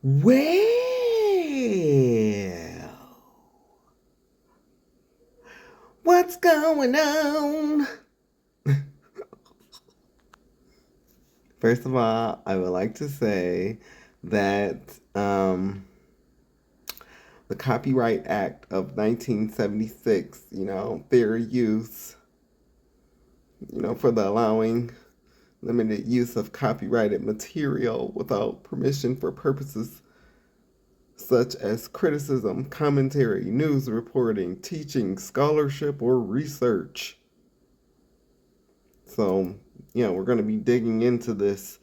Well, what's going on? First of all, I would like to say that the Copyright Act of 1976, fair use, for the allowing limited use of copyrighted material without permission for purposes such as criticism, commentary, news reporting, teaching, scholarship, or research. So, we're going to be digging into this,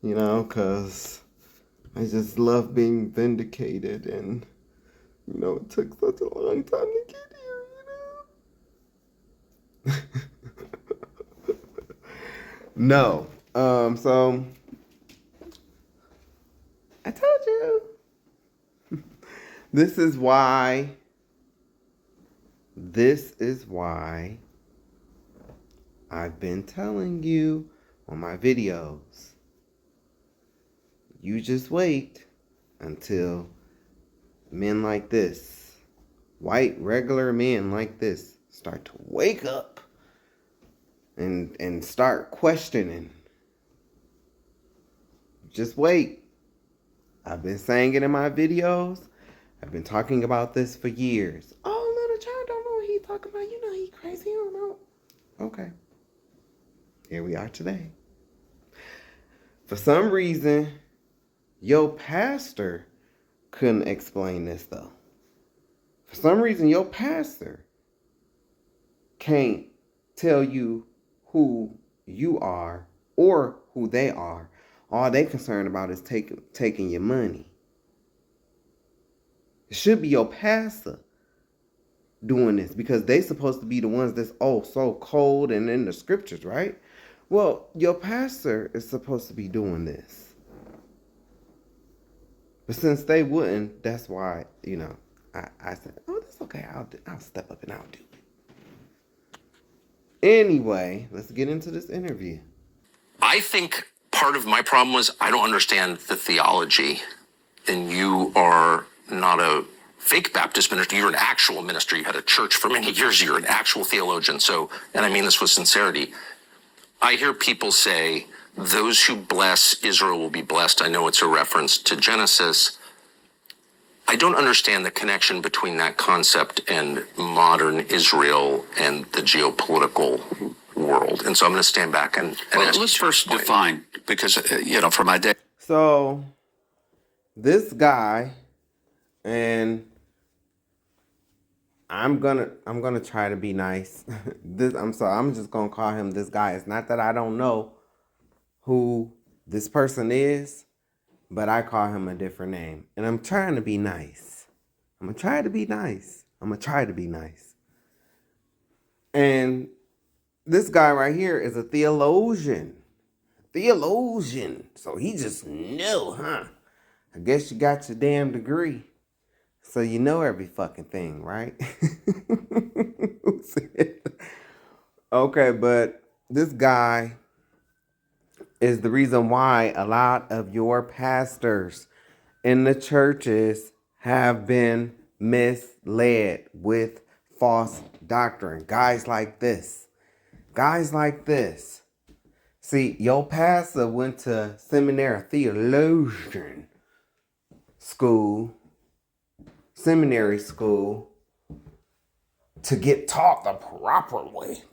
because I just love being vindicated, and, it took such a long time to get here, No. So, I told you. This is why I've been telling you on my videos. You just wait until men like this, white regular men like this, start to wake up and start questioning. Just wait. I've been saying it in my videos. I've been talking about this for years. Oh, little child don't know what he's talking about. He crazy. You don't know. Okay. Here we are today. For some reason, your pastor couldn't explain this, though. For some reason, your pastor can't tell you who you are or who they are. All they concerned about is taking your money. It should be your pastor doing this, because they supposed to be the ones that's so cold and in the scriptures, right? Well, your pastor is supposed to be doing this. But since they wouldn't, that's why, I said, oh, that's okay. I'll step up and I'll do it. Anyway, let's get into this interview. I think part of my problem was I don't understand the theology, and you are not a fake Baptist minister. You're an actual minister. You had a church for many years. You're an actual theologian. So, and I mean this with sincerity, I hear people say, those who bless Israel will be blessed. I know it's a reference to Genesis. I don't understand the connection between that concept and modern Israel and the geopolitical world. And so I'm going to stand back and ask. Let's first define, because, for my day. So, this guy, and I'm gonna try to be nice. I'm just gonna call him this guy. It's not that I don't know who this person is, but I call him a different name. And I'm trying to be nice. I'm gonna try to be nice. And this guy right here is a theologian. So he just knew, huh? I guess you got your damn degree, so you know every fucking thing, right? Okay, but this guy is the reason why a lot of your pastors in the churches have been misled with false doctrine. Guys like this. See, your pastor went to seminary, seminary school, to get taught the proper way.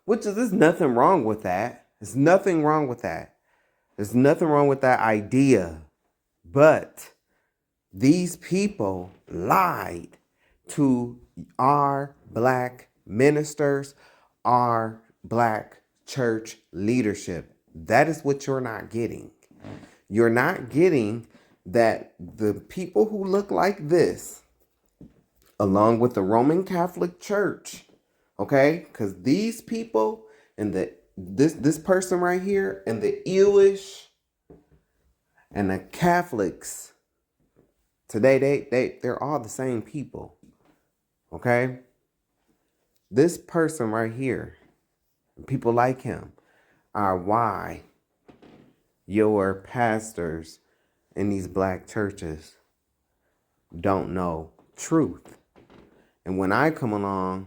There's nothing wrong with that. There's nothing wrong with that idea. But these people lied to our black ministers, our black church leadership. That is what you're not getting. You're not getting that the people who look like this, along with the Roman Catholic Church, okay? Because these people and this person right here and the Jewish and the Catholics Today, they're all the same people. Okay? This person right here, people like him, are why your pastors in these black churches don't know truth. And when I come along,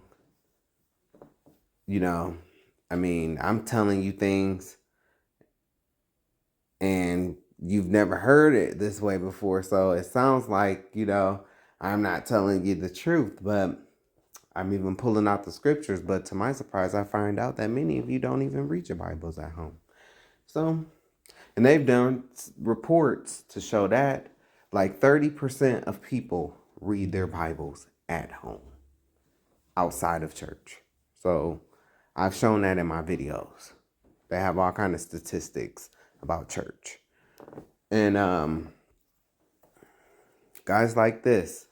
I'm telling you things and you've never heard it this way before. So it sounds like, I'm not telling you the truth, but I'm even pulling out the scriptures. But to my surprise, I find out that many of you don't even read your Bibles at home. So, and they've done reports to show that like 30% of people read their Bibles at home outside of church. So I've shown that in my videos. They have all kind of statistics about church. And guys like this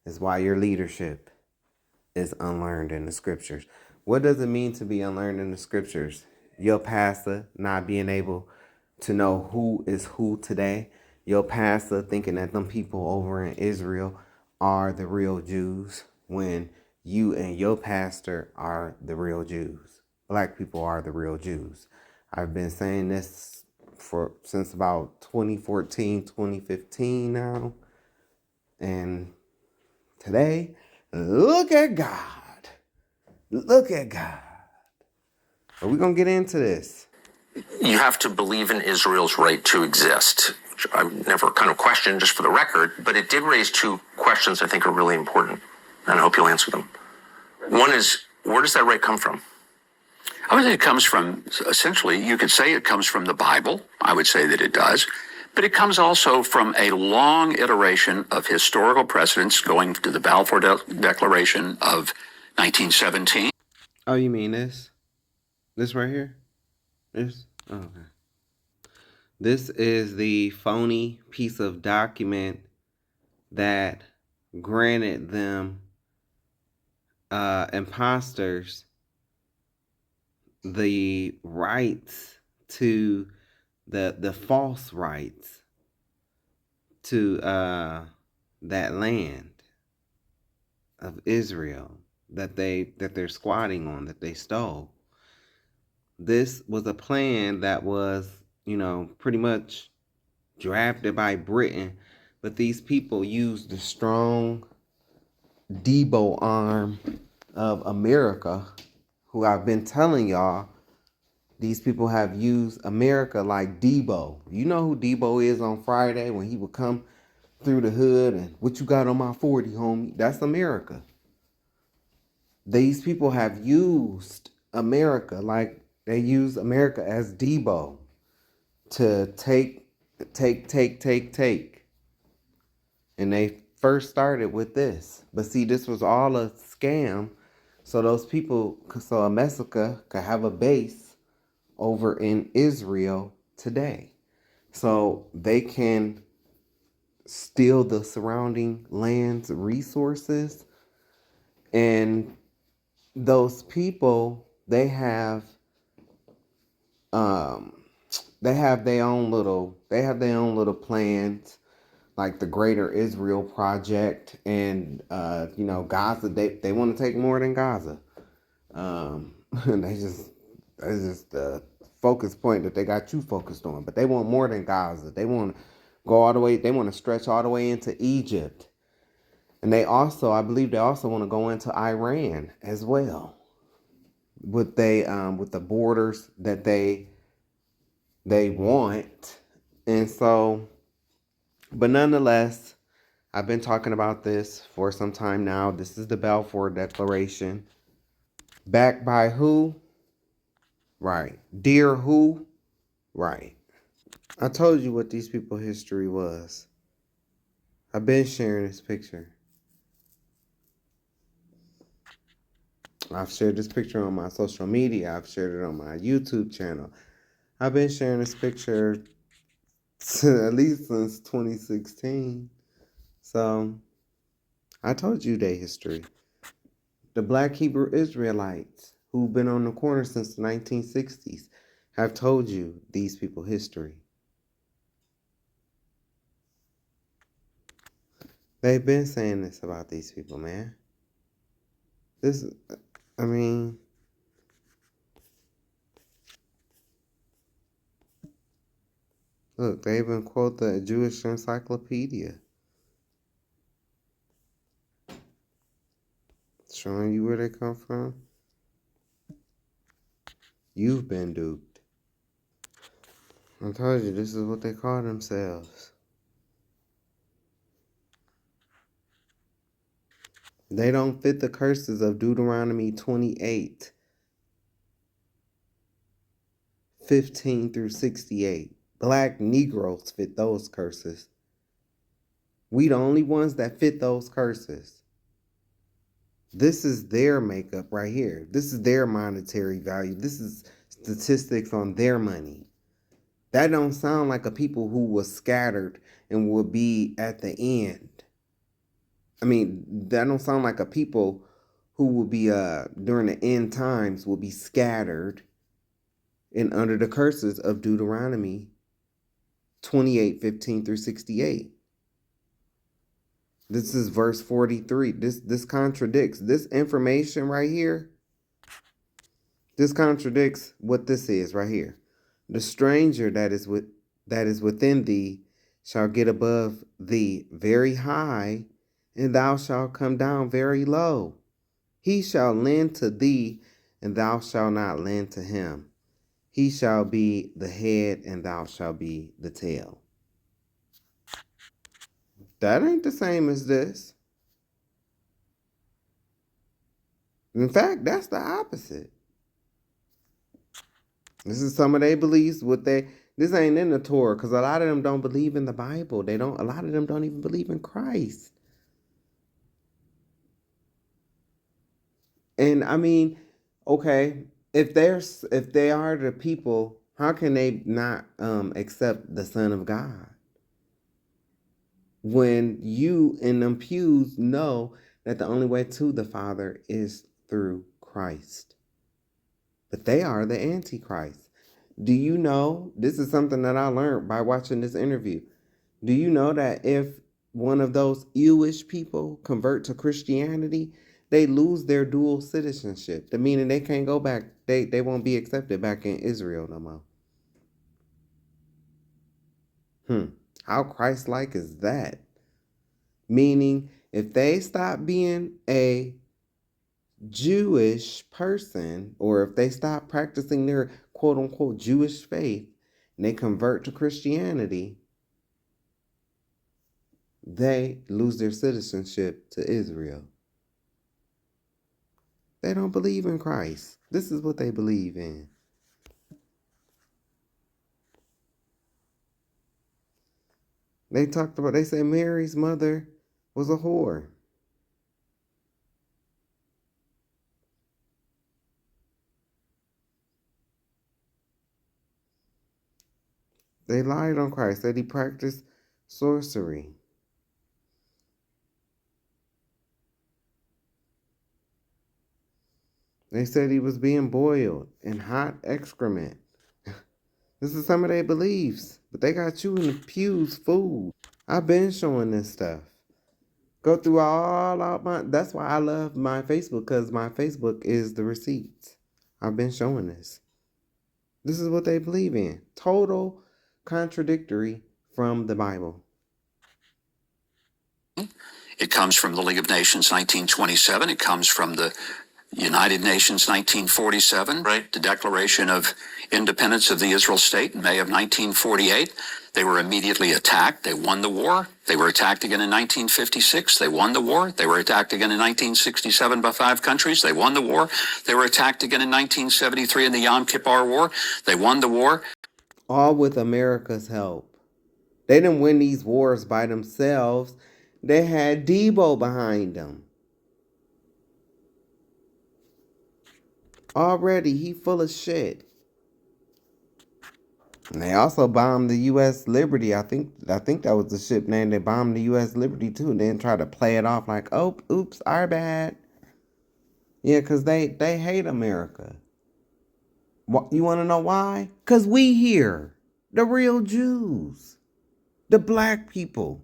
is why your leadership is unlearned in the scriptures. What does it mean to be unlearned in the scriptures? Your pastor not being able to know who is who today. Your pastor thinking that them people over in Israel are the real Jews when you and your pastor are the real Jews. Black people are the real Jews. I've been saying this since about 2014, 2015 now. And today, look at God. Look at God. Are we going to get into this? You have to believe in Israel's right to exist, which I've never kind of questioned, just for the record, but it did raise two questions I think are really important, and I hope you'll answer them. One is, where does that right come from? I would say it comes from, essentially, you could say it comes from the Bible. I would say that it does. But it comes also from a long iteration of historical precedents going to the Balfour Declaration of 1917. Oh, you mean this? This right here? This? Oh, okay. This is the phony piece of document that granted them imposters the rights to the false rights to that land of Israel that they're squatting on, that they stole. This was a plan that was, pretty much drafted by Britain, but these people used the strong Debo arm of America, who I've been telling y'all, these people have used America like Debo. You know who Debo is on Friday when he would come through the hood and what you got on my 40, homie? That's America. These people have used America like they use America as Debo to take. And they first started with this. But see, this was all a scam. So those people, so Amessica could have a base over in Israel today. So they can steal the surrounding land's resources. And those people, they have their own little plans, like the Greater Israel Project, and Gaza. They want to take more than Gaza. That's just the focus point that they got you focused on. But they want more than Gaza. They want to go all the way. They want to stretch all the way into Egypt, and I believe they also want to go into Iran as well. With the borders that they want, and so. But nonetheless, I've been talking about this for some time now. This is the Balfour Declaration. Backed by who? Right. Dear who? Right. I told you what these people's history was. I've been sharing this picture. I've shared this picture on my social media. I've shared it on my YouTube channel. I've been sharing this picture at least since 2016. So I told you their history. The Black Hebrew Israelites who've been on the corner since the 1960s have told you these people's history. They've been saying this about these people, man. This, I mean, look, they even quote the Jewish encyclopedia, showing you where they come from. You've been duped. I told you, this is what they call themselves. They don't fit the curses of Deuteronomy 28, 15 through 68. Black Negroes fit those curses. We the only ones that fit those curses. This is their makeup right here. This is their monetary value. This is statistics on their money. That don't sound like a people who was scattered and will be at the end. I mean, that don't sound like a people who will be during the end times will be scattered and under the curses of Deuteronomy 28, 15 through 68. This is verse 43. This contradicts this information right here. This contradicts what this is right here. The stranger that is within thee shall get above thee very high, and thou shalt come down very low. He shall lend to thee, and thou shalt not lend to him. He shall be the head, and thou shalt be the tail. That ain't the same as this. In fact, that's the opposite. This is some of their beliefs. This ain't in the Torah, because a lot of them don't believe in the Bible. A lot of them don't even believe in Christ. And I mean, okay, if they are the people, how can they not accept the Son of God? When you in them pews know that the only way to the Father is through Christ. But they are the Antichrist. Do you know, this is something that I learned by watching this interview. Do you know that if one of those Jewish people convert to Christianity, they lose their dual citizenship? Meaning they can't go back. They won't be accepted back in Israel no more. How Christ-like is that? Meaning, if they stop being a Jewish person, or if they stop practicing their quote-unquote Jewish faith, and they convert to Christianity, they lose their citizenship to Israel. They don't believe in Christ. This is what they believe in. They said Mary's mother was a whore. They lied on Christ, that he practiced sorcery. They said he was being boiled in hot excrement. This is some of their beliefs, but they got you in the pews fooled. I've been showing this stuff. Go through all out my. That's why I love my Facebook, because my Facebook is the receipts. I've been showing this. This is what they believe in. Total contradictory from the Bible. It comes from the League of Nations 1927. It comes from the United Nations 1947, Right. The Declaration of Independence of the Israel State in May of 1948. They were immediately attacked. They won the war. They were attacked again in 1956. They won the war. They were attacked again in 1967 by 5 countries. They won the war. They were attacked again in 1973 in the Yom Kippur War. They won the war. All with America's help. They didn't win these wars by themselves. They had Debo behind them. Already, he full of shit. And they also bombed the U.S. Liberty. I think that was the ship name. They bombed the U.S. Liberty too, and then try to play it off like, oh, oops, our bad. Yeah, because they hate America. You want to know why? Because we here, the real Jews, the black people,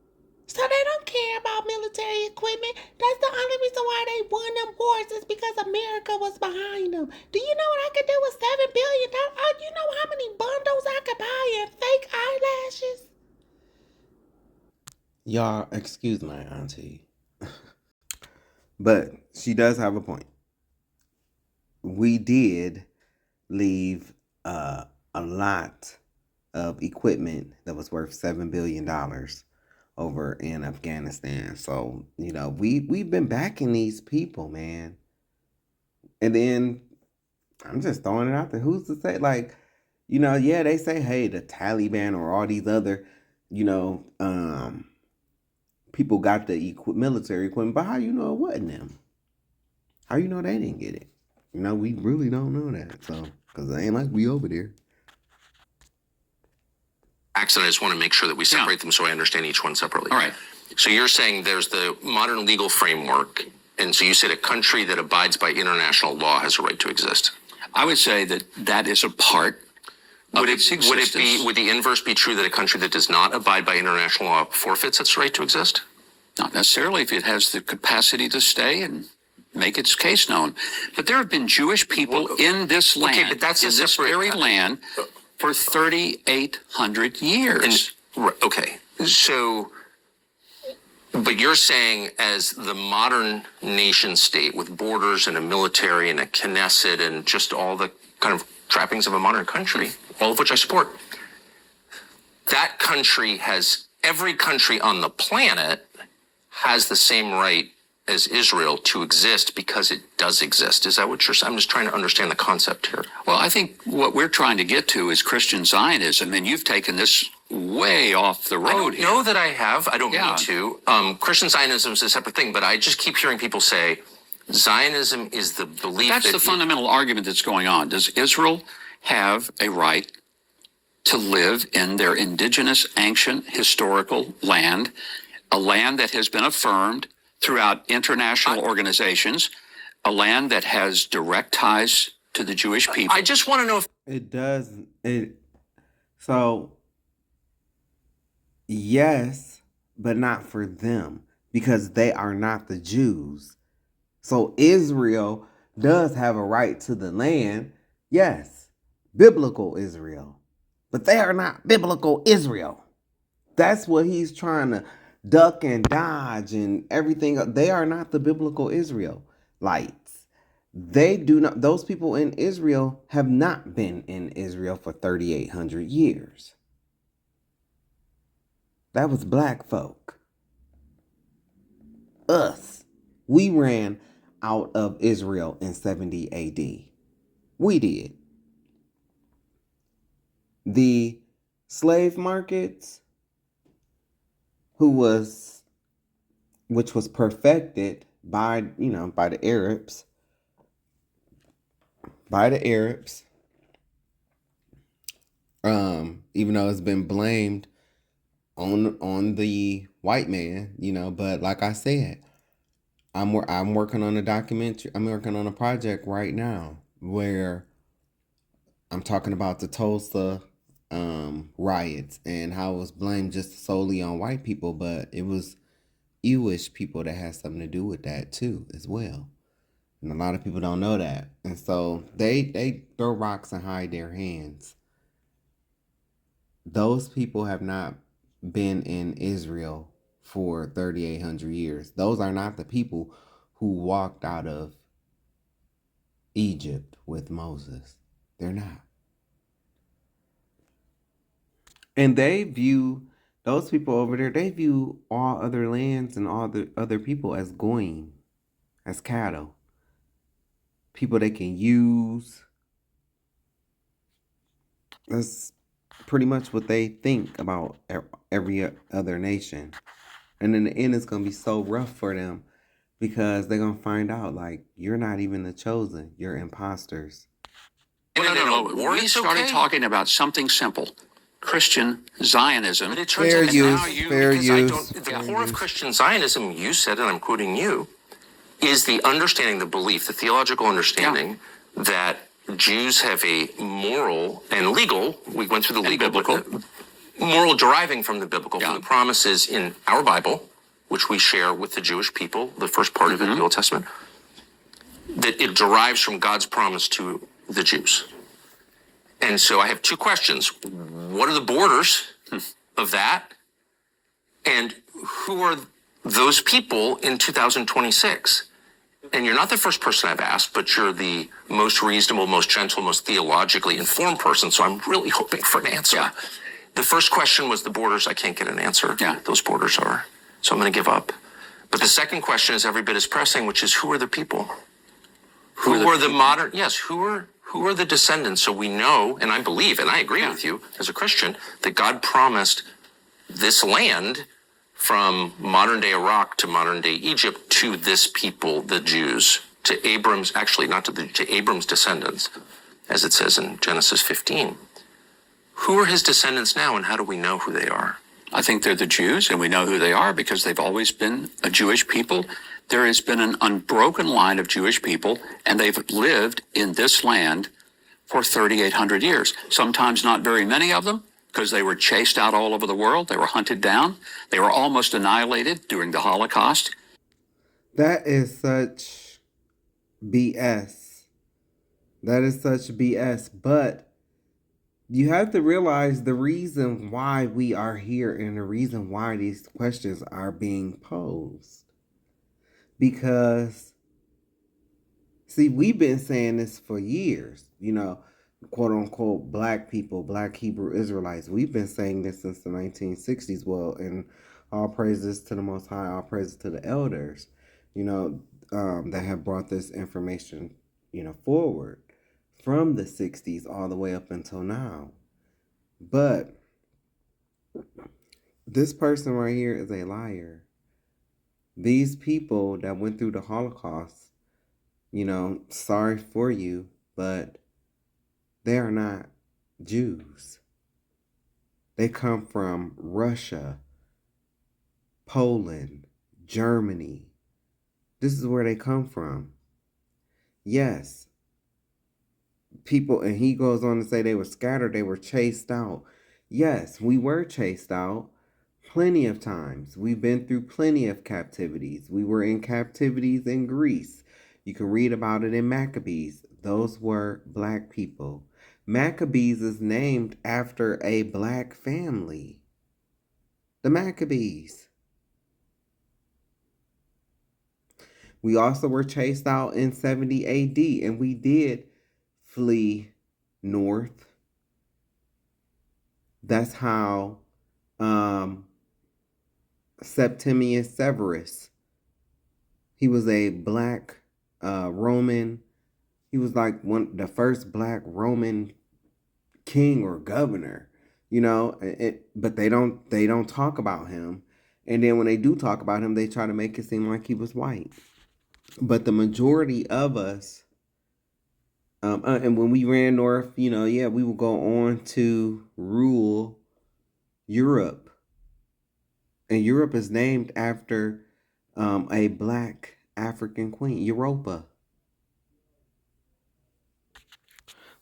So they don't care about military equipment. That's the only reason why they won them wars is because America was behind them. Do you know what I could do with $7 billion? You know how many bundles I could buy in fake eyelashes? Y'all, excuse my auntie. But she does have a point. We did leave a lot of equipment that was worth $7 billion over in Afghanistan. So, you know, we've been backing these people, man. And then I'm just throwing it out there. Who's to say, like, you know, yeah, they say, hey, the Taliban or all these other, you know, people got the military equipment, but how you know it wasn't them? How you know they didn't get it? You know, we really don't know that. So, because it ain't like we over there. Accident, I just want to make sure that we separate them so I understand each one separately. All right. So you're saying there's the modern legal framework, and so you said a country that abides by international law has a right to exist. I would say that that is a part of its existence. Would the inverse be true that a country that does not abide by international law forfeits its right to exist? Not necessarily if it has the capacity to stay and make its case known. But there have been Jewish people in this land, okay, but that's in a this separate very land, for 3,800 years. Okay, so, but you're saying as the modern nation state with borders and a military and a Knesset and just all the kind of trappings of a modern country, all of which I support, that country has, every country on the planet has the same right as Israel to exist because it does exist. Is that what you're saying? I'm just trying to understand the concept here. Well, I think what we're trying to get to is Christian Zionism, and you've taken this way off the road I don't here. know that I have. I don't Yeah. mean to. Christian Zionism is a separate thing, but I just keep hearing people say Zionism is the belief That's the fundamental argument that's going on. Does Israel have a right to live in their indigenous, ancient, historical land, a land that has been affirmed throughout international organizations, a land that has direct ties to the Jewish people? I just want to know if It does. So, yes, but not for them because they are not the Jews. So Israel does have a right to the land. Yes, biblical Israel. But they are not biblical Israel. That's what he's trying to duck and dodge and everything. They are not the biblical Israelites. They do not, those people in Israel have not been in Israel for 3,800 years. That was black folk. Us. We ran out of Israel in 70 AD. We did. The slave markets, which was perfected by the Arabs. Even though it's been blamed on the white man, but like I said, I'm working on a documentary. I'm working on a project right now where I'm talking about the Tulsa riots and how it was blamed just solely on white people, but it was Jewish people that had something to do with that too as well. And a lot of people don't know that. And so they throw rocks and hide their hands. Those people have not been in Israel for 3,800 years. Those are not the people who walked out of Egypt with Moses. They're not. And those people over there, they view all other lands and all the other people as goyim, as cattle. People they can use. That's pretty much what they think about every other nation. And in the end, it's going to be so rough for them because they're going to find out, like, you're not even the chosen. You're imposters. No. We started talking about something simple. Christian Zionism. But it turns Fair out use, now you, fair because use, the fair core use. of Christian Zionism, you said, and I'm quoting you, is the understanding, the belief, the theological understanding that Jews have a moral and legal, we went through the legal, biblical. moral deriving from the biblical, from the promises in our Bible, which we share with the Jewish people, the first part of it, the Old Testament, that it derives from God's promise to the Jews. And so I have two questions. What are the borders of that? And who are those people in 2026? And you're not the first person I've asked, but you're the most reasonable, most gentle, most theologically informed person. So I'm really hoping for an answer. Yeah. The first question was the borders. I can't get an answer. Yeah. Those borders are. So I'm going to give up. But the second question is every bit as pressing, which is who are the people? Who are the modern? Yes. Who are the descendants? So we know, and I believe, and I agree with you as a Christian, that God promised this land from modern day Iraq to modern day Egypt to this people, the Jews, to Abram's, actually not to Abram's descendants, as it says in Genesis 15. Who are his descendants now, and how do we know who they are? I think they're the Jews, and we know who they are because they've always been a Jewish people. There has been an unbroken line of Jewish people, and they've lived in this land for 3,800 years. Sometimes not very many of them, because they were chased out all over the world. They were hunted down. They were almost annihilated during the Holocaust. That is such BS. That is such BS. But you have to realize the reason why we are here and the reason why these questions are being posed. Because, see, we've been saying this for years, quote unquote, black people, black Hebrew Israelites. We've been saying this since the 1960s. Well, and all praises to the Most High, all praises to the elders, that have brought this information, forward from the 60s all the way up until now. But this person right here is a liar. These people that went through the Holocaust, sorry for you, but they are not Jews. They come from Russia, Poland, Germany. This is where they come from. Yes. People, and he goes on to say they were scattered, they were chased out. Yes, we were chased out plenty of times. We've been through plenty of captivities. We were in captivities in Greece. You can read about it in Maccabees. Those were black people. Maccabees is named after a black family. The Maccabees. We also were chased out in 70 AD, and we did flee north. That's how Septimius Severus, he was a black Roman. He was like the first black Roman king or governor, but they don't talk about him. And then when they do talk about him, they try to make it seem like he was white. But the majority of us, and when we ran north, we would go on to rule Europe. And Europe is named after a black African queen, Europa.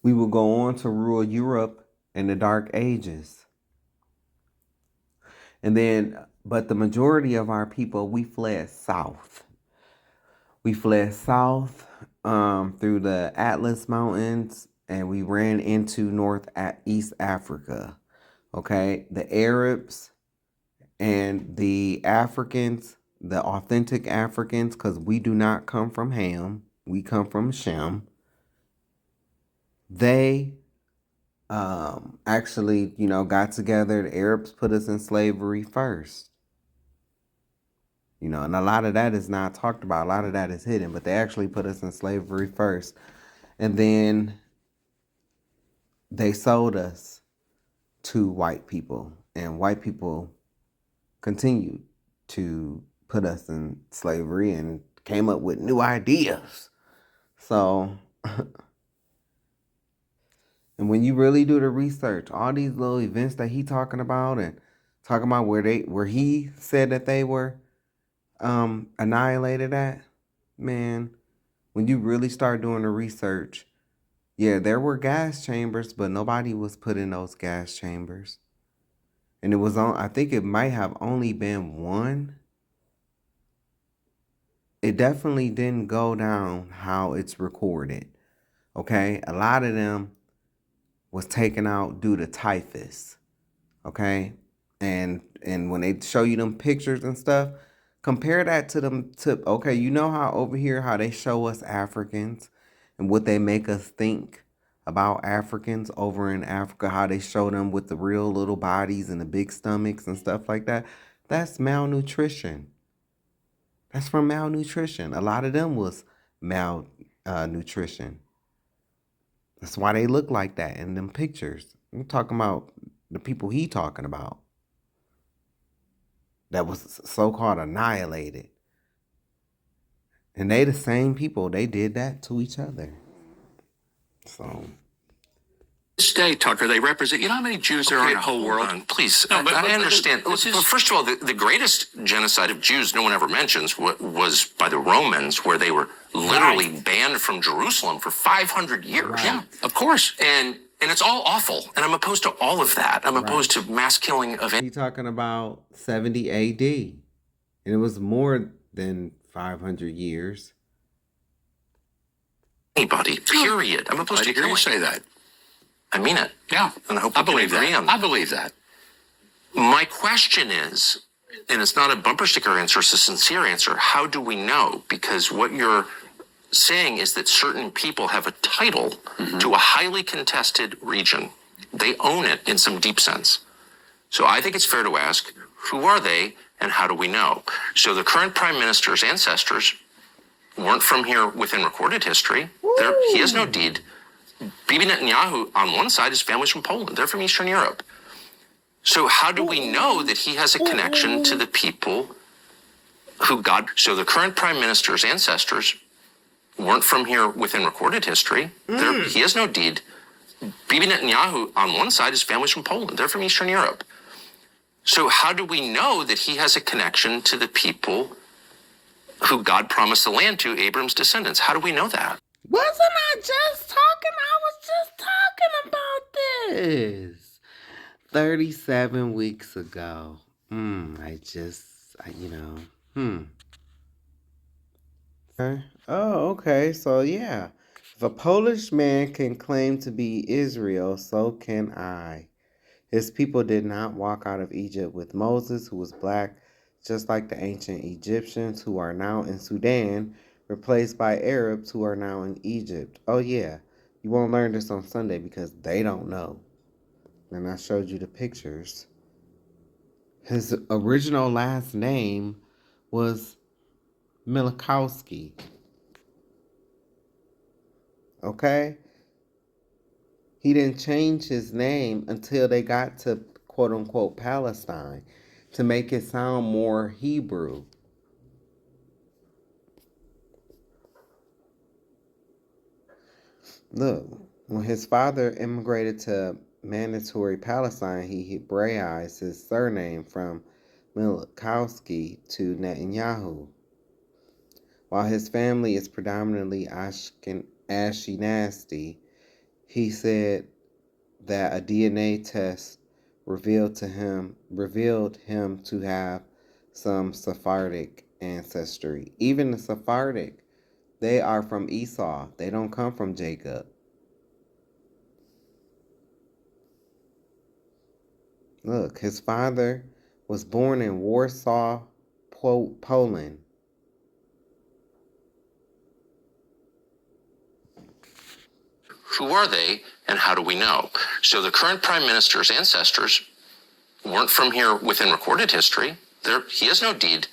We will go on to rule Europe in the Dark Ages. And then, but the majority of our people, we fled south. We fled south through the Atlas Mountains, and we ran into East Africa. Okay, the Arabs and the Africans, the authentic Africans, because we do not come from Ham, we come from Shem. They actually, got together. The Arabs put us in slavery first. And a lot of that is not talked about. A lot of that is hidden, but they actually put us in slavery first. And then they sold us to white people. And white people continued to put us in slavery and came up with new ideas. So, and when you really do the research, all these little events that he talking about and talking about where he said that they were annihilated at, man, when you really start doing the research, yeah, there were gas chambers, but nobody was put in those gas chambers. And it was on, I think it might have only been one. It definitely didn't go down how it's recorded. Okay? A lot of them was taken out due to typhus. Okay? And when they show you them pictures and stuff, compare that to them okay, you know how over here how they show us Africans and what they make us think about Africans over in Africa, how they show them with the real little bodies and the big stomachs and stuff like that. That's malnutrition. That's from malnutrition. A lot of them was malnutrition. That's why they look like that in them pictures. I'm talking about the people he talking about that was so-called annihilated. And they the same people. They did that to each other. So This day, Tucker, they represent, you know how many Jews there are in the whole world? Please, No, but I understand. this is- First of all, the greatest genocide of Jews no one ever mentions was by the Romans, where they were literally banned from Jerusalem for 500 years. Right. Yeah, of course. And it's all awful. And I'm opposed to all of that. I'm opposed to mass killing of he talking about 70 AD. And it was more than 500 years. anybody, period. I'm opposed I to hear you killing. say that. I mean it. Yeah, And I hope I we can believe agree that. on I believe that. My question is, and it's not a bumper sticker answer, it's a sincere answer. How do we know? Because what you're saying is that certain people have a title to a highly contested region. They own it in some deep sense. So I think it's fair to ask, who are they and how do we know? So the current prime minister's ancestors weren't from here within recorded history. He has no deed. Bibi Netanyahu, on one side, his family's from Poland. They're from Eastern Europe. So how do we know that he has a connection to the people who so the current prime minister's ancestors weren't from here within recorded history. He has no deed. Bibi Netanyahu, on one side, his family's from Poland. They're from Eastern Europe. So how do we know that he has a connection to the people who God promised the land to, Abram's descendants? How do we know that? Wasn't I just talking? I was just talking about this 37 weeks ago. Okay. Oh, okay. So, yeah. If a Polish man can claim to be Israel, so can I. His people did not walk out of Egypt with Moses, who was black, just like the ancient Egyptians who are now in Sudan, replaced by Arabs who are now in Egypt. Oh, yeah. You won't learn this on Sunday because they don't know. And I showed you the pictures. His original last name was Milikowski. Okay? He didn't change his name until they got to quote-unquote Palestine to make it sound more Hebrew. Look, when his father immigrated to mandatory Palestine, he Hebraized his surname from Milikowski to Netanyahu. While his family is predominantly Ashkenazi, he said that a DNA test revealed him to have some Sephardic ancestry. Even the Sephardic, they are from Esau. They don't come from Jacob. Look, his father was born in Warsaw, Poland. Who are they and how do we know? So the current prime minister's ancestors weren't from here within recorded history. He has no deed.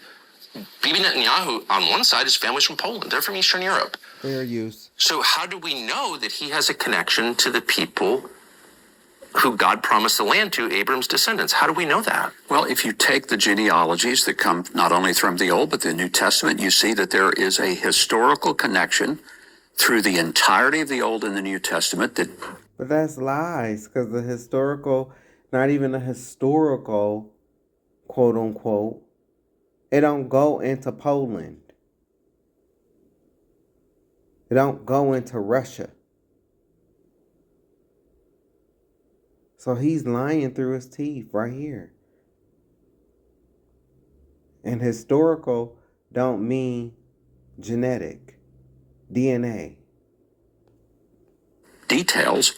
Bibi Netanyahu, on one side, his family's from Poland. They're from Eastern Europe. Fair use. So how do we know that he has a connection to the people who God promised the land to, Abram's descendants? How do we know that? Well, if you take the genealogies that come not only from the Old but the New Testament, you see that there is a historical connection through the entirety of the Old and the New Testament. But that's lies, because the historical, not even the historical, quote unquote, it don't go into Poland. It don't go into Russia. So he's lying through his teeth right here. And historical don't mean genetic, DNA. Details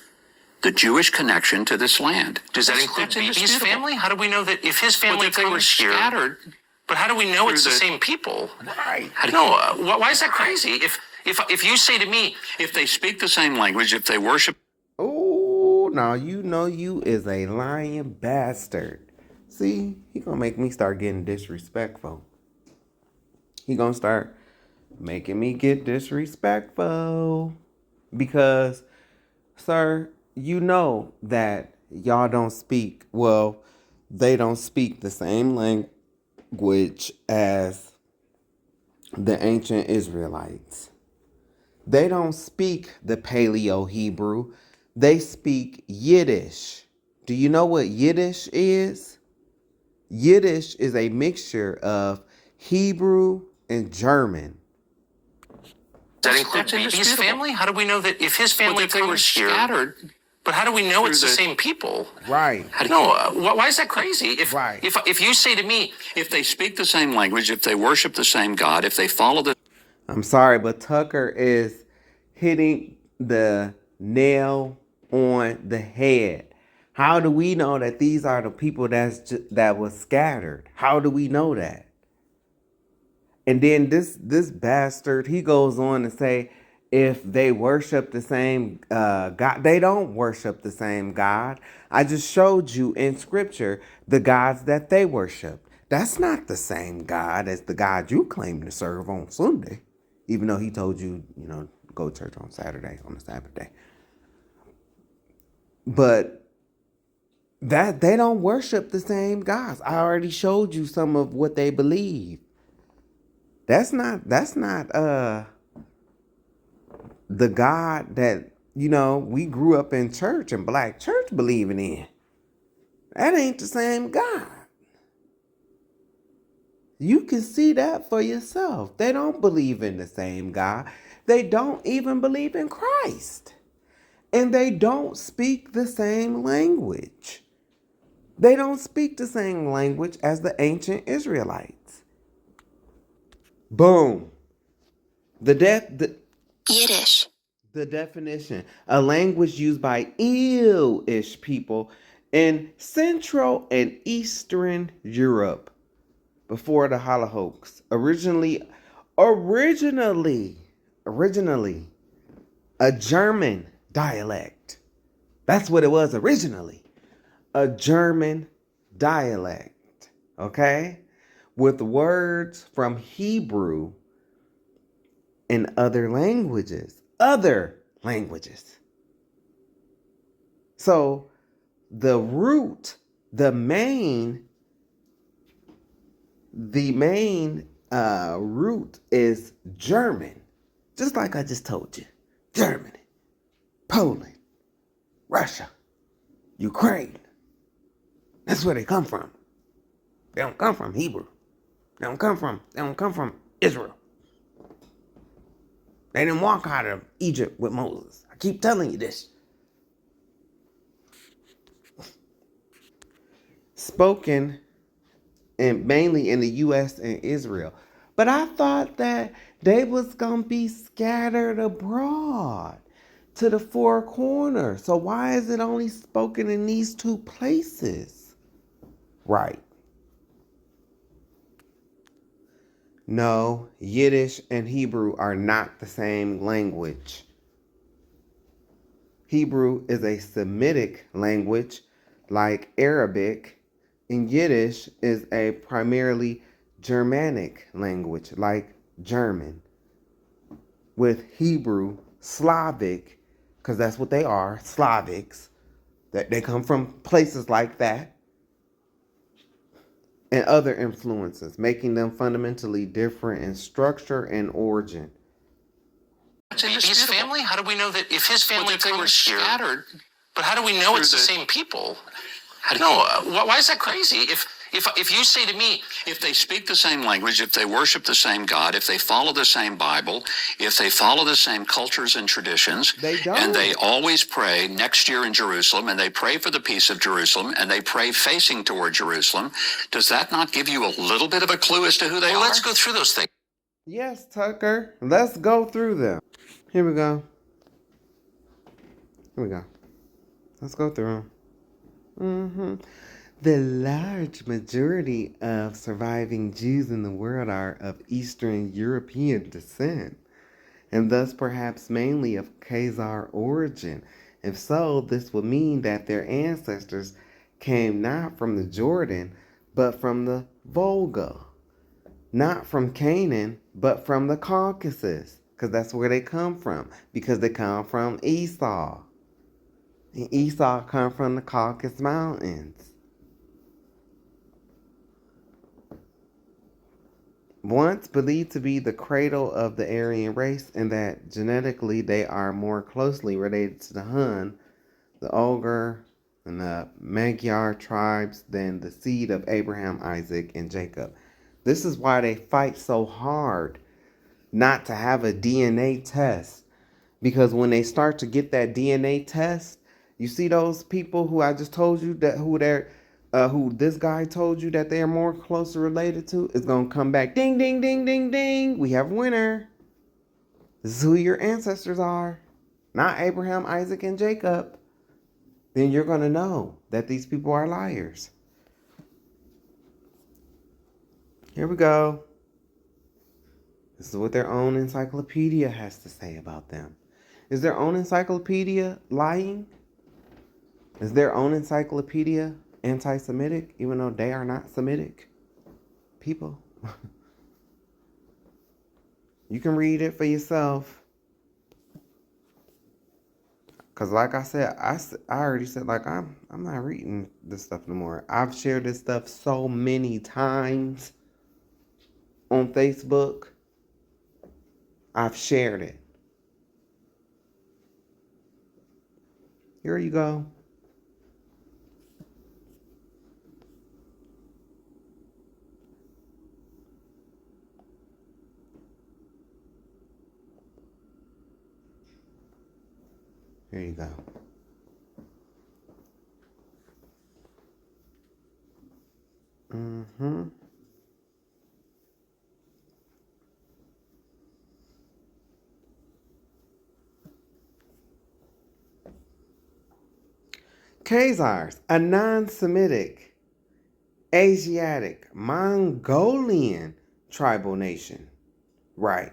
the Jewish connection to this land. Does that include Bibi's family? How do we know that if his family they were comes here? scattered? But how do we know it's the same people? Right. Why is that crazy? If you say to me, If they speak the same language, if they worship. Oh, now you know you is a lying bastard. See, he gonna make me start getting disrespectful. He gonna start making me get disrespectful. Because, sir, you know that y'all don't speak, well, they don't speak the same language as the ancient Israelites. They don't speak the Paleo Hebrew. They speak Yiddish. Do you know what Yiddish is? Yiddish is a mixture of Hebrew and German. does that include Bibi's family? How do we know that if his family They were comes here? scattered. But how do we know it's the same people? Right. Why is that crazy? Right. If you say to me, If they speak the same language, if they worship the same God, if they follow the. I'm sorry, but Tucker is hitting the nail on the head. How do we know that these are the people that was scattered? How do we know that? And then this bastard, he goes on to say, if they worship the same God, they don't worship the same God. I just showed you in scripture the gods that they worship. That's not the same God as the God you claim to serve on Sunday, even though he told you, go to church on Saturday, on the Sabbath day. But that they don't worship the same gods. I already showed you some of what they believe. That's not the God that, we grew up in church and black church believing in. That ain't the same God. You can see that for yourself. They don't believe in the same God. They don't even believe in Christ. And they don't speak the same language. They don't speak the same language as the ancient Israelites. Boom. Yiddish. The definition: a language used by ill-ish people in Central and Eastern Europe before the Holocaust. Originally a German dialect. That's what it was originally. A German dialect. Okay? With words from Hebrew and other languages. So the root, the main root is German. Just like I just told you. Germany, Poland, Russia, Ukraine. That's where they come from. They don't come from Hebrew. They don't come from Israel. They didn't walk out of Egypt with Moses. I keep telling you this. Spoken and mainly in the U.S. and Israel. But I thought that they was going to be scattered abroad to the four corners. So why is it only spoken in these two places? Right. No, Yiddish and Hebrew are not the same language. Hebrew is a Semitic language like Arabic, and Yiddish is a primarily Germanic language like German. With Hebrew, Slavic, because that's what they are, Slavics, that they come from places like that, and other influences, making them fundamentally different in structure and origin. his family? How do we know that if his family They were comes here? scattered. But how do we know it's the same people? Why is that crazy? If you say to me, If they speak the same language, if they worship the same God, if they follow the same Bible, if they follow the same cultures and traditions, They and they don't. always pray next year in Jerusalem, and they pray for the peace of Jerusalem, and they pray facing toward Jerusalem, does that not give you a little bit of a clue as to who they well, are? let's go through those things. Yes, Tucker. Let's go through them. Here we go. Here we go. Let's go through them. The large majority of surviving Jews in the world are of Eastern European descent, and thus perhaps mainly of Khazar origin. If so, this would mean that their ancestors came not from the Jordan, but from the Volga. Not from Canaan, but from the Caucasus, because that's where they come from, because they come from Esau. And Esau come from the Caucasus Mountains. Once believed to be the cradle of the Aryan race, and that genetically they are more closely related to the Hun, the Oghur, and the Magyar tribes than the seed of Abraham, Isaac, and Jacob. This is why they fight so hard not to have a DNA test. Because when they start to get that DNA test, you see those people who I just told you that who this guy told you that they are more closely related to, is gonna come back. Ding, ding, ding, ding, ding. We have a winner. This is who your ancestors are, not Abraham, Isaac, and Jacob. Then you're gonna know that these people are liars. Here we go. This is what their own encyclopedia has to say about them. Is their own encyclopedia lying? Is their own encyclopedia anti-Semitic, even though they are not Semitic people? You can read it for yourself. Because like I said, I already said, like, I'm not reading this stuff no more. I've shared this stuff so many times on Facebook. I've shared it. Here you go. Here you go. Khazars, a non-Semitic, Asiatic, Mongolian tribal nation. Right.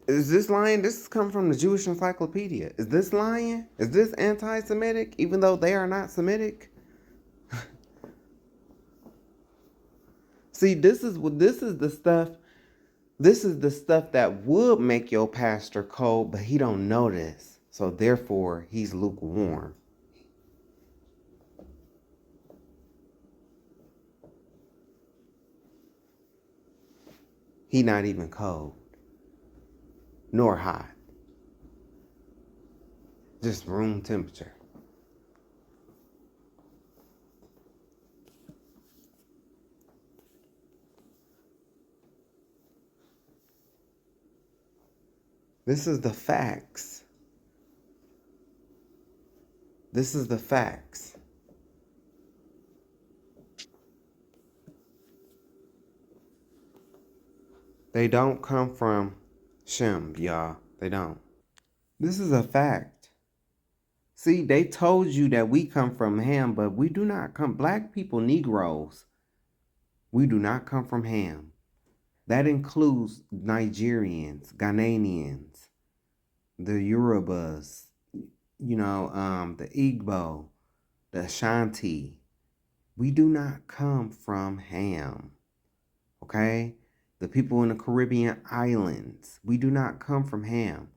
Is this lying? This has come from the Jewish Encyclopedia. Is this lying? Is this anti-Semitic, even though they are not Semitic? See, this is the stuff. This is the stuff that would make your pastor cold, but he don't know this. So therefore, he's lukewarm. He not even cold, nor hot. Just room temperature. This is the facts. This is the facts. They don't come from Shem, y'all. They don't. This is a fact. See, they told you that we come from Ham, but we do not come. Black people, Negroes, we do not come from Ham. That includes Nigerians, Ghanaians, the Yorubas, the Igbo, the Ashanti. We do not come from Ham. Okay? The people in the Caribbean islands, we do not come from Ham.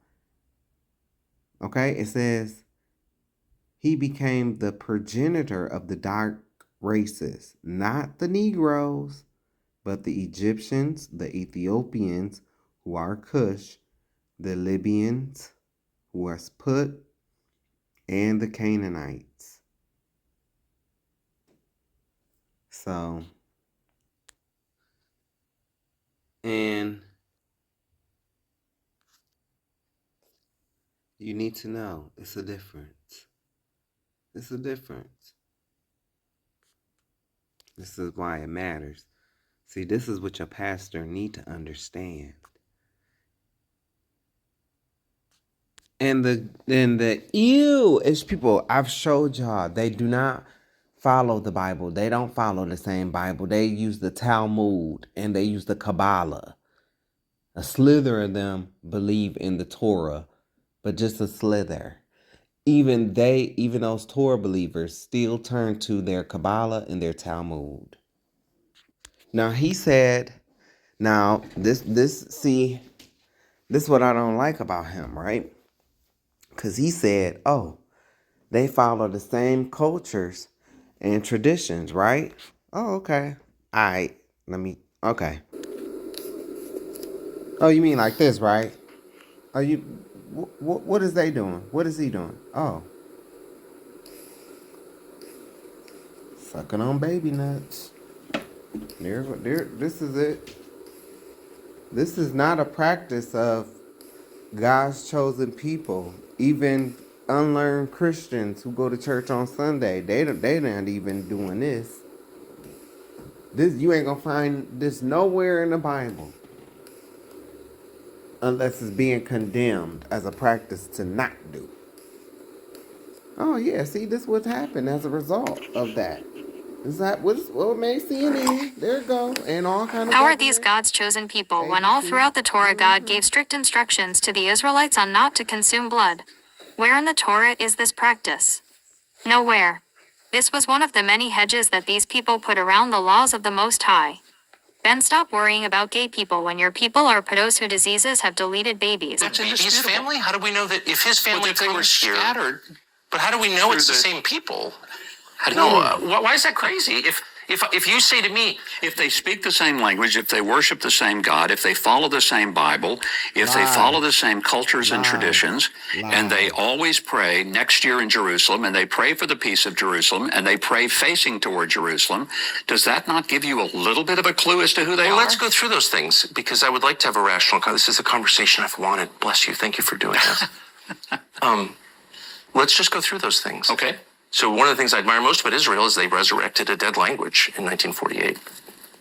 Okay? It says, he became the progenitor of the dark races, not the Negroes, but the Egyptians, the Ethiopians, who are Cush, the Libyans, who are Put, and the Canaanites. So, and you need to know it's a difference. It's a difference. This is why it matters. See, this is what your pastor need to understand. And the is people, I've showed y'all, they do not follow the Bible. They don't follow the same Bible. They use the Talmud and they use the Kabbalah. A slither of them believe in the Torah, but just a slither. Even those Torah believers still turn to their Kabbalah and their Talmud. Now he said, now this is what I don't like about him, right? Because he said, oh, they follow the same cultures and traditions, right? Oh, okay. All right. Okay. Oh, you mean like this, right? Oh, what is they doing? What is he doing? Oh. Sucking on baby nuts. This is it. This is not a practice of God's chosen people. Even unlearned Christians who go to church on Sunday, they not even doing this. You ain't gonna find this nowhere in the Bible, unless it's being condemned as a practice to not do. Oh yeah, see, this what happened as a result of that. Is that what made CNN? There it go, and all kind of. How are these God's chosen people when all throughout the Torah God gave strict instructions to the Israelites on not to consume blood? Where in the Torah is this practice? Nowhere. This was one of the many hedges that these people put around the laws of the Most High. Ben, stop worrying about gay people when your people are pedos who diseases have deleted babies. That's his family? How do we know that if his family But they were comes here? scattered. But how do we know it's the same people? Why is that crazy? If you say to me, If they speak the same language, if they worship the same God, if they follow the same Bible, if they follow the same cultures and traditions, and they always pray next year in Jerusalem, and they pray for the peace of Jerusalem, and they pray facing toward Jerusalem, does that not give you a little bit of a clue as to who they are? let's go through those things, because I would like to have a rational. This is a conversation I've wanted. Bless you. Thank you for doing this. Let's just go through those things. Okay. So one of the things I admire most about Israel is they resurrected a dead language in 1948.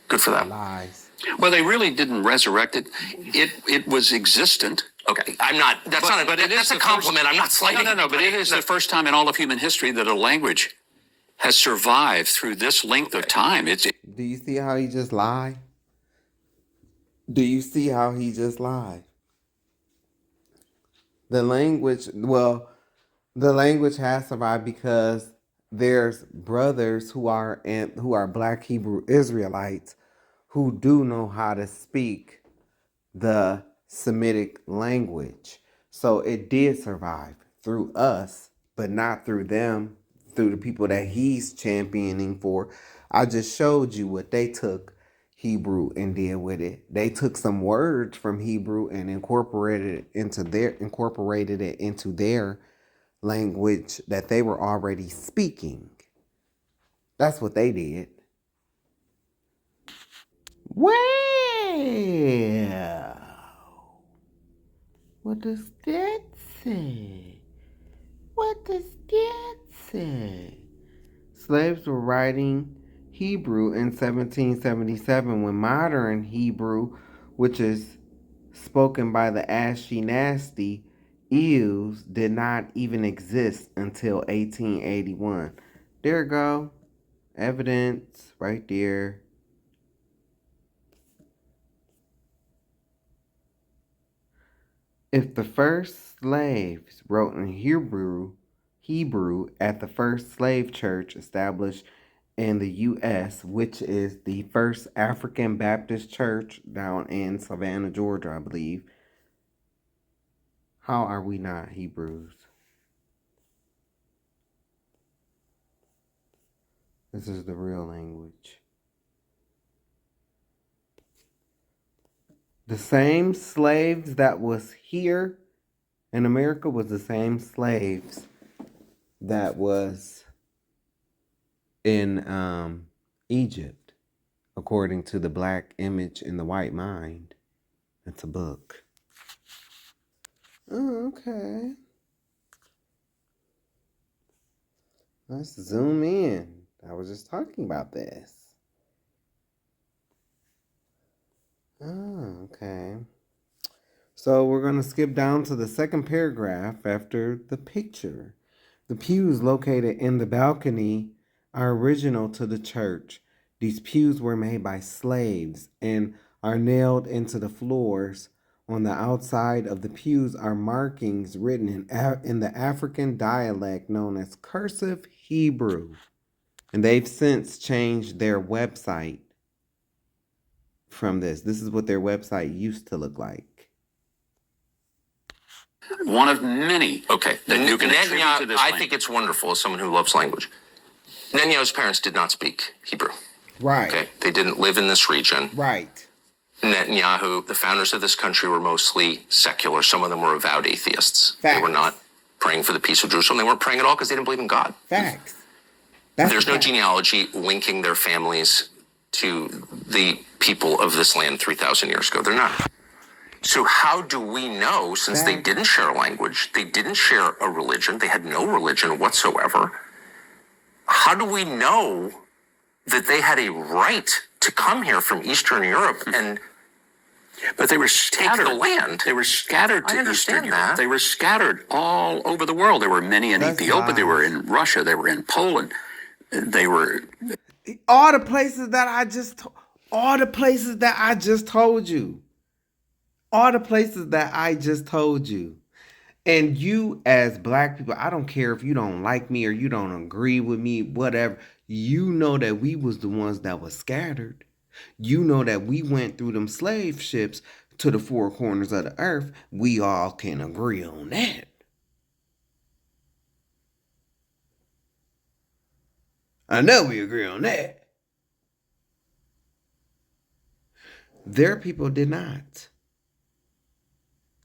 Good for them. Lies. Well, they really didn't resurrect it. It was existent. Okay, I'm not. That's not. But that's a compliment. I'm not slighting. No. But it is the first time in all of human history that a language has survived through this length of time. Do you see how he just lied? Do you see how he just lied? The language has survived because there's brothers who are Black Hebrew Israelites who do know how to speak the Semitic language. So it did survive through us, but not through them, through the people that he's championing for. I just showed you what they took Hebrew and did with it. They took some words from Hebrew and incorporated it into their language that they were already speaking. That's what they did. Well, what does that say? What does that say? Slaves were writing Hebrew in 1777 when modern Hebrew, which is spoken by the Ashkenazi Jews, did not even exist until 1881. There you go. Evidence right there. If the first slaves wrote in Hebrew at the first slave church established in the U.S., which is the first African Baptist church down in Savannah, Georgia, I believe, how are we not Hebrews? This is the real language. The same slaves that was here in America was the same slaves that was in Egypt, according to the Black Image in the White Mind. It's a book. Oh, okay. Let's zoom in. I was just talking about this. Oh, okay. So we're going to skip down to the second paragraph after the picture. The pews located in the balcony are original to the church. These pews were made by slaves and are nailed into the floors. On the outside of the pews are markings written in the African dialect known as cursive Hebrew. And they've since changed their website from this. This is what their website used to look like. One of many. Okay. That you can attribute to this I claim. think it's wonderful as someone who loves language. Netanyahu's parents did not speak Hebrew. Right. Okay. They didn't live in this region. Right. Netanyahu, the founders of this country, were mostly secular. Some of them were avowed atheists. Facts. They were not praying for the peace of Jerusalem. They weren't praying at all because they didn't believe in God. Facts. There's no genealogy linking their families to the people of this land 3,000 years ago. They're not. So how do we know, since they didn't share a language, they didn't share a religion, they had no religion whatsoever, how do we know that they had a right to come here from Eastern Europe and But they were take scattered. the land? They were scattered to I understand Eastern Europe. that. They were scattered all over the world. There were many in That's Ethiopia. They were lies. in Russia. They were in Poland. They were. All the places that I just told you. All the places that I just told you. And you as black people, I don't care if you don't like me or you don't agree with me, whatever. You know that we was the ones that was scattered. You know that we went through them slave ships to the four corners of the earth. We all can agree on that. I know we agree on that. Their people did not.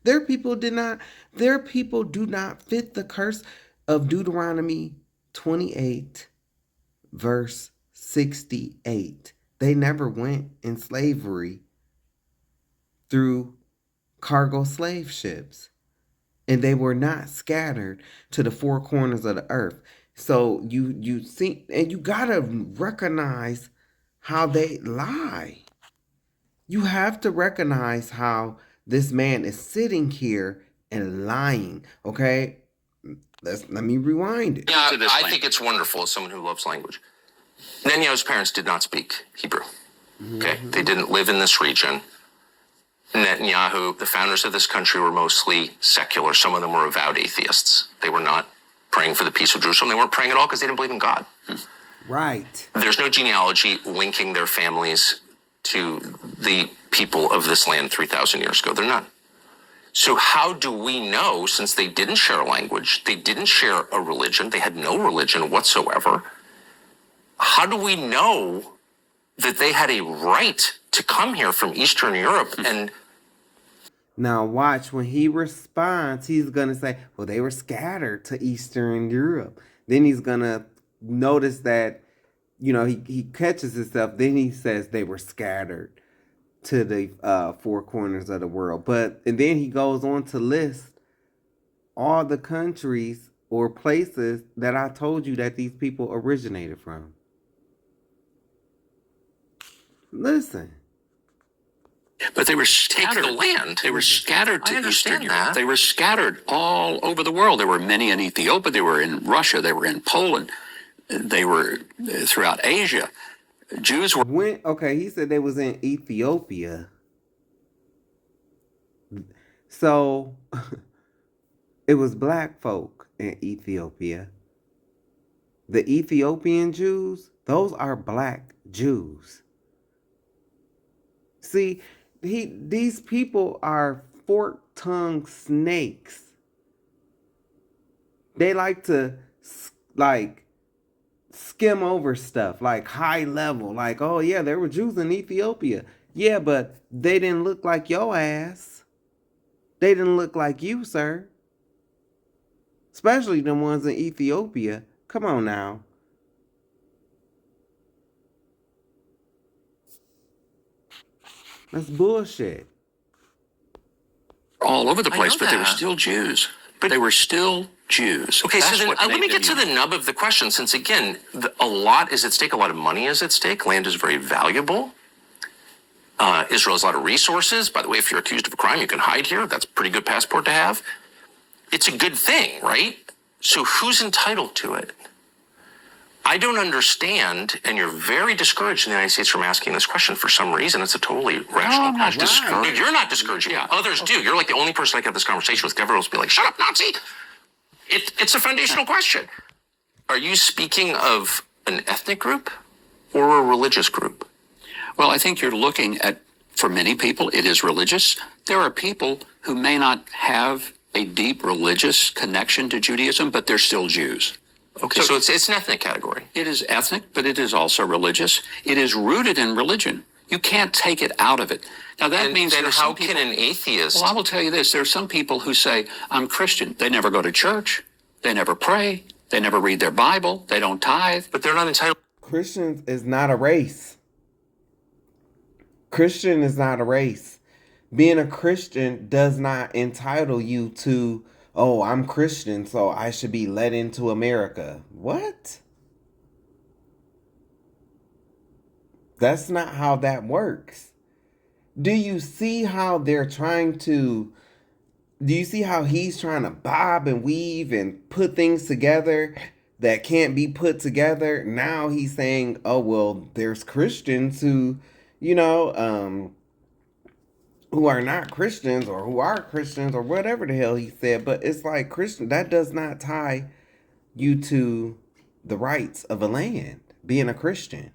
Their people did not. Their people do not fit the curse of Deuteronomy 28, verse 68. They never went in slavery through cargo slave ships. And they were not scattered to the four corners of the earth. So you see, and you gotta recognize how they lie. You have to recognize how this man is sitting here and lying. Okay, let me rewind it. Yeah, I think it's wonderful as someone who loves language. Netanyahu's parents did not speak Hebrew. Okay, they didn't live in this region. Netanyahu, the founders of this country, were mostly secular. Some of them were avowed atheists. They were not praying for the peace of Jerusalem. They weren't praying at all because they didn't believe in God. Right. There's no genealogy linking their families to the people of this land 3,000 years ago. They're not. So how do we know, since they didn't share a language, they didn't share a religion, they had no religion whatsoever, how do we know that they had a right to come here from Eastern Europe? And Now watch, when he responds, he's going to say, well, they were scattered to Eastern Europe. Then he's going to notice that, you know, he catches himself. Then he says they were scattered to the four corners of the world. And then he goes on to list all the countries or places that I told you that these people originated from. Listen. But they were scattered. take the land. They were scattered I to understand Eastern Europe. that. They were scattered all over the world. There were many in Ethiopia. They were in Russia. They were in Poland. They were throughout Asia. Jews were. He said they was in Ethiopia. So it was black folk in Ethiopia. The Ethiopian Jews, those are black Jews. See, these people are fork-tongued snakes. They like to skim over stuff, like high level, like, oh yeah, there were Jews in Ethiopia. Yeah, but they didn't look like your ass. They didn't look like you, sir. Especially the ones in Ethiopia. Come on now. That's bullshit. All over the I place, know but they were that. still Jews. But they were still Jews. Okay, That's so then what let me made get to them the nub of the question. Since again, a lot is at stake, a lot of money is at stake. Land is very valuable. Israel has a lot of resources. By the way, if you're accused of a crime, you can hide here. That's a pretty good passport to have. It's a good thing, right? So who's entitled to it? I don't understand, and you're very discouraged in the United States from asking this question for some reason. It's a totally rational I'm not question. discouraged. You're not discouraged. Yeah. Others do. You're like the only person I can have this conversation with. Everyone will be like, shut up, Nazi. It's a foundational question. Are you speaking of an ethnic group or a religious group? Well, I think you're looking at, for many people, it is religious. There are people who may not have a deep religious connection to Judaism, but they're still Jews. Okay, so it's an ethnic category. It is ethnic, but it is also religious. It is rooted in religion. You can't take it out of it. Now, that means then there's how some people, can an atheist... Well, I will tell you this. There are some people who say, I'm Christian. They never go to church. They never pray. They never read their Bible. They don't tithe. But they're not entitled... Christians is not a race. Christian is not a race. Being a Christian does not entitle you to, oh, I'm Christian, so I should be let into America. What? That's not how that works. Do you see how they're trying to... Do you see how he's trying to bob and weave and put things together that can't be put together? Now he's saying, oh, well, there's Christians who, you know, who are not Christians or who are Christians or whatever the hell he said. But it's like, Christian, that does not tie you to the rights of a land, being a Christian.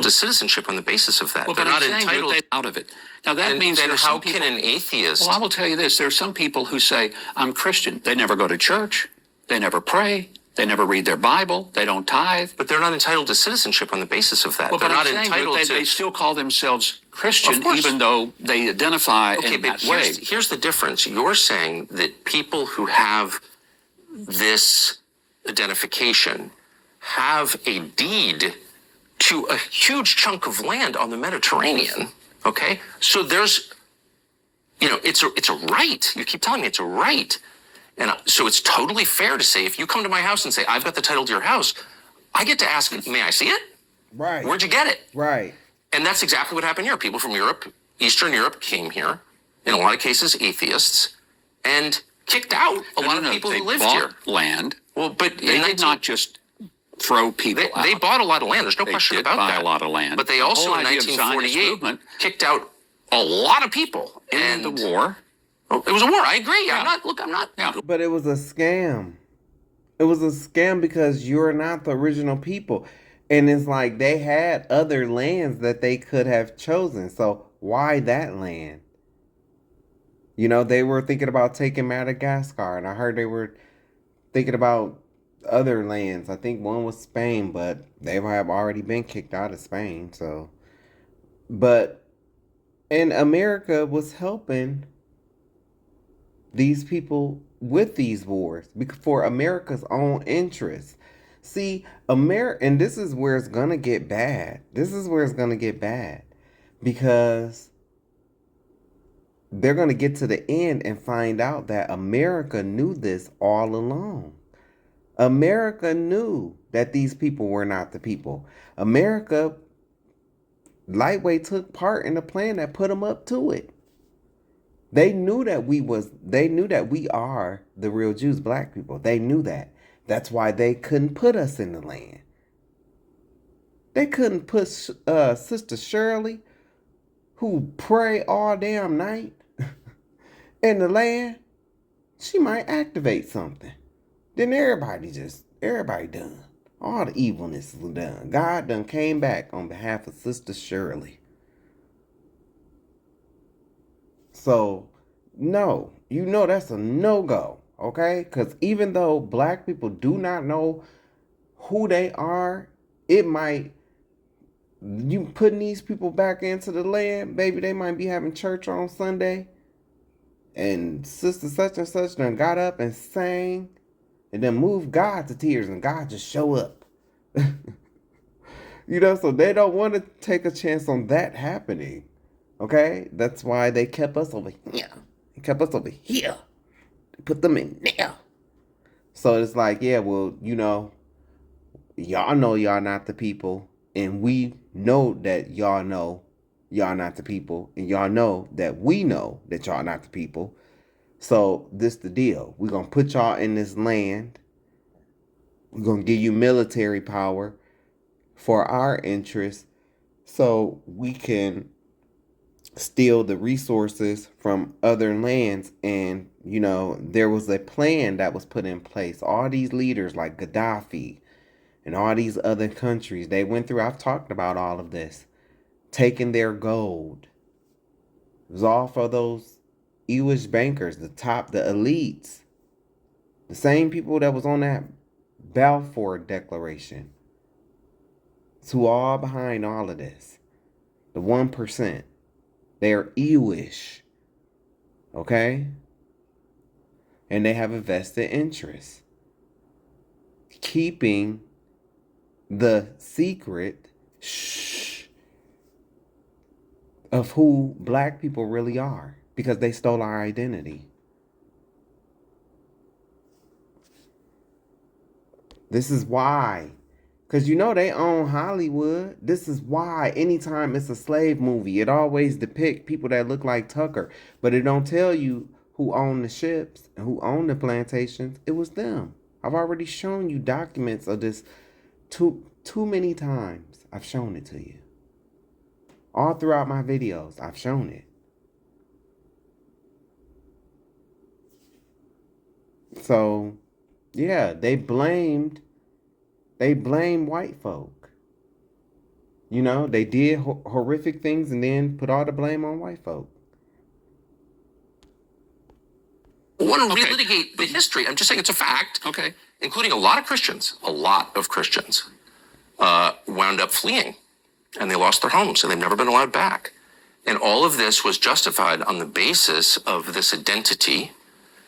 to citizenship on the basis of that. Well, They're but not I'm saying entitled... that out of it. Now, that means then there's how some people... can an atheist... Well, I will tell you this. There are some people who say, I'm Christian. They never go to church. They never pray. They never read their Bible. They don't tithe. But they're not entitled to citizenship on the basis of that. Well, They're but not I'm saying entitled that to... they still call themselves Christian, Of course. even though they identify in that way. Here's the difference. You're saying that people who have this identification have a deed to a huge chunk of land on the Mediterranean. Okay, so there's, it's a right. You keep telling me it's a right, and so it's totally fair to say if you come to my house and say I've got the title to your house, I get to ask, may I see it? Right. Where'd you get it? Right. And that's exactly what happened here. People from Europe, Eastern Europe, came here, in a lot of cases atheists, and kicked out a lot of people who lived here. Land. Well, but They did not just throw people out. They bought a lot of land. There's no question did about buy that. a lot of land. But they The also, whole in idea of Zionist 1948, movement kicked out a lot of people. in the war. Oh, it was a war. I agree. Yeah. I'm not. Yeah. But it was a scam. It was a scam because you're not the original people. And it's like they had other lands that they could have chosen. So why that land? They were thinking about taking Madagascar. And I heard they were thinking about other lands. I think one was Spain, but they have already been kicked out of Spain. So, and America was helping these people with these wars for America's own interests. See, and this is where it's gonna get bad. This is where it's gonna get bad because they're gonna get to the end and find out that America knew this all along. America knew that these people were not the people. America lightweight took part in the plan that put them up to it. They knew that we are the real Jews, black people. They knew that. That's why they couldn't put us in the land. They couldn't put Sister Shirley, who pray all damn night, in the land. She might activate something. Then everybody done. All the evilness is done. God done came back on behalf of Sister Shirley. So, no, that's a no-go, okay? Because even though black people do not know who they are, you putting these people back into the land, baby, they might be having church on Sunday, and Sister such and such done got up and sang, and then moved God to tears, and God just show up. So they don't want to take a chance on that happening. Okay? That's why they kept us over here. They kept us over here. They put them in there. So it's like, yeah, well, y'all know y'all not the people. And we know that y'all know y'all not the people. And y'all know that we know that y'all not the people. So this the deal. We're going to put y'all in this land. We're going to give you military power for our interests so we can steal the resources from other lands. And, there was a plan that was put in place. All these leaders like Gaddafi and all these other countries, they went through, I've talked about all of this, taking their gold. It was all for those Jewish bankers, the elites, the same people that was on that Balfour Declaration. It's who all behind all of this. The 1%. They're Jewish. Okay? And they have a vested interest. Keeping the secret of who black people really are. Because they stole our identity. This is why. Because they own Hollywood. This is why anytime it's a slave movie, it always depicts people that look like Tucker. But it don't tell you who owned the ships and who owned the plantations. It was them. I've already shown you documents of this too many times. I've shown it to you. All throughout my videos, I've shown it. So, yeah, they blamed white folk. They did horrific things and then put all the blame on white folk. I want to relitigate the history. I'm just saying it's a fact. Okay. Including a lot of Christians wound up fleeing, and they lost their homes, and they've never been allowed back. And all of this was justified on the basis of this identity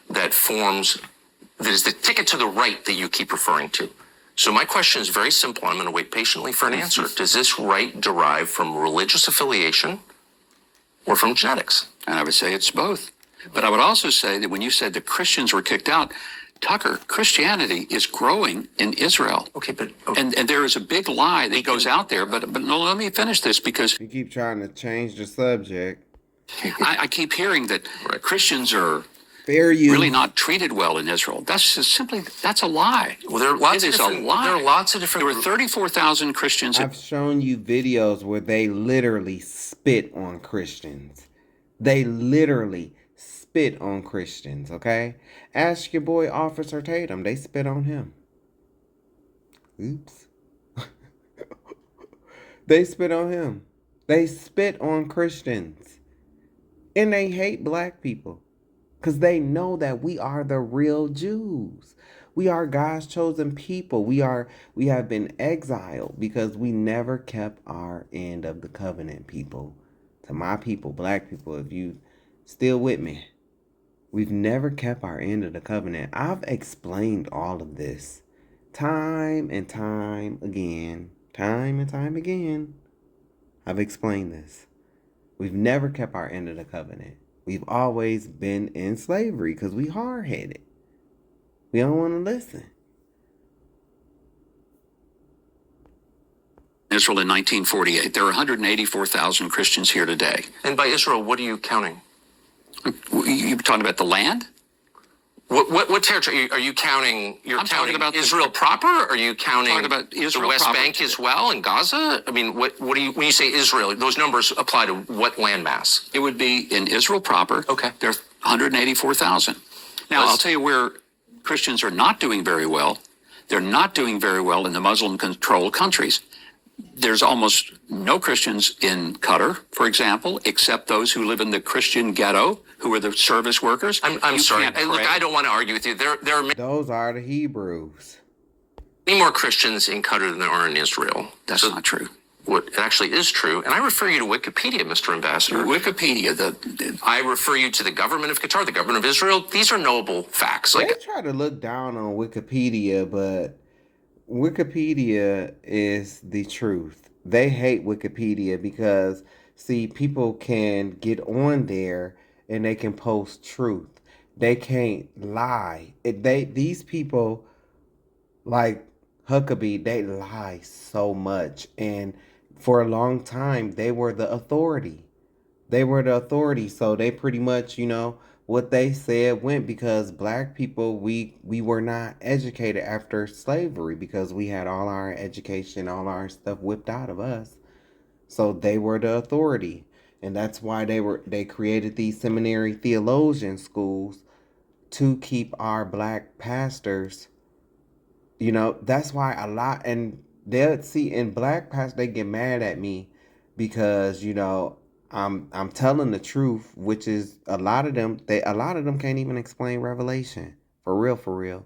that is the ticket to the right that you keep referring to. So my question is very simple. I'm going to wait patiently for an answer. Does this right derive from religious affiliation or from genetics? And I would say it's both. But I would also say that when you said the Christians were kicked out, Tucker, Christianity is growing in Israel. Okay, but and there is a big lie that goes out there. But no, let me finish this because you keep trying to change the subject. I keep hearing that Christians are fair use. Really not treated well in Israel. That's a lie. Well, there are lots it of is different, a lie. There are lots of different. There were 34,000 Christians. I've shown you videos where they literally spit on Christians. They literally spit on Christians, okay? Ask your boy Officer Tatum. They spit on him. Oops. They spit on him. They spit on Christians. And they hate black people. Because they know that we are the real Jews. We are God's chosen people. We have been exiled because we never kept our end of the covenant, people. To my people, black people, if you still with me, we've never kept our end of the covenant. I've explained all of this time and time again. I've explained this. We've never kept our end of the covenant. We've always been in slavery because we hard-headed. We don't want to listen. Israel in 1948. There are 184,000 Christians here today. And by Israel, what are you counting? You're talking about the land? What territory are you counting? I'm counting about Israel proper? Or are you counting about Israel the West proper? Bank as well and Gaza? I mean, what do you when you say Israel? Those numbers apply to what landmass? It would be in Israel proper. Okay, there's 184,000. Now I'll tell you where Christians are not doing very well. They're not doing very well in the Muslim-controlled countries. There's almost no Christians in Qatar, for example, except those who live in the Christian ghetto, who are the service workers. I'm sorry. Look, I don't want to argue with you. There are those are the Hebrews. Many more Christians in Qatar than there are in Israel. That's not true. What it actually is true, and I refer you to Wikipedia, Mr. Ambassador. Wikipedia. I refer you to the government of Qatar, the government of Israel. These are knowable facts. They try to look down on Wikipedia, but Wikipedia is the truth. they hate Wikipedia because, see, people can get on there and they can post truth. They can't lie. These people like Huckabee, they lie so much, and for a long time they were the authority. They were the authority, so they pretty much, what they said went, because black people, we were not educated after slavery because we had all our education, all our stuff whipped out of us. So they were the authority. And that's why they created these seminary theologian schools to keep our black pastors. That's why a lot, and they'll see in black pastors, they get mad at me because, I'm telling the truth, which is a lot of them can't even explain Revelation. For real, for real.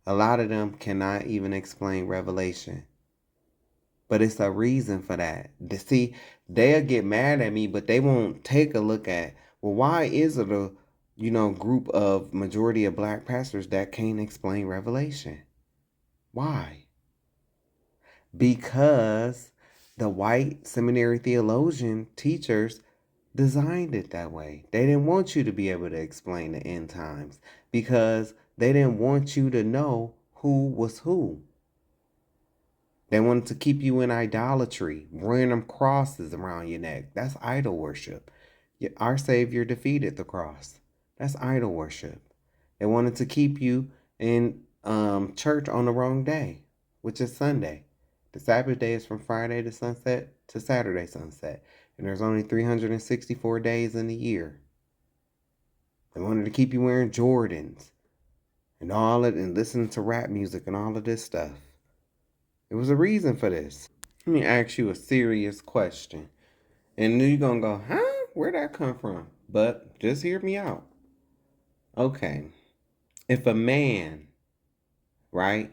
A lot of them cannot even explain Revelation. But it's a reason for that. See, they'll get mad at me, but they won't take a look at, well, why is it a, group of majority of black pastors that can't explain Revelation? Why? Because the white seminary theologian teachers designed it that way. They didn't want you to be able to explain the end times because they didn't want you to know who was who. They wanted to keep you in idolatry, random crosses around your neck. That's idol worship. Our Savior defeated the cross. That's idol worship. They wanted to keep you in church on the wrong day, which is Sunday. The Sabbath day is from Friday to sunset to Saturday sunset. And there's only 364 days in the year. They wanted to keep you wearing Jordans and all it and listening to rap music and all of this stuff. There was a reason for this. Let me ask you a serious question. And then you're going to go, huh? Where'd that come from? But just hear me out. Okay. If a man, right?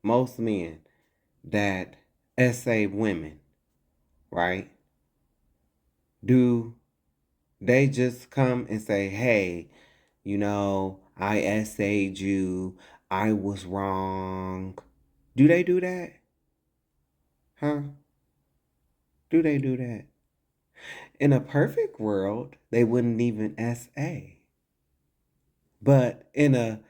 Most men that essay women, right? Do they just come and say, hey, I essayed you. I was wrong. Do they do that? Huh? Do they do that? In a perfect world, they wouldn't even essay. But even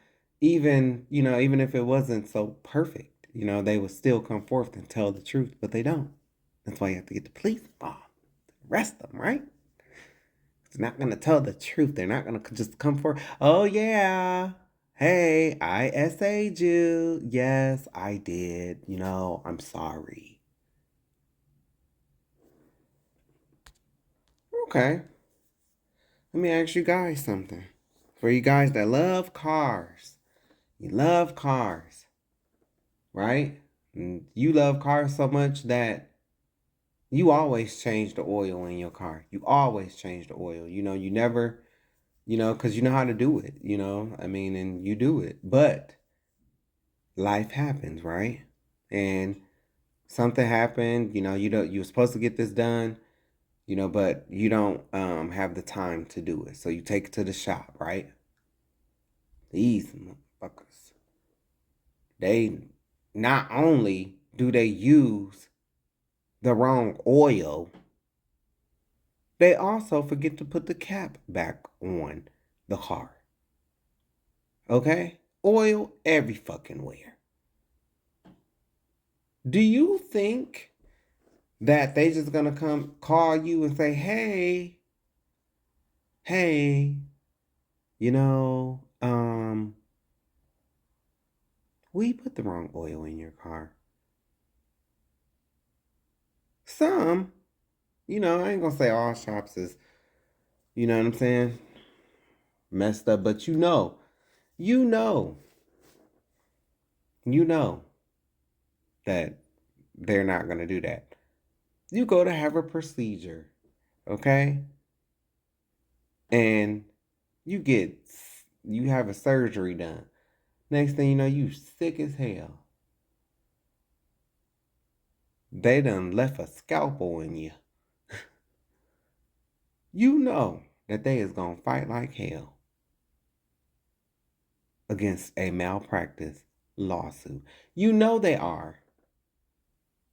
if it wasn't so perfect, they would still come forth and tell the truth, but they don't. That's why you have to get the police involved. Arrest them, right? They're not going to tell the truth. They're not going to just come forth. Oh, yeah. Hey, I essayed you. Yes, I did. I'm sorry. Okay. Let me ask you guys something. For you guys that love cars, you love cars, right? And you love cars so much that you always change the oil in your car. You always change the oil. You never, because you know how to do it, and you do it. But life happens, right? And something happened, you were supposed to get this done, but you don't have the time to do it. So you take it to the shop, right? These motherfuckers, they not only do they use the wrong oil, they also forget to put the cap back on the car. Okay? Oil every fucking where. Do you think that they just gonna come call you and say, hey, we put the wrong oil in your car? Some, I ain't gonna say all shops is, you know what I'm saying, messed up, but you know that they're not gonna do that. You go to have a procedure, okay? And you have a surgery done. Next thing you know, you sick as hell. They done left a scalpel in you. You know that they is gonna fight like hell against a malpractice lawsuit. You know they are.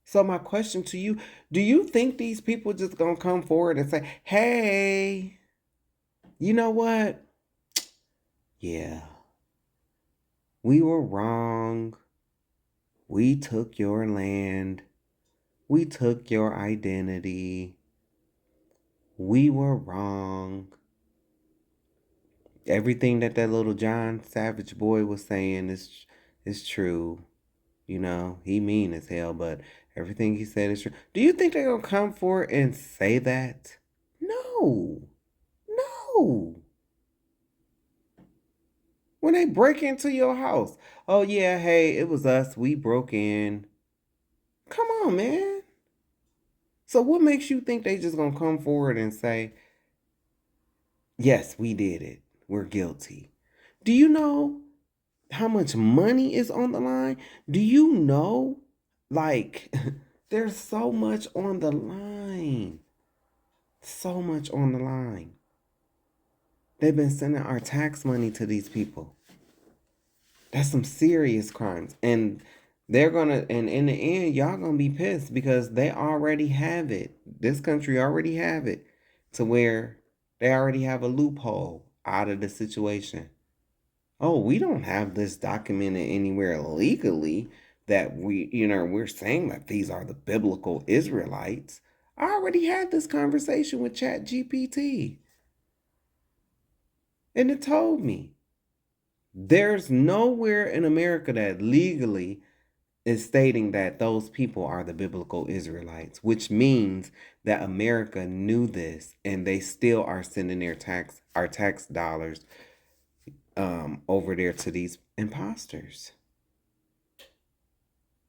So my question to you, do you think these people just gonna come forward and say, hey, you know what? Yeah, we were wrong. We took your land. We took your identity. We were wrong. Everything that little John Savage boy was saying is true. You know, he mean as hell, but everything he said is true. Do you think they're gonna come forward and say that? No. No. When they break into your house, oh yeah, hey, it was us. We broke in. Come on, man. So what makes you think they just gonna come forward and say, yes, we did it. We're guilty. Do you know how much money is on the line? Do you know, like, there's so much on the line. So much on the line. They've been sending our tax money to these people. That's some serious crimes. And they're gonna, and in the end, y'all gonna be pissed because they already have it. This country already have it to where they already have a loophole out of the situation. Oh, we don't have this documented anywhere legally that we're saying that these are the biblical Israelites. I already had this conversation with ChatGPT. And it told me there's nowhere in America that legally is stating that those people are the biblical Israelites, which means that America knew this and they still are sending our tax dollars over there to these imposters.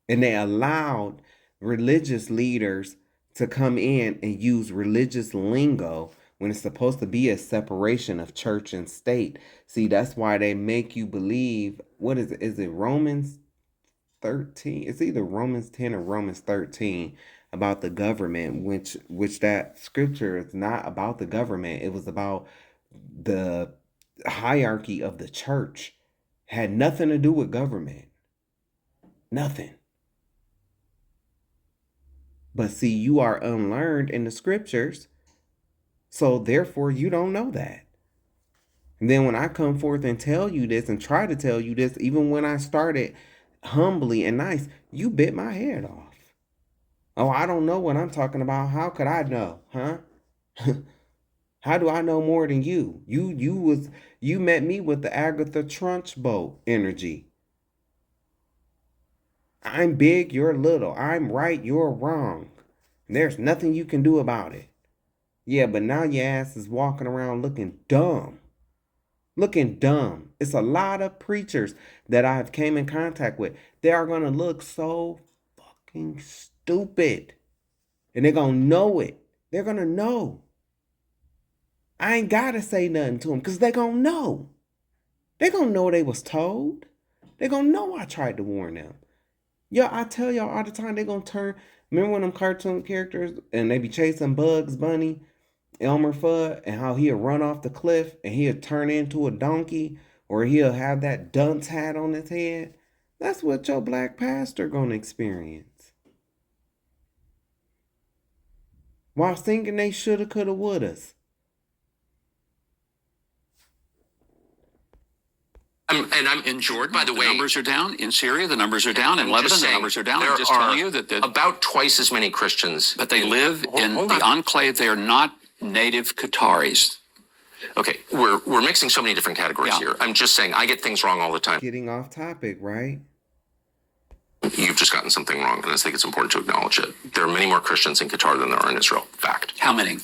And they allowed religious leaders to come in and use religious lingo when it's supposed to be a separation of church and state. See, that's why they make you believe, what is it? Is it Romans 13? It's either Romans 10 or Romans 13 about the government, which that scripture is not about the government. It was about the hierarchy of the church. Had nothing to do with government. Nothing. But see, you are unlearned in the scriptures, so therefore you don't know that. And then when I come forth and tell you this and try to tell you this, even when I started humbly and nice, you bit my head off. Oh, I don't know what I'm talking about. How could I know, huh? How do I know more than you? You met me with the Agatha Trunchbolt energy. I'm big, you're little. I'm right, you're wrong. There's nothing you can do about it. Yeah, but now your ass is walking around looking dumb. Looking dumb. It's a lot of preachers that I've came in contact with. They are going to look so fucking stupid. And they're going to know it. They're going to know. I ain't got to say nothing to them because they're going to know. They're going to know they was told. They're going to know I tried to warn them. Yo, I tell y'all all the time, they're going to turn. Remember when them cartoon characters and they be chasing Bugs Bunny, Elmer Fudd, and how he'll run off the cliff and he'll turn into a donkey or he'll have that dunce hat on his head? That's what your black pastor going to experience. While thinking they shoulda, coulda, wouldas. And I'm in Jordan, by the way. The numbers are down. In Syria, the numbers are down. In Lebanon, the numbers are down. There I'm just telling you that about twice as many Christians. But they live in the enclave. They are not native Qataris. Okay, we're mixing so many different categories here. I'm just saying I get things wrong all the time. Getting off topic, right? You've just gotten something wrong, and I think it's important to acknowledge it. There are many more Christians in Qatar than there are in Israel. Fact. How many?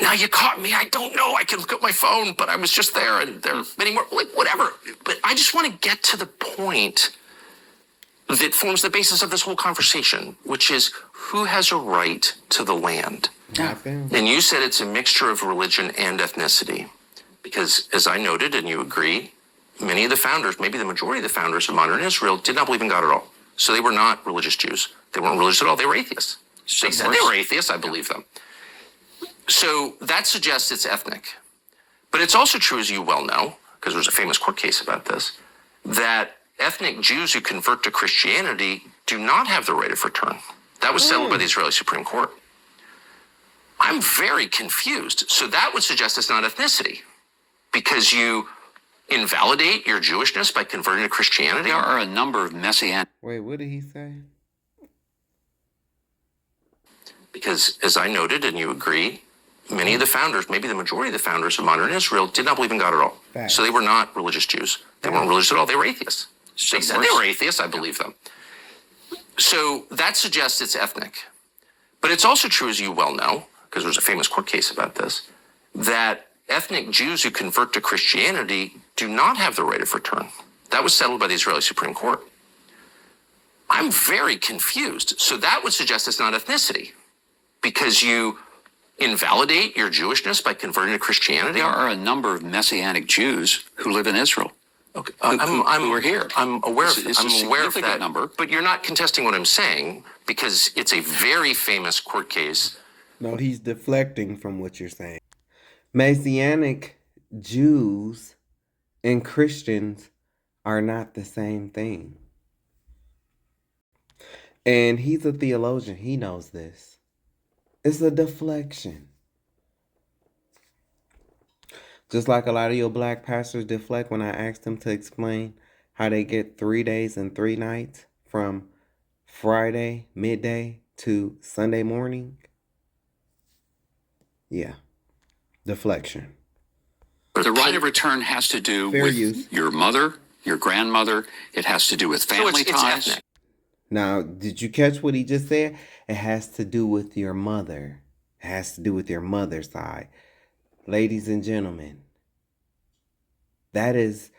Now you caught me. I don't know. I can look at my phone, but I was just there, and there are many more. Like, whatever. But I just want to get to the point that forms the basis of this whole conversation, which is who has a right to the land? And you said it's a mixture of religion and ethnicity. Because as I noted, and you agree, many of the founders, maybe the majority of the founders of modern Israel, did not believe in God at all. So they were not religious Jews. They weren't religious at all. They were atheists. They said they were atheists. I believe them. So that suggests it's ethnic. But it's also true, as you well know, because there's a famous court case about this, that ethnic Jews who convert to Christianity do not have the right of return. That was settled by the Israeli Supreme Court. I'm very confused. So that would suggest it's not ethnicity because you invalidate your Jewishness by converting to Christianity. There are a number of messianic. Wait, what did he say? Because as I noted, and you agree, many of the founders, maybe the majority of the founders of modern Israel, did not believe in God at all. Facts. So they were not religious Jews. They weren't religious at all. They were atheists. They said they were atheists. I believe them. So that suggests it's ethnic. But it's also true, as you well know, because there's a famous court case about this, that ethnic Jews who convert to Christianity do not have the right of return. That was settled by the Israeli Supreme Court. I'm very confused. So that would suggest it's not ethnicity because you invalidate your Jewishness by converting to Christianity. There are a number of messianic Jews who live in Israel. Okay, who are here. I'm aware of It's a I'm aware of significant that number. but you're not contesting what I'm saying because it's a very famous court case. No, he's deflecting from what you're saying. Messianic Jews and Christians are not the same thing. And he's a theologian. He knows this. It's a deflection. Just like a lot of your black pastors deflect when I asked them to explain how they get 3 days and 3 nights from Friday midday to Sunday morning. Yeah. Deflection. The right of return has to do Fair with use. your mother, your grandmother. It has to do with So family it's ties. ethnic. Now, did you catch what he just said? It has to do with your mother. It has to do with your mother's side. Ladies and gentlemen, that is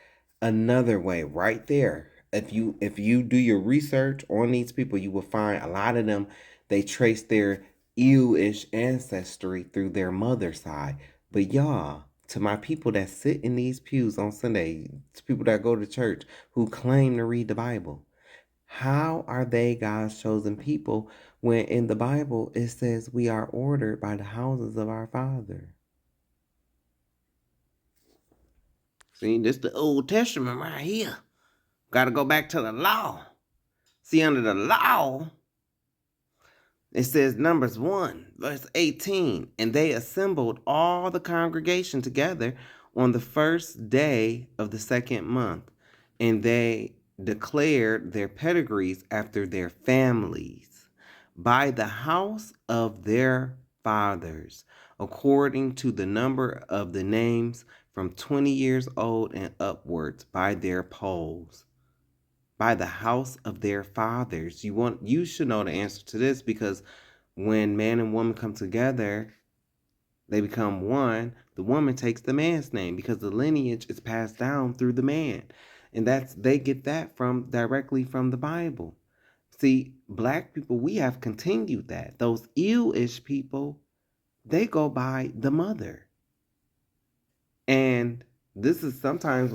another way right there. If you do your research on these people, you will find a lot of them, they trace their Jewish ancestry through their mother's side. But y'all, to my people that sit in these pews on Sunday, to people that go to church who claim to read the Bible, how are they God's chosen people when in the Bible it says we are ordered by the houses of our Father? See, this the Old Testament right here. Got to go back to the law. See, under the law, it says Numbers 1, verse 18, and they assembled all the congregation together on the first day of the second month, and they declared their pedigrees after their families by the house of their fathers, according to the number of the names from 20 years old and upwards by their polls. By the house of their fathers. You should know the answer to this because when man and woman come together, they become one. The woman takes the man's name because the lineage is passed down through the man. And they get that directly from the Bible. See, black people, we have continued that. Those Jewish people, they go by the mother. And this is sometimes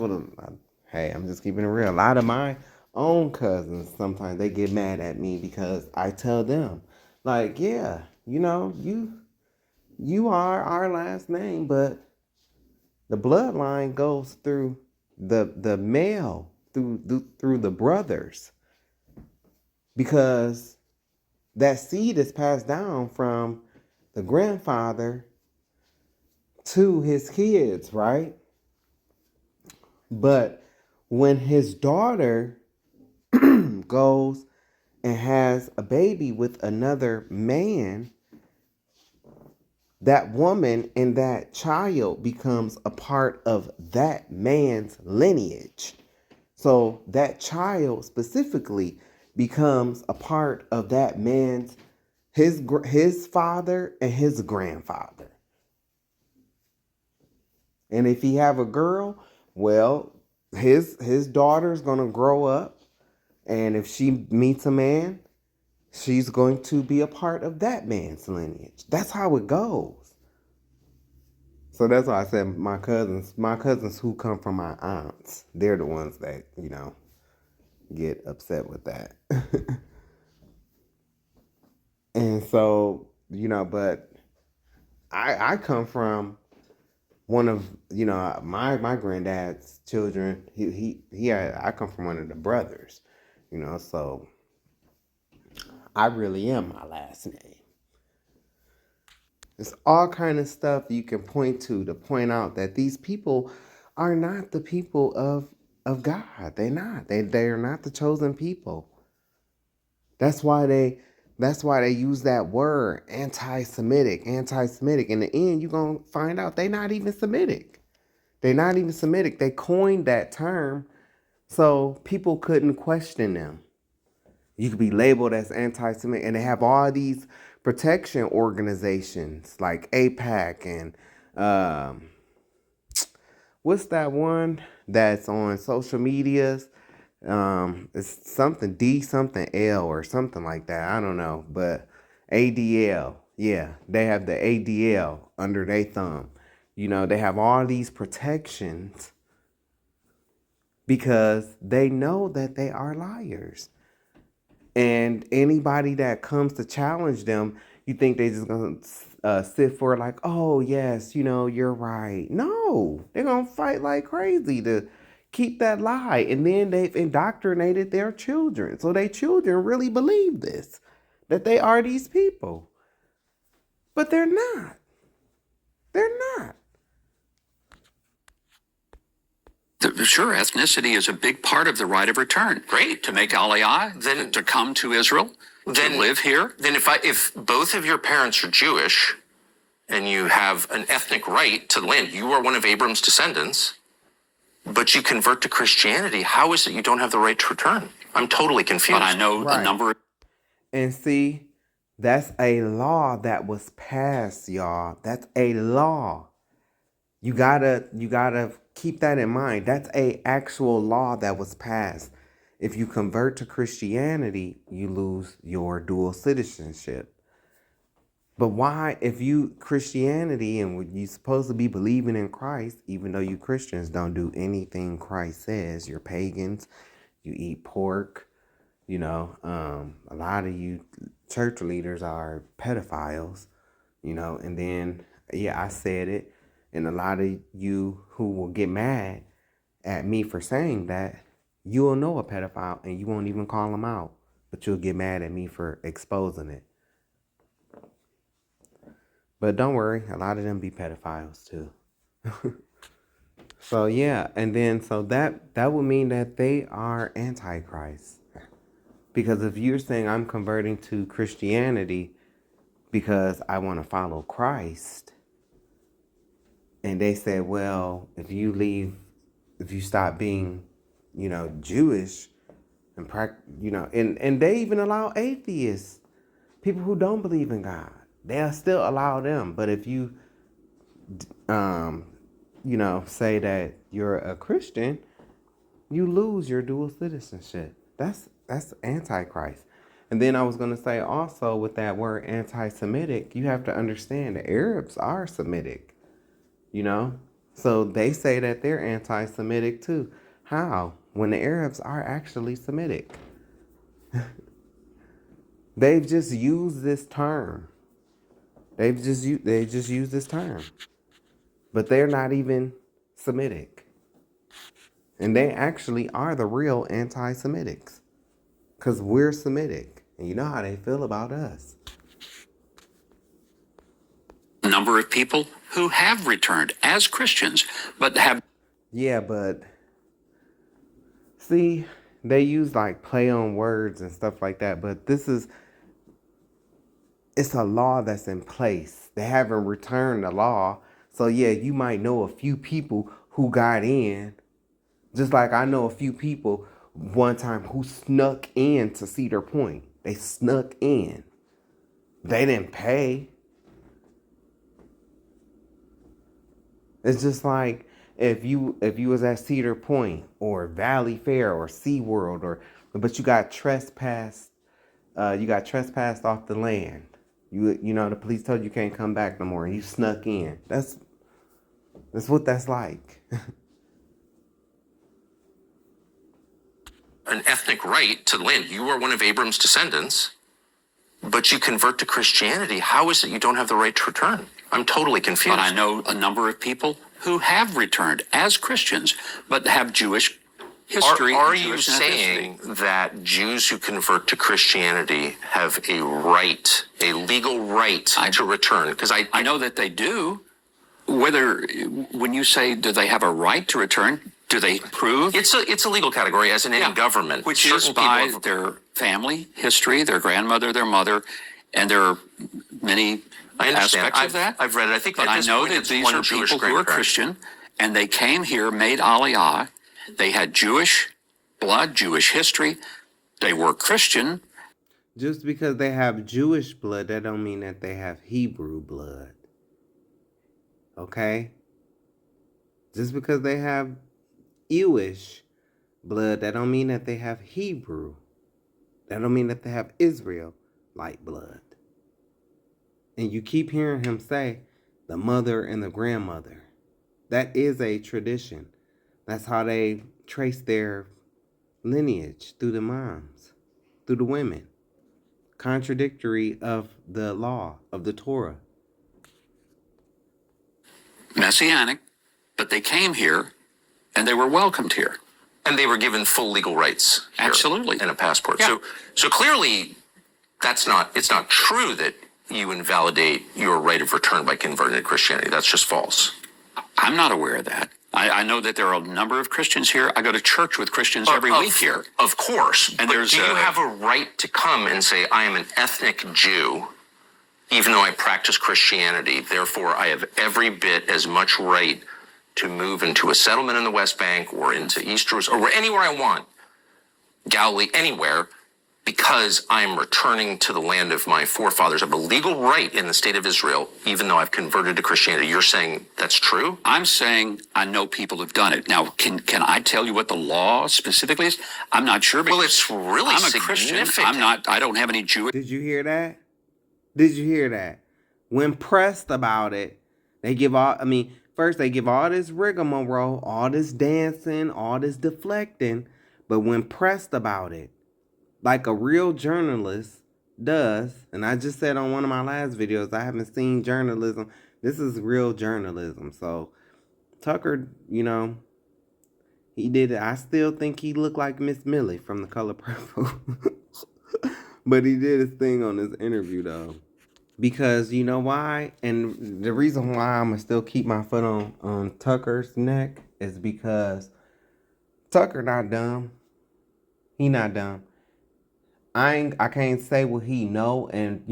hey, I'm just keeping it real. A lot of my own cousins, sometimes they get mad at me because I tell them, like, yeah, you are our last name, but the bloodline goes through the male, through the brothers, because that seed is passed down from the grandfather to his kids, right? But when his daughter goes and has a baby with another man, that woman and that child becomes a part of that man's lineage. So that child specifically becomes a part of that man's, his father and his grandfather. And if he have a girl, well, his daughter's going to grow up, and if she meets a man, she's going to be a part of that man's lineage. That's how it goes. So that's why I said my cousins who come from my aunts, they're the ones that, get upset with that. And so, but I come from one of my granddad's children. I come from one of the brothers, so I really am my last name. There's all kind of stuff you can point to point out that these people are not the people of God. They're not. They are not the chosen people. That's why they use that word anti-Semitic. In the end, you're gonna find out they're not even Semitic. They're not even Semitic. They coined that term so people couldn't question them. You could be labeled as anti-Semitic, and they have all these protection organizations like APAC and what's that one that's on social medias? It's something D something L or something like that. I don't know, but ADL. Yeah, they have the ADL under their thumb. They have all these protections because they know that they are liars. And anybody that comes to challenge them, you think they just gonna sit for like, oh yes, you're right. No, they're gonna fight like crazy to keep that lie. And then they've indoctrinated their children, so their children really believe this, that they are these people, but they're not. They're not. Sure, ethnicity is a big part of the right of return. Great. To make aliyah, then to come to Israel, to live here. Then if both of your parents are Jewish and you have an ethnic right to the land, you are one of Abram's descendants, but you convert to Christianity, how is it you don't have the right to return? I'm totally confused. But I know a number of... And see, that's a law that was passed, y'all. That's a law. You gotta keep that in mind. That's a actual law that was passed. If you convert to Christianity, you lose your dual citizenship. But why, if you Christianity and you're supposed to be believing in Christ, even though you Christians don't do anything Christ says, you're pagans, you eat pork, a lot of you church leaders are pedophiles, and then, yeah, I said it. And a lot of you who will get mad at me for saying that, you will know a pedophile and you won't even call them out. But you'll get mad at me for exposing it. But don't worry, a lot of them be pedophiles too. So yeah, and then so that would mean that they are antichrist. Because if you're saying I'm converting to Christianity because I want to follow Christ, and they said, well, if you stop being, Jewish and and they even allow atheists, people who don't believe in God, they'll still allow them. But if you, say that you're a Christian, you lose your dual citizenship. That's antichrist. And then I was going to say also with that word anti-Semitic, you have to understand the Arabs are Semitic. So they say that they're anti-Semitic too. How? When the Arabs are actually Semitic. They've just used this term. They just use this term. But they're not even Semitic. And they actually are the real anti-Semitics. Because we're Semitic. And you know how they feel about us. A number of people who have returned as Christians, but have... Yeah, but see, they use like play on words and stuff like that. But it's a law that's in place. They haven't returned the law. So yeah, you might know a few people who got in. Just like I know a few people one time who snuck in to Cedar Point. They snuck in. They didn't pay. It's just like if you was at Cedar Point or Valley Fair or SeaWorld but you got trespassed off the land. The police told you can't come back no more and you snuck in. That's what that's like. An ethnic right to the land. You are one of Abram's descendants, but you convert to Christianity. How is it you don't have the right to return? I'm totally confused. But I know a number of people who have returned as Christians, but have Jewish history. Are and you Jewish saying ethnicity. that Jews who convert to Christianity have a right, a legal right to return? Because I know that they do. Whether, when you say, do they have a right to return, do they prove? it's a legal category, as in any government. Which is Certain by people have- their family history, their grandmother, their mother, and there are many I understand. aspects of that. I've read it. I think But at I this know point that it's these one are Jewish people who are grandparent. Christian, and they came here, made Aliyah. They had Jewish blood, Jewish history. They were Christian. Just because they have Jewish blood, that don't mean that they have Hebrew blood. Okay? Just because they have Jewish blood, that don't mean that they have Hebrew. That don't mean that they have Israelite blood. And you keep hearing him say the mother and the grandmother. That is a tradition. That's how they trace their lineage, through the moms, through the women. Contradictory of the law, of the Torah. Messianic, but they came here and they were welcomed here. And they were given full legal rights here. Absolutely. And a passport. Yeah. So clearly it's not true that you invalidate your right of return by converting to Christianity. That's just false. I'm not aware of that. I know that there are a number of Christians here. I go to church with Christians every week here. Of course. And but there's do you a- have a right to come and say, I am an ethnic Jew, even though I practice Christianity, therefore I have every bit as much right to move into a settlement in the West Bank or into East Jerusalem or anywhere I want, Galilee, anywhere, because I'm returning to the land of my forefathers. I have a legal right in the state of Israel, even though I've converted to Christianity. You're saying that's true? I'm saying I know people have done it. Now, can I tell you what the law specifically is? I'm not sure. Well, because it's really I'm a Christian. significant. I don't have any Jewish. Did you hear that? Did you hear that? When pressed about it, they give first they give all this rigmarole, all this dancing, all this deflecting, but when pressed about it, like a real journalist does, and I just said on one of my last videos, I haven't seen journalism. This is real journalism. So Tucker, he did it. I still think he looked like Miss Millie from The Color Purple. But he did his thing on this interview, though. Because you know why? And the reason why I'm going to still keep my foot on Tucker's neck is because Tucker not dumb. He not dumb. I can't say what he know and,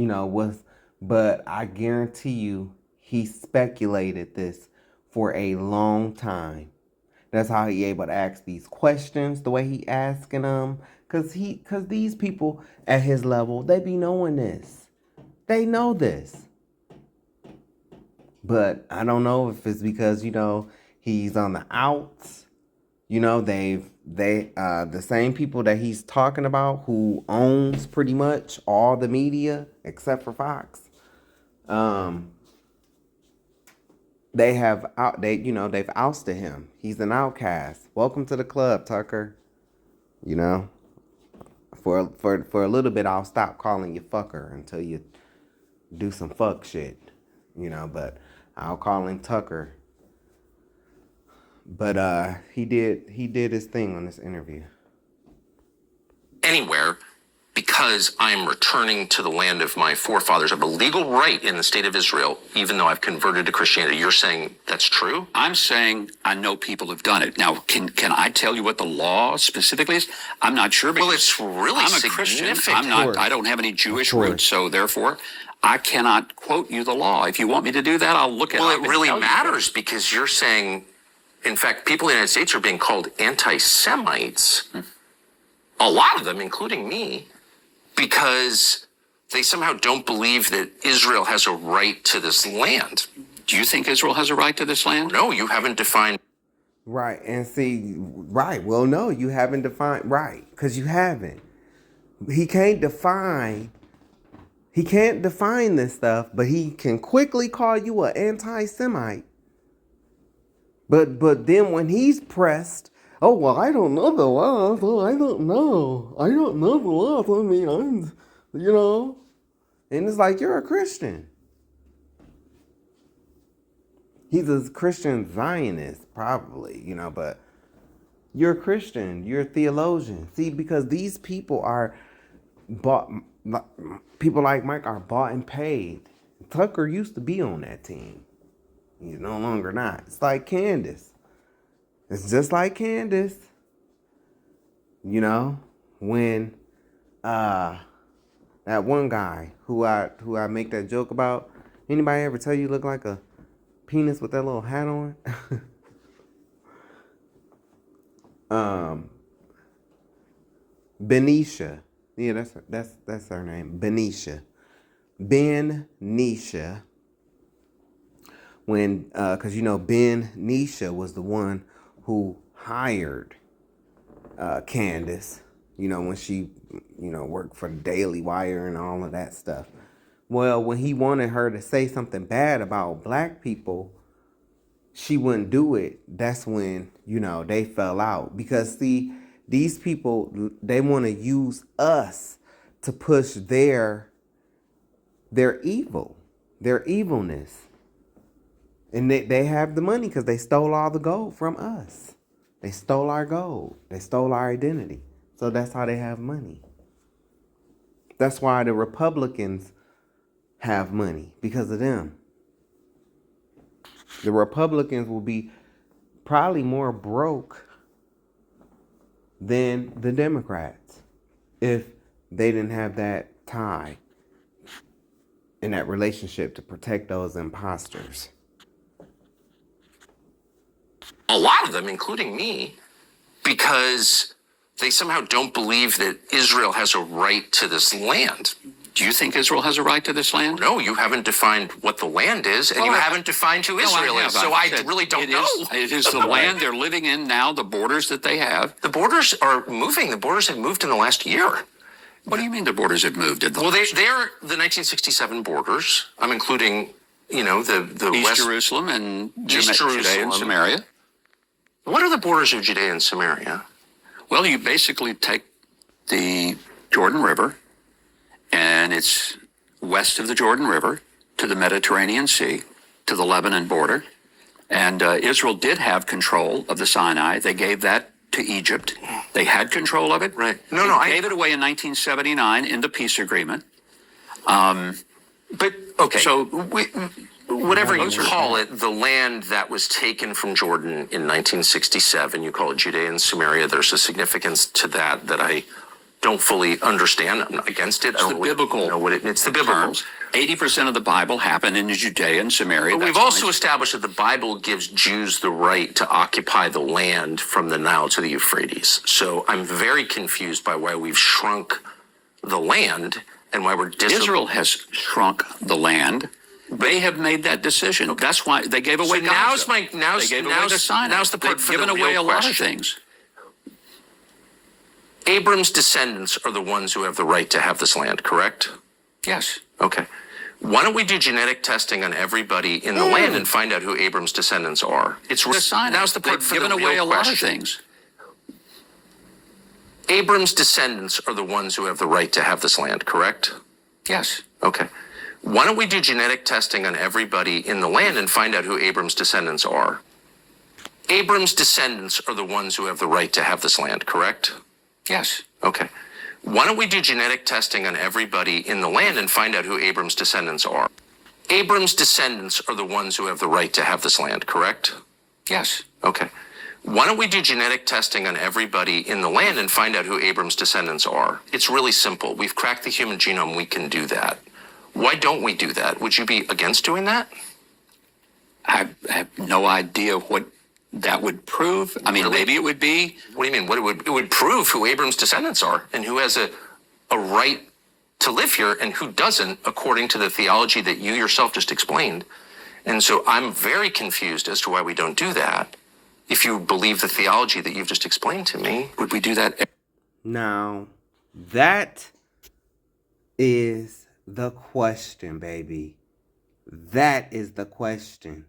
but I guarantee you he speculated this for a long time. That's how he able to ask these questions the way he asking them. Cause these people at his level, they be knowing this. They know this. But I don't know if it's because, he's on the outs. The same people that he's talking about who owns pretty much all the media except for Fox. They've ousted him. He's an outcast. Welcome to the club, Tucker. For a little bit, I'll stop calling you fucker until you do some fuck shit, but I'll call him Tucker. But he did his thing on this interview. Anywhere, because I'm returning to the land of my forefathers. I have a legal right in the state of Israel, even though I've converted to Christianity. You're saying that's true? I'm saying I know people have done it. Now, can I tell you what the law specifically is? I'm not sure. Well, it's really I'm a Christian. significant. I don't have any Jewish course. roots, so therefore, I cannot quote you the law. If you want me to do that, I'll look at it. Well, I it can really tell you. matters because you're saying, in fact, people in the United States are being called anti-Semites. A lot of them, including me, because they somehow don't believe that Israel has a right to this land. Do you think Israel has a right to this land? No, you haven't defined. Right, and see, right, well, no, you haven't defined, right, because you haven't. He can't define this stuff, but he can quickly call you an anti-Semite. But then when he's pressed, oh, well, I don't know the law, so I don't know the law, so I mean, and it's like, you're a Christian. He's a Christian Zionist, probably, but you're a Christian, you're a theologian. See, because these people are bought, people like Mike are bought and paid. Tucker used to be on that team. He's no longer not. It's like Candace. It's just like Candace. When that one guy who I make that joke about, anybody ever tell you look like a penis with that little hat on? Benicia. Yeah, that's her name. Benicia. Benicia. When because Benicia was the one who hired Candace, when she worked for the Daily Wire and all of that stuff. Well, when he wanted her to say something bad about black people, she wouldn't do it. That's when they fell out, because see, these people, they want to use us to push their evil, their evilness. And they have the money because they stole all the gold from us. They stole our gold. They stole our identity. So that's how they have money. That's why the Republicans have money, because of them. The Republicans will be probably more broke than the Democrats if they didn't have that tie and that relationship to protect those imposters. A lot of them, including me, because they somehow don't believe that Israel has a right to this land. Do you think Israel has a right to this land? No, you haven't defined what the land is, and you haven't defined who Israel is. So I really don't know. It is the land they're living in now, the borders that they have. The borders are moving. The borders have moved in the last year. What do you mean the borders have moved? They're the 1967 borders. I'm including, the East West Jerusalem and East Judea Jerusalem and Samaria. What are the borders of Judea and Samaria? Well, you basically take the Jordan River, and it's west of the Jordan River to the Mediterranean Sea, to the Lebanon border. And Israel did have control of the Sinai. They gave that to Egypt. They had control of it. Right. They gave it away in 1979 in the peace agreement. But, okay. So, whatever you call it, the land that was taken from Jordan in 1967, you call it Judea and Samaria. There's a significance to that I don't fully understand. I'm not against it. It's the biblical. It's the biblical. 80% of the Bible happened in Judea and Samaria. But we've also established that the Bible gives Jews the right to occupy the land from the Nile to the Euphrates. So I'm very confused by why we've shrunk the land and why we're Israel has shrunk the land. They have made that decision. That's why they gave away Gaza. They gave away the Sinai. Now's the part They've for given the away real a lot of question. things. Abram's descendants are the ones who have the right to have this land, correct? Yes. Okay. Why don't we do genetic testing on everybody in the land and find out who Abram's descendants are? The Sinai. Now's the part They've for given the away real a lot of question. things. Abram's descendants are the ones who have the right to have this land, correct? Yes. Okay. Why don't we do genetic testing on everybody in the land and find out who Abram's descendants are? Abram's descendants are the ones who have the right to have this land, correct? Yes. Okay. Why don't we do genetic testing on everybody in the land and find out who Abram's descendants are? Abram's descendants are the ones who have the right to have this land, correct? Yes. Okay. Why don't we do genetic testing on everybody in the land and find out who Abram's descendants are? It's really simple. We've cracked the human genome. We can do that. Why don't we do that? Would you be against doing that? I have no idea what that would prove. I mean, Really? maybe it would be. What do you mean? It would prove who Abram's descendants are and who has a right to live here and who doesn't, according to the theology that you yourself just explained. And so I'm very confused as to why we don't do that. If you believe the theology that you've just explained to me, would we do that? Now, that is the question, baby. That is the question.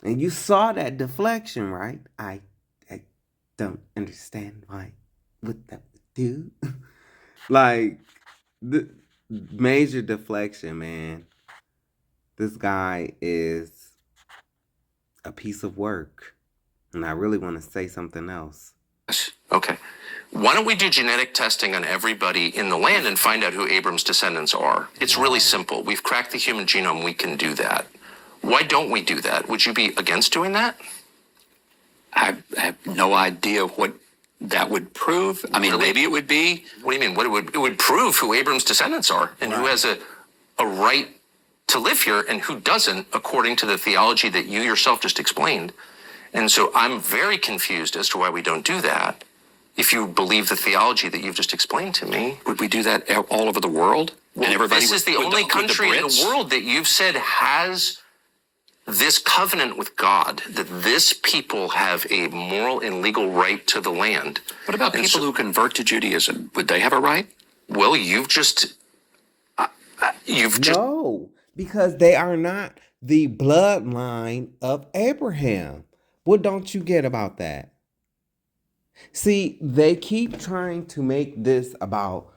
And you saw that deflection, right? I don't understand why what that would do. Like, the major deflection, man. This guy is a piece of work. And I really want to say something else. Okay. Why don't we do genetic testing on everybody in the land and find out who Abram's descendants are? It's really simple. We've cracked the human genome. We can do that. Why don't we do that? Would you be against doing that? I have no idea what that would prove. I mean, Really? maybe it would be. What do you mean? It would prove who Abram's descendants are and who has a right to live here and who doesn't, according to the theology that you yourself just explained. And so I'm very confused as to why we don't do that. If you believe the theology that you've just explained to me. Would we do that all over the world? Well, and everybody this is the only country in the world that you've said has this covenant with God, that this people have a moral and legal right to the land. What about people who convert to Judaism? Would they have a right? Well, you've just No, because they are not the bloodline of Abraham. What don't you get about that? See, they keep trying to make this about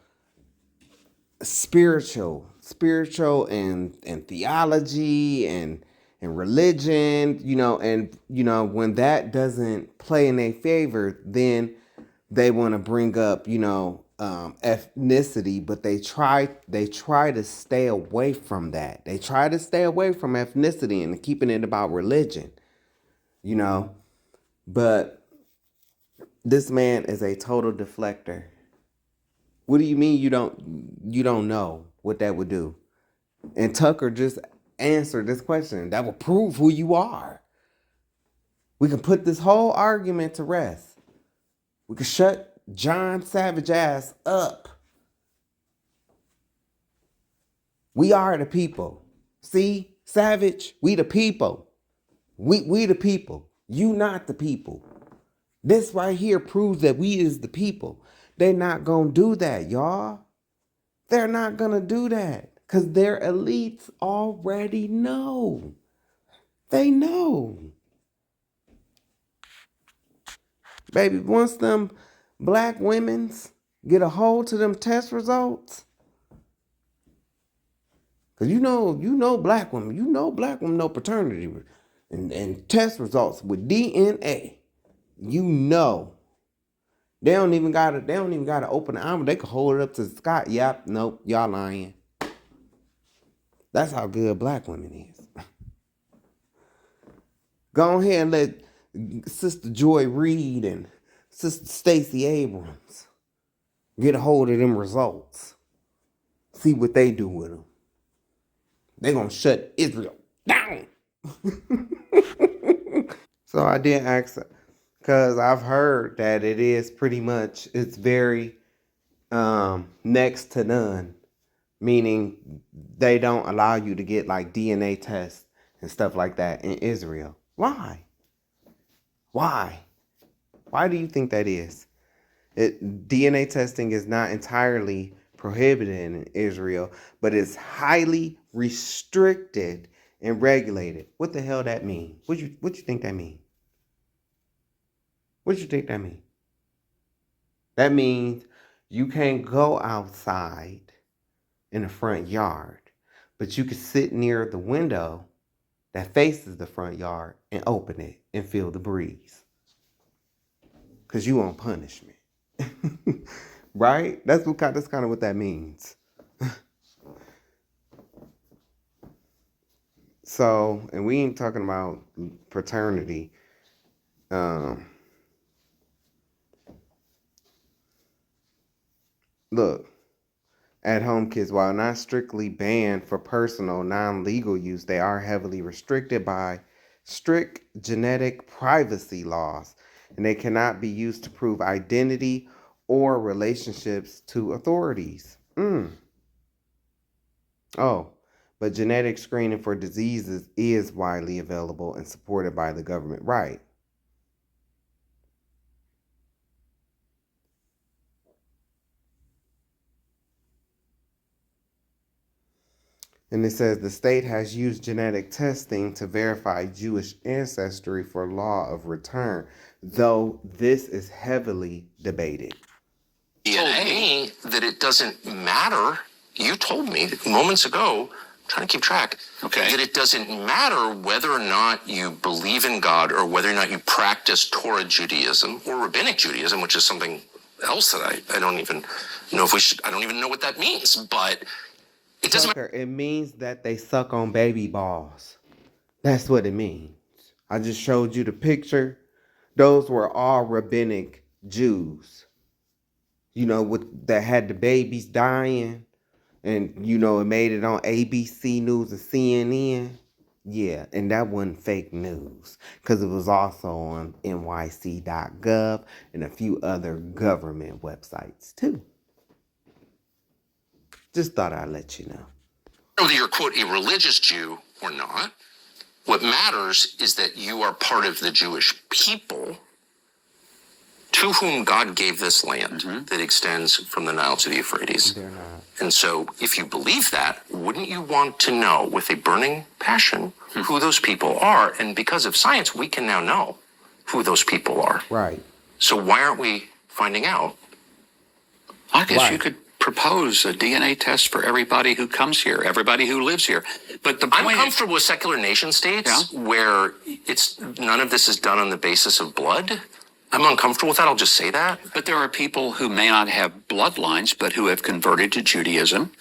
spiritual and theology and religion, and when that doesn't play in their favor, then they want to bring up, ethnicity, but they try to stay away from that. They try to stay away from ethnicity and keeping it about religion, but this man is a total deflector. What do you mean you don't know what that would do? And Tucker just answered this question. That will prove who you are. We can put this whole argument to rest. We can shut John Savage ass up. We are the people. See, Savage, we the people. We the people. You not the people. This right here proves that we is the people. They're not gonna do that, y'all. They're not gonna do that. Because their elites already know. They know. Baby, once them black women's get a hold to them test results, because you know black women know paternity and test results with DNA. They don't even gotta open the envelope. They can hold it up to the sky. Yep, nope, y'all lying. That's how good black women is. Go ahead and let Sister Joy Reid and Sister Stacey Abrams get a hold of them results. See what they do with them. They're gonna shut Israel down. So I did ask, because I've heard that it's very next to none, meaning they don't allow you to get like DNA tests and stuff like that in Israel. Why? Why do you think that is? DNA testing is not entirely prohibited in Israel, but it's highly restricted and regulated. What the hell that mean? What you think that mean? What you think that mean? That means you can't go outside in the front yard, but you can sit near the window that faces the front yard and open it and feel the breeze. Because you on punishment. Right? That's kind of what that means. So, and we ain't talking about paternity. Look, at-home kits, while not strictly banned for personal, non-legal use, they are heavily restricted by strict genetic privacy laws, and they cannot be used to prove identity or relationships to authorities. Oh, but genetic screening for diseases is widely available and supported by the government. Right. And it says the state has used genetic testing to verify Jewish ancestry for law of return, though this is heavily debated. You told me that it doesn't matter. You told me moments ago trying to keep track. Okay. That it doesn't matter whether or not you believe in God or whether or not you practice Torah Judaism or Rabbinic Judaism, which is something else that I don't even know if we should, I don't even know what that means, but it doesn't matter. Tucker, it means that they suck on baby balls. That's what it means. I just showed you the picture. Those were all rabbinic Jews. You know, that had the babies dying. And, you know, it made it on ABC News and CNN. Yeah, and that wasn't fake news. Because it was also on nyc.gov and a few other government websites, too. Just thought I'd let you know. Whether you're, quote, a religious Jew or not, what matters is that you are part of the Jewish people to whom God gave this land that extends from the Nile to the Euphrates. They're not. And so if you believe that, wouldn't you want to know with a burning passion who those people are? And because of science, we can now know who those people are. Right. So why aren't we finding out? I guess Right. you could propose a DNA test for everybody who comes here, everybody who lives here. But the point I'm comfortable with secular nation states where it's none of this is done on the basis of blood. I'm uncomfortable with that. I'll just say that. But there are people who may not have bloodlines, but who have converted to Judaism.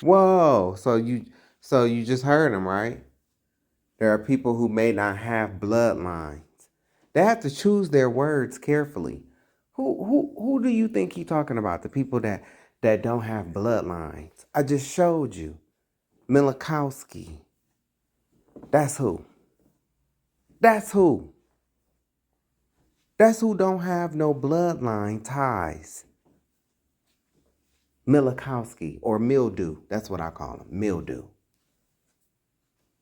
Whoa. So you just heard him, right? There are people who may not have bloodlines. They have to choose their words carefully. Who do you think he's talking about? The people that don't have bloodlines. I just showed you. Milikowski. That's who. That's who. That's who don't have no bloodline ties. Milikowski or mildew. That's what I call them. Mildew.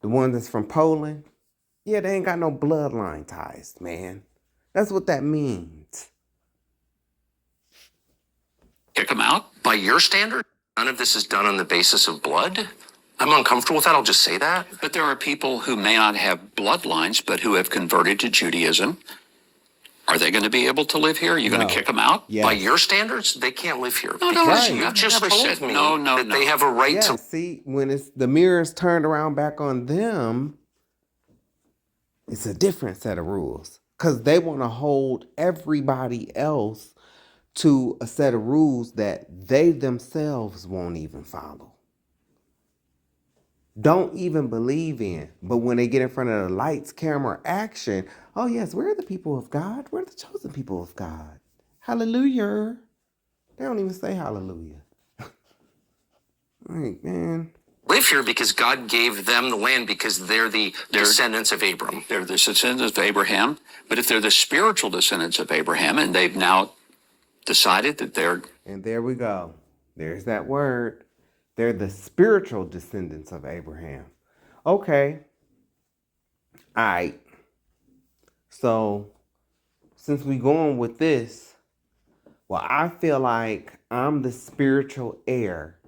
The one that's from Poland. Yeah, they ain't got no bloodline ties, man. That's what that means. Kick them out. By your standard, none of this is done on the basis of blood. I'm uncomfortable with that. I'll just say that. But there are people who may not have bloodlines, but who have converted to Judaism. Are they going to be able to live here? Are you going to kick them out? Yes. By your standards, they can't live here. No, because right. you just Never told said- me no, that they have a right Yeah, to. see, when it's the mirrors turned around back on them, it's a different set of rules. Because they want to hold everybody else to a set of rules that they themselves won't even follow. Don't even believe in. But when they get in front of the lights, camera, action, oh yes, we're the people of God. We're the chosen people of God. Hallelujah. They don't even say hallelujah. Right, man. Live here because God gave them the land because they're the descendants of Abram. They're the descendants of Abraham. But if they're the spiritual descendants of Abraham, and they've now decided that they're... And there we go. There's that word. They're the spiritual descendants of Abraham. Okay. All right. So, since we going with this, well, I feel like I'm the spiritual heir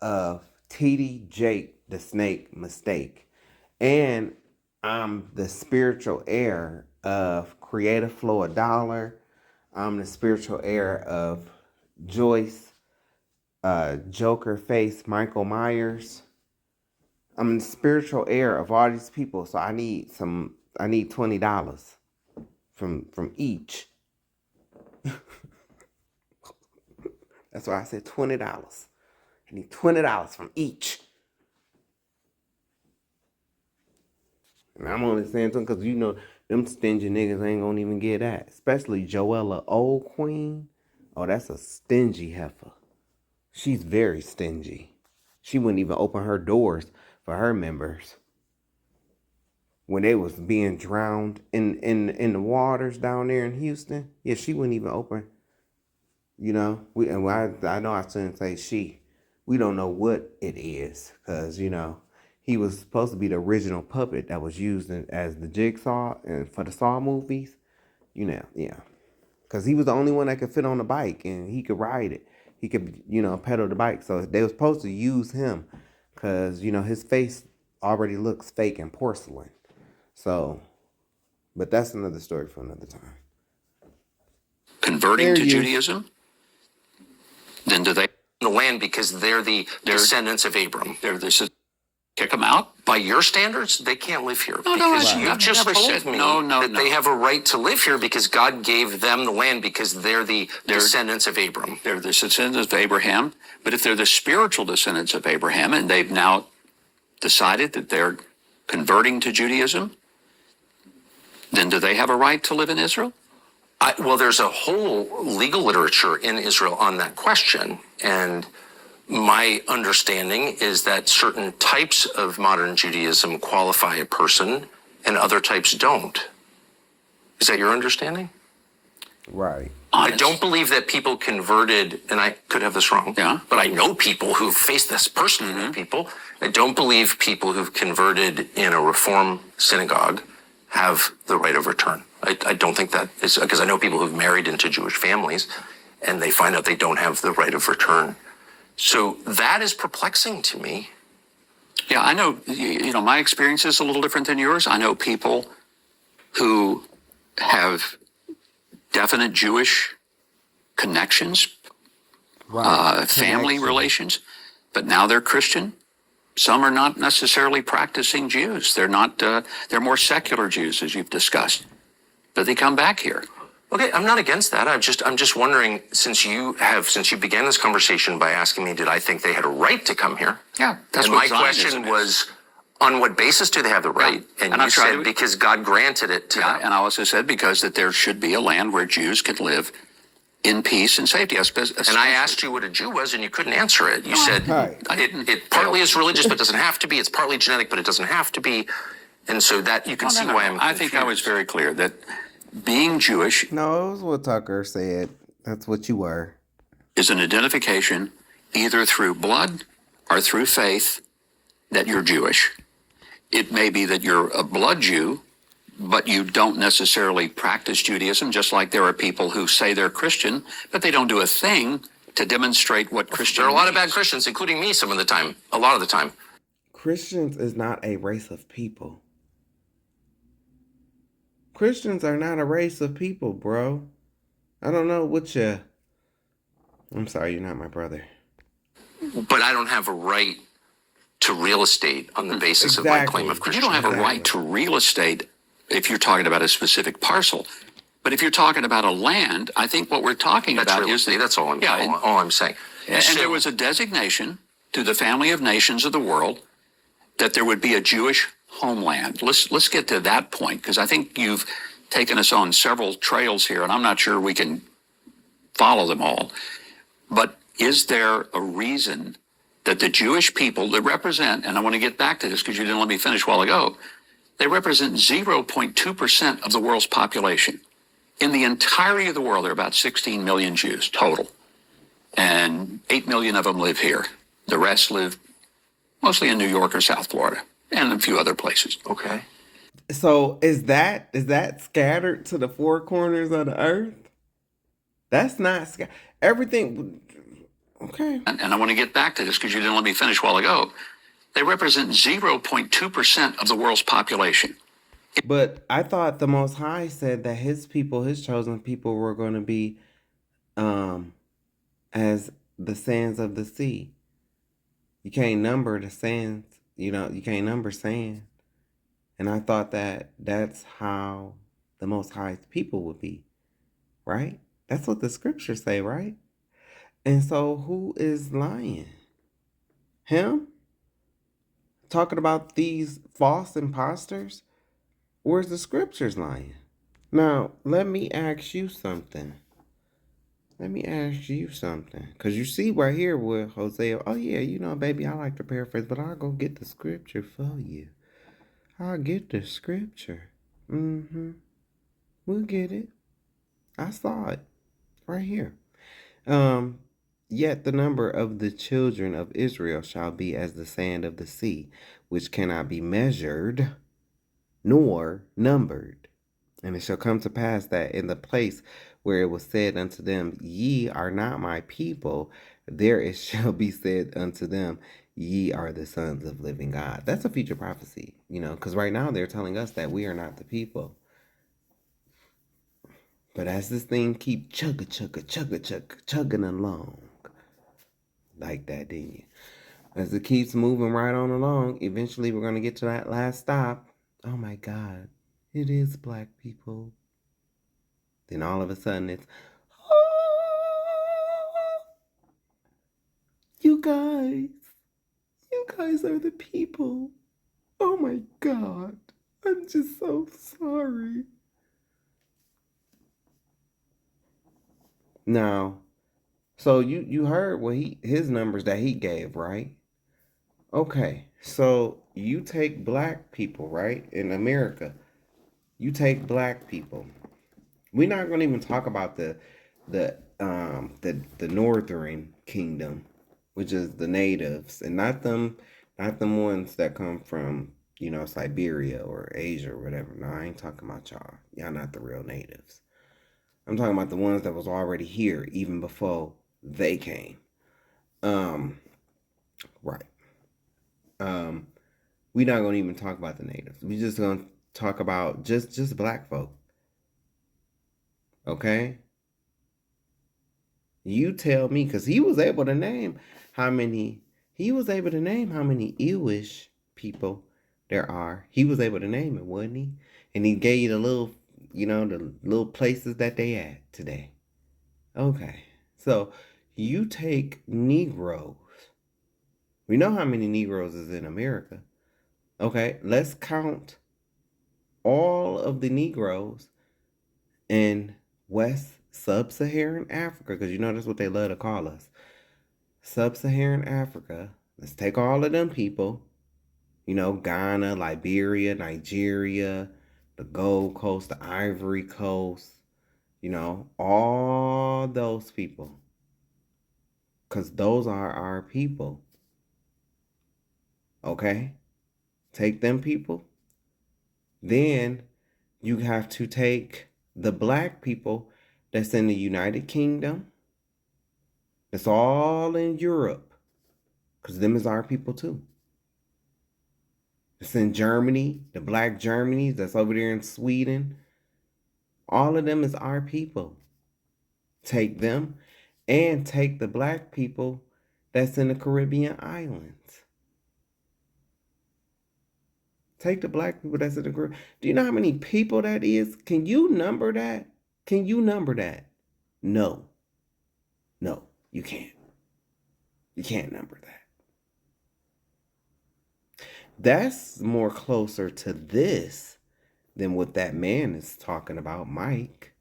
of TD Jake the Snake Mistake. And I'm the spiritual heir of Creative Flow $1. I'm the spiritual heir of Joyce Joker Face Michael Myers. I'm the spiritual heir of all these people, so I need $20 from each. That's why I said $20. I need $20 from each. And I'm only saying something because you know them stingy niggas ain't gonna even get that. Especially Joella Old Queen. Oh, that's a stingy heifer. She's very stingy. She wouldn't even open her doors for her members. When they was being drowned in the waters down there in Houston, yeah, she wouldn't even open. You know, I know I shouldn't say she. We don't know what it is because, you know, he was supposed to be the original puppet that was used as the jigsaw and for the Saw movies. You know, yeah. Because he was the only one that could fit on the bike and he could ride it. He could, you know, pedal the bike. So they were supposed to use him because, you know, his face already looks fake and porcelain. So, but that's another story for another time. Converting to Judaism? Then do they... The land because they're the descendants of Abram. They're the Kick them out? By your standards, they can't live here. No, because I've you just never told said me no. they have a right to live here because God gave them the land because they're the descendants of Abram. They're the descendants of Abraham, but if they're the spiritual descendants of Abraham and they've now decided that they're converting to Judaism, then do they have a right to live in Israel? Well, there's a whole legal literature in Israel on that question, and my understanding is that certain types of modern Judaism qualify a person and other types don't. Is that your understanding? Right. I don't believe that people converted, and I could have this wrong, but I know people who've faced this personally, people. I don't believe people who've converted in a Reform synagogue have the right of return. I don't think that is, because I know people who've married into Jewish families and they find out they don't have the right of return. So that is perplexing to me. Yeah, I know, my experience is a little different than yours. I know people who have definite Jewish connections, family relations, but now they're Christian. Some are not necessarily practicing Jews. They're not, they're more secular Jews, as you've discussed, but they come back here. Okay, I'm not against that. I'm just wondering, since you began this conversation by asking me, did I think they had a right to come here? Yeah, that's and what my question was, on what basis do they have the right? Yeah. And you said because God granted it to them. And I also said because that there should be a land where Jews could live in peace and safety. And I asked you what a Jew was, and you couldn't answer it. You said it partly is religious, but doesn't have to be. It's partly genetic, but it doesn't have to be. And so that you can see why I'm confused. I think I was very clear that being Jewish No, it was what Tucker said. That's what you were. is an identification either through blood or through faith that you're Jewish. It may be that you're a blood Jew, but you don't necessarily practice Judaism, just like there are people who say they're Christian, but they don't do a thing to demonstrate what Christian There are a lot of means. bad Christians, including me some of the time, a lot of the time. Christians is not a race of people. Christians are not a race of people, bro. I don't know what you... I'm sorry, you're not my brother. But I don't have a right to real estate on the basis of my claim of You Christianity. don't have a right to real estate if you're talking about a specific parcel. But if you're talking about a land, I think what we're talking That's about real is estate. That's all I'm saying. And there was a designation to the family of nations of the world that there would be a Jewish homeland. Let's get to that point, because I think you've taken us on several trails here, and I'm not sure we can follow them all. But is there a reason that the Jewish people that represent, and I want to get back to this because you didn't let me finish a while ago, they represent 0.2% of the world's population. In the entirety of the world, there are about 16 million Jews total. And 8 million of them live here. The rest live mostly in New York or South Florida and a few other places. Okay. So is that scattered to the four corners of the earth? That's not everything. Okay. And I want to get back to this because you didn't let me finish a while ago. They represent 0.2% of the world's population. But I thought the Most High said that his people, his chosen people, were going to be as the sands of the sea. You can't number the sands. You can't number sand. And I thought that that's how the Most High's people would be, right? That's what the scriptures say, right? And so who is lying? Him? Talking about these false imposters? Where's the scriptures lying? Now, let me ask you something. Because you see right here where Hosea, oh yeah, baby, I like to paraphrase, but I'll go get the scripture for you. I'll get the scripture. We'll get it. I saw it right here. Yet the number of the children of Israel shall be as the sand of the sea, which cannot be measured nor numbered. And it shall come to pass that in the place where it was said unto them, ye are not my people, there it shall be said unto them, ye are the sons of living God. That's a future prophecy, because right now they're telling us that we are not the people. But as this thing keep chugging along, like that, didn't you? As it keeps moving right on along, eventually we're going to get to that last stop. Oh my God, it is black people. Then all of a sudden it's, oh, you guys are the people. Oh my God, I'm just so sorry. Now, so you heard what his numbers that he gave, right? Okay, so you take black people, right? In America, you take black people. We're not going to even talk about the northern kingdom, which is the natives, and not them ones that come from, Siberia or Asia or whatever. No, I ain't talking about y'all. Y'all not the real natives. I'm talking about the ones that was already here even before they came. Right. We're not gonna even talk about the natives. We're just gonna talk about just black folk. Okay? You tell me, because he was able to name how many Jewish people there are. He was able to name it, wasn't he? And he gave you the little places that they at today. Okay. So you take Negroes. We know how many Negroes is in America. Okay, let's count all of the Negroes in West Sub-Saharan Africa, because that's what they love to call us. Sub-Saharan Africa. Let's take all of them people. Ghana, Liberia, Nigeria, the Gold Coast, the Ivory Coast. All those people. Because those are our people. Okay? Take them people. Then you have to take the black people that's in the United Kingdom. It's all in Europe. Because them is our people too. It's in Germany, the black Germany that's over there in Sweden. All of them is our people. Take them and take the black people that's in the Caribbean islands. Take the black people that's in the Caribbean. Do you know how many people that is? Can you number that? Can you number that? No. No, you can't. You can't number that. That's more closer to this than what that man is talking about, Mike.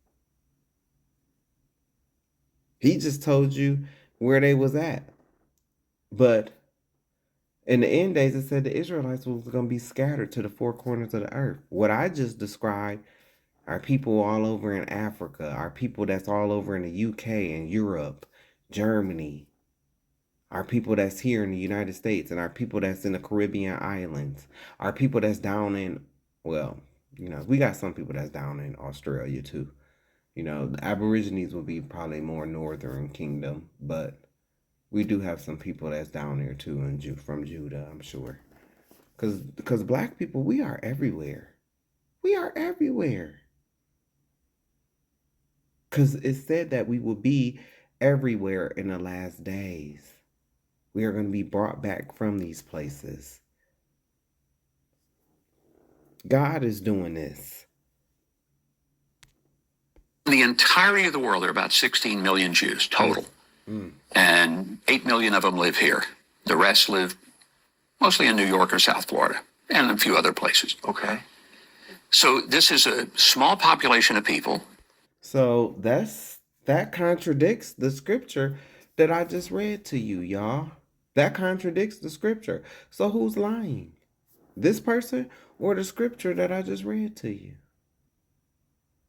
He just told you where they was at. But in the end days, it said the Israelites was going to be scattered to the four corners of the earth. What I just described are people all over in Africa, are people that's all over in the UK and Europe, Germany, our people that's here in the United States, and our people that's in the Caribbean islands, our people that's down in, we got some people that's down in Australia too. The Aborigines would be probably more Northern Kingdom, but we do have some people that's down there too, and from Judah, I'm sure. Because black people, we are everywhere. We are everywhere. Because it said that we will be everywhere in the last days. We are going to be brought back from these places. God is doing this. The entirety of the world, there are about 16 million Jews total. And 8 million of them live here. The rest live mostly in New York or South Florida and a few other places. Okay. So this is a small population of people. So that contradicts the scripture that I just read to you, y'all. That contradicts the scripture. So who's lying? This person or the scripture that I just read to you?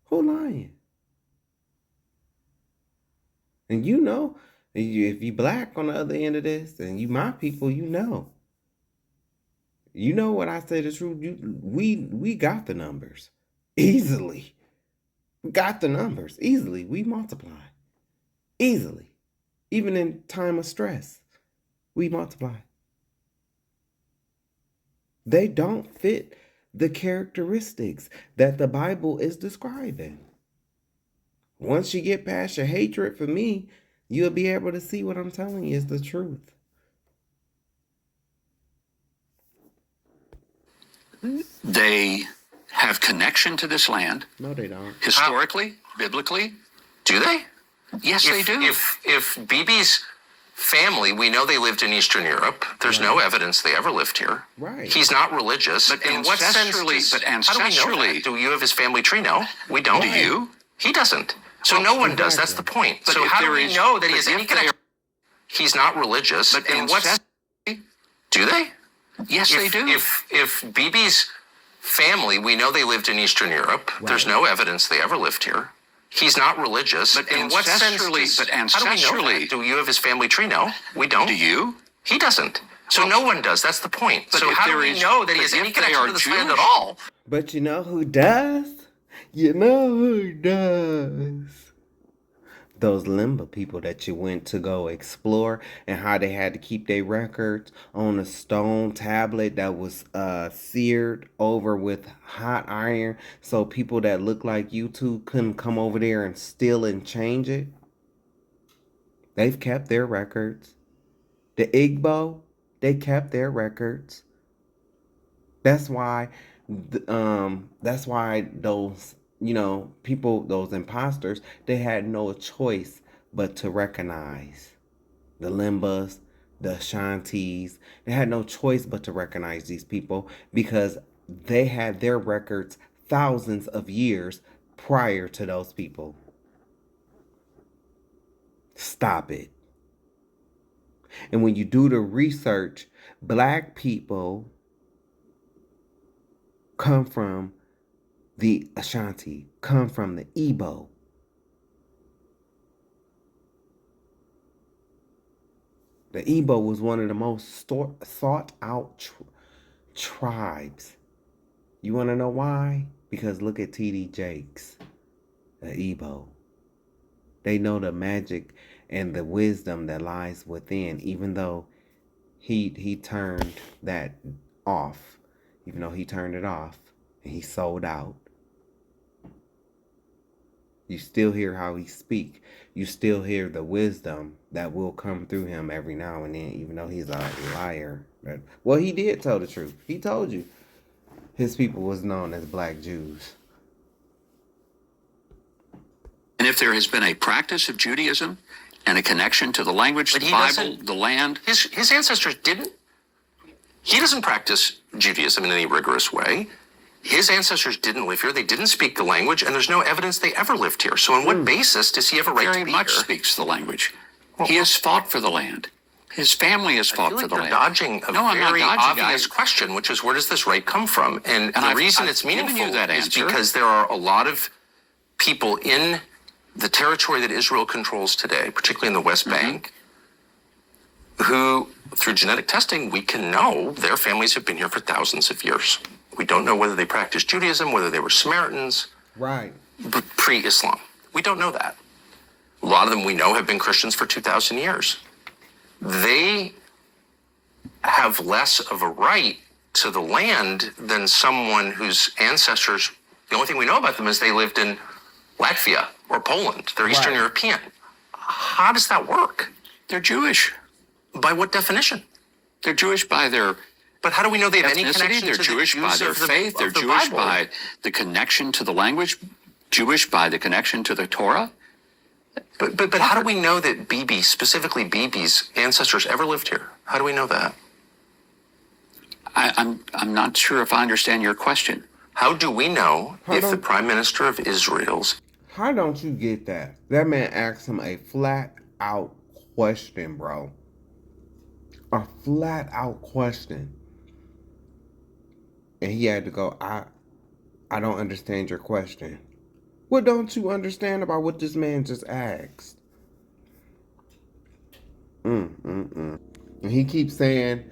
Who lying? And if you black on the other end of this, and you my people, you know what I say the truth. We got the numbers easily. We got the numbers easily. We multiply easily, even in time of stress. We multiply. They don't fit the characteristics that the Bible is describing. Once you get past your hatred for me, you'll be able to see what I'm telling you is the truth. They have connection to this land No, they don't. historically, biblically. Do they? Yes, they do. If Bibi's family, we know they lived in Eastern Europe. There's no evidence they ever lived here. Right. He's not religious. But in what sense ancestrally- how do we know that? Do you have his family tree? No, we don't. Do you? He doesn't. So no one does. That's the point. But So if how do there we is- know that he but has if any they connection? He's not religious. But in what sense? Do they? Yes, they do. If Bibi's family, we know they lived in Eastern Europe. There's no evidence they ever lived here. He's not religious. But in what sense? how do we know that? Do you have his family tree? No, we don't. Do you? He doesn't. So no one does. That's the point. But So if how do there we is- know that he but has any if they connection are to this land at Jewish- all? But you know who does? You know who does? Those limba people that you went to go explore, and how they had to keep their records on a stone tablet that was seared over with hot iron, so people that look like you two couldn't come over there and steal and change it. They've kept their records. The Igbo, they kept their records. That's why those, people, those imposters, they had no choice but to recognize the Limbas, the Ashantis. They had no choice but to recognize these people because they had their records thousands of years prior to those people. Stop it. And when you do the research, black people come from the Ashanti, come from the Igbo. The Igbo was one of the most sought out tribes. You want to know why? Because look at T.D. Jakes, the Igbo. They know the magic and the wisdom that lies within, even though he turned that off. Even though he turned it off and he sold out. You still hear how he speak. You still hear the wisdom that will come through him every now and then, even though he's a liar. Well, he did tell the truth. He told you his people was known as black Jews. And if there has been a practice of Judaism and a connection to the language, But the he Bible, doesn't- the land, His ancestors didn't. He doesn't practice Judaism in any rigorous way. His ancestors didn't live here. They didn't speak the language, and there's no evidence they ever lived here. So on what basis does he have a right very to be much here? speaks the language. He has fought for the land. His family has I fought feel for like the you're land. dodging a No, I'm not very dodging. obvious question, which is where does this right come from? And the I've reason it's given meaningful you that is answer. because there are a lot of people in the territory that Israel controls today, particularly in the West Bank, who, through genetic testing, we can know their families have been here for thousands of years. We don't know whether they practiced Judaism, whether they were Samaritans, Right. pre-Islam. We don't know that. A lot of them we know have been Christians for 2,000 years. They have less of a right to the land than someone whose ancestors, the only thing we know about them is they lived in Latvia or Poland. They're Eastern Right. European. How does that work? They're Jewish. By what definition? They're Jewish by their But how do we know they have any ethnicity. connection They're to Jewish the by Jews their of the, faith. They're of the Jewish Bible? by the connection to the language. Jewish by the connection to the Torah. But how do we know that Bibi, specifically Bibi's ancestors, ever lived here? How do we know that? I'm not sure if I understand your question. How do we know How if the don't- Prime Minister of Israel's How don't you get that? That man asked him a flat out question, bro. A flat out question. And he had to go, I don't understand your question. What don't you understand about what this man just asked? And he keeps saying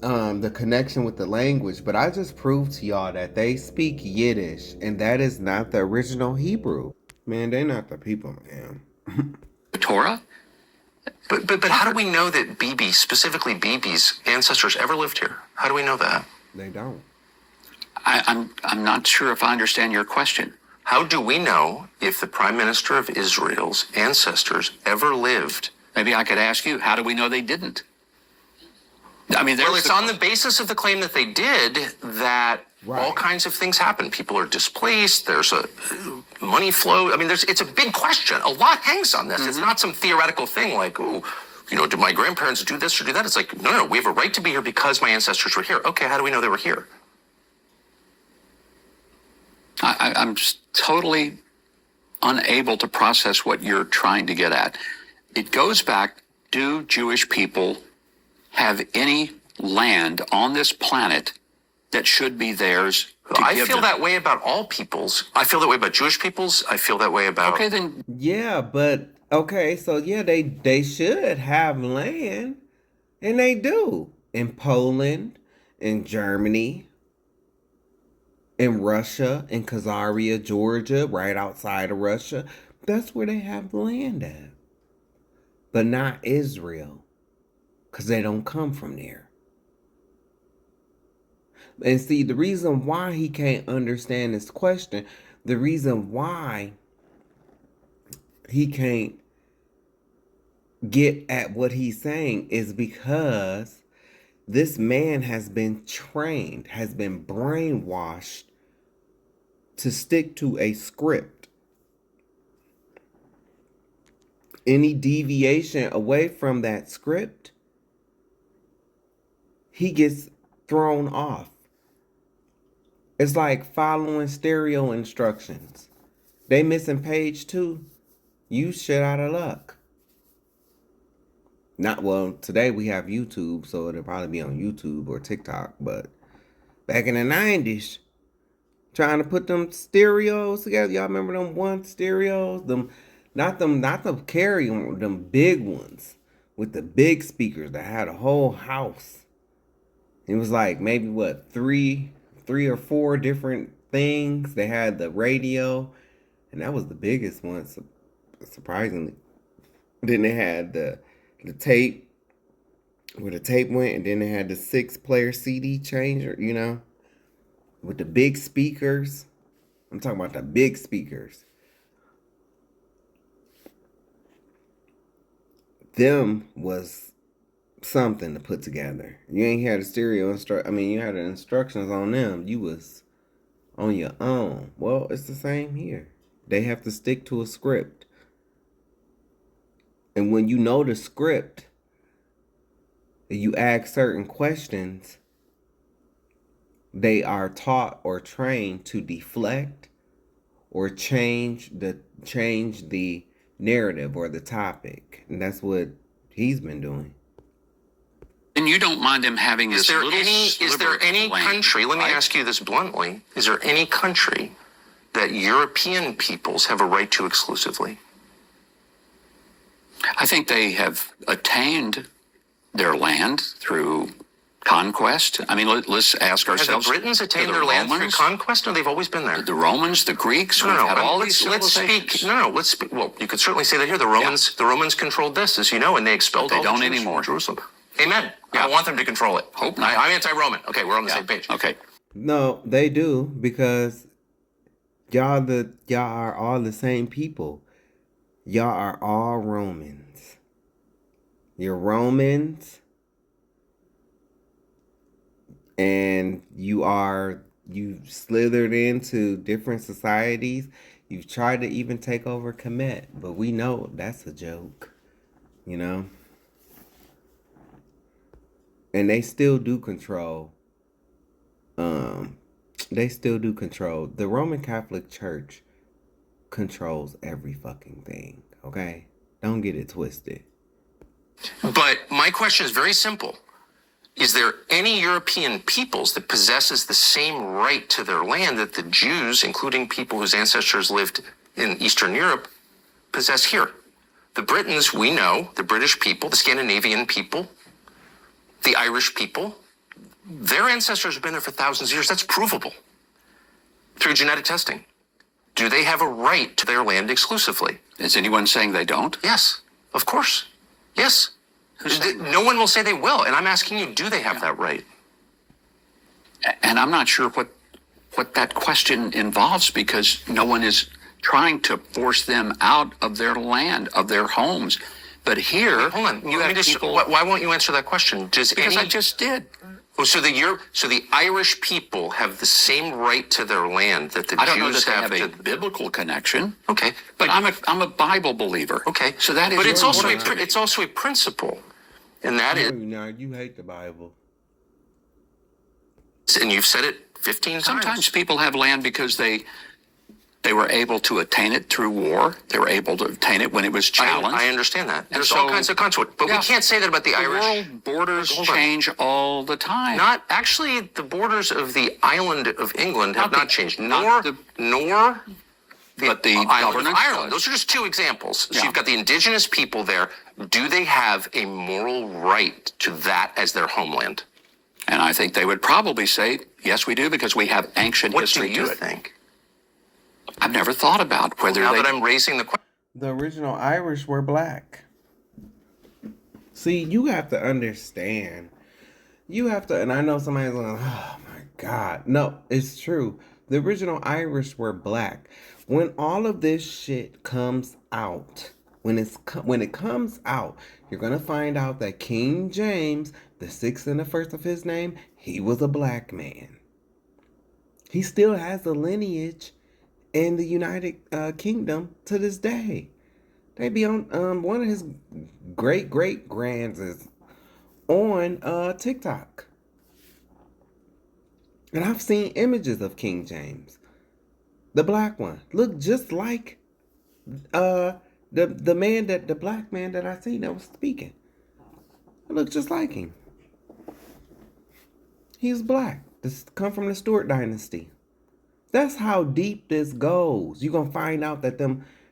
the connection with the language, but I just proved to y'all that they speak Yiddish, and that is not the original Hebrew. Man, they not the people, man. The Torah. But how do we know that Bibi, specifically Bibi's ancestors, ever lived here? How do we know that? They don't. I'm not sure if I understand your question. How do we know if the Prime Minister of Israel's ancestors ever lived? Maybe I could ask you, how do we know they didn't? I mean, Well, it's on the basis of the claim that they did that Right. all kinds of things happen. People are displaced. There's a money flow. I mean, it's a big question. A lot hangs on this. It's not some theoretical thing like, oh, did my grandparents do this or do that? It's like, no, we have a right to be here because my ancestors were here. Okay, how do we know they were here? I'm just totally unable to process what you're trying to get at. It goes back, do Jewish people have any land on this planet that should be theirs? I feel that way about all peoples. I feel that way about Jewish peoples. I feel that way about... Okay, then Yeah, but okay, so yeah, they should have land, and they do in Poland, in Germany, in Russia, in Khazaria, Georgia, right outside of Russia. That's where they have land at, but not Israel, because they don't come from there. And see, the reason why he can't understand this question, the reason why he can't get at what he's saying is because this man has been trained, has been brainwashed to stick to a script. Any deviation away from that script, he gets thrown off. It's like following stereo instructions. They missing page 2, you shit out of luck. Not well, today we have YouTube, so it'll probably be on YouTube or TikTok, but back in the 90s, trying to put them stereos together. Y'all remember them one stereos? Not the carry on, them big ones with the big speakers that had a whole house. It was like maybe what, three or four different things. They had the radio, and that was the biggest one, surprisingly. Then they had the tape, where the tape went, and then they had the 6-player CD changer, with the big speakers. I'm talking about the big speakers. Them was something to put together. You ain't had a stereo you had the instructions on them. You was on your own. Well, it's the same here. They have to stick to a script. And when you know the script, you ask certain questions, they are taught or trained to deflect or change the narrative or the topic. And that's what he's been doing. and you don't mind them having Is this there little any land, country, let me right? ask you this bluntly, is there any country that European peoples have a right to exclusively? I think they have attained their land through conquest. I mean, let's ask Have the ourselves. Britons do attained the their land through Romans- conquest, or they've always been there? The Romans, the Greeks, we've had all these let's civilizations. speak. No, let's speak. Well, you could certainly say that here. The Romans controlled this, as you know, and they expelled But they all the don't Jews anymore. from Jerusalem. Amen. I Yeah. don't want them to control it. Hope not. I'm anti-Roman. Okay, we're on the Yeah. same page. Okay. No, they do, because y'all are all the same people. Y'all are all Romans. You're Romans, and you've slithered into different societies. You've tried to even take over Kemet, but we know that's a joke, you know? And they still do control. They still do control. The Roman Catholic Church controls every fucking thing, okay? Don't get it twisted. But my question is very simple. Is there any European peoples that possesses the same right to their land that the Jews, including people whose ancestors lived in Eastern Europe, possess here? The Britons, we know, the British people, the Scandinavian people, the Irish people, their ancestors have been there for thousands of years. That's provable through genetic testing. Do they have a right to their land exclusively? Is anyone saying they don't? Yes, of course. Yes. No one will say they will. And I'm asking you, do they have that right? And I'm not sure what that question involves, because no one is trying to force them out of their land, of their homes. But here, Hold on. you have people. Why won't you answer that question? Because I just did. Oh, so the Irish people have the same right to their land that the I don't know Jews that they have have to. a biblical connection. Okay, But I'm a Bible believer. okay. So that is. But it's also important to me. it's also a principle, and that is, Now you hate the Bible. and you've said it 15 times. Sometimes people have land because they were able to attain it through war. They were able to obtain it when it was challenged. I understand that. And There's so- all kinds of consequences, but Yeah. we can't say that about the Irish. World borders Hold on. change all the time. Not actually, the borders of the island of England have not changed, not nor the- but the island of governance Ireland. does. Those are just two examples. So Yeah. you've got the indigenous people there. Do they have a moral right to that as their homeland? And I think they would probably say, yes, we do, because we have ancient What do history you to it. think? I've never thought about whether Now they. that I'm raising the question. The original Irish were black. See, you have to understand. You have to, and I know somebody's going, oh my God. No, it's true. The original Irish were black. When all of this shit comes out, when it comes out, you're going to find out that King James, the sixth and the first of his name, he was a black man. He still has a lineage in the United Kingdom to this day. They be on one of his great grands is on TikTok. And I've seen images of King James. The black one. Look just like the black man that I seen that was speaking. It looked just like him. He's black. This come from the Stuart dynasty. That's how deep this goes. You're gonna find out that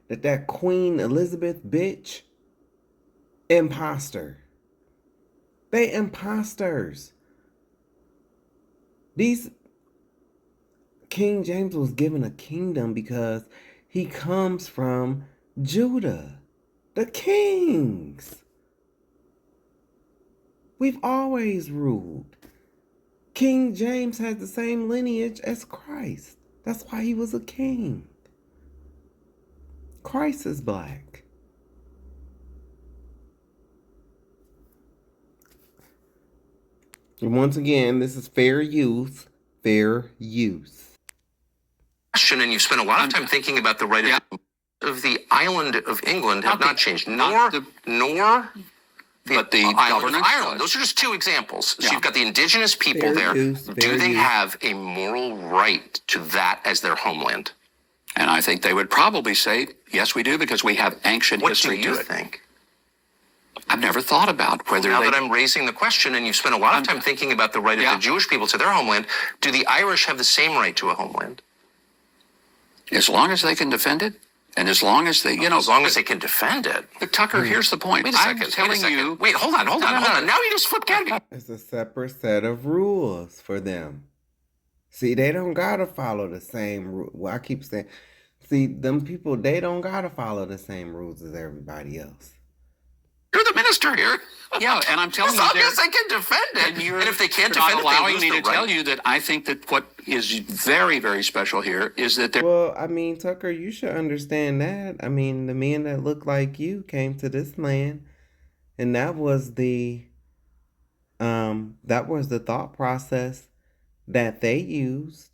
that Queen Elizabeth bitch, imposter. They imposters. These King James was given a kingdom because he comes from Judah. The kings. We've always ruled. King James has the same lineage as Christ. That's why he was a king. Christ is black. And once again, this is fair use. Fair use. Question, and you've spent a lot of time thinking about the right of the island of England have not changed, nor but the island of governance Ireland. does. Those are just two examples. So Yeah. you've got the indigenous people Fair there. use, Do fair they use. have a moral right to that as their homeland? And I think they would probably say, yes, we do, because we have ancient What do history you to it. think? I've never thought about whether Now they. that I'm raising the question, and you've spent a lot of time thinking about the right of Yeah. the Jewish people to their homeland, do the Irish have the same right to a homeland? As long as they can defend it, and as long as they, As long as they can defend it. But Tucker, here's the point. Wait a second. I'm telling you. Wait, hold on. Now you just flipped category. It's a separate set of rules for them. See, they don't gotta follow the same rule. Well, I keep saying, see, them people, they don't gotta follow the same rules as everybody else. You're the minister here. Yeah, and I'm telling As you, long they're- as they can defend it. and if they can't you're not defend it, allowing they me lose to the tell right. you that I think that what is very, very special here is that they're. Well, I mean, Tucker, you should understand that. I mean, the men that look like you came to this land, and that was the thought process that they used.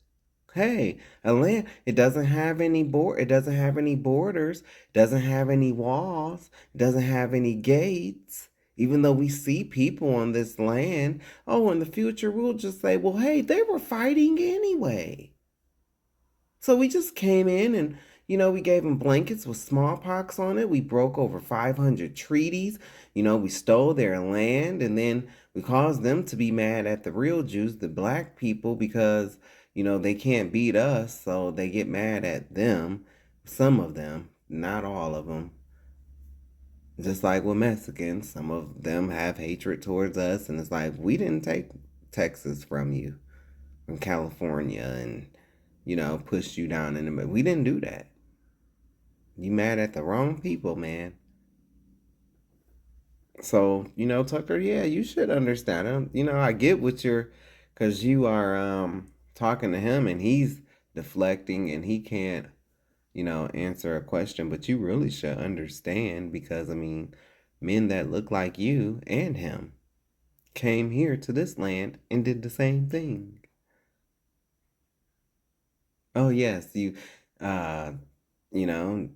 Hey, a land, it doesn't have any borders, doesn't have any walls, it doesn't have any gates. Even though we see people on this land, oh, in the future we'll just say, well, hey, they were fighting anyway. So we just came in and, we gave them blankets with smallpox on it. We broke over 500 treaties. We stole their land, and then we caused them to be mad at the real Jews, the black people, because, they can't beat us. So they get mad at them. Some of them, not all of them. Just like with Mexicans, some of them have hatred towards us. And it's like, we didn't take Texas from you, from California, and pushed you down in the middle. We didn't do that. You mad at the wrong people, man. So, Tucker, yeah, you should understand him. I get what because you are talking to him and he's deflecting and he can't, answer a question, but you really should understand because, men that look like you and him came here to this land and did the same thing. Oh yes, uh, you know,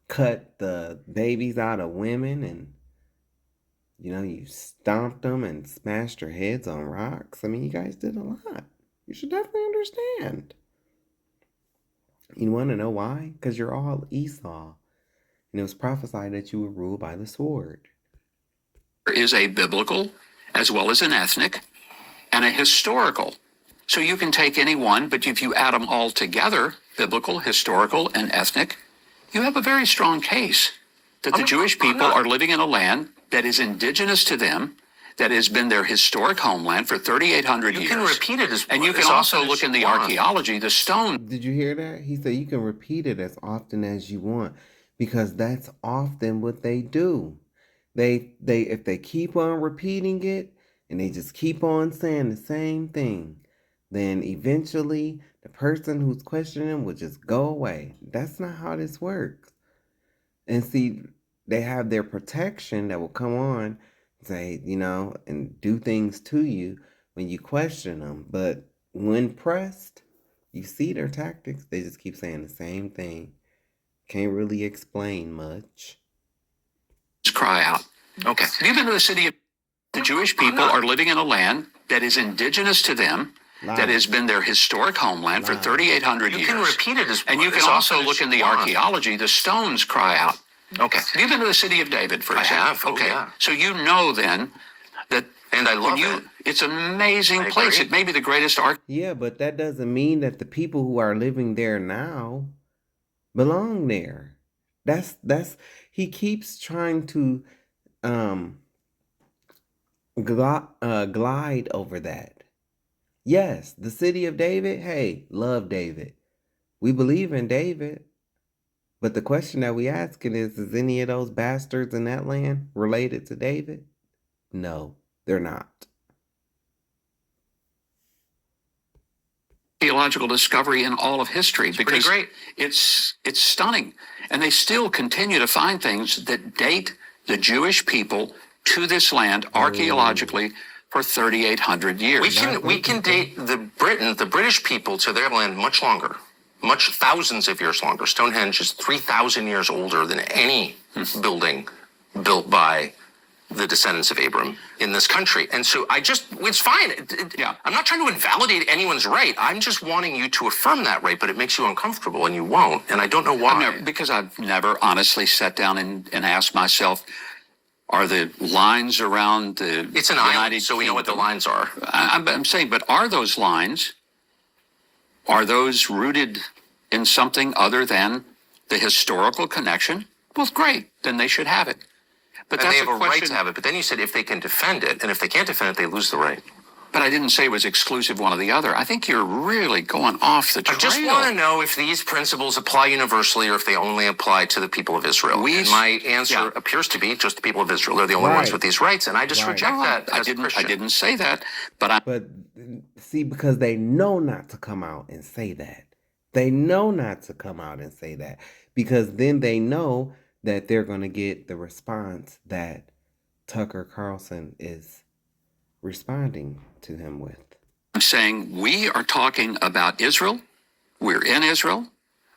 cut the babies out of women, and you stomped them and smashed their heads on rocks. I mean, you guys did a lot. You should definitely understand. You want to know why? Because you're all Esau, and it was prophesied that you would rule by the sword. There is a biblical, as well as an ethnic, and a historical. So you can take any one, but if you add them all together, biblical, historical, and ethnic, you have a very strong case that the Jewish people are living in a land that is indigenous to them, that has been their historic homeland for 3,800 years. You can repeat it and you can also look in the archaeology, the stone. Did you hear that? He said you can repeat it as often as you want, because that's often what they do. They if they keep on repeating it and they just keep on saying the same thing, then eventually the person who's questioning will just go away. That's not how this works. And see, they have their protection that will come on, say, and do things to you when you question them. But when pressed, you see their tactics. They just keep saying the same thing. Can't really explain much. Cry out. Okay. Have you been to the city of the Jewish people are living in a land that is indigenous to them, that has been their historic homeland for 3,800 years. You can repeat it and you can also look in the archaeology, the stones cry out. Okay. Have you been to the city of David, for example? I have. Okay. Yeah. So you know then that, and I love it. It's an amazing place. It may be the greatest Yeah, but that doesn't mean that the people who are living there now belong there. He keeps trying to glide over that. Yes, the city of David, hey, love David. We believe in David. But the question that we asking is any of those bastards in that land related to David? No, they're not. theological discovery in all of history, because it's stunning. And they still continue to find things that date the Jewish people to this land archaeologically for 3,800 years. We can date the British people to their land much longer, much thousands of years longer. Stonehenge is 3,000 years older than any building built by the descendants of Abram in this country. And so it's fine. I'm not trying to invalidate anyone's right. I'm just wanting you to affirm that right, but it makes you uncomfortable and you won't. And I don't know why. Because I've never honestly sat down and asked myself, are the lines around the It's an island, so we know what the lines are. I'm saying, but are those lines, are those rooted in something other than the historical connection? Well, great. Then they should have it. But and that's they have a right question. to have it. But then you said if they can defend it, and if they can't defend it, they lose the right. But I didn't say it was exclusive one or the other. I think you're really going off the trail. I just want to know if these principles apply universally or if they only apply to the people of Israel. And my answer appears to be just the people of Israel. They're the only ones with these rights, and I just reject that as a Christian. I didn't say that, But see, because they know not to come out and say that. They know not to come out and say that. Because then they know that they're going to get the response that Tucker Carlson is responding to him with. I'm saying we are talking about Israel. We're in Israel.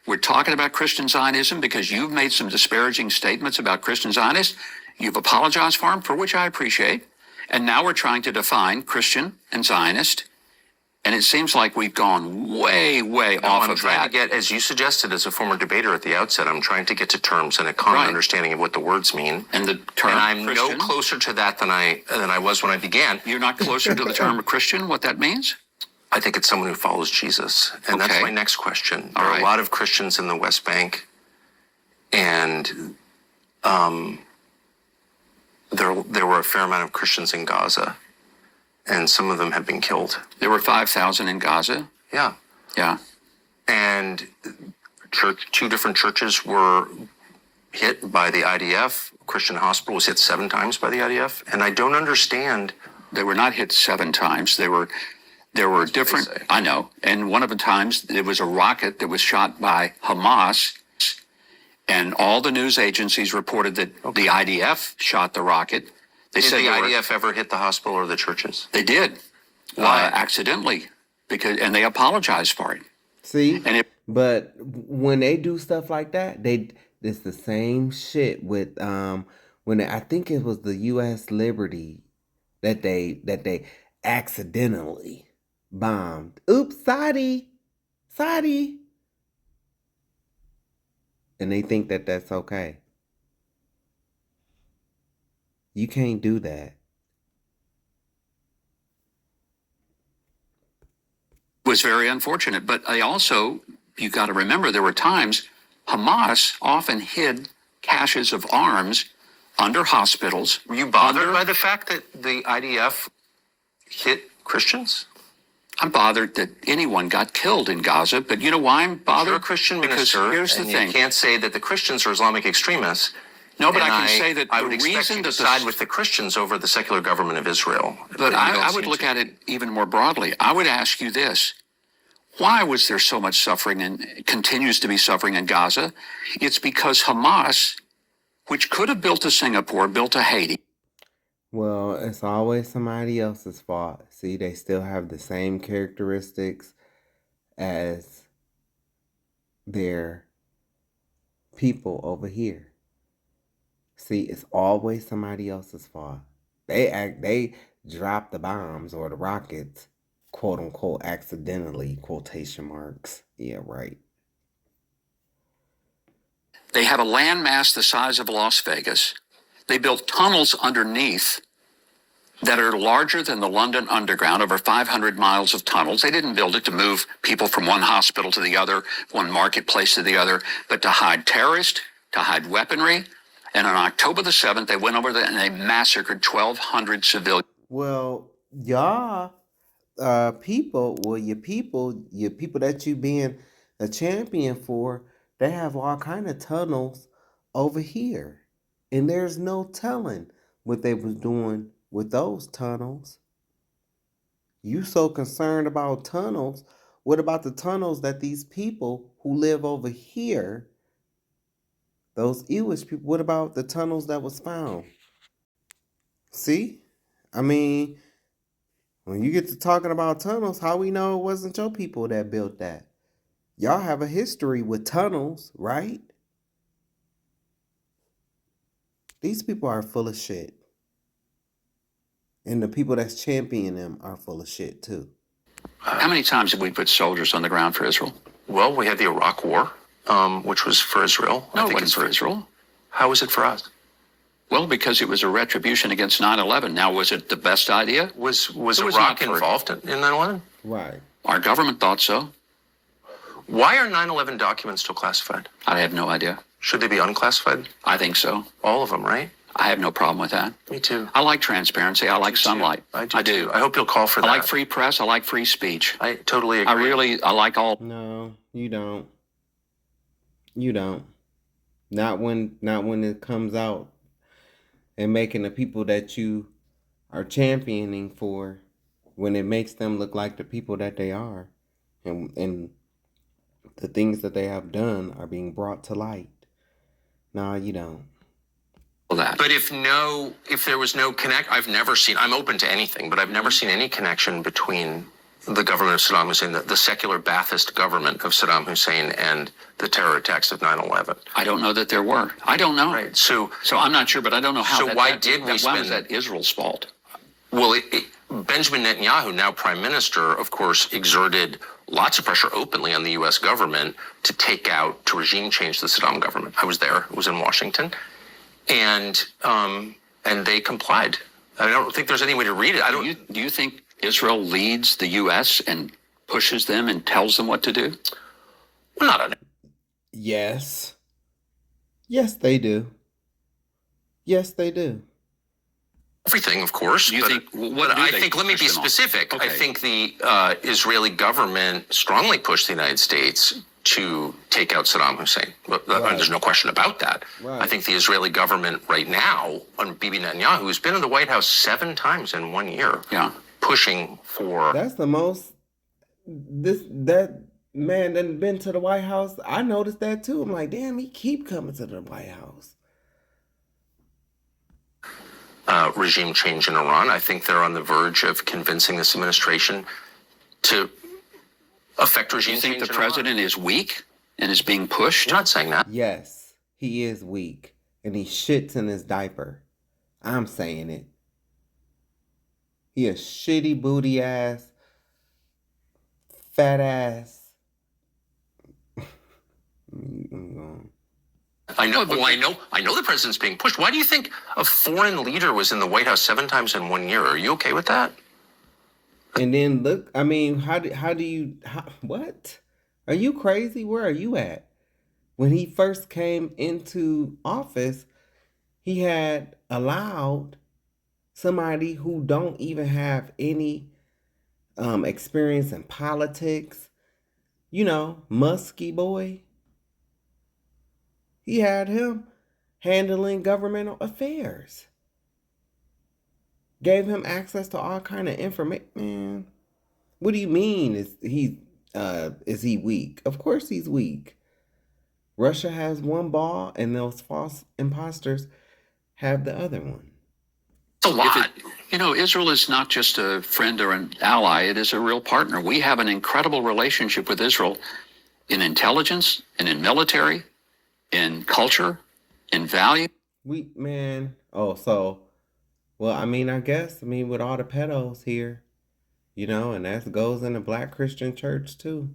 We're talking about Christian Zionism because you've made some disparaging statements about Christian Zionists. You've apologized for them, for which I appreciate. And now we're trying to define Christian and Zionist. And it seems like we've gone way, way off of that. I'm trying to get, as you suggested as a former debater at the outset, I'm trying to get to terms and a common understanding of what the words mean. And the term and I'm Christian, no closer to that than I was when I began. You're not closer to the term Christian, what that means? I think it's someone who follows Jesus. And that's my next question. There are a lot of Christians in the West Bank, and there were a fair amount of Christians in Gaza. And some of them have been killed. There were 5,000 in Gaza. Yeah. Yeah. And two different churches were hit by the IDF. Christian Hospital was hit 7 times by the IDF. And I don't understand. They were not hit 7 times. There were different. I know. And one of the times it was a rocket that was shot by Hamas. And all the news agencies reported that the IDF shot the rocket. They Did said the they were- IDF ever hit the hospital or the churches? They did. Why? Accidentally. And they apologized for it. See, And but when they do stuff like that, it's the same shit with when I think it was the U.S. Liberty that they accidentally bombed. Oops, sorry, and they think that that's okay. You can't do that. was very unfortunate. But you got to remember, there were times Hamas often hid caches of arms under hospitals. Were you bothered by the fact that the IDF hit Christians? I'm bothered that anyone got killed in Gaza, but you know why I'm bothered? You're a Christian Because minister, here's the and thing. you can't say that the Christians are Islamic extremists. No, but And I can say that I the would expect reason you that to side with the Christians over the secular government of Israel. But You I don't would seem look to. at it even more broadly. I would ask you this. Why was there so much suffering and continues to be suffering in Gaza? It's because Hamas, which could have built a Singapore, built a Haiti. Well, it's always somebody else's fault. See, they still have the same characteristics as their people over here. See, it's always somebody else's fault. They drop the bombs or the rockets, quote unquote, accidentally, quotation marks. Yeah, right. They have a landmass the size of Las Vegas. They built tunnels underneath that are larger than the London Underground, over 500 miles of tunnels. They didn't build it to move people from one hospital to the other, one marketplace to the other, but to hide terrorists, to hide weaponry. And on October the 7th, they went over there and they massacred 1,200 civilians. Well, y'all, your people that you being a champion for, they have all kind of tunnels over here. And there's no telling what they was doing with those tunnels. You so concerned about tunnels. What about the tunnels that these people who live over here, those Jewish people, what about the tunnels that was found? See? I mean, when you get to talking about tunnels, how we know it wasn't your people that built that? Y'all have a history with tunnels, right? These people are full of shit. And the people that's championing them are full of shit too. How many times have we put soldiers on the ground for Israel? Well, we had the Iraq War, which was for Israel. No, it wasn't for Israel. How was it for us? Well, because it was a retribution against 9/11. Now, was it the best idea? Was It was Iraq not for- involved in 9/11? Right. Our government thought so. Why are 9/11 documents still classified? I have no idea. Should they be unclassified? I think so. All of them, right? I have no problem with that. Me too. I like transparency. I like sunlight. I do. Too. I hope you'll call for I that. like free press. I like free speech. I totally agree. I like all. No, you don't. You don't. Not when it comes out and making the people that you are championing for, when it makes them look like the people that they are, and the things that they have done are being brought to light. No, you don't. That. But if there was no connect, I'm open to anything, but I've never seen any connection between the government of Saddam Hussein, the secular Ba'athist government of Saddam Hussein, and the terror attacks of 9/11. I don't know that there were. I don't know. Right. So I'm not sure, but I don't know how. So why was spend? that Israel's fault? Well, Benjamin Netanyahu, now prime minister, of course, exerted lots of pressure openly on the U.S. government to regime change the Saddam government. I was there. It was in Washington. And they complied. I don't think there's any way to read it. Do you think Israel leads the U.S. and pushes them and tells them what to do? Well, not on it. Yes. Yes, they do. Yes, they do. Everything, of course. Do you think? Let me be specific. Okay. I think the Israeli government strongly pushed the United States to take out Saddam Hussein. Right. There's no question about that. Right. I think the Israeli government right now, on Bibi Netanyahu, has been in the White House 7 times in 1 year. Yeah. Pushing for. That's the most. man done been to the White House. I noticed that too. I'm like, damn, he keep coming to the White House. Regime change in Iran. I think they're on the verge of convincing this administration to affect regime You change. think the in Iran. president is weak and is being pushed? I'm not saying that. Yes, he is weak, and he shits in his diaper. I'm saying it. He a shitty booty ass, fat ass. I'm gone. I know. Well, I know the president's being pushed. Why do you think a foreign leader was in the White House 7 times in 1 year? Are you okay with that? And then look, I mean, what? Are you crazy? Where are you at? When he first came into office, he had allowed somebody who don't even have any experience in politics, musky boy. He had him handling governmental affairs. Gave him access to all kind of information. Man, what do you mean? Is he weak? Of course he's weak. Russia has one ball, and those false imposters have the other one. It's a lot. Israel is not just a friend or an ally, it is a real partner. We have an incredible relationship with Israel in intelligence and in military, in culture, in value. I guess with all the pedos here, and that goes in the Black Christian church too.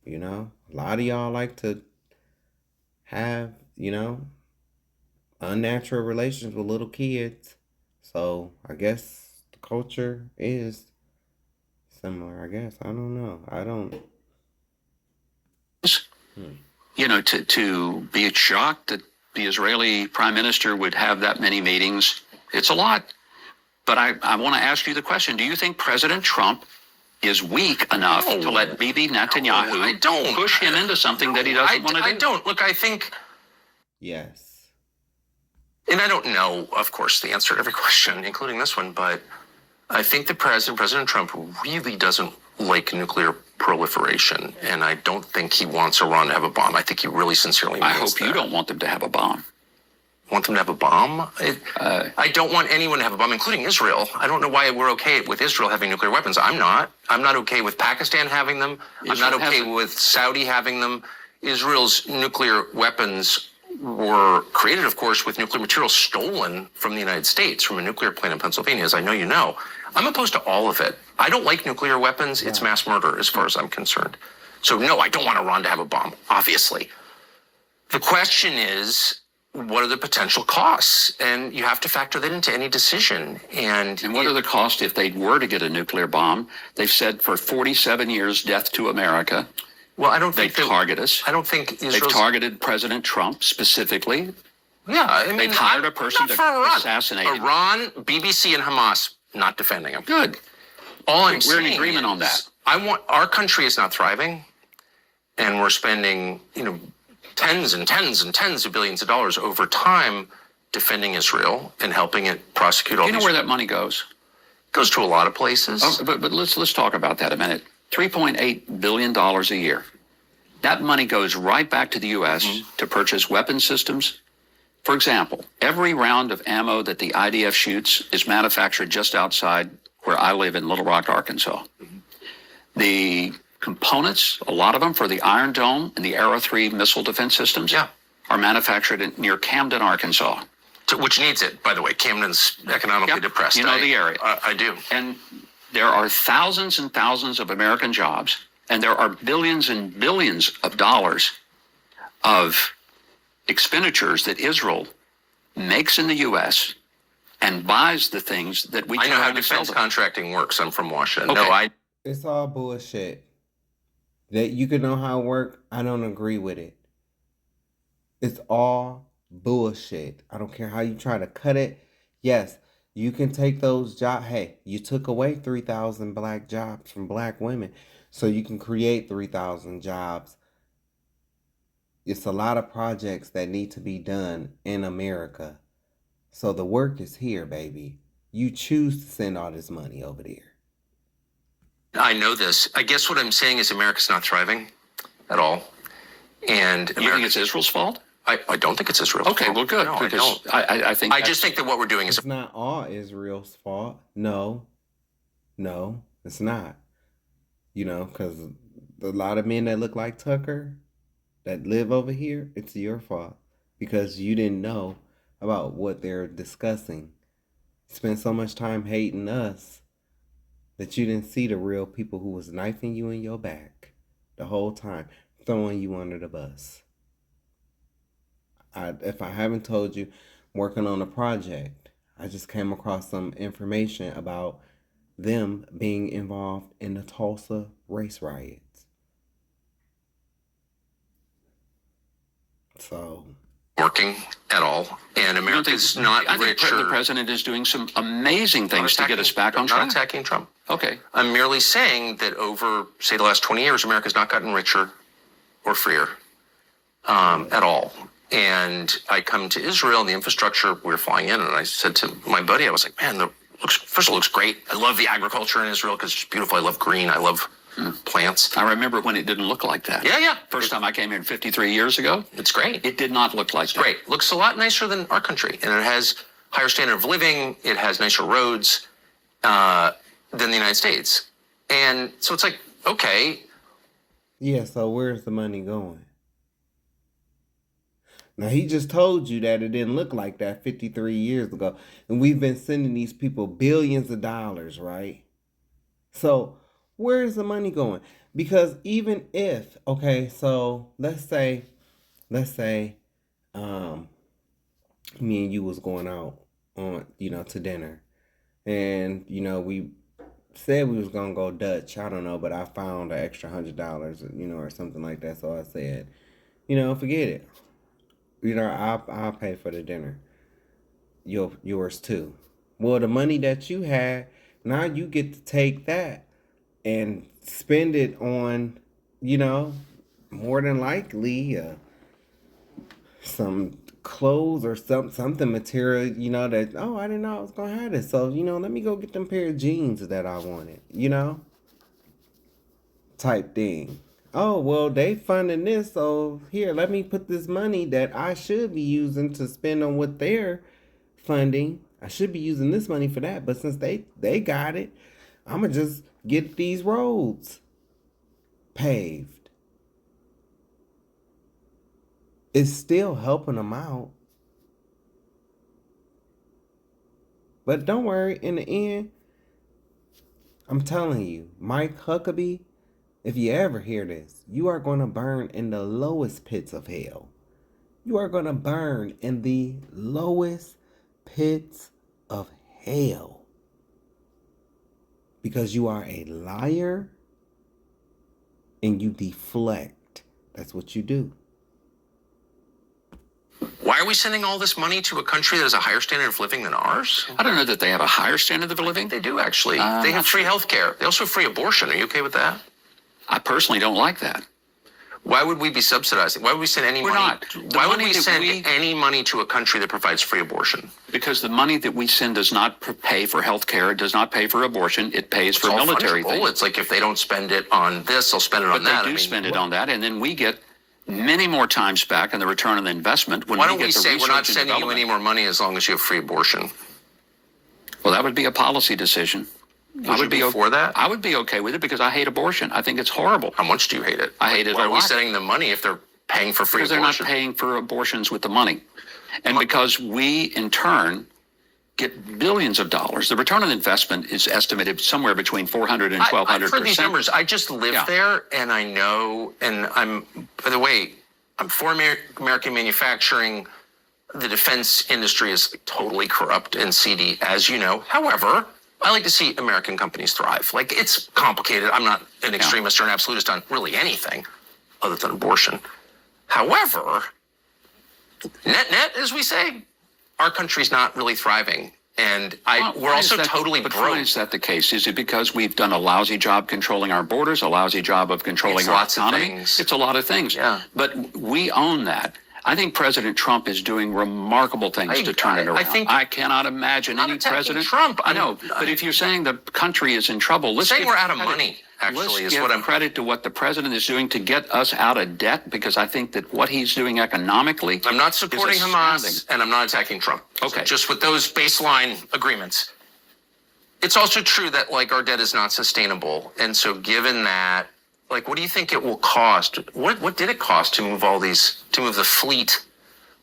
A lot of y'all like to have, unnatural relations with little kids. So I guess the culture is similar, I guess. I don't know. To be shocked that the Israeli prime minister would have that many meetings, it's a lot. But I want to ask you the question. Do you think President Trump is weak enough to let Bibi Netanyahu push him into something that he doesn't want to do? I don't. Look, I think... Yes. And I don't know, of course, the answer to every question, including this one, but I think the President Trump really doesn't like nuclear proliferation, and I don't think he wants Iran to have a bomb. I think he really sincerely means I hope you don't want them to have a bomb. Want them to have a bomb? I don't want anyone to have a bomb, including Israel. I don't know why we're okay with Israel having nuclear weapons. I'm not. I'm not okay with Pakistan having them. I'm not okay with Saudi having them. Israel's nuclear weapons were created, of course, with nuclear material stolen from the United States, from a nuclear plant in Pennsylvania, as I know you know. I'm opposed to all of it. I don't like nuclear weapons. It's mass murder, as far as I'm concerned. So, no, I don't want Iran to have a bomb, obviously. The question is, what are the potential costs? And you have to factor that into any decision. And what are the costs if they were to get a nuclear bomb? They've said for 47 years, death to America. Well, I don't think they target us. I don't think they've targeted President Trump specifically. Yeah, they've hired a person to assassinate him. Iran, BBC, and Hamas not defending him. Good. We're in agreement on that. Our country is not thriving, and we're spending tens and tens and tens of billions of dollars over time defending Israel and helping it prosecute all. Do you know where that money goes? It goes to a lot of places. But let's talk about that a minute. $3.8 billion a year. That money goes right back to the U.S. to purchase weapon systems. For example, every round of ammo that the IDF shoots is manufactured just outside where I live in Little Rock, Arkansas. The components, a lot of them for the Iron Dome and the Arrow 3 missile defense systems are manufactured near Camden, Arkansas. Which needs it, by the way. Camden's economically depressed. You know the area. I do. And there are thousands and thousands of American jobs, and there are billions and billions of dollars of expenditures that Israel makes in the U.S. and buys the things that we. I know how defense contracting works. I'm from Washington. Okay. No, It's all bullshit. That you can know how it works. I don't agree with it. It's all bullshit. I don't care how you try to cut it. Yes. You can take those jobs. Hey, you took away 3,000 black jobs from black women, so you can create 3,000 jobs. It's a lot of projects that need to be done in America. So the work is here, baby. You choose to send all this money over there. I know this. I guess what I'm saying is America's not thriving at all. And You think it's Israel's fault? I don't think it's Israel's Okay, fault. well, good. No, I because don't. I think I just think that what we're doing is It's not all Israel's fault. No, it's not. You know, because a lot of men that look like Tucker that live over here, it's your fault because you didn't know about what they're discussing. Spent so much time hating us that you didn't see the real people who was knifing you in your back the whole time, throwing you under the bus. If I haven't told you, I'm working on a project. I just came across some information about them being involved in the Tulsa race riots. So working at all, and America's not I think richer. the president is doing some amazing things to get us back on I'm not track. attacking Trump. Okay. I'm merely saying that over, say, the last 20 years, America's not gotten richer or freer at all. And I come to Israel and the infrastructure, we were flying in, and I said to my buddy, I was like, man, first of all, it looks great. I love the agriculture in Israel because it's beautiful. I love green. I love plants. I remember when it didn't look like that. Yeah. First time I came here 53 years ago. It's great. It did not look like that. Great. Looks a lot nicer than our country. And it has higher standard of living. It has nicer roads than the United States. And so it's like, okay. yeah, so where's the money going? Now, he just told you that it didn't look like that 53 years ago. And we've been sending these people billions of dollars, right? So where's the money going? Because even if, okay, so let's say, me and you was going out on, to dinner. And, we said we was going to go Dutch. I don't know, but I found an extra $100, or something like that. So I said, forget it. I'll pay for the dinner. Yours too. Well, the money that you had, now you get to take that and spend it on, more than likely some clothes or something material, that, oh, I didn't know I was going to have this. So, let me go get them pair of jeans that I wanted, type thing. Oh, well, they funding this, so here, let me put this money that I should be using to spend on what they're funding. I should be using this money for that, but since they got it, I'm going to just get these roads paved. It's still helping them out. But don't worry, in the end, I'm telling you, Mike Huckabee, if you ever hear this, you are going to burn in the lowest pits of hell. You are going to burn in the lowest pits of hell. Because you are a liar and you deflect. That's what you do. Why are we sending all this money to a country that has a higher standard of living than ours? I don't know that they have a higher standard of living. They do, actually. They have free health care. They also have free abortion. Are you okay with that? I personally don't like that. Why would we be subsidizing? Why would we send any We're money? not. Why would we send any money to a country that provides free abortion? Because the money that we send does not pay for health care. It does not pay for abortion. It pays for military things. It's like if they don't spend it on this, they'll spend it on that. But they do spend it on that, and then we get many more times back in the return on the investment when we get the research and development. Why don't we say we're not sending you any more money as long as you have free abortion? Well, that would be a policy decision. I would be for that. I would be okay with it because I hate abortion. I think it's horrible. How much do you hate it? I hate it a lot. Why are we sending them money if they're paying for free abortion? Because they're not paying for abortions with the money. And because we, in turn, get billions of dollars. The return on investment is estimated somewhere between 400 and 1,200%. I've heard these numbers. I just live there, and I know, and by the way, I'm for American manufacturing. The defense industry is totally corrupt and seedy, as you know. However, I like to see American companies thrive. Like, it's complicated. I'm not an extremist or an absolutist on really anything other than abortion. However, net, as we say, our country's not really thriving. And we're also totally broke. Why is that the case? Is it because we've done a lousy job controlling our borders, a lousy job of controlling our economy? It's lots of things. It's a lot of things. Yeah. But we own that. I think President Trump is doing remarkable things to turn it around. I cannot imagine any president. Trump. I know, but if you're saying the country is in trouble, let's saying give we're out of credit. money. Actually, Let's is give what I'm. credit to what the president is doing to get us out of debt, because I think that what he's doing economically. I'm not supporting is Hamas, astounding. and I'm not attacking Trump. Okay. Just with those baseline agreements. It's also true that like our debt is not sustainable, and so given that, like, what do you think it will cost? What did it cost to move the fleet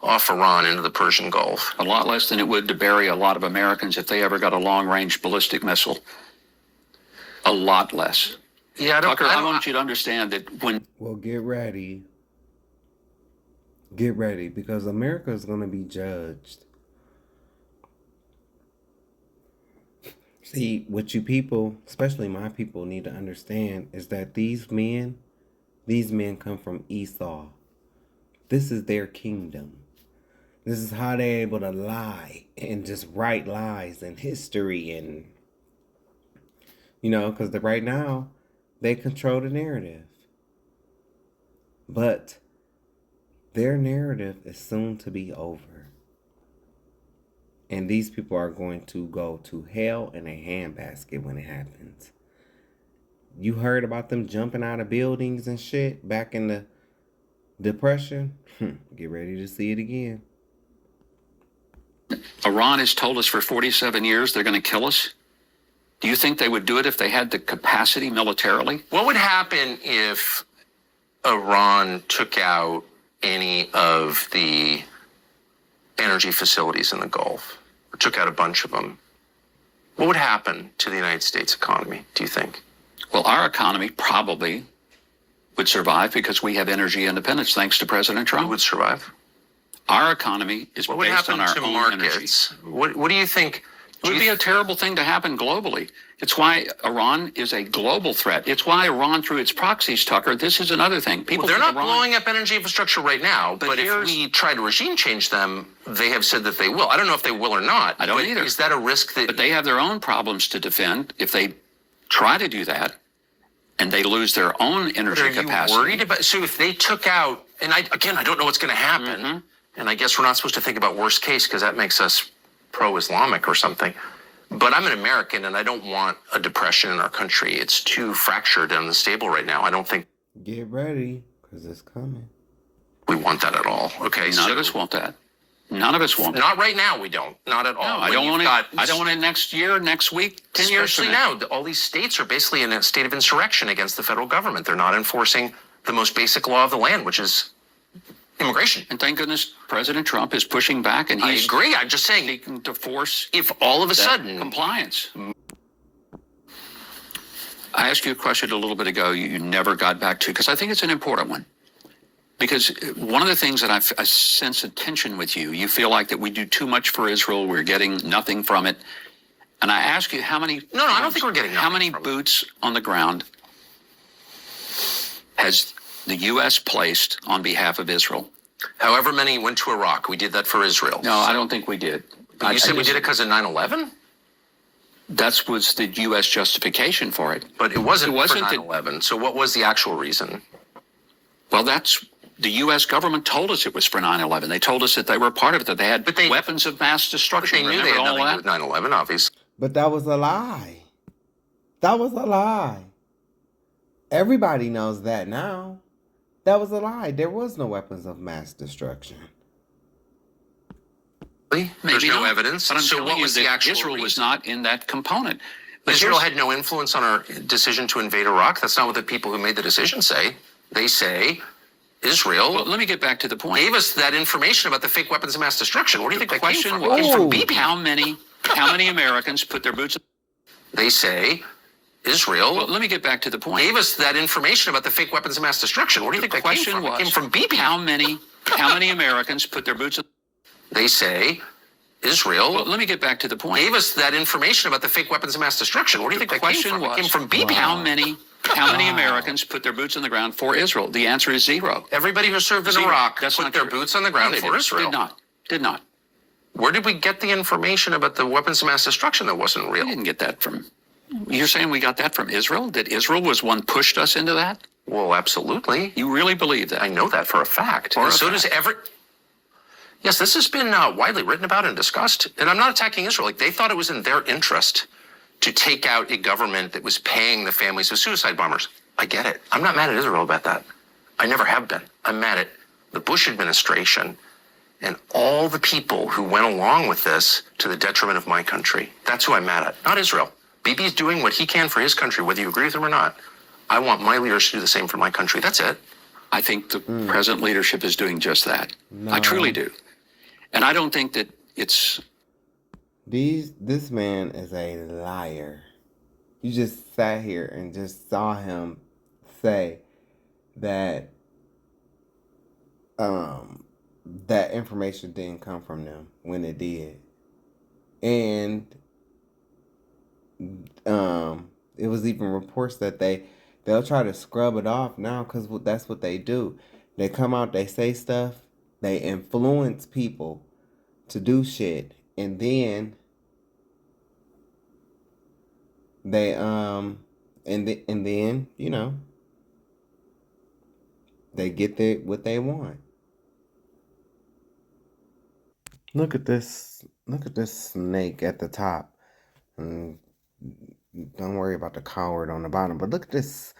off Iran into the Persian Gulf? A lot less than it would to bury a lot of Americans if they ever got a long-range ballistic missile. A lot less. Yeah, Tucker, I want you to understand that when. Well, get ready. Get ready, because America is going to be judged. See, what you people, especially my people, need to understand is that these men come from Esau. This is their kingdom. This is how they're able to lie and just write lies in history, and because right now they control the narrative. But their narrative is soon to be over. And these people are going to go to hell in a handbasket when it happens. You heard about them jumping out of buildings and shit back in the Depression? Get ready to see it again. Iran has told us for 47 years they're going to kill us. Do you think they would do it if they had the capacity militarily? What would happen if Iran took out any of the energy facilities in the Gulf, or took out a bunch of them? What would happen to the United States economy, do you think? Well, our economy probably would survive because we have energy independence thanks to President Trump. Who would survive? Our economy is What would based happen on our to own markets? energy. What do you think? It would be a terrible thing to happen globally. It's why Iran is a global threat. It's why Iran threw its proxies, Tucker. This is another thing. People They're think not blowing up energy infrastructure right now, but if we try to regime change them, they have said that they will. I don't know if they will or not. I don't either. Is that a risk that... But they have their own problems to defend if they try to do that and they lose their own energy capacity. Are you worried about... So if they took out... And I don't know what's going to happen. Mm-hmm. And I guess we're not supposed to think about worst case because that makes us pro-Islamic or something. But I'm an American and I don't want a depression in our country. It's too fractured and unstable right now. I don't think... Get ready, because it's coming. We want that at all. Okay, None of us want that. None of us want that. Not right now, we don't. Not at all. No, I don't want it. I don't want it next year, next week, 10 years from Especially now, all these states are basically in a state of insurrection against the federal government. They're not enforcing the most basic law of the land, which is immigration. And thank goodness President Trump is pushing back, and I he's agree. I'm just saying, seeking to force if all of a that sudden... compliance. I asked you a question a little bit ago you never got back to, because I think it's an important one. Because one of the things that I sense a tension with you, you feel like that we do too much for Israel, we're getting nothing from it. And I ask you how many... No, I don't think we're getting how many nothing from boots on the ground has the U.S. placed on behalf of Israel? However many went to Iraq. We did that for Israel. No, I don't think we did. But you said we did it because of 9/11? That was the U.S. justification for it. But it wasn't for the- 9/11. So what was the actual reason? Well, that's... The U.S. government told us it was for 9/11. They told us that they were a part of it, that they had weapons of mass destruction. They knew they had nothing to do with 9/11, obviously. But that was a lie. That was a lie. Everybody knows that now. That was a lie. There was no weapons of mass destruction. There's no evidence. But I'm So telling what you was that the actual Israel was reason? not in that component. But Israel here's- had no influence on our decision to invade Iraq. That's not what the people who made the decision say. They say Israel Well, let me get back to the point. gave us that information about the fake weapons of mass destruction. Where do you think The that came question from? was, It came from Ooh. Bibi. how many Americans put their boots... They say Israel Well, let me get back to the point. gave us that information about the fake weapons of mass destruction. Where do you think The that came question from? was, It came from Bibi. how many Americans put their boots... They say Israel Well, let me get back to the point. gave us that information about the fake weapons of mass destruction. Where do you think The that came question from? was, It came from Bibi. how many Americans put their boots on the ground for Israel? The answer is zero. Everybody who served in Zero. Iraq That's put not their true. boots on the ground No, they for didn't. Israel. Did not. Where did we get the information about the weapons of mass destruction that wasn't We real? didn't get that from... You're saying we got that from Israel? That Israel was one pushed us into that? Well, absolutely. You really believe that? I know that for a fact. For And a so fact. does every... Yes, this has been widely written about and discussed. And I'm not attacking Israel. Like, they thought it was in their interest to take out a government that was paying the families of suicide bombers. I get it. I'm not mad at Israel about that. I never have been. I'm mad at the Bush administration and all the people who went along with this to the detriment of my country. That's who I'm mad at, not Israel. Bibi's doing what he can for his country, whether you agree with him or not. I want my leaders to do the same for my country. That's it. I think the present leadership is doing just that. I truly do. And I don't think that it's... This man is a liar. You just sat here and just saw him say that that information didn't come from them when it did. And it was even reports that they'll try to scrub it off now because that's what they do. They come out, they say stuff, they influence people to do shit, and then they and then you know they get what they want. Look at this snake at the top, and don't worry about the coward on the bottom. But look at this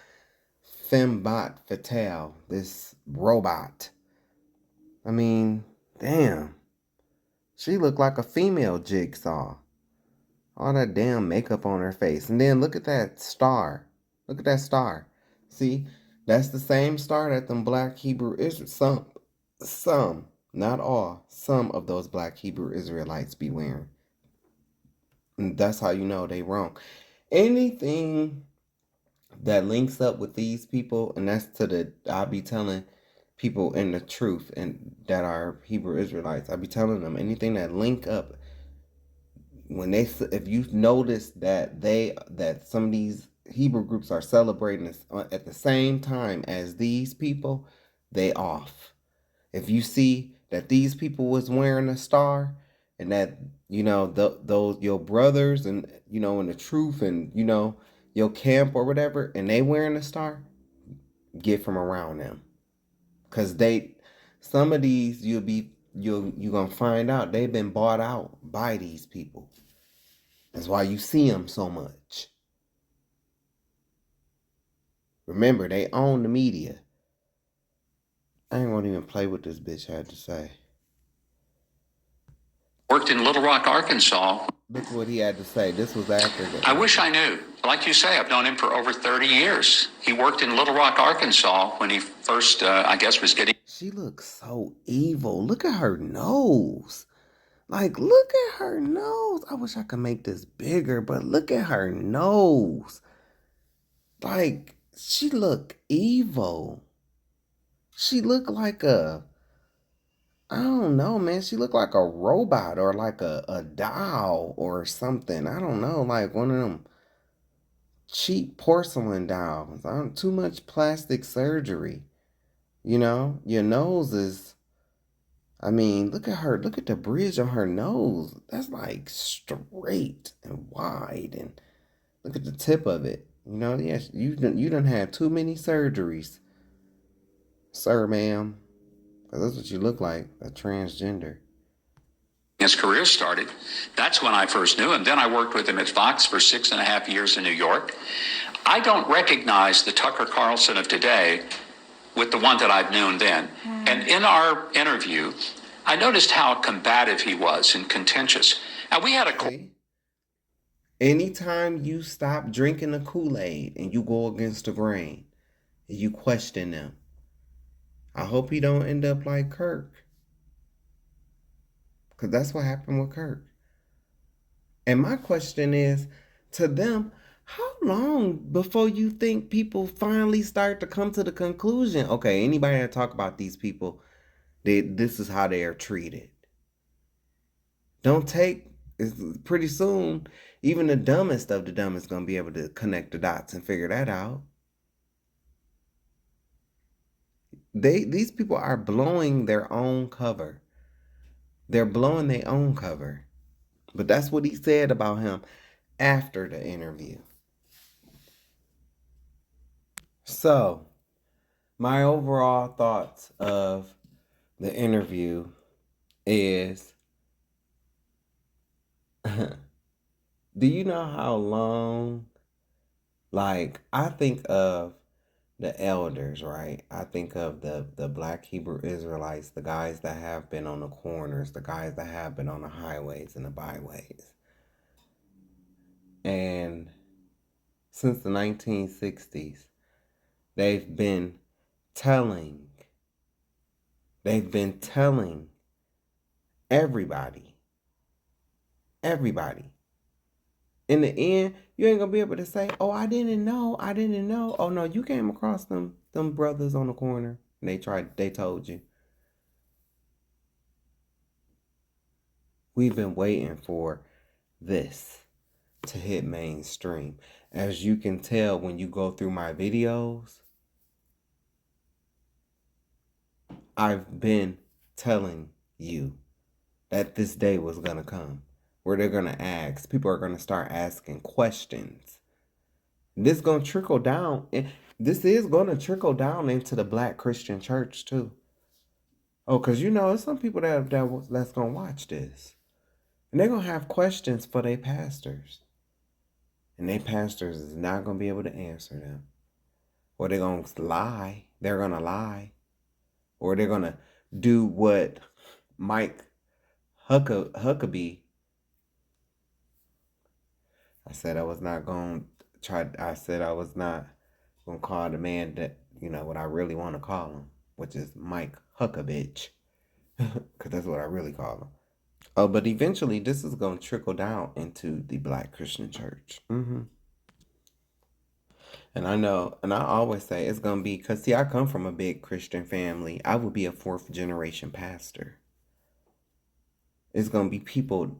fembot fatale, this robot. I mean, damn, she looked like a female Jigsaw. All that damn makeup on her face. And then look at that star. Look at that star. See, that's the same star that them black Hebrew Israelites, some, not all, some of those black Hebrew Israelites be wearing. And that's how you know they wrong. Anything that links up with these people, and that's I'll be telling people in the truth and that are Hebrew Israelites, I'll be telling them anything that link up. If you notice that some of these Hebrew groups are celebrating this at the same time as these people, they off. If you see that these people was wearing a star, and that those your brothers and in the truth and your camp or whatever, and they wearing a star, get from around them, cause some of these you're gonna find out they've been bought out by these people. That's why you see them so much. Remember, they own the media. I ain't gonna even play what this bitch had to say. Worked in Little Rock, Arkansas. Look what he had to say. This was after the... I wish I knew. Like you say, I've known him for over 30 years. He worked in Little Rock, Arkansas when he first, was getting... She looks so evil. Look at her nose. Like, look at her nose. I wish I could make this bigger, but look at her nose. Like, she look evil. She look like I don't know, man. She looked like a robot or like a doll or something. I don't know, like one of them cheap porcelain dolls. Too much plastic surgery. Your nose is... I mean, look at her. Look at the bridge on her nose. That's like straight and wide. And look at the tip of it. Yes, you done had too many surgeries, sir, ma'am. Because that's what you look like, a transgender. His career started. That's when I first knew him. Then I worked with him at Fox for 6.5 years in New York. I don't recognize the Tucker Carlson of today with the one that I've known then. And in our interview, I noticed how combative he was and contentious. Now, we had a... See? Anytime you stop drinking the Kool-Aid and you go against the grain, and you question them, I hope he don't end up like Kirk. Because that's what happened with Kirk. And my question is, to them, how long before you think people finally start to come to the conclusion, okay, anybody that talk about these people, this is how they are treated. Pretty soon, even the dumbest of the dumb is going to be able to connect the dots and figure that out. These people are blowing their own cover. They're blowing their own cover. But that's what he said about him after the interview. So, my overall thoughts of the interview is, do you know how long, like, I think of the elders, right? I think of the black Hebrew Israelites, the guys that have been on the corners, the guys that have been on the highways and the byways. And since the 1960s, they've been telling everybody. In the end, you ain't gonna be able to say, "Oh, I didn't know. Oh no, you came across them brothers on the corner. And they told you. We've been waiting for this to hit mainstream. As you can tell when you go through my videos, I've been telling you that this day was gonna come where they're gonna ask. People are gonna start asking questions. This is gonna trickle down. This is gonna trickle down into the black Christian church too. Oh, because there's some people that's gonna watch this. And they're gonna have questions for their pastors. And their pastors is not gonna be able to answer them. Or they're gonna lie. They're gonna lie. Or they're gonna do what Mike Huckabee. I said I was not gonna call the man that, what I really want to call him, which is Mike Huckabitch. Because that's what I really call him. Oh, but eventually this is going to trickle down into the black Christian church. And I know, and I always say it's going to be, because see, I come from a big Christian family. I would be a 4th generation pastor. It's going to be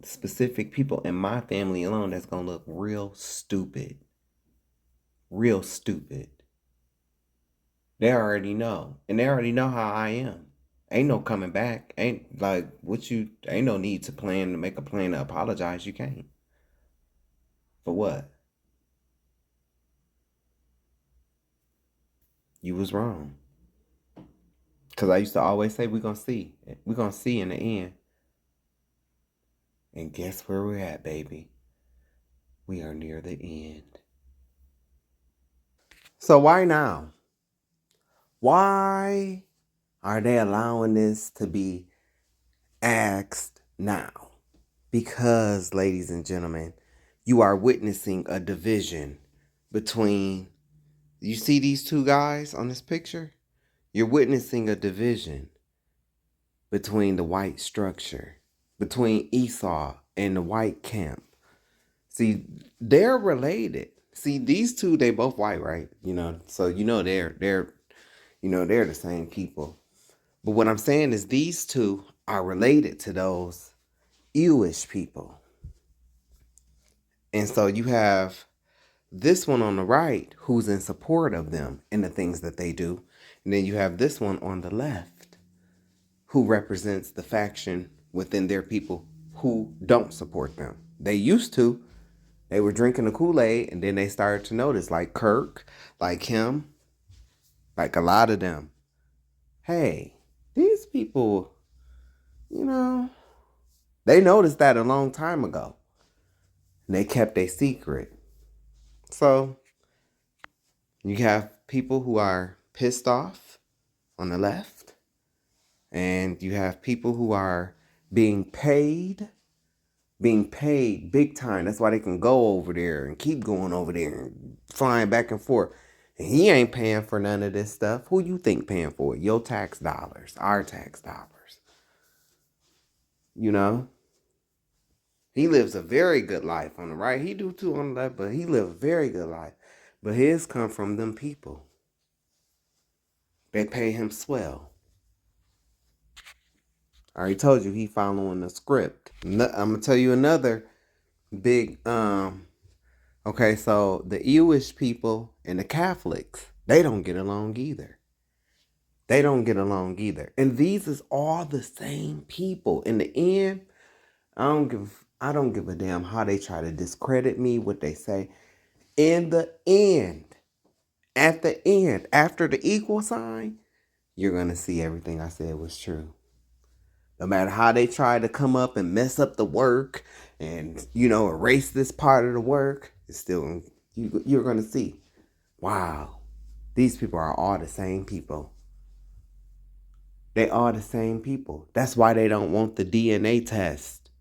specific people in my family alone that's going to look real stupid. Real stupid. They already know. And they already know how I am. Ain't no coming back. Ain't no need to make a plan to apologize. You can't. For what? You was wrong. Because I used to always say, we're going to see. We're going to see in the end. And guess where we're at, baby? We are near the end. So why now? Why are they allowing this to be asked now? Because, ladies and gentlemen, you are witnessing a division between, you see these two guys on this picture? You're witnessing a division between the white structure, between Esau and the white camp. See, they're related. See, these two, they both white, right? So they're the same people. But what I'm saying is these two are related to those Jewish people. And so you have this one on the right who's in support of them and the things that they do. And then you have this one on the left who represents the faction within their people who don't support them. They used to. They were drinking the Kool-Aid, and then they started to notice, like Kirk, like him, like a lot of them. Hey, these people, they noticed that a long time ago. And they kept a secret. So you have people who are pissed off on the left, and you have people who are being paid big time. That's why they can go over there and keep going over there and flying back and forth. And he ain't paying for none of this stuff. Who you think paying for it? Your tax dollars, our tax dollars. He lives a very good life on the right. He do too on the left, but he lives a very good life. But his come from them people. They pay him swell. I already told you he following the script. I'm gonna tell you another big okay, so the Jewish people and the Catholics, they don't get along either. And these is all the same people. In the end, I don't give a damn how they try to discredit me, what they say. In the end, at the end, after the equal sign, you're gonna see everything I said was true. No matter how they try to come up and mess up the work and, erase this part of the work, it's still, you're going to see, wow, these people are all the same people. They are the same people. That's why they don't want the DNA test.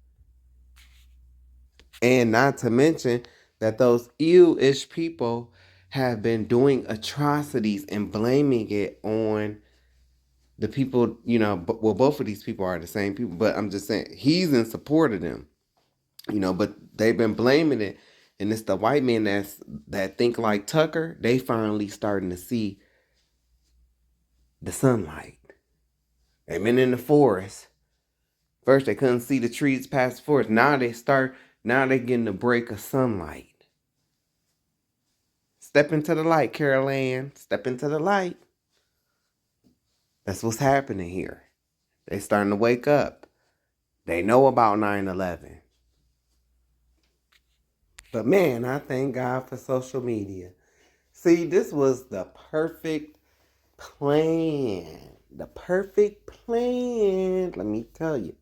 And not to mention that those ill-ish people have been doing atrocities and blaming it on the people, well, both of these people are the same people, but I'm just saying he's in support of them, but they've been blaming it. And it's the white men that think like Tucker. They finally starting to see the sunlight. They've been in the forest. First, they couldn't see the trees past the forest. Now they're getting a break of sunlight. Step into the light, Carol Ann. Step into the light. That's what's happening here. They starting to wake up. They know about 9/11. But man, I thank God for social media. See, this was the perfect plan. The perfect plan. Let me tell you.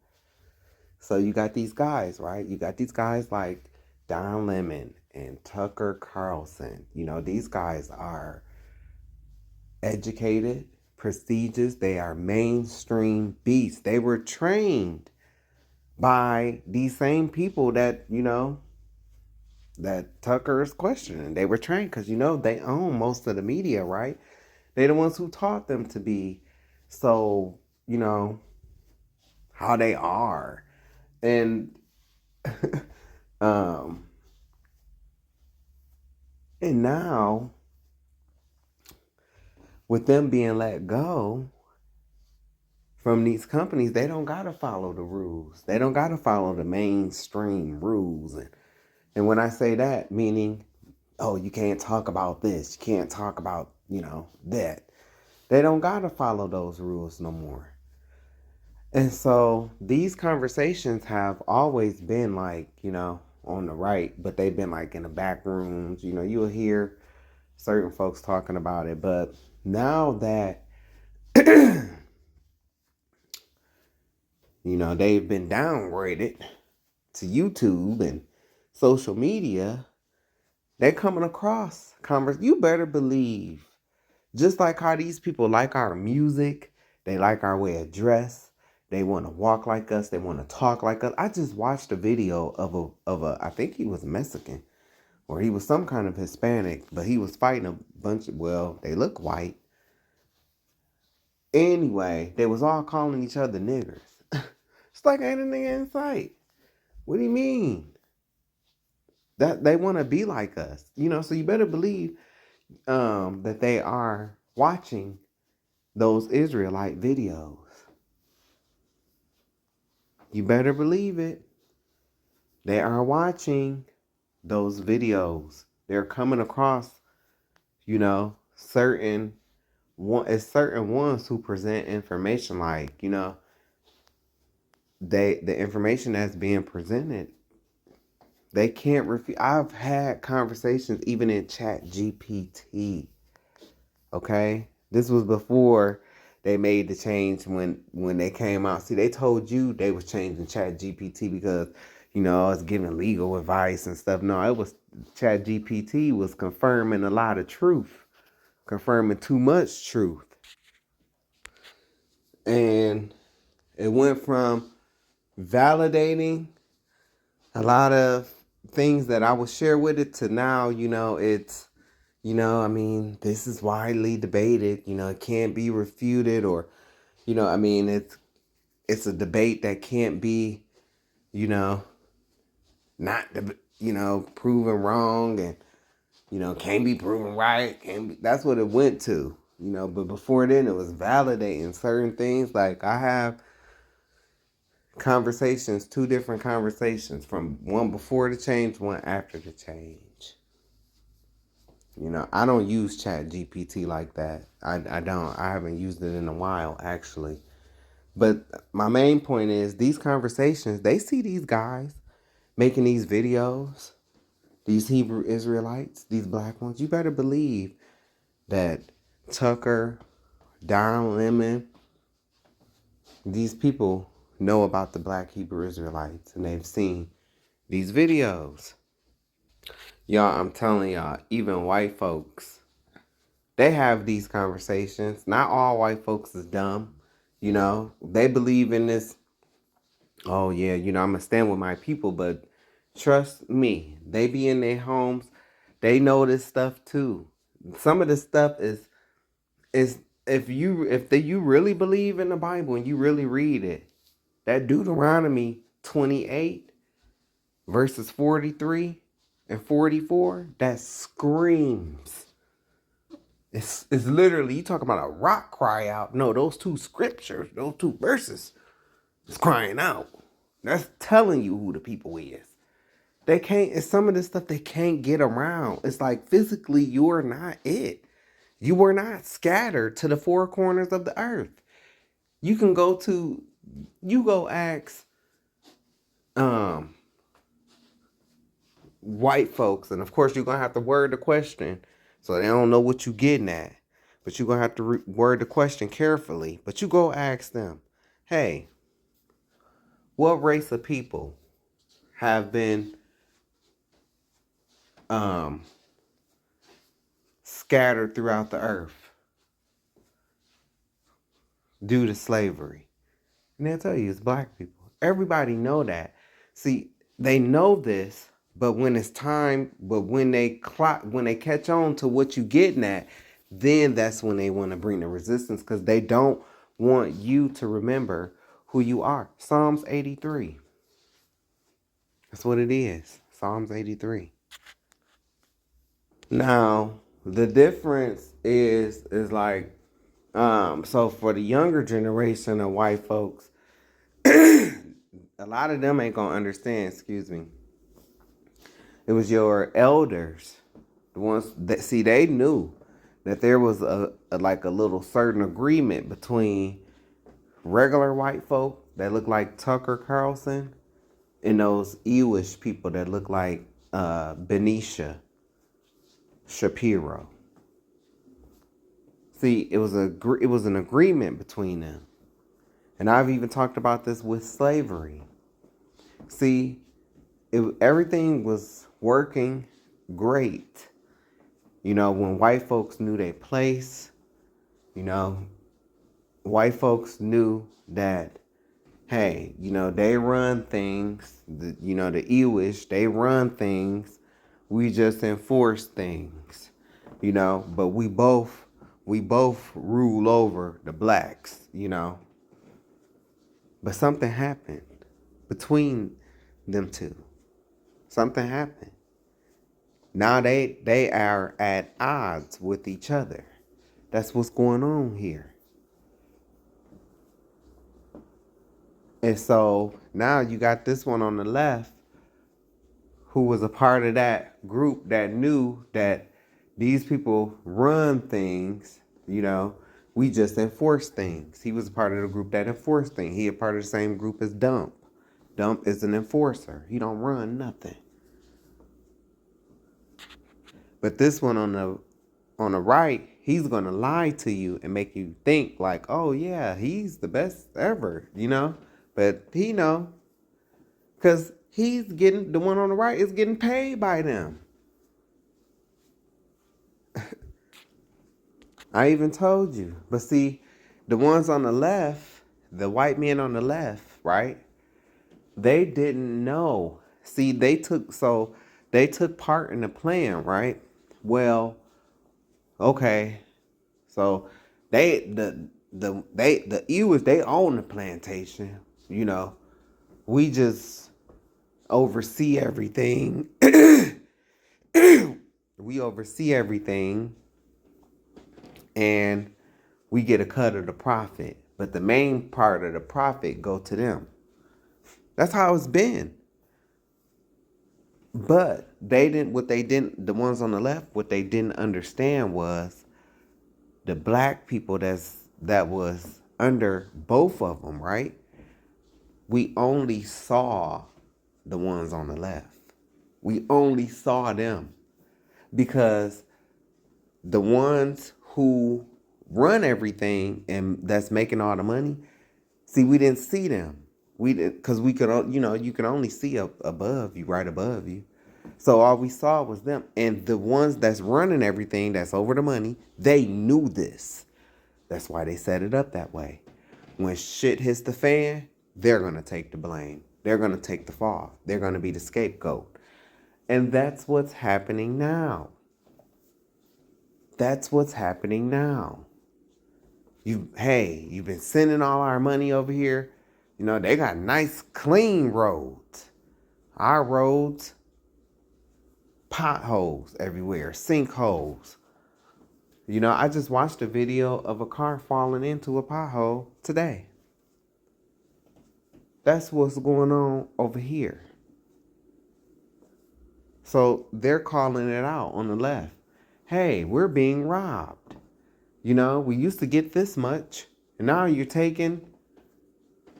So you got these guys, right? You got these guys like Don Lemon and Tucker Carlson. These guys are educated, prestigious. They are mainstream beasts. They were trained by these same people that, that Tucker is questioning. They were trained because, they own most of the media, right? They're the ones who taught them to be so, how they are. And and now with them being let go from these companies, they don't gotta follow the rules. They don't gotta follow the mainstream rules. And when I say that, meaning, oh, you can't talk about this, you can't talk about, that. They don't gotta follow those rules no more. And so these conversations have always been like, on the right, but they've been like in the back rooms. You'll hear certain folks talking about it. But now that, they've been downgraded to YouTube and social media, they're coming across you better believe, just like how these people like our music, they like our way of dress, they want to walk like us, they want to talk like us. I just watched a video of a I think he was Mexican, or he was some kind of Hispanic, but he was fighting a bunch of, well, they look white. Anyway, they was all calling each other niggers. It's like, ain't a nigga in sight. What do you mean? That they want to be like us, so you better believe that they are watching those Israelite videos. You better believe it. They are watching those videos. They're coming across, certain ones who present information like, the information that's being presented, they can't refute. I've had conversations even in Chat GPT. Okay? This was before they made the change when they came out. See, they told you they was changing Chat GPT because, it's giving legal advice and stuff. No, it was Chat GPT was confirming a lot of truth. Confirming too much truth. And it went from validating a lot of things that I would share with it to now, it's, this is widely debated, it can't be refuted, or, it's a debate that can't be, not, proven wrong, and, can't be proven right. That's what it went to, but before then it was validating certain things. Like I have conversations, two different conversations, from one before the change, one after the change. I don't use Chat GPT like that. I don't. I haven't used it in a while, actually. But my main point is these conversations, they see these guys making these videos, these Hebrew Israelites, these black ones. You better believe that Tucker, Don Lemon, these people know about the Black Hebrew Israelites and they've seen these videos. Y'all, I'm telling y'all, even white folks, they have these conversations. Not all white folks is dumb. You know, they believe in this, oh yeah, I'm going to stand with my people, but trust me, they be in their homes. They know this stuff too. Some of this stuff is if you really believe in the Bible and you really read it, that Deuteronomy 28 verses 43 and 44, that screams. It's literally, you talk about a rock cry out. No, those two scriptures, those two verses is crying out. That's telling you who the people is. They can't, it's some of this stuff they can't get around. It's like physically you're not it. You were not scattered to the four corners of the earth. You go ask white folks, and of course you're gonna have to word the question so they don't know what you're getting at. But you're gonna have to word the question carefully. But you go ask them, hey, what race of people have been scattered throughout the earth due to slavery? And they'll tell you it's black people. Everybody know that. See, they know this, but when it's time, when they catch on to what you getting at, then that's when they want to bring the resistance, because they don't want you to remember who you are. Psalms 83. That's what it is. Psalms 83. Now, the difference is like, so for the younger generation of white folks, a lot of them ain't gonna understand, excuse me. It was your elders, the ones that, see, they knew that there was a little certain agreement between regular white folk that look like Tucker Carlson and those Ewish people that look like Benicia Shapiro. See, it was an agreement between them. And I've even talked about this with slavery. See, everything was working great. When white folks knew their place, white folks knew that, hey, they run things, the Ewish, they run things, we just enforce things, but we both rule over the blacks, But something happened between them two. Something happened. Now they are at odds with each other. That's what's going on here. And so now you got this one on the left who was a part of that group that knew that these people run things, we just enforce things. He was a part of the group that enforced things. He a part of the same group as Dump. Dump is an enforcer. He don't run nothing. But this one on the right, he's gonna lie to you and make you think like, oh yeah, he's the best ever, But he know, because the one on the right is getting paid by them. I even told you. But see, the ones on the left, the white men on the left, right? They didn't know. See, they took part in the plan, right? Well, okay. So the Ewers, they own the plantation, We just oversee everything. We oversee everything, and we get a cut of the profit. But the main part of the profit go to them. That's how it's been. But the ones on the left, what they didn't understand was the black people that was under both of them, right? We only saw the ones on the left. We only saw them because the ones who run everything and that's making all the money, see, we didn't see them. Because we could, you can only see up above you, right above you. So all we saw was them. And the ones that's running everything, that's over the money, they knew this. That's why they set it up that way. When shit hits the fan, they're going to take the blame. They're going to take the fall. They're going to be the scapegoat. And that's what's happening now. That's what's happening now. You've been sending all our money over here. They got nice, clean roads. Our roads, potholes everywhere, sinkholes. I just watched a video of a car falling into a pothole today. That's what's going on over here. So they're calling it out on the left. Hey, we're being robbed. We used to get this much, and now you're taking,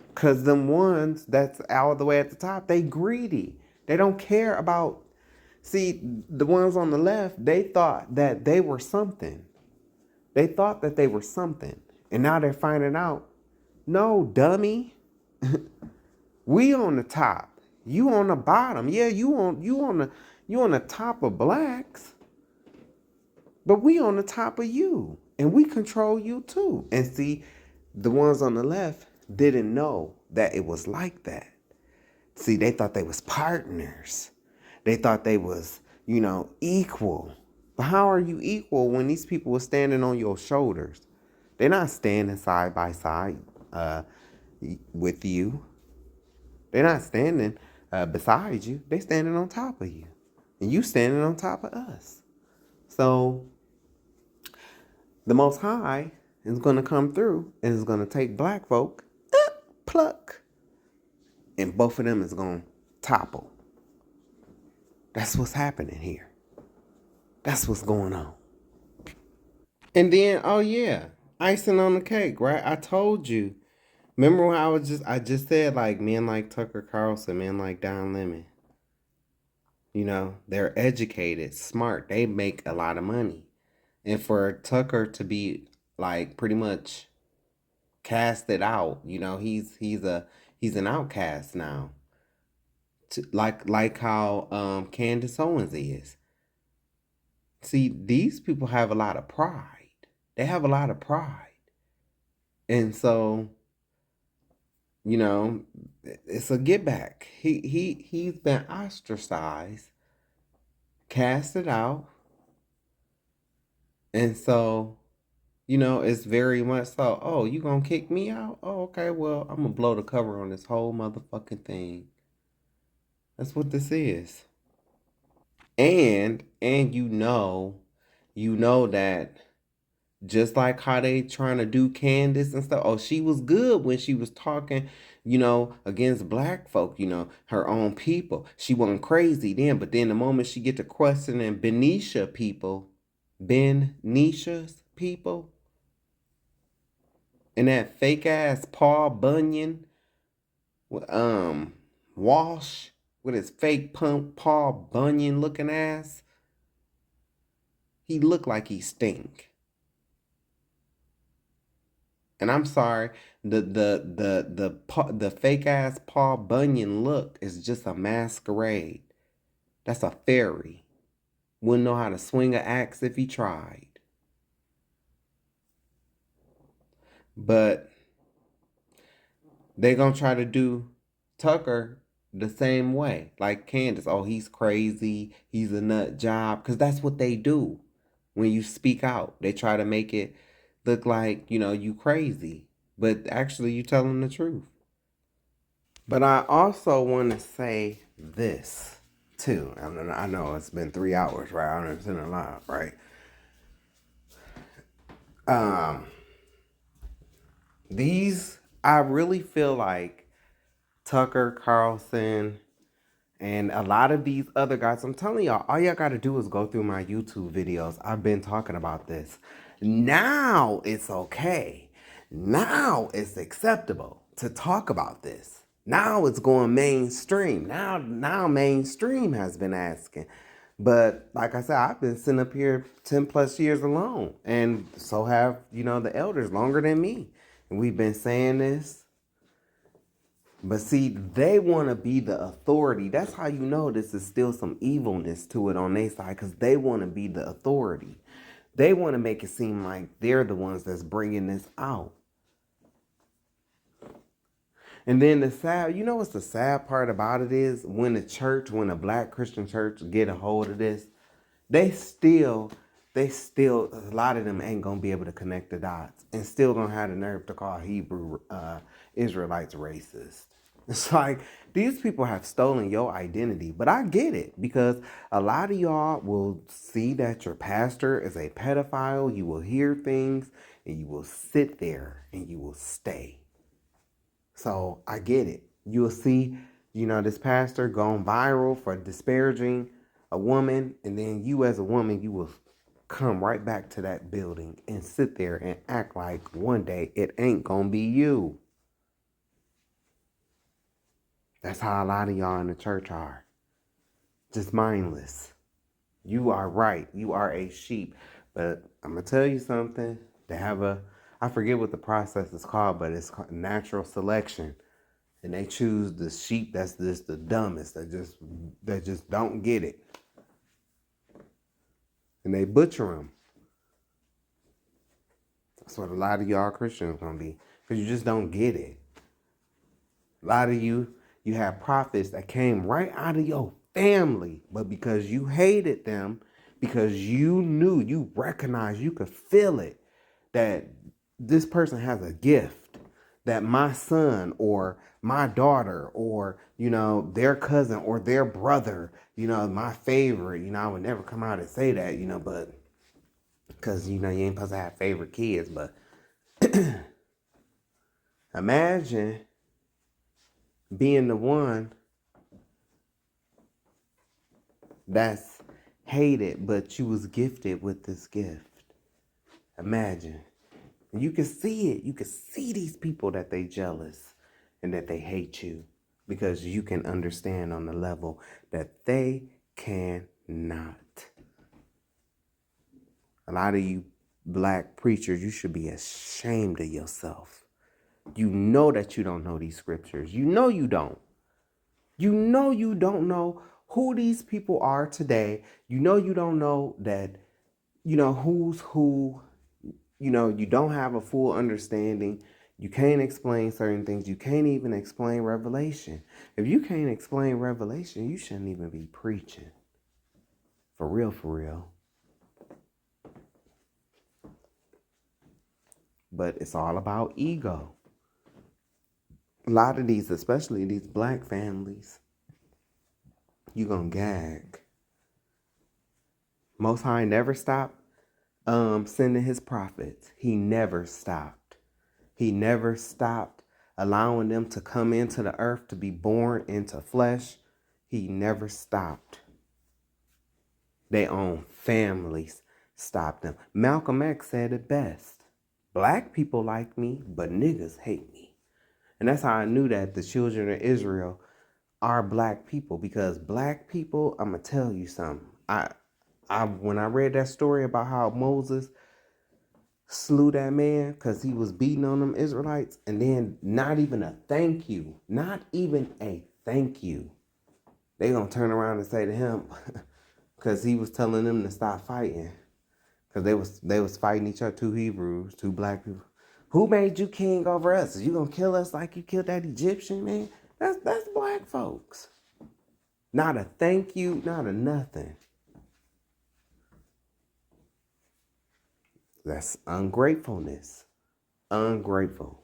because them ones that's all the way at the top, they greedy. They don't care about, see, the ones on the left, they thought that they were something. They thought that they were something. And now they're finding out, no, dummy. We on the top. You on the bottom. Yeah, you on the top of blacks. But we on the top of you. And we control you too. And see, the ones on the left didn't know that it was like that. See, they thought they was partners. They thought they was, equal. But how are you equal when these people were standing on your shoulders? They're not standing side by side with you. They're not standing beside you. They're standing on top of you. And you standing on top of us. So the Most High is going to come through and is going to take black folk, pluck, and both of them is going to topple. That's what's happening here. That's what's going on. And then, oh yeah, icing on the cake, right? I told you. Remember when I just said, like, men like Tucker Carlson, men like Don Lemon. They're educated, smart. They make a lot of money. And for Tucker to be, like, pretty much casted out, he's an outcast now. Like how Candace Owens is. See, these people have a lot of pride. They have a lot of pride. And so, it's a get back. He's been ostracized, casted out. And so, it's very much so, oh, you gonna kick me out? Oh, okay, well, I'm gonna blow the cover on this whole motherfucking thing. That's what this is. And that just like how they trying to do Candace and stuff. Oh, she was good when she was talking, against black folk, her own people. She wasn't crazy then, but then the moment she get to questioning Benicia's people, and that fake ass Paul Bunyan, Walsh with his fake pump Paul Bunyan looking ass, he looked like he stink. And I'm sorry, the fake ass Paul Bunyan look is just a masquerade. That's a fairy. Wouldn't know how to swing an axe if he tried. But they gonna try to do Tucker the same way, like Candace. Oh, he's crazy. He's a nut job, because that's what they do. When you speak out, they try to make it look like, you crazy. But actually, you telling the truth. But I also want to say this, too. I know it's been 3 hours, right? I understand a lot, right? I really feel like Tucker Carlson and a lot of these other guys, I'm telling y'all, all y'all got to do is go through my YouTube videos. I've been talking about this. Now it's okay. Now it's acceptable to talk about this. Now it's going mainstream. Now mainstream has been asking. But like I said, I've been sitting up here 10 plus years alone. And so have, the elders longer than me. And we've been saying this, But see, they want to be the authority. That's how you know this is still some evilness to it on their side, because they want to be the authority. They want to make it seem like they're the ones that's bringing this out. And then the sad, what's the sad part about it is when a black Christian church get a hold of this, they still, a lot of them ain't going to be able to connect the dots and still going to have the nerve to call Hebrew Israelites racist. It's like, these people have stolen your identity, but I get it, because a lot of y'all will see that your pastor is a pedophile. You will hear things and you will sit there and you will stay. So I get it. You'll see, this pastor gone viral for disparaging a woman, and then you as a woman, you will come right back to that building and sit there and act like one day it ain't gonna be you. That's how a lot of y'all in the church are. Just mindless. You are right. You are a sheep. But I'm going to tell you something. They have I forget what the process is called, but it's called natural selection. And they choose the sheep that's just the dumbest, that just don't get it. And they butcher them. That's what a lot of y'all Christians going to be. Because you just don't get it. A lot of you have prophets that came right out of your family, but because you hated them, because you knew, you recognized, you could feel it, that this person has a gift, that my son or my daughter or, their cousin or their brother, my favorite, I would never come out and say that, but because, you ain't supposed to have favorite kids, but imagine being the one that's hated, but you was gifted with this gift. Imagine. And you can see it. You can see these people that they jealous and that they hate you, because you can understand on the level that they cannot. A lot of you black preachers, you should be ashamed of yourself. You know that you don't know these scriptures. You know you don't. You know you don't know who these people are today. You know you don't know that, who's who. You don't have a full understanding. You can't explain certain things. You can't even explain Revelation. If you can't explain Revelation, you shouldn't even be preaching. For real, for real. But it's all about ego. A lot of these, especially these black families, you gonna gag. Most High never stopped sending his prophets. He never stopped. He never stopped allowing them to come into the earth, to be born into flesh. He never stopped. Their own families stopped them. Malcolm X said it best. Black people like me, but niggas hate me. And that's how I knew that the children of Israel are black people, because black people, I'm going to tell you something. When I read that story about how Moses slew that man because he was beating on them Israelites, and then not even a thank you, they gonna turn around and say to him, because he was telling them to stop fighting, because they was fighting each other, two Hebrews, two black people. Who made you king over us? You gonna kill us like you killed that Egyptian man? That's black folks. Not a thank you, not a nothing. That's ungratefulness. Ungrateful.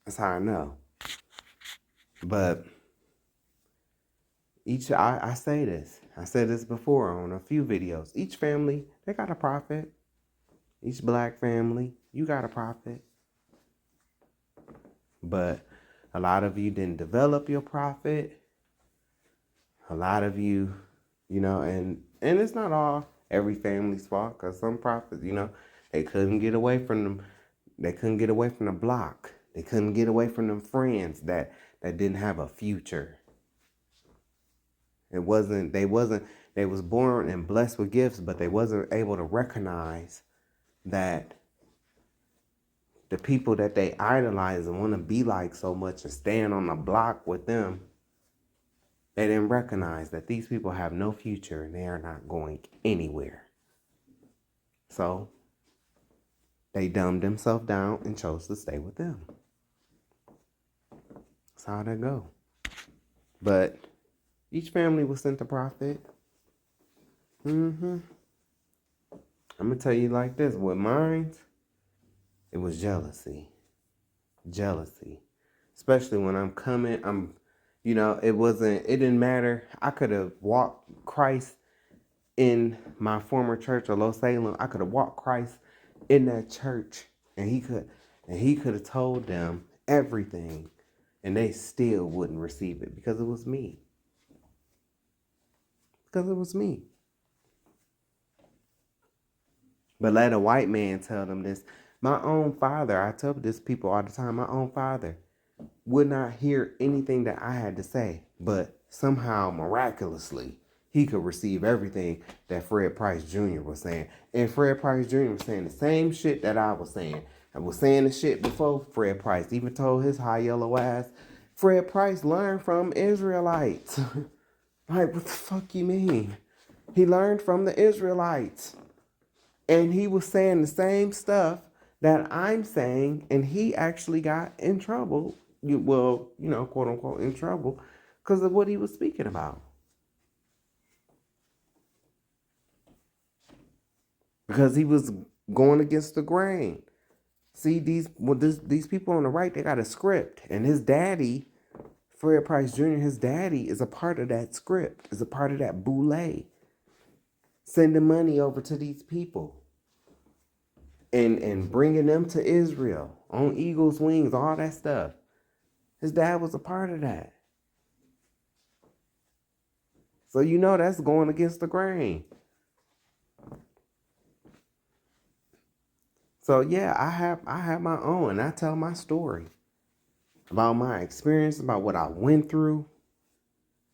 That's how I know. But I say this. I said this before on a few videos. Each family, they got a prophet. Each black family, you got a prophet. But a lot of you didn't develop your prophet. A lot of you, and it's not all every family's fault, because some prophets, they couldn't get away from them. They couldn't get away from the block. They couldn't get away from them friends that didn't have a future. They was born and blessed with gifts, but they wasn't able to recognize that the people that they idolize and want to be like so much and stand on the block with them, they didn't recognize that these people have no future and they are not going anywhere. So they dumbed themselves down and chose to stay with them. That's how that go. But each family was sent a prophet. I'm going to tell you like this. With mine, it was jealousy. Jealousy. Especially when I'm coming, it didn't matter. I could have walked Christ in my former church of Los Salem. I could have walked Christ in that church, and he could have told them everything, and they still wouldn't receive it because it was me. Because it was me. But let a white man tell them this. My own father, I tell this people all the time, my own father would not hear anything that I had to say, but somehow, miraculously, he could receive everything that Fred Price Jr. was saying. And Fred Price Jr. was saying the same shit that I was saying. I was saying the shit before Fred Price even told his high yellow ass. Fred Price learned from Israelites. Like, what the fuck you mean? He learned from the Israelites. And he was saying the same stuff that I'm saying, and he actually got in trouble. Quote unquote, in trouble because of what he was speaking about. Because he was going against the grain. See, these people on the right, they got a script. And his daddy, Fred Price Jr., his daddy is a part of that script, is a part of that boule. Sending money over to these people. And bringing them to Israel on eagle's wings, all that stuff. His dad was a part of that. So that's going against the grain. So yeah, I have my own, and I tell my story about my experience, about what I went through,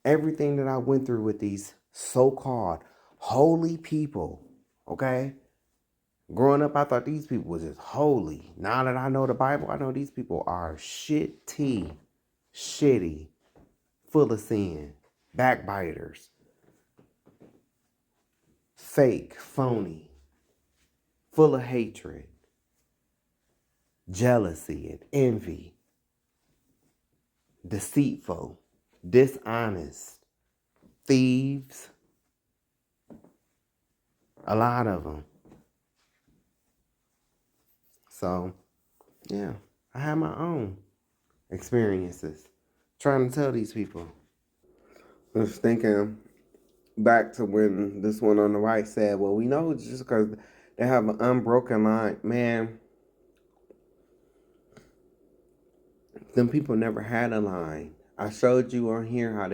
everything that I went through with these so-called holy people. Okay? Growing up, I thought these people were just holy. Now that I know the Bible, I know these people are shitty, full of sin, backbiters, fake, phony, full of hatred, jealousy, and envy, deceitful, dishonest, thieves, a lot of them. So, yeah, I have my own experiences trying to tell these people. I was thinking back to when this one on the right said, well, we know it's just because they have an unbroken line. Man, them people never had a line. I showed you on here how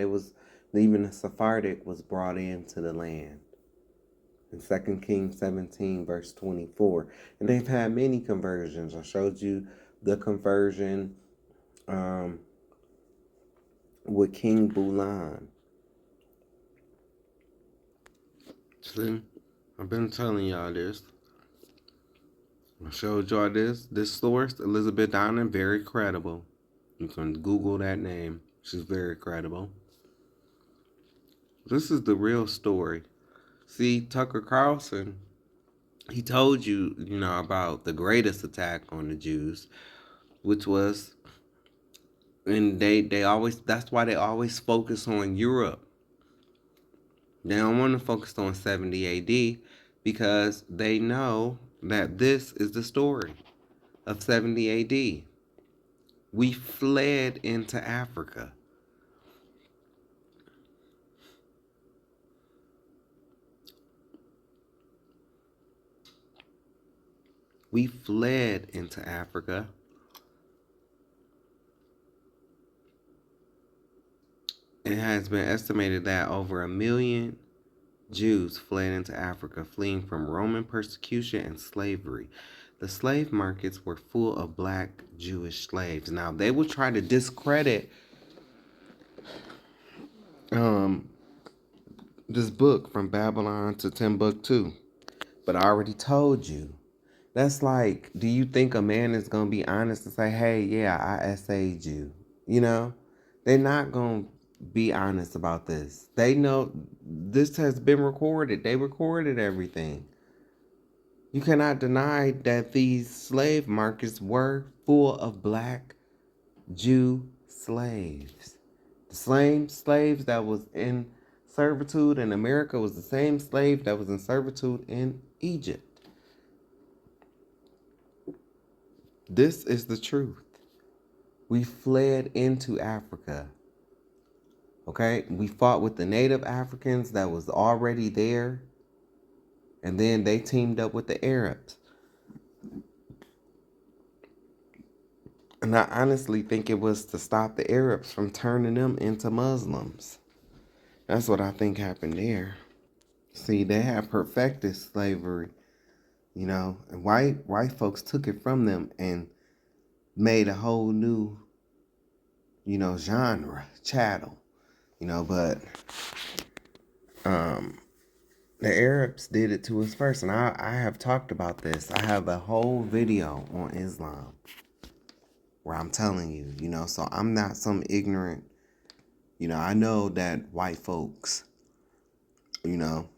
even the Sephardic was brought into the land. In 2 Kings 17, verse 24. And they've had many conversions. I showed you the conversion with King Bulan. See, I've been telling y'all this. I showed y'all this source, Elizabeth Donnan, very credible. You can Google that name. She's very credible. This is the real story. See, Tucker Carlson, he told you, about the greatest attack on the Jews, which was, and they always, that's why they always focus on Europe. They don't want to focus on 70 AD because they know that this is the story of 70 AD. We fled into Africa. We fled into Africa. It has been estimated that over 1 million Jews fled into Africa, fleeing from Roman persecution and slavery. The slave markets were full of black Jewish slaves. Now, they will try to discredit this book, From Babylon to Timbuktu. But I already told you That's like, do you think a man is going to be honest and say, hey, yeah, I essayed you? You know, they're not going to be honest about this. They know this has been recorded. They recorded everything. You cannot deny that these slave markets were full of black Jew slaves. The same slaves that was in servitude in America was the same slave that was in servitude in Egypt. This is the truth. We fled into Africa. Okay? We fought with the native Africans that was already there. And then they teamed up with the Arabs. And I honestly think it was to stop the Arabs from turning them into Muslims. That's what I think happened there. See, they had perfected slavery, you know, and white folks took it from them and made a whole new, you know, genre, chattel, you know, but the Arabs did it to us first. And I have talked about this. I have a whole video on Islam where I'm telling you, you know, so I'm not some ignorant, you know, I know that white folks, you know,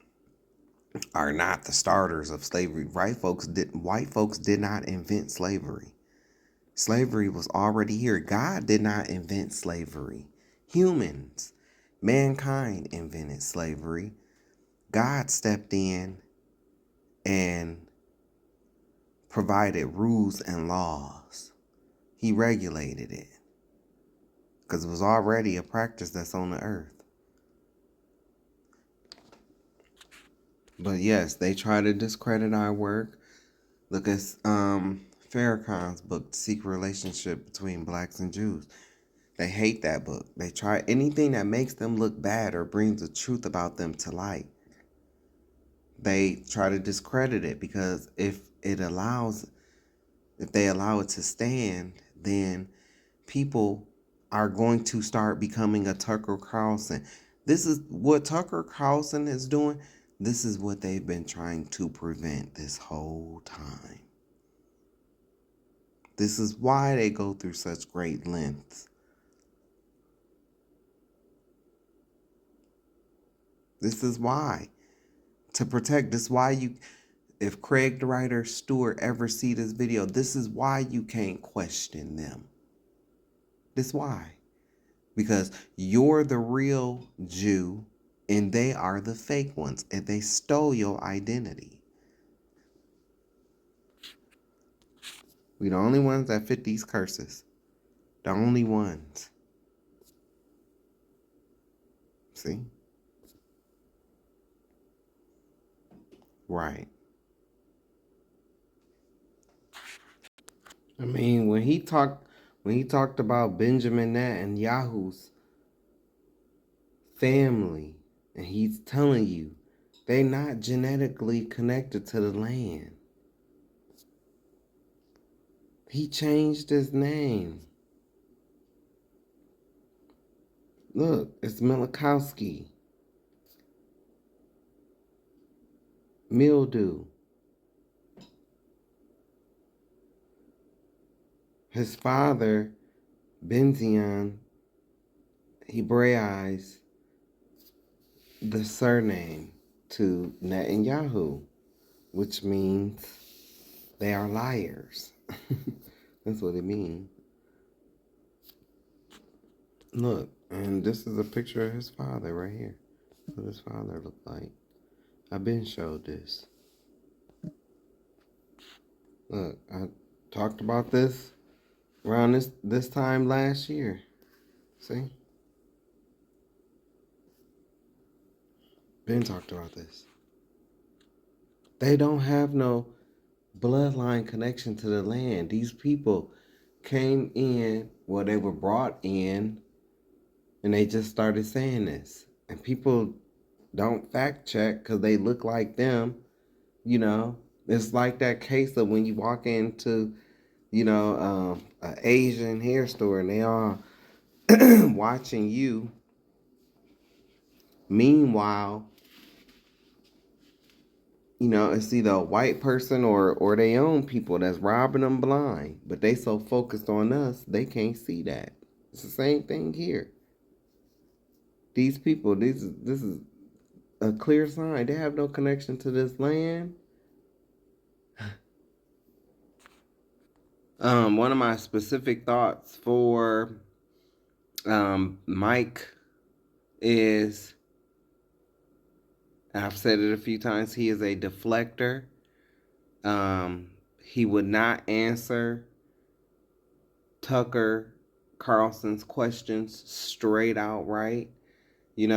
are not the starters of slavery. White folks did not invent slavery. Slavery was already here. God did not invent slavery. Humans, mankind invented slavery. God stepped in and provided rules and laws. He regulated it because it was already a practice that's on the earth. But yes, they try to discredit our work. Look at Farrakhan's book, The Secret Relationship Between Blacks and Jews. They hate that book. They try anything that makes them look bad or brings the truth about them to light. They try to discredit it because if they allow it to stand, then people are going to start becoming a Tucker Carlson. This is what Tucker Carlson is doing. This is what they've been trying to prevent this whole time. This is why they go through such great lengths. This is why. To protect. This is why if Craig the Writer Stewart ever see this video, this is why you can't question them. This is why. Because you're the real Jew and they are the fake ones. And they stole your identity. We the only ones that fit these curses. The only ones. See? Right. I mean, when he talked about Benjamin Netanyahu's family, and he's telling you they're not genetically connected to the land. He changed his name. Look, it's Milikowski. Mildew. His father, Benzion, Hebraized the surname to Netanyahu, which means they are liars. That's what it means. Look, and this is a picture of his father right here. What his father looked like. I've been showed this. Look, I talked about this around this time last year. See? Been talked about this. They don't have no bloodline connection to the land. These people came in, well, they were brought in, and they just started saying this. And people don't fact check because they look like them. You know, it's like that case of when you walk into, you know, an Asian hair store and they are watching you. Meanwhile, it's either a white person or their own people that's robbing them blind. But they so focused on us, they can't see that. It's the same thing here. These people, this is a clear sign. They have no connection to this land. One of my specific thoughts for Mike is, I've said it a few times, he is a deflector. He would not answer Tucker Carlson's questions straight out right. If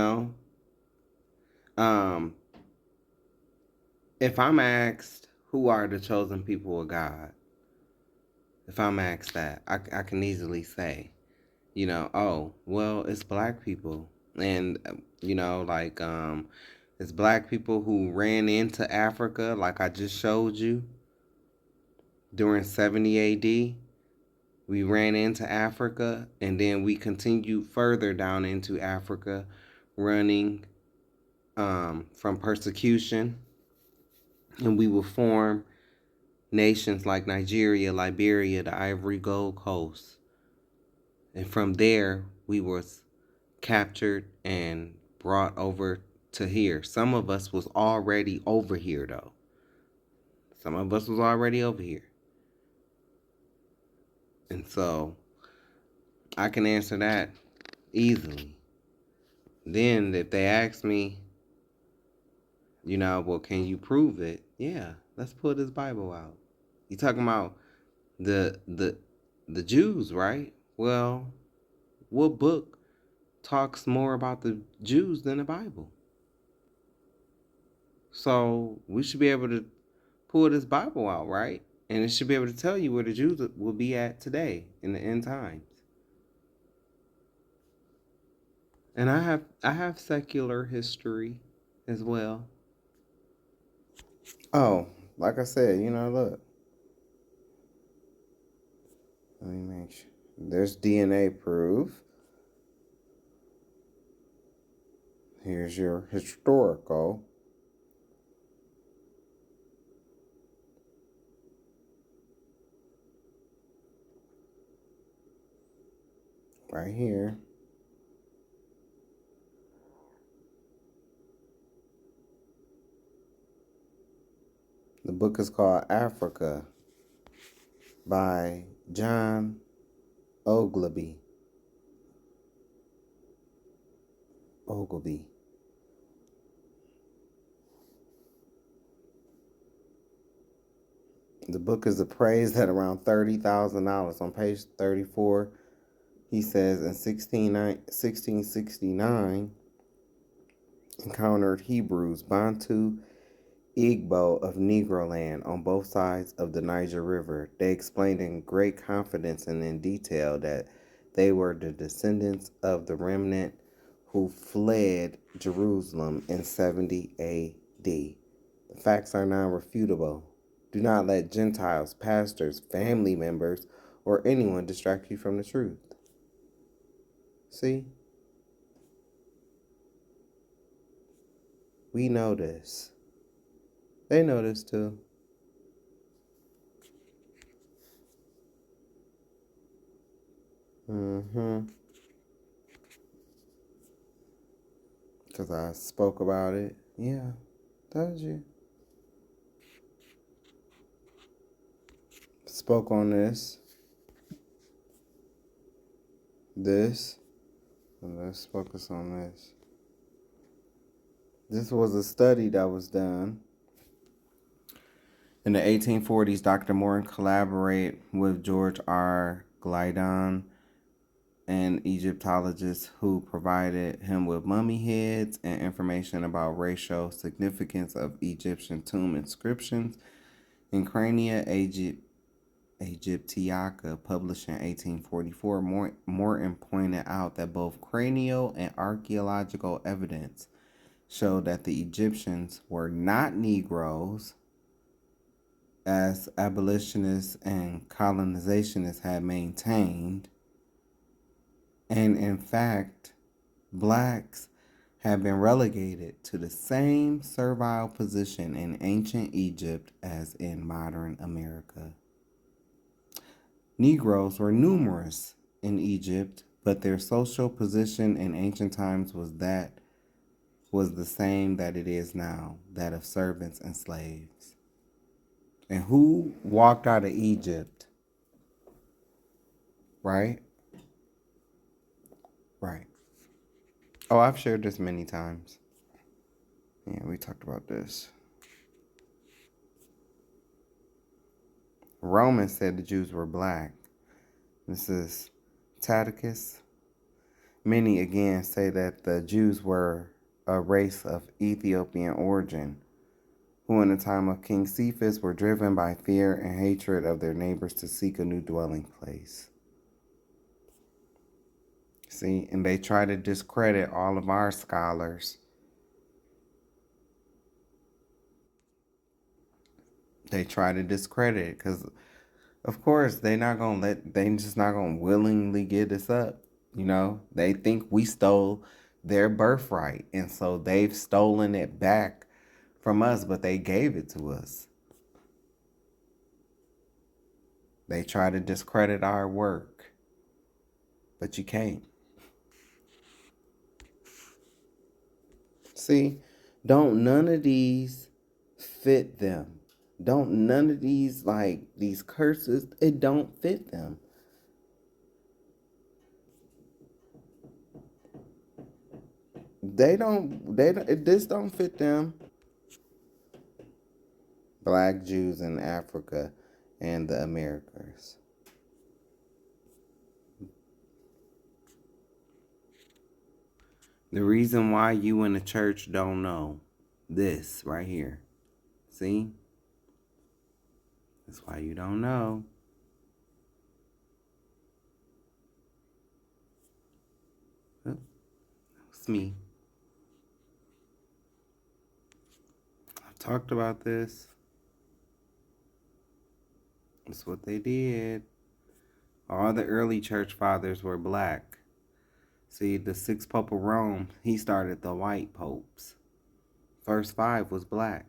I'm asked who are the chosen people of God, if I'm asked that, I can easily say, oh, well, it's black people. And, it's black people who ran into Africa, like I just showed you, during 70 AD. We ran into Africa, and then we continued further down into Africa, running from persecution. And we will form nations like Nigeria, Liberia, the Ivory Gold Coast. And from there, we was captured and brought over to here. Some of us was already over here, though. Some of us was already over here. And so, I can answer that easily. Then, if they ask me, well, can you prove it? Yeah, let's pull this Bible out. You talking about the Jews, right? Well, what book talks more about the Jews than the Bible? So we should be able to pull this Bible out, right? And it should be able to tell you where the Jews will be at today in the end times. And I have secular history as well. Oh, like I said, look. Let me make sure. There's DNA proof. Here's your historical. Right here. The book is called Africa by John Ogilvy. The book is appraised at around $30,000. On page 34, he says in 1669, encountered Hebrews, Bantu, Igbo of Negro land on both sides of the Niger River. They explained in great confidence and in detail that they were the descendants of the remnant who fled Jerusalem in 70 A.D. The facts are non-refutable. Do not let Gentiles, pastors, family members, or anyone distract you from the truth. See? We know this. They know this too. Because I spoke about it. Yeah, told you. Spoke on this. And let's focus on this. This was a study that was done. In the 1840s, Dr. Morton collaborated with George R. Gliddon, an Egyptologist who provided him with mummy heads and information about racial significance of Egyptian tomb inscriptions in Crania Egyptiaca, published in 1844. Morton pointed out that both cranial and archaeological evidence showed that the Egyptians were not Negroes, as abolitionists and colonizationists had maintained. And in fact, blacks have been relegated to the same servile position in ancient Egypt as in modern America. Negroes were numerous in Egypt, but their social position in ancient times was the same that it is now, that of servants and slaves. And who walked out of Egypt? Right? Right. Oh, I've shared this many times. Yeah, we talked about this. Romans said the Jews were black. This is Tacitus. Many again say that the Jews were a race of Ethiopian origin, who in the time of King Cephas were driven by fear and hatred of their neighbors to seek a new dwelling place. See, and they try to discredit all of our scholars. They try to discredit it because, of course, they just not gonna willingly give this up. You know, they think we stole their birthright, and so they've stolen it back from us, but they gave it to us. They try to discredit our work, but you can't. See, don't none of these fit them. Don't none of these, like, these curses, it don't fit them. This don't fit them. Black Jews in Africa and the Americas. The reason why you in the church don't know this right here. See? That's why you don't know. Oh, it's me. I've talked about this. That's what they did. All the early church fathers were black. See, the sixth Pope of Rome, he started the white popes. First 5 was black.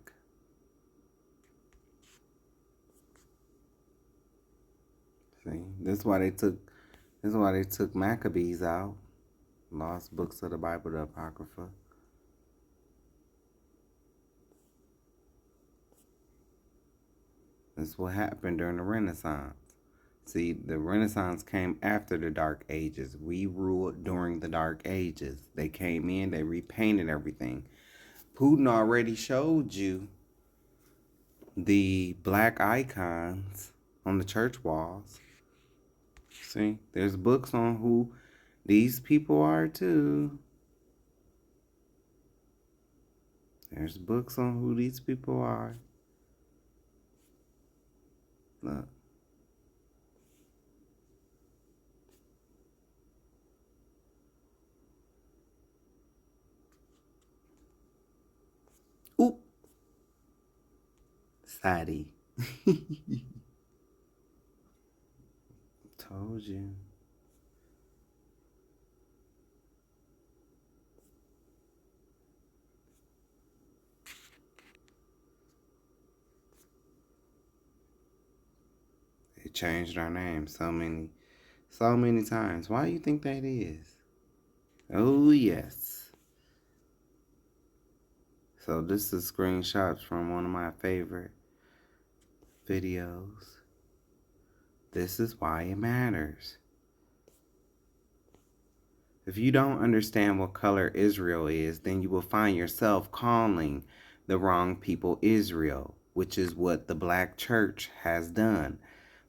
See, this is why they took Maccabees out. Lost books of the Bible, the Apocrypha. This is what happened during the Renaissance. See, the Renaissance came after the Dark Ages. We ruled during the Dark Ages. They came in, they repainted everything. Putin already showed you the black icons on the church walls. See, there's books on who these people are too. There's books on who these people are. Look. Oop. Sadie. Told you. They changed our name so many times. Why do you think that is? Oh, yes. So this is screenshots from one of my favorite videos. This is why it matters. If you don't understand what color Israel is, then you will find yourself calling the wrong people Israel, which is what the black church has done.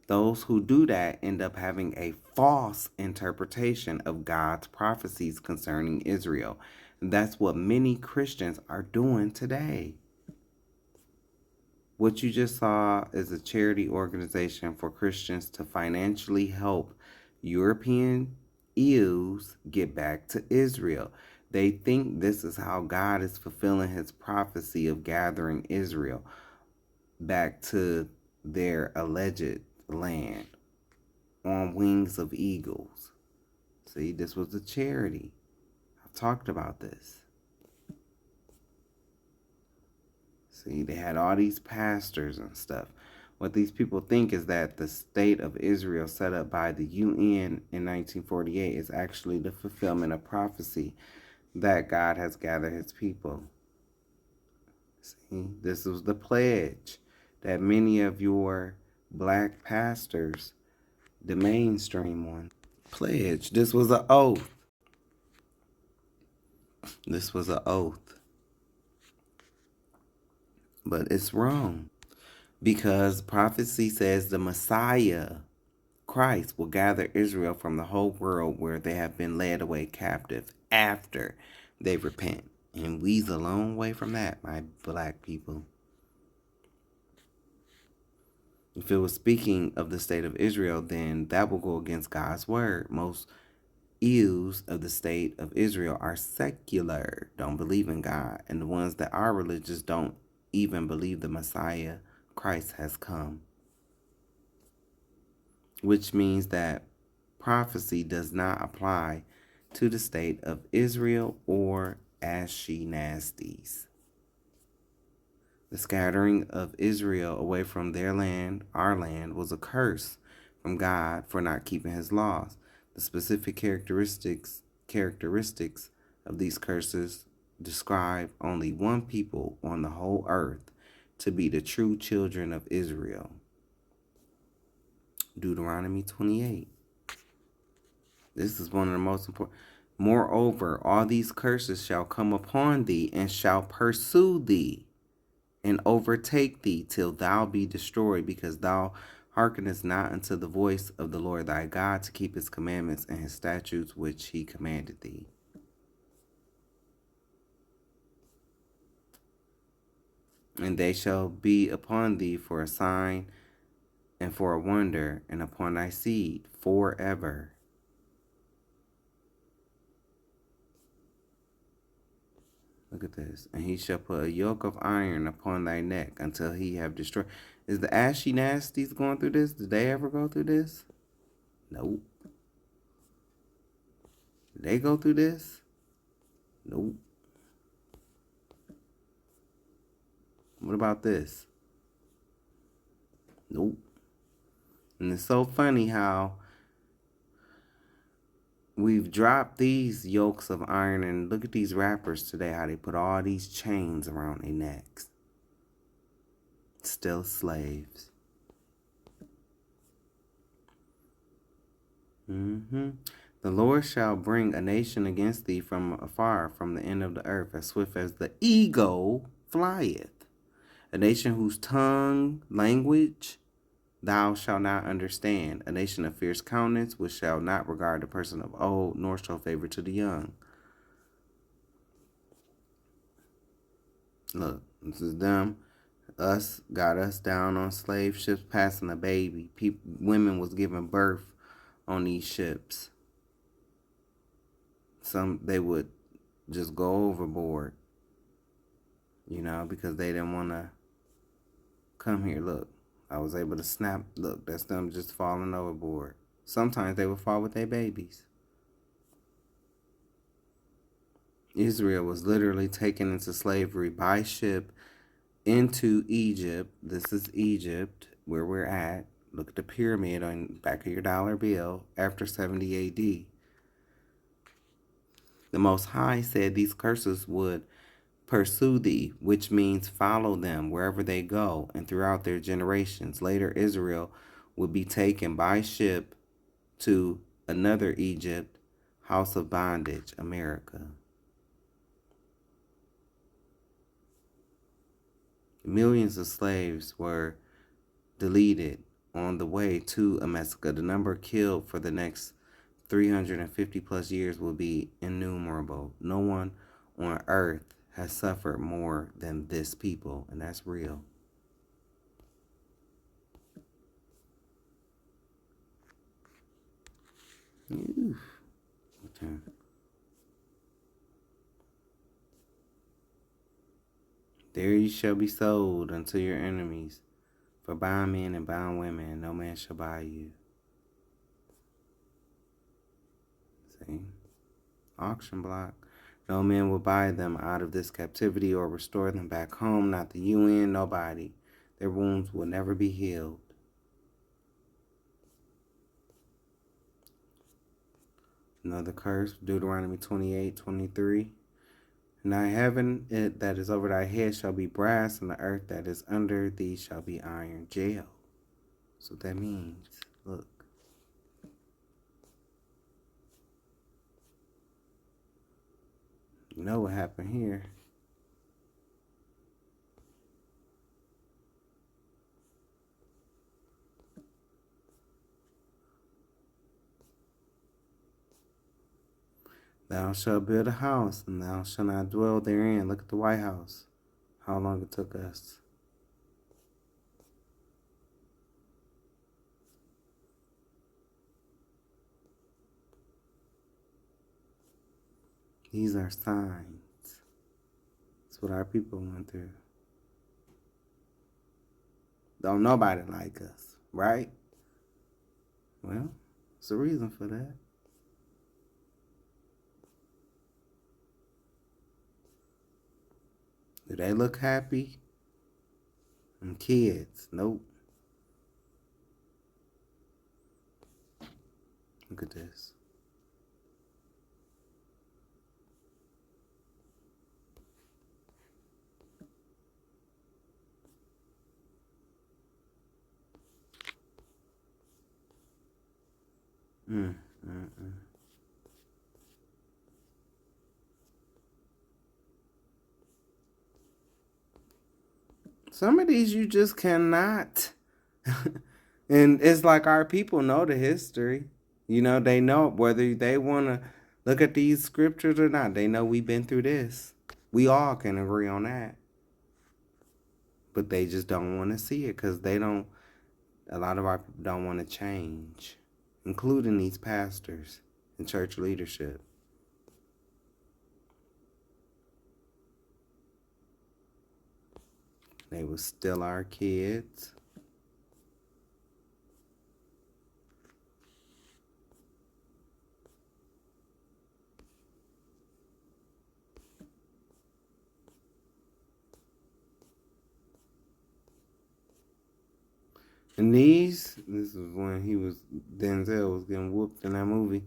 Those who do that end up having a false interpretation of God's prophecies concerning Israel. And that's what many Christians are doing today. What you just saw is a charity organization for Christians to financially help European Jews get back to Israel. They think this is how God is fulfilling his prophecy of gathering Israel back to their alleged land on wings of eagles. See, this was a charity. I've talked about this. See, they had all these pastors and stuff. What these people think is that the state of Israel set up by the UN in 1948 is actually the fulfillment of prophecy that God has gathered his people. See, this was the pledge that many of your black pastors, the mainstream one, pledged. This was an oath. This was an oath. But it's wrong. Because prophecy says the Messiah, Christ, will gather Israel from the whole world where they have been led away captive after they repent. And we's a long way from that, my black people. If it was speaking of the state of Israel, then that will go against God's word. Most views of the state of Israel are secular, don't believe in God. And the ones that are religious don't even believe the Messiah, Christ, has come. Which means that prophecy does not apply to the state of Israel or Ashkenazis. The scattering of Israel away from their land, our land, was a curse from God for not keeping his laws. The specific characteristics of these curses describe only one people on the whole earth to be the true children of Israel. Deuteronomy 28. This is one of the most important. Moreover, all these curses shall come upon thee and shall pursue thee and overtake thee till thou be destroyed, because thou hearkenest not unto the voice of the Lord thy God to keep his commandments and his statutes which he commanded thee. And they shall be upon thee for a sign and for a wonder, and upon thy seed forever. Look at this. And he shall put a yoke of iron upon thy neck until he have destroyed. Is the Ashkenazis going through this? Did they ever go through this? Nope. Did they go through this? Nope. What about this? Nope. And it's so funny how we've dropped these yokes of iron, and look at these rappers today, how they put all these chains around their necks. Still slaves. The Lord shall bring a nation against thee from afar, from the end of the earth, as swift as the eagle flieth. A nation whose tongue, language, thou shalt not understand. A nation of fierce countenance, which shall not regard the person of old, nor show favor to the young. Look, this is them. Us got us down on slave ships, passing a baby. Women was giving birth on these ships. Some, they would just go overboard, you know, because they didn't want to come here. Look, I was able to snap. Look, that's them just falling overboard. Sometimes they would fall with their babies. Israel was literally taken into slavery by ship into Egypt. This is Egypt, where we're at. Look at the pyramid on the back of your dollar bill after 70 AD. The Most High said these curses would pursue thee, which means follow them wherever they go and throughout their generations. Later, Israel would be taken by ship to another Egypt, house of bondage, America. Millions of slaves were deleted on the way to Amessica. The number killed for the next 350 plus years will be innumerable. No one on earth has suffered more than this people, and that's real. Oof. Okay. There you shall be sold unto your enemies, for bound men and bound women, and no man shall buy you. See? Auction block. No man will buy them out of this captivity or restore them back home, not the UN, nobody. Their wounds will never be healed. Another curse, Deuteronomy 28:23. And thy heaven that is over thy head shall be brass, and the earth that is under thee shall be iron. Jail. That's what that means. Look. You know what happened here. Thou shalt build a house, and thou shalt not dwell therein. Look at the White House. How long it took us. These are signs. That's what our people went through. Don't nobody like us, right? Well, there's a reason for that. Do they look happy? And kids, nope. Look at this. Some of these you just cannot. And it's like our people know the history. You know, they know whether they want to look at these scriptures or not. They know we've been through this. We all can agree on that. But they just don't want to see it because they don't, a lot of our people don't want to change, including these pastors and church leadership. They will steal our kids. And this is when Denzel was getting whooped in that movie.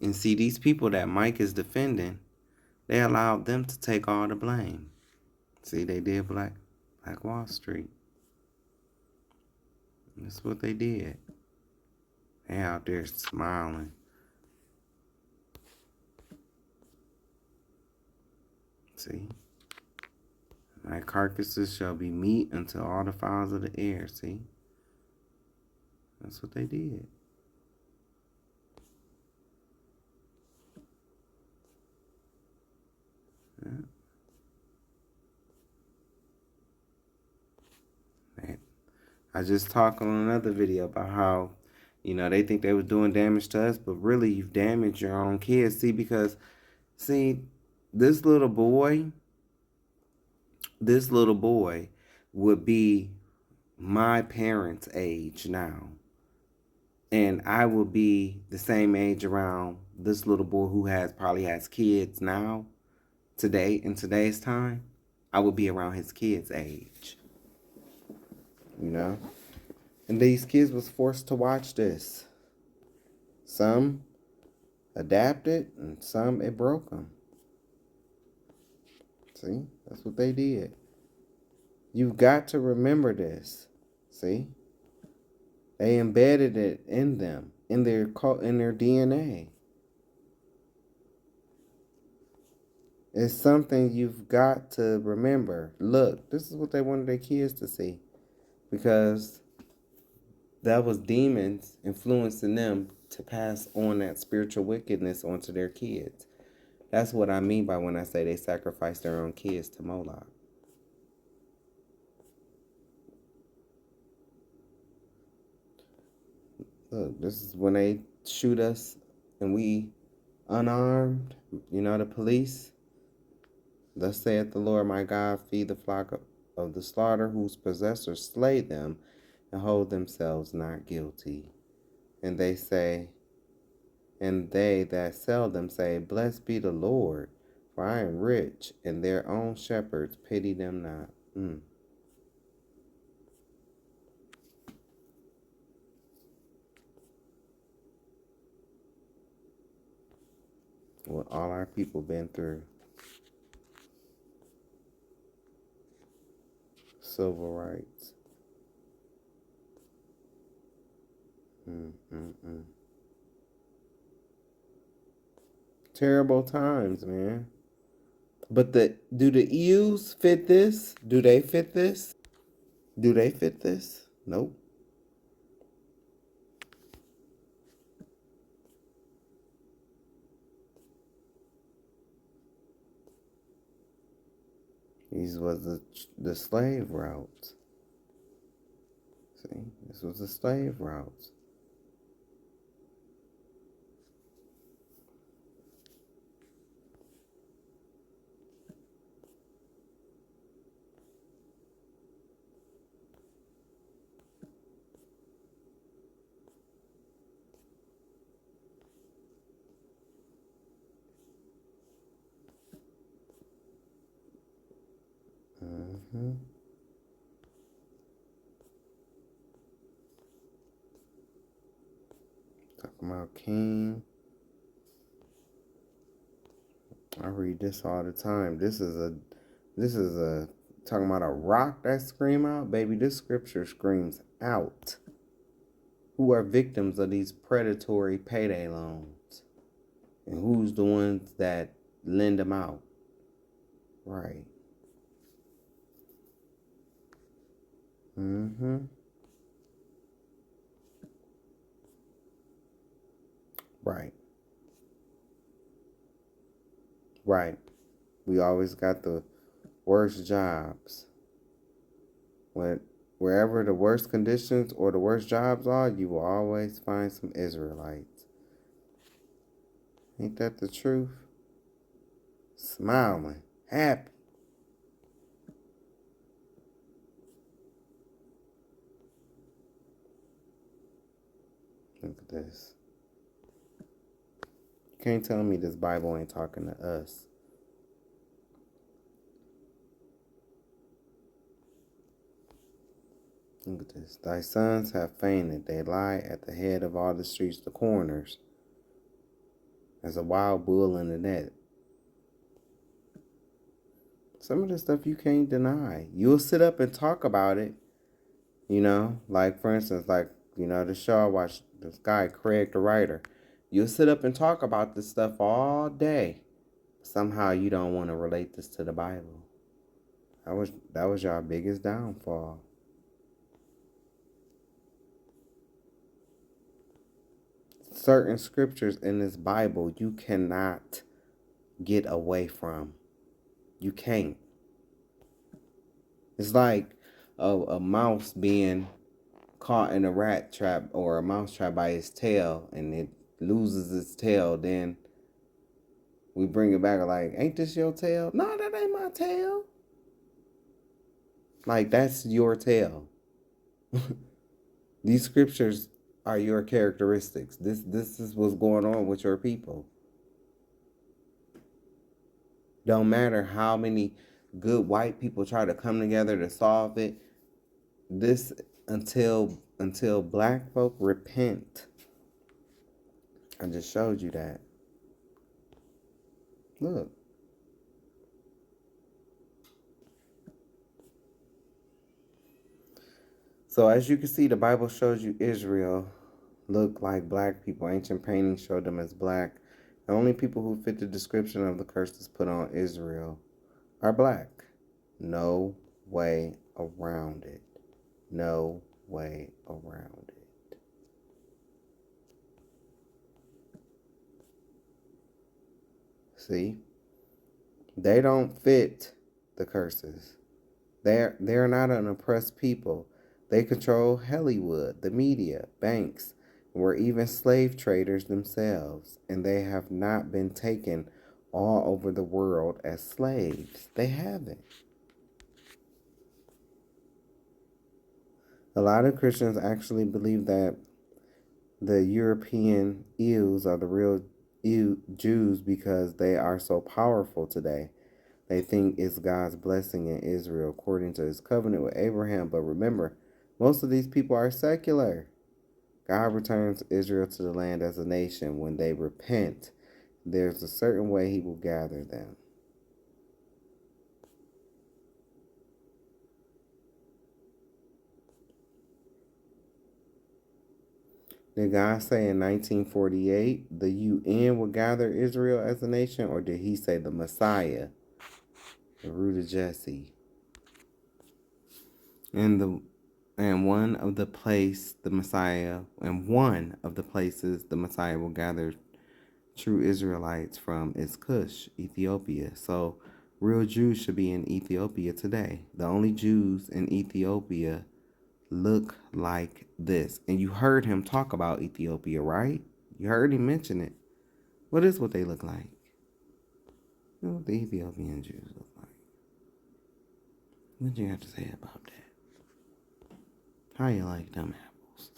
And see, these people that Mike is defending, they allowed them to take all the blame. See, they did Black Wall Street. That's what they did. They out there smiling. See? Thy carcasses shall be meat unto all the fowls of the air. See? That's what they did. Yeah. I just talked on another video about how, you know, they think they was doing damage to us, but really you've damaged your own kids. See, because, see, this little boy would be my parents' age now. And I will be the same age around this little boy who probably has kids now, today, in today's time. I would be around his kids' age. You know? And these kids was forced to watch this. Some adapted and some it broke them. See? That's what they did. You've got to remember this. See? They embedded it in them, in their DNA. It's something you've got to remember. Look, this is what they wanted their kids to see. Because that was demons influencing them to pass on that spiritual wickedness onto their kids. That's what I mean by when I say they sacrifice their own kids to Moloch. Look, this is when they shoot us and we unarmed, you know, the police. Thus saith the Lord my God, feed the flock of the slaughter, whose possessors slay them and hold themselves not guilty. And they say, And they that sell them say, Blessed be the Lord, for I am rich, and their own shepherds pity them not. What all our people been through. Civil rights. Terrible times, man. But do the EUs fit this? Do they fit this? Do they fit this? Nope. These was the slave routes. See, this was the slave routes. Talking about King. I read this all the time. This is a talking about a rock that scream out, baby. This scripture screams out. Who are victims of these predatory payday loans? And who's the ones that lend them out? Right. Right. Right. We always got the worst jobs. Wherever the worst conditions or the worst jobs are, you will always find some Israelites. Ain't that the truth? Smiling, happy. Look at this. You can't tell me this Bible ain't talking to us. Look at this. Thy sons have fainted. They lie at the head of all the streets, the corners, as a wild bull in the net. Some of the stuff you can't deny. You'll sit up and talk about it, like, for instance, the show I watched, this guy, Craig the writer. You'll sit up and talk about this stuff all day. Somehow you don't want to relate this to the Bible. That was your biggest downfall. Certain scriptures in this Bible you cannot get away from. You can't. It's like a mouse being caught in a rat trap or a mouse trap by its tail, and it loses its tail. Then we bring it back like, ain't this your tail? No, that ain't my tail. Like, that's your tail. These scriptures are your characteristics. This is what's going on with your people. Don't matter how many good white people try to come together to solve it. This until black folk repent. I just showed you that. Look. So as you can see, the Bible shows you Israel look like black people. Ancient paintings showed them as black. The only people who fit the description of the curses put on Israel are black. No way around it. No way around it. See? They don't fit the curses. They're not an oppressed people. They control Hollywood, the media, banks, and were even slave traders themselves, and they have not been taken all over the world as slaves. They haven't. A lot of Christians actually believe that the European ews are the real Jews because they are so powerful today. They think it's God's blessing in Israel according to his covenant with Abraham. But remember, most of these people are secular. God returns Israel to the land as a nation when they repent. There's a certain way he will gather them. Did God say in 1948 the UN would gather Israel as a nation, or did he say the Messiah, the root of Jesse? And one of the places the Messiah will gather true Israelites from is Cush, Ethiopia. So real Jews should be in Ethiopia today. The only Jews in Ethiopia look like this. And you heard him talk about Ethiopia, right? You heard him mention it. What is what they look like? You know what the Ethiopian Jews look like? What do you have to say about that? How you like them apples?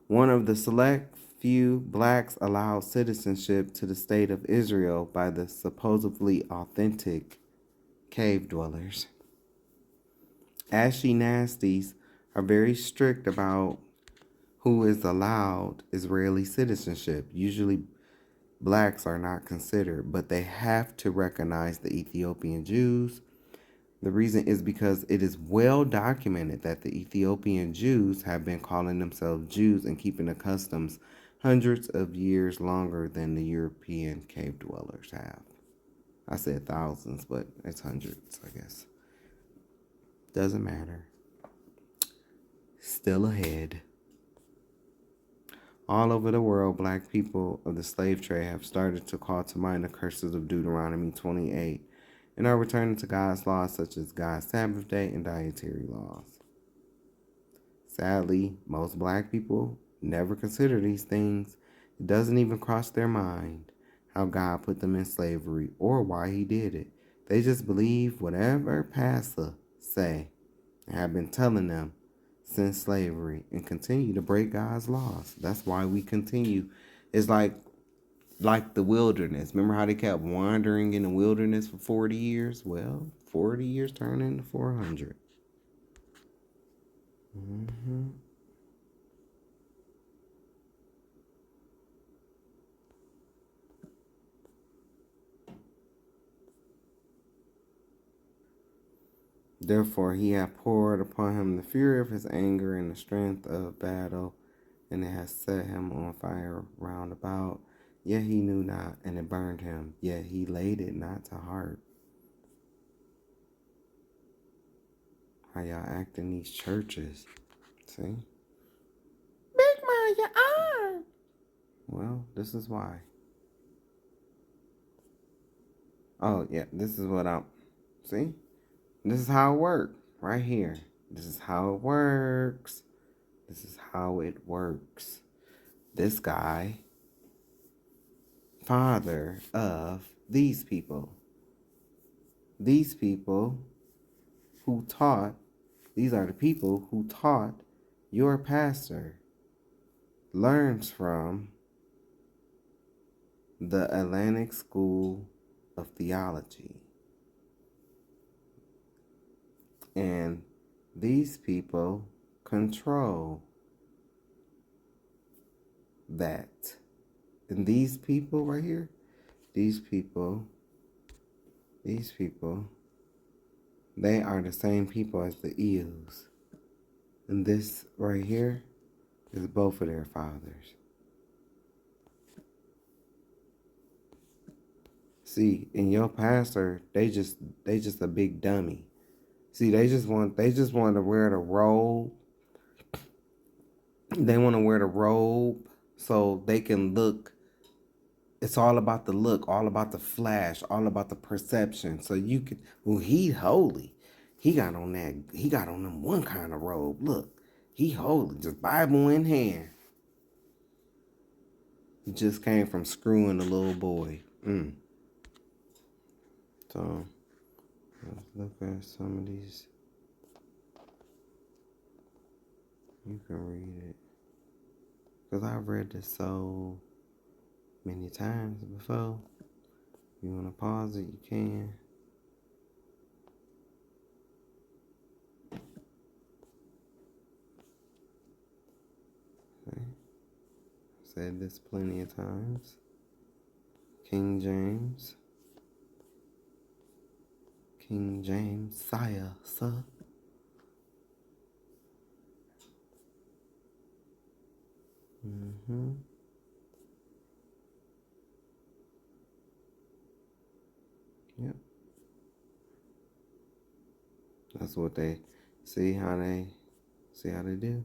One of the select few blacks allowed citizenship to the state of Israel by the supposedly authentic cave dwellers. Ashy nasties are very strict about who is allowed Israeli citizenship. Usually blacks are not considered, but they have to recognize the Ethiopian Jews. The reason is because it is well documented that the Ethiopian Jews have been calling themselves Jews and keeping the customs hundreds of years longer than the European cave dwellers have. I said thousands, but it's hundreds, I guess. Doesn't matter. Still ahead. All over the world, black people of the slave trade have started to call to mind the curses of Deuteronomy 28 and are returning to God's laws such as God's Sabbath day and dietary laws. Sadly, most black people never consider these things. It doesn't even cross their mind how God put them in slavery or why he did it. They just believe whatever pastor say and have been telling them since slavery and continue to break God's laws. That's why we continue. It's like the wilderness. Remember how they kept wandering in the wilderness for 40 years? Well, 40 years turned into 400. Therefore, he hath poured upon him the fury of his anger and the strength of battle, and it has set him on fire round about. Yet he knew not, and it burned him. Yet he laid it not to heart. How y'all act in these churches. See? Big man, your arm. Well, this is why. Oh, yeah, this is what I'm... See? This is how it works. Right here. This is how it works. This is how it works. This guy, father of these people. These people who taught, these are the people who taught your pastor, learns from the Atlantic School of Theology. And these people control that. And these people right here, these people, they are the same people as the eels. And this right here is both of their fathers. See, and your pastor, they just a big dummy. See, they just want to wear the robe. They want to wear the robe so they can look. It's all about the look, all about the flash, all about the perception. So you can, well, he holy. He got on them one kind of robe. Look, he holy, just Bible in hand. He just came from screwing a little boy. So let's look at some of these. You can read it. because I've read this so many times before. If you want to pause it, you can. Okay. Said this plenty of times. King James, sire, sir. Yep. That's what they see how they do.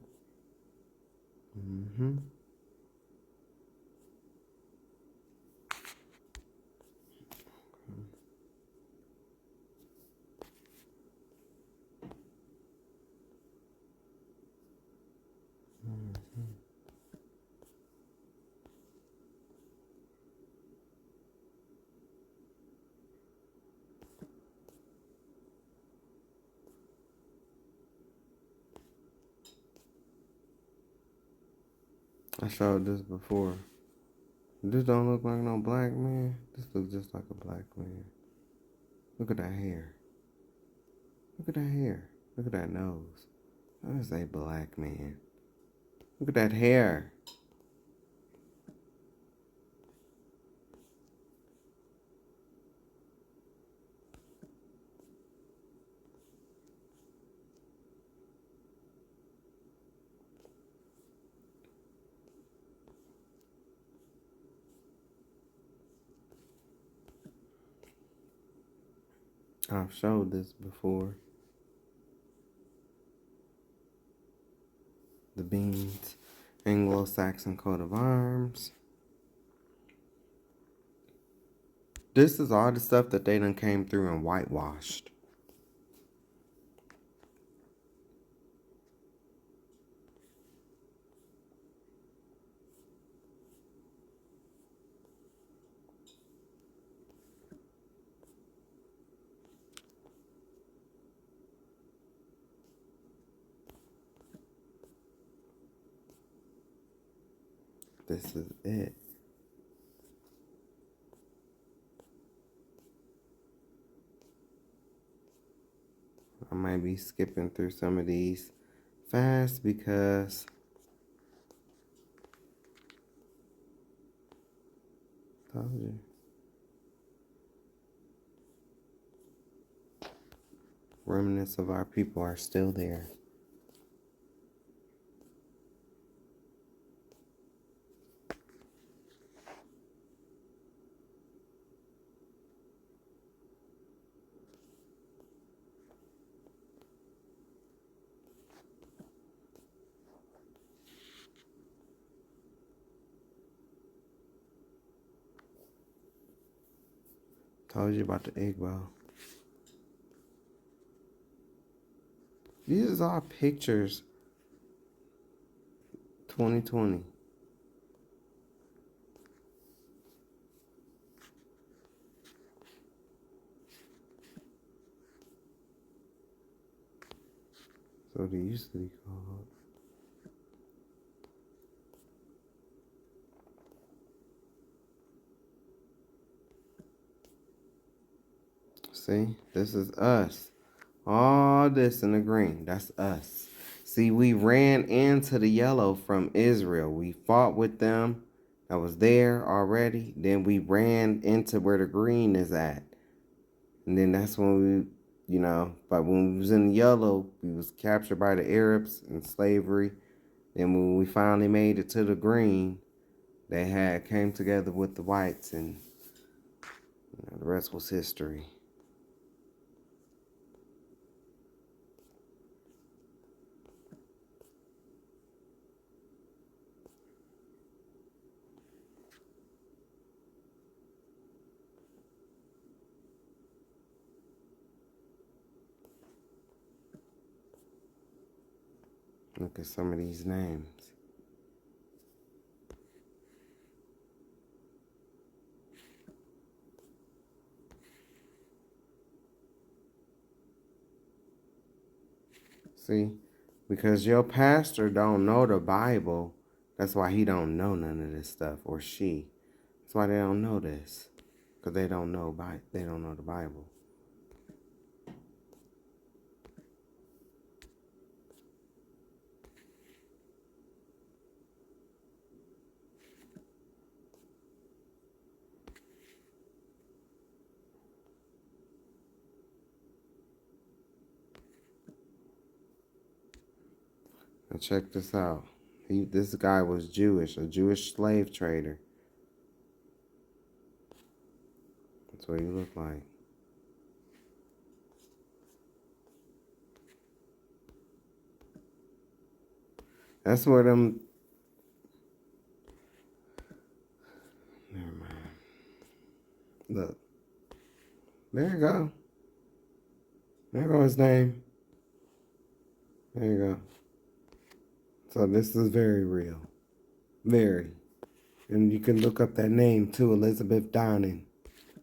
I showed this before. This don't look like no black man. This looks just like a black man. Look at that hair. Look at that hair. Look at that nose. That is a black man. Look at that hair. I've showed this before. The beans, Anglo-Saxon coat of arms. This is all the stuff that they done came through and whitewashed. This is it. I might be skipping through some of these fast because told you. Remnants of our people are still there. Told you about the Igbo. These are all pictures. 2020. So they used to be called. See, this is us. All this in the green, that's us. See, we ran into the yellow from Israel. We fought with them. That was there already. Then we ran into where the green is at. And then that's when we, but when we was in the yellow, we was captured by the Arabs in slavery. Then when we finally made it to the green, they came together with the whites, and the rest was history. Look at some of these names. See, because your pastor don't know the Bible, That's why he don't know none of this stuff, or she. That's why they don't know this, because they don't know the Bible. Now check this out. This guy was Jewish, a Jewish slave trader. That's what he looked like. That's where them. Never mind. Look. There you go. There goes his name. There you go. So this is very real. Very. And you can look up that name too, Elizabeth Downing.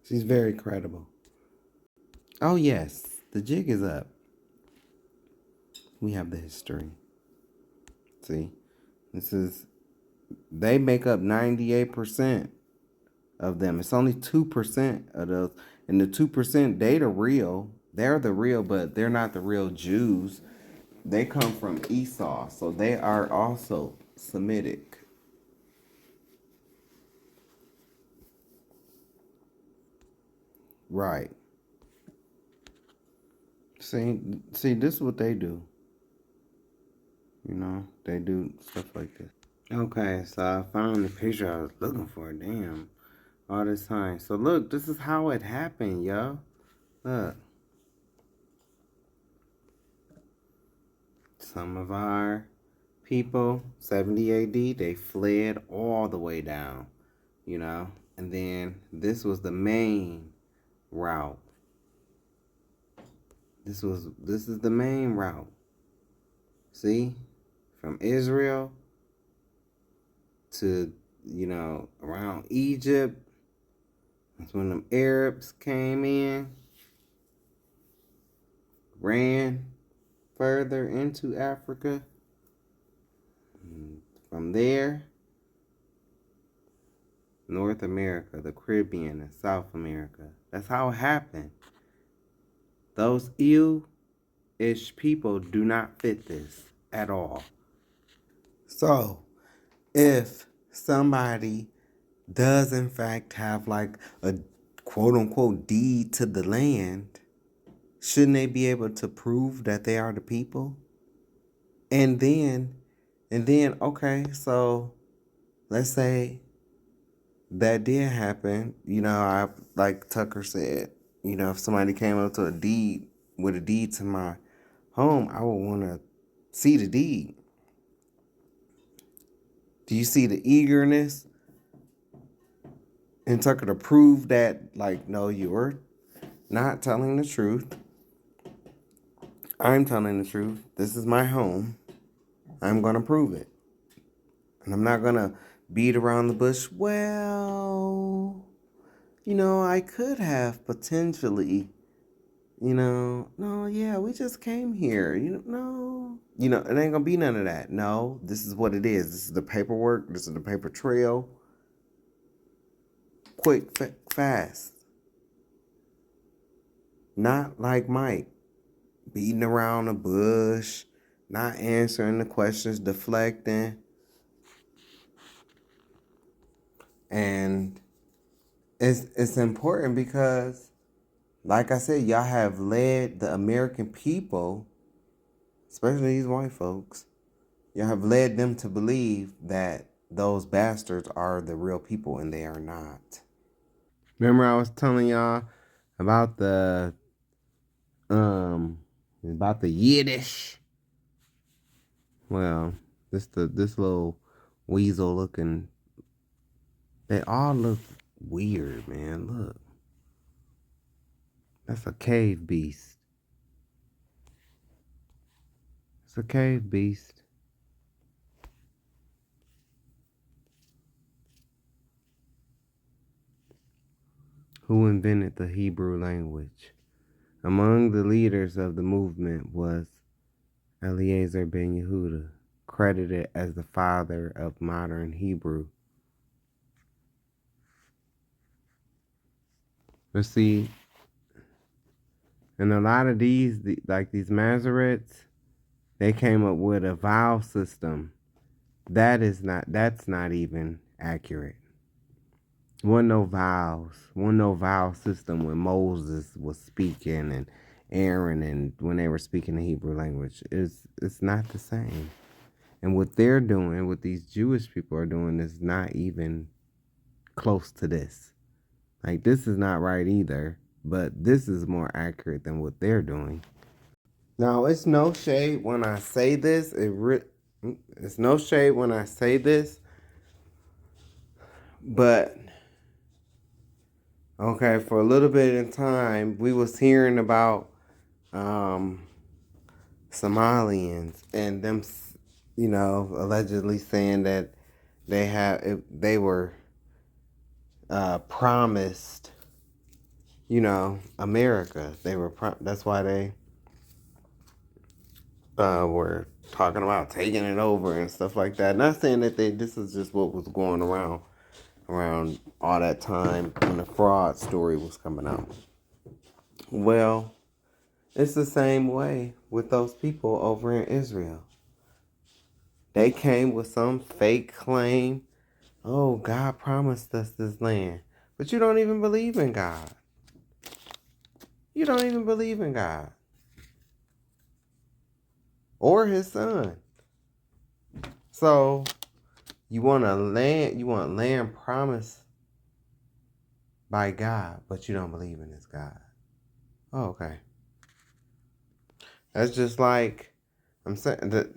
She's very credible. Oh yes, the jig is up. We have the history. See? They make up 98% of them. It's only 2% of those. And the 2%, they're the real, but they're not the real Jews. They come from Esau, so they are also Semitic. Right. See, this is what they do. You know, they do stuff like this. Okay, so I found the picture I was looking for. Damn, all this time. So look, this is how it happened, yo. Look. Some of our people, 70 AD, they fled all the way down, you know. And then this was the main route. This is the main route. See? From Israel to, you know, around Egypt. That's when them Arabs came in, ran further into Africa. And from there, North America, the Caribbean, and South America. That's how it happened. Those ill-ish people do not fit this at all. So, if somebody does in fact have like a quote-unquote deed to the land, shouldn't they be able to prove that they are the people? And then, okay, so let's say that did happen. You know, like Tucker said, you know, if somebody came up to a deed to my home, I would want to see the deed. Do you see the eagerness in Tucker to prove that, like, no, you're not telling the truth. I'm telling the truth. This is my home. I'm going to prove it. And I'm not going to beat around the bush. Well, you know, I could have potentially, you know, no, yeah, we just came here. You know, it ain't going to be none of that. No, this is what it is. This is the paperwork. This is the paper trail. Quick, fast. Not like Mike, beating around the bush, not answering the questions, deflecting. And it's important because, like I said, y'all have led the American people, especially these white folks, y'all have led them to believe that those bastards are the real people, and they are not. Remember I was telling y'all about the Yiddish? Well, this little weasel looking, they all look weird, man. Look. That's a cave beast. It's a cave beast. Who invented the Hebrew language? Among the leaders of the movement was Eliezer ben Yehuda, credited as the father of modern Hebrew. But see, and a lot of these, like these Masoretes, they came up with a vial system. That's not even accurate. Wasn't no vial system when Moses was speaking and Aaron, and when they were speaking the Hebrew language. It's not the same. And what they're doing, what these Jewish people are doing, is not even close to this. Like, this is not right either, but this is more accurate than what they're doing. Now, it's no shade when I say this. It's no shade when I say this, but okay, for a little bit in time, we was hearing about Somalians and them, allegedly saying that they were promised, America. That's why they were talking about taking it over and stuff like that. Not saying that this is just what was going around all that time when the fraud story was coming out. Well, it's the same way with those people over in Israel. They came with some fake claim. Oh, God promised us this land. But you don't even believe in God. You don't even believe in God. Or his son. So, you want land promised by God, but you don't believe in his God. Oh, okay. That's just like, I'm saying that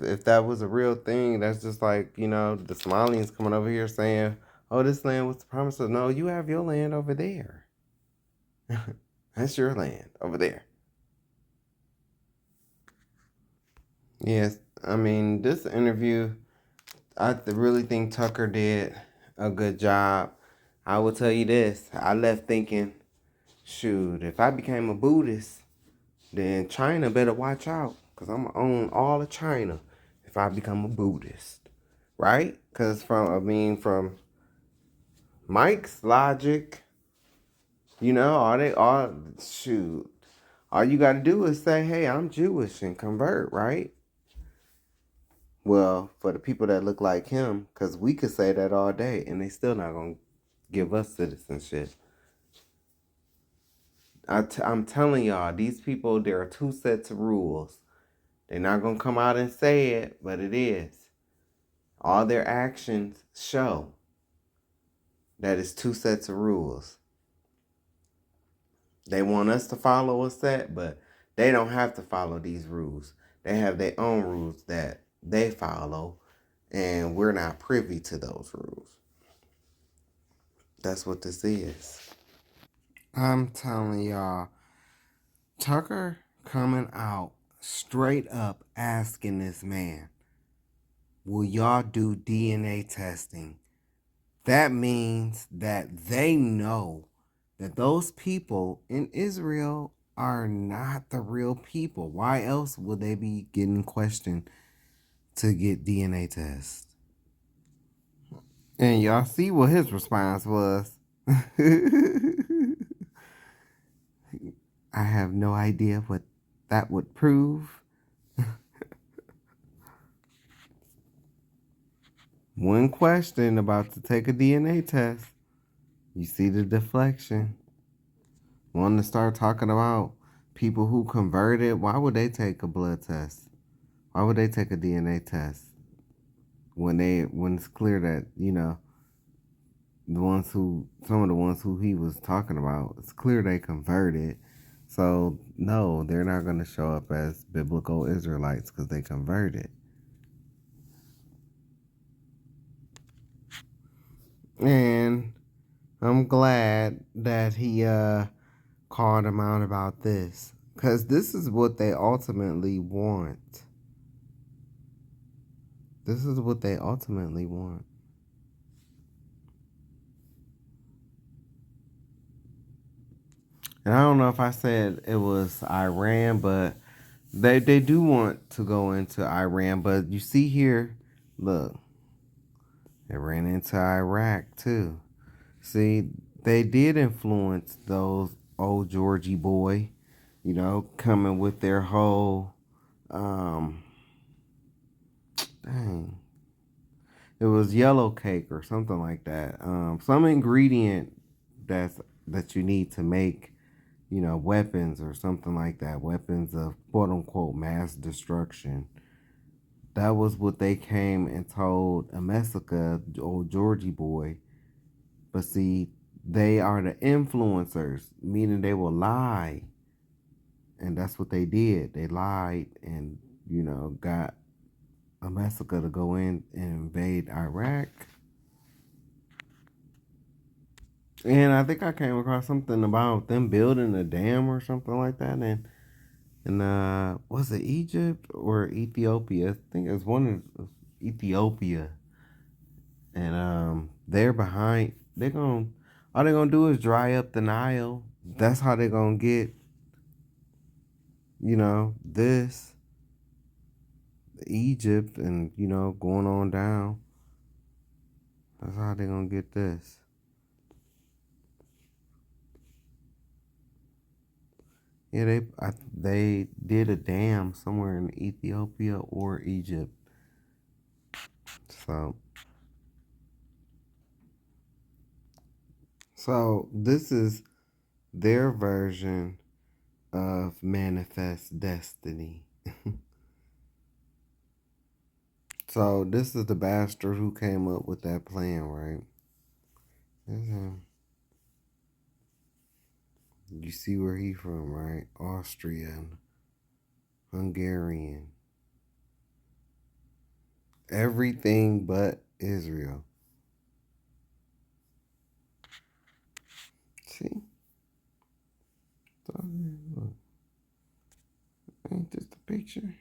if that was a real thing, that's just like, the Somalians coming over here saying, oh, this land was promised us. No, you have your land over there. That's your land over there. Yes, I mean, this interview, I really think Tucker did a good job. I will tell you this. I left thinking, shoot, if I became a Buddhist, then China better watch out, because I'm going to own all of China if I become a Buddhist. Right? Because from Mike's logic, all you got to do is say, hey, I'm Jewish, and convert, right? Well, for the people that look like him, because we could say that all day, and they still not going to give us citizenship. I'm telling y'all, these people, there are two sets of rules. They're not going to come out and say it, but it is. All their actions show that it's two sets of rules. They want us to follow a set, but they don't have to follow these rules. They have their own rules that they follow, and we're not privy to those rules. That's what this is. I'm telling y'all, Tucker coming out straight up asking this man, will y'all do DNA testing? That means that they know that those people in Israel are not the real people. Why else would they be getting questioned to get DNA tests? And y'all see what his response was. I have no idea what that would prove. One question about to take a DNA test. You see the deflection. Wanting to start talking about people who converted. Why would they take a blood test? Why would they take a DNA test? When it's clear that, some of the ones who he was talking about, it's clear they converted. So, no, they're not going to show up as biblical Israelites because they converted. And I'm glad that he called them out about this, because this is what they ultimately want. This is what they ultimately want. And I don't know if I said it was Iran, but They do want to go into Iran, but you see here, look, they ran into Iraq too. See, they did influence those old Georgie boy, coming with their whole dang. It was yellow cake or something like that. Some ingredient that you need to make, weapons or something like that. Weapons of quote unquote mass destruction. That was what they came and told Amessica, old Georgie boy. But see, they are the influencers, meaning they will lie. And that's what they did. They lied and, got Amessica to go in and invade Iraq. And I think I came across something about them building a dam or something like that. And was it Egypt or Ethiopia? I think it was one of Ethiopia. And they're behind. All they're gonna do is dry up the Nile. That's how they're gonna get, this Egypt and going on down. That's how they're gonna get this. Yeah, they did a dam somewhere in Ethiopia or Egypt. So this is their version of manifest destiny. So this is the bastard who came up with that plan, right? You see where he from, right? Austrian, Hungarian. Everything but Israel. See? Look. Ain't this the picture?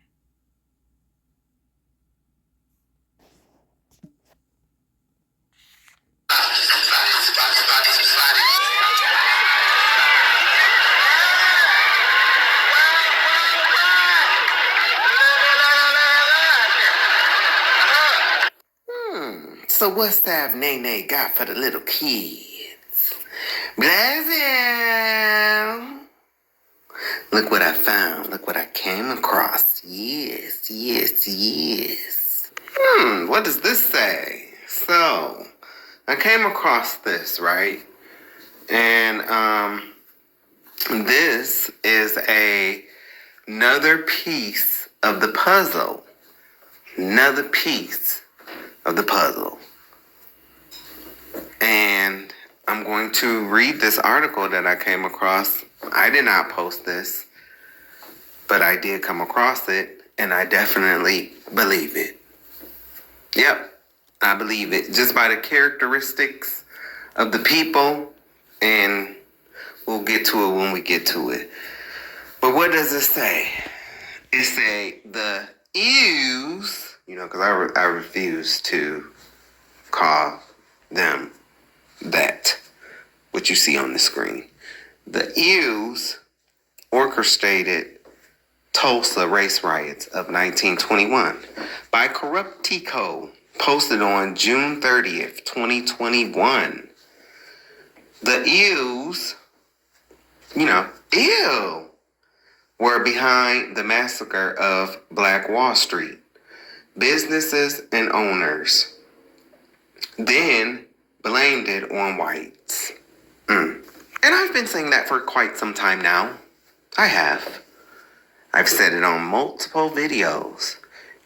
So what's that Nene got for the little kids? Bless him. Look what I found. Look what I came across. Yes. What does this say? So, I came across this, right? And this is another piece of the puzzle. Another piece of the puzzle. And I'm going to read this article that I came across. I did not post this, but I did come across it, and I definitely believe it. Yep, I believe it. Just by the characteristics of the people, and we'll get to it when we get to it. But what does it say? It say the Ews, because I refuse to call them that, what you see on the screen. The Ews orchestrated Tulsa race riots of 1921 by corrupt Tico, posted on June 30th, 2021. The Ews, were behind the massacre of Black Wall Street. Businesses and owners then blamed it on whites. And I've been saying that for quite some time now. I have. I've said it on multiple videos.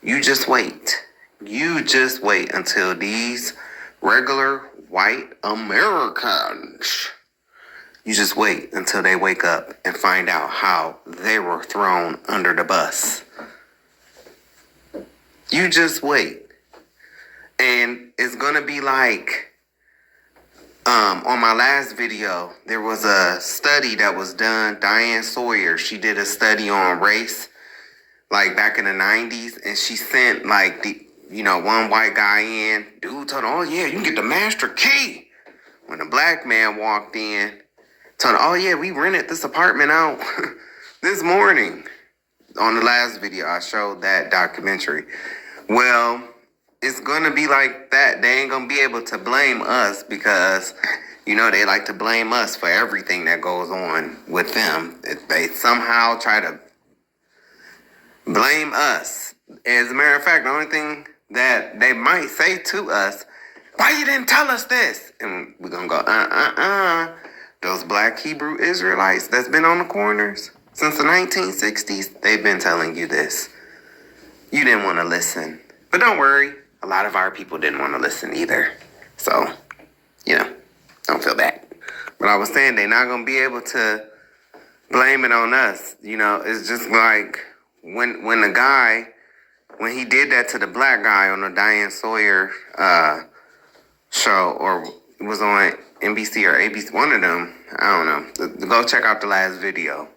You just wait. You just wait until these regular white Americans, you just wait until they wake up and find out how they were thrown under the bus. You just wait. And it's going to be like, on my last video, there was a study that was done. Diane Sawyer, she did a study on race, like back in the 90s, and she sent like one white guy in. Dude told him, oh yeah, you can get the master key. When a black man walked in, told him, oh yeah, we rented this apartment out this morning. on the last video, I showed that documentary. Well, it's going to be like that. They ain't going to be able to blame us because, they like to blame us for everything that goes on with them. If they somehow try to blame us. As a matter of fact, the only thing that they might say to us, why you didn't tell us this? And we're going to go, Those black Hebrew Israelites that's been on the corners since the 1960s, they've been telling you this. You didn't want to listen. But don't worry, a lot of our people didn't want to listen either. So, don't feel bad. But I was saying they're not going to be able to blame it on us. It's just like when the guy, when he did that to the black guy on the Diane Sawyer show, or it was on NBC or ABC, one of them, I don't know. Go check out the last video.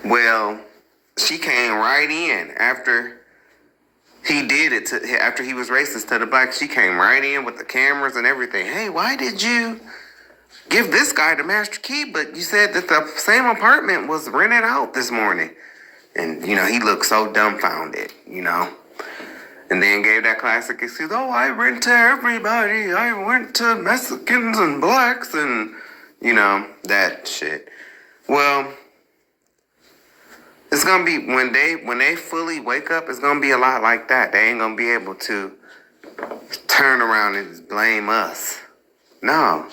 Well, she came right in after he did it after he was racist to the black. She came right in with the cameras and everything. Hey, why did you give this guy the master key, but you said that the same apartment was rented out this morning? And, he looked so dumbfounded, And then gave that classic excuse, I went to everybody. I went to Mexicans and blacks and, that shit. Well, it's going to be, when they fully wake up, it's going to be a lot like that. They ain't going to be able to turn around and just blame us. No.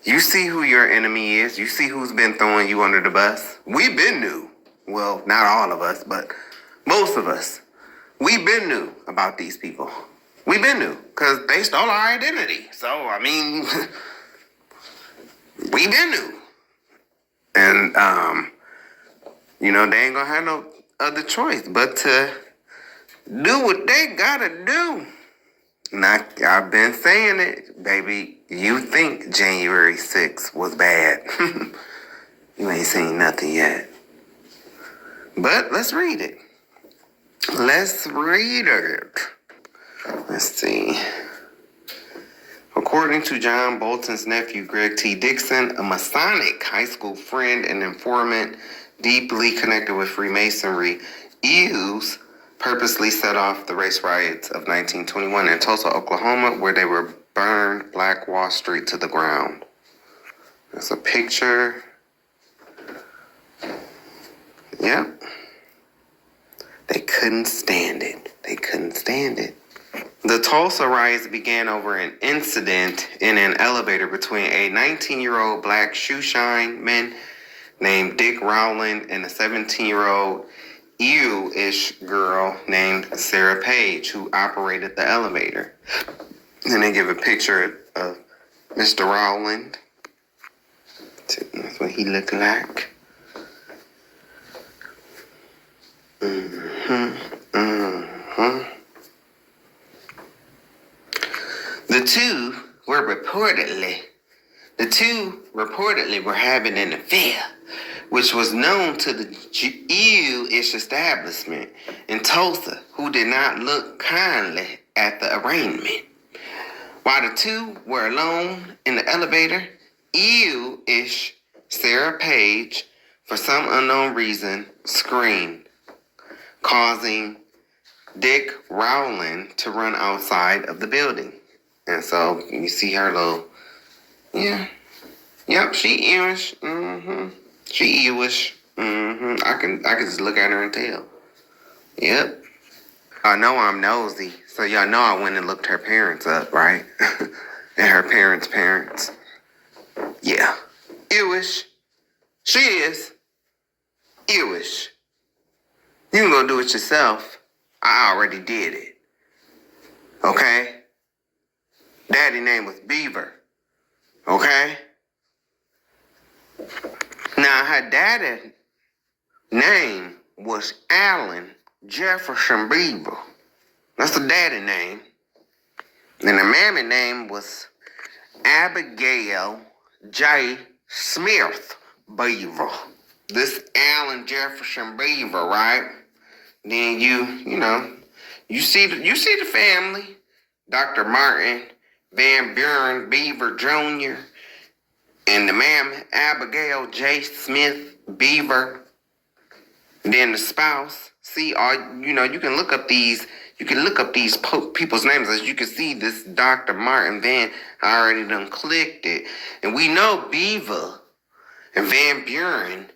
You see who your enemy is. You see who's been throwing you under the bus. We've been new. Well, not all of us, but most of us. We've been new about these people. We've been new because they stole our identity. So, we've been new. And, they ain't gonna have no other choice but to do what they gotta do. And I've been saying it, baby. You think January 6th was bad. You ain't seen nothing yet. But let's read it. Let's read it. Let's see. According to John Bolton's nephew, Greg T. Dixon, a Masonic high school friend and informant deeply connected with Freemasonry, Hughes purposely set off the race riots of 1921 in Tulsa, Oklahoma, where they were burned Black Wall Street to the ground. There's a picture. Yep. They couldn't stand it. They couldn't stand it. The Tulsa riots began over an incident in an elevator between a 19-year-old black shoeshine named Dick Rowland and a 17-year-old ewe-ish girl named Sarah Page, who operated the elevator. And they give a picture of Mr. Rowland. That's what he looked like. The two reportedly were having an affair, which was known to the Jew-ish establishment in Tulsa, who did not look kindly at the arraignment. While the two were alone in the elevator, Jew-ish Sarah Page, for some unknown reason, screamed, causing Dick Rowland to run outside of the building. And so you see her little, she Jewish. She Jewish. I can just look at her and tell. Yep. I know I'm nosy, so y'all know I went and looked her parents up, right? And her parents. Yeah. Jewish. She is Jewish. You can go do it yourself. I already did it. Okay? Daddy name was Beaver. Okay? Now, her daddy name was Allen Jefferson Beaver. That's the daddy name. And the mammy name was Abigail J. Smith Beaver. This Allen Jefferson Beaver, right? Then you see the family. Dr. Martin Van Buren Beaver Jr. and the ma'am Abigail J. Smith Beaver. And then the spouse, see, you can look up these, people's names. As you can see, this Dr. Martin Van, I already done clicked it. And we know Beaver and Van Buren,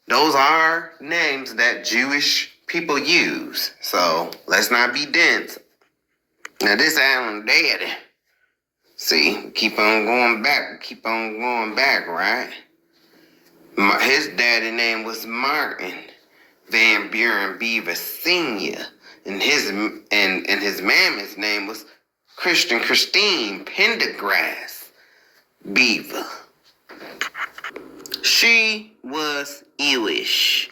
those are names that Jewish people use. So let's not be dense. Now this Alan Daddy, see, keep on going back, right? His daddy name was Martin Van Buren Beaver Sr. And his mammy's name was Christine Pendergrass Beaver. She was Jewish.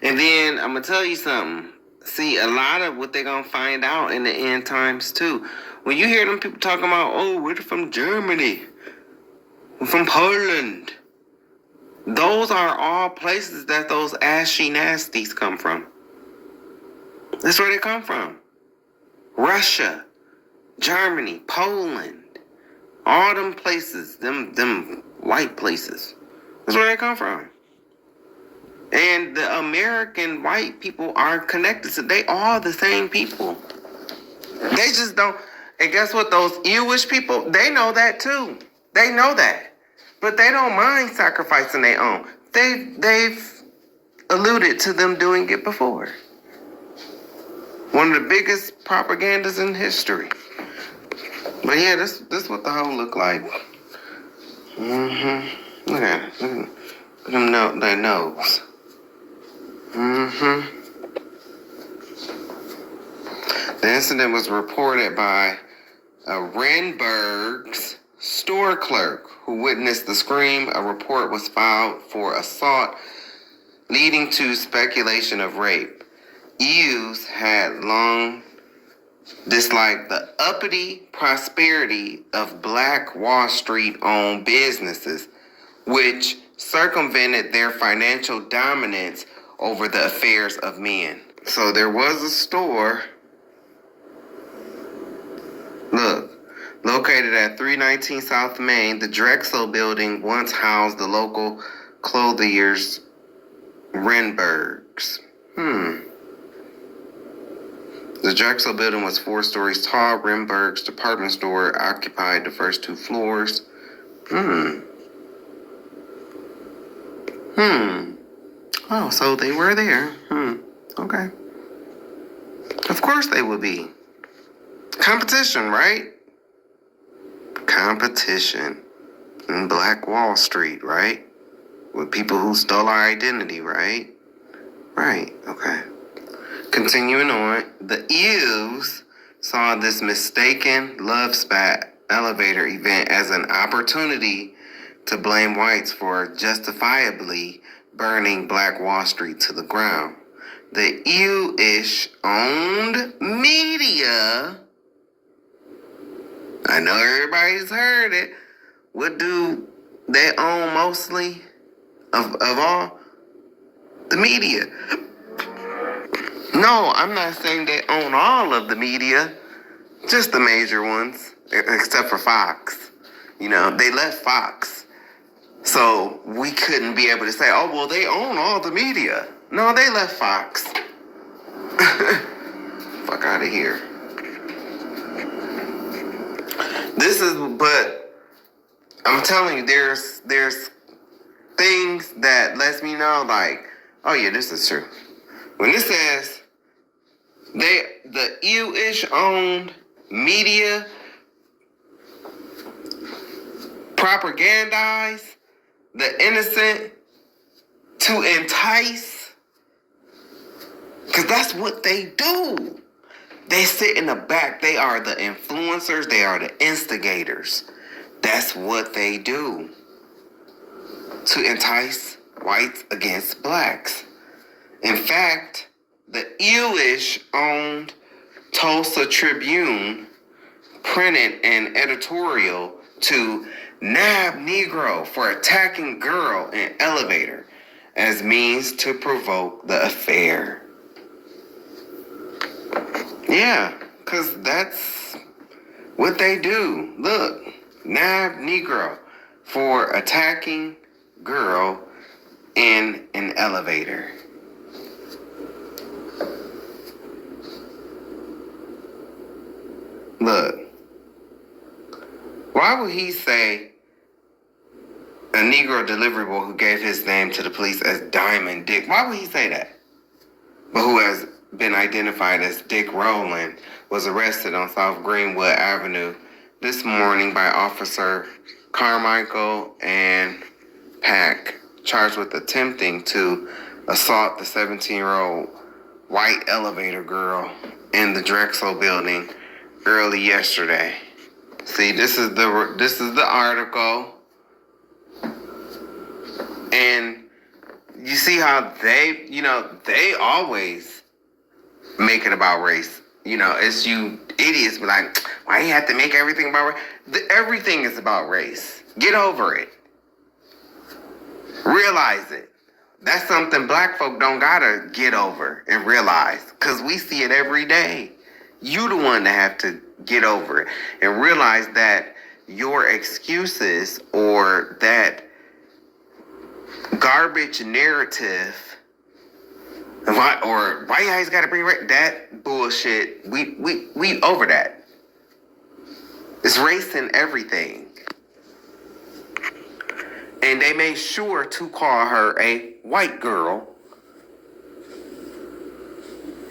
And then I'm gonna tell you something. See, a lot of what they're gonna find out in the end times too. When you hear them people talking about, oh, we're from Germany, we're from Poland. Those are all places that those ashy nasties come from. That's where they come from. Russia, Germany, Poland, all them places, them white places. That's where they come from. And the American white people are connected to, they are the same people. They just don't, and guess what? Those Jewish people, they know that too. They know that. But they don't mind sacrificing their own. They've alluded to them doing it before. One of the biggest propagandas in history. But yeah, this what the whole look like. Look at it. Look at them their nose. The incident was reported by a Renberg's store clerk who witnessed the scream. A report was filed for assault, leading to speculation of rape. Jews had long disliked the uppity prosperity of Black Wall Street-owned businesses, which circumvented their financial dominance over the affairs of men. So there was a store, look, located at 319 South Main. The Drexel building once housed the local clothiers Renbergs. The Drexel building was 4 stories tall. Renberg's department store occupied the first 2 floors. Oh, so they were there. Okay. Of course they would be. Competition, right? Competition in Black Wall Street, right? With people who stole our identity, right? Right, okay. Continuing on, the Ews saw this mistaken love spat elevator event as an opportunity to blame whites for justifiably burning Black Wall Street to the ground. The Jewish owned media, I know everybody's heard it, what do they own mostly of all? The media. No, I'm not saying they own all of the media, just the major ones, except for Fox. You know, they left Fox. So we couldn't be able to say, oh, well, they own all the media. No, they left Fox. Fuck out of here. But I'm telling you, there's things that lets me know, like, oh yeah, this is true. When it says the Jewish owned media propagandize the innocent to entice, because that's what they do. They sit in the back. They are the influencers. They are the instigators. That's what they do to entice whites against blacks. In fact, the Jewish-owned Tulsa Tribune printed an editorial to nab Negro for attacking girl in elevator as means to provoke the affair. Yeah, because that's what they do. Look, nab Negro for attacking girl in an elevator. Look, why would he say a Negro delivery boy who gave his name to the police as Diamond Dick? Why would he say that? But who has been identified as Dick Rowland was arrested on South Greenwood Avenue this morning by Officer Carmichael and Pack, charged with attempting to assault the 17-year-old white elevator girl in the Drexel building early yesterday. See, this is the article, and you see how they always make it about race. It's you idiots be like, why you have to make everything about race? Everything is about race. Get over it. Realize it. That's something black folk don't gotta get over and realize, because we see it every day. You the one that have to get over it and realize that your excuses or that garbage narrative why you guys gotta bring that bullshit, we over that. It's race in everything. And they made sure to call her a white girl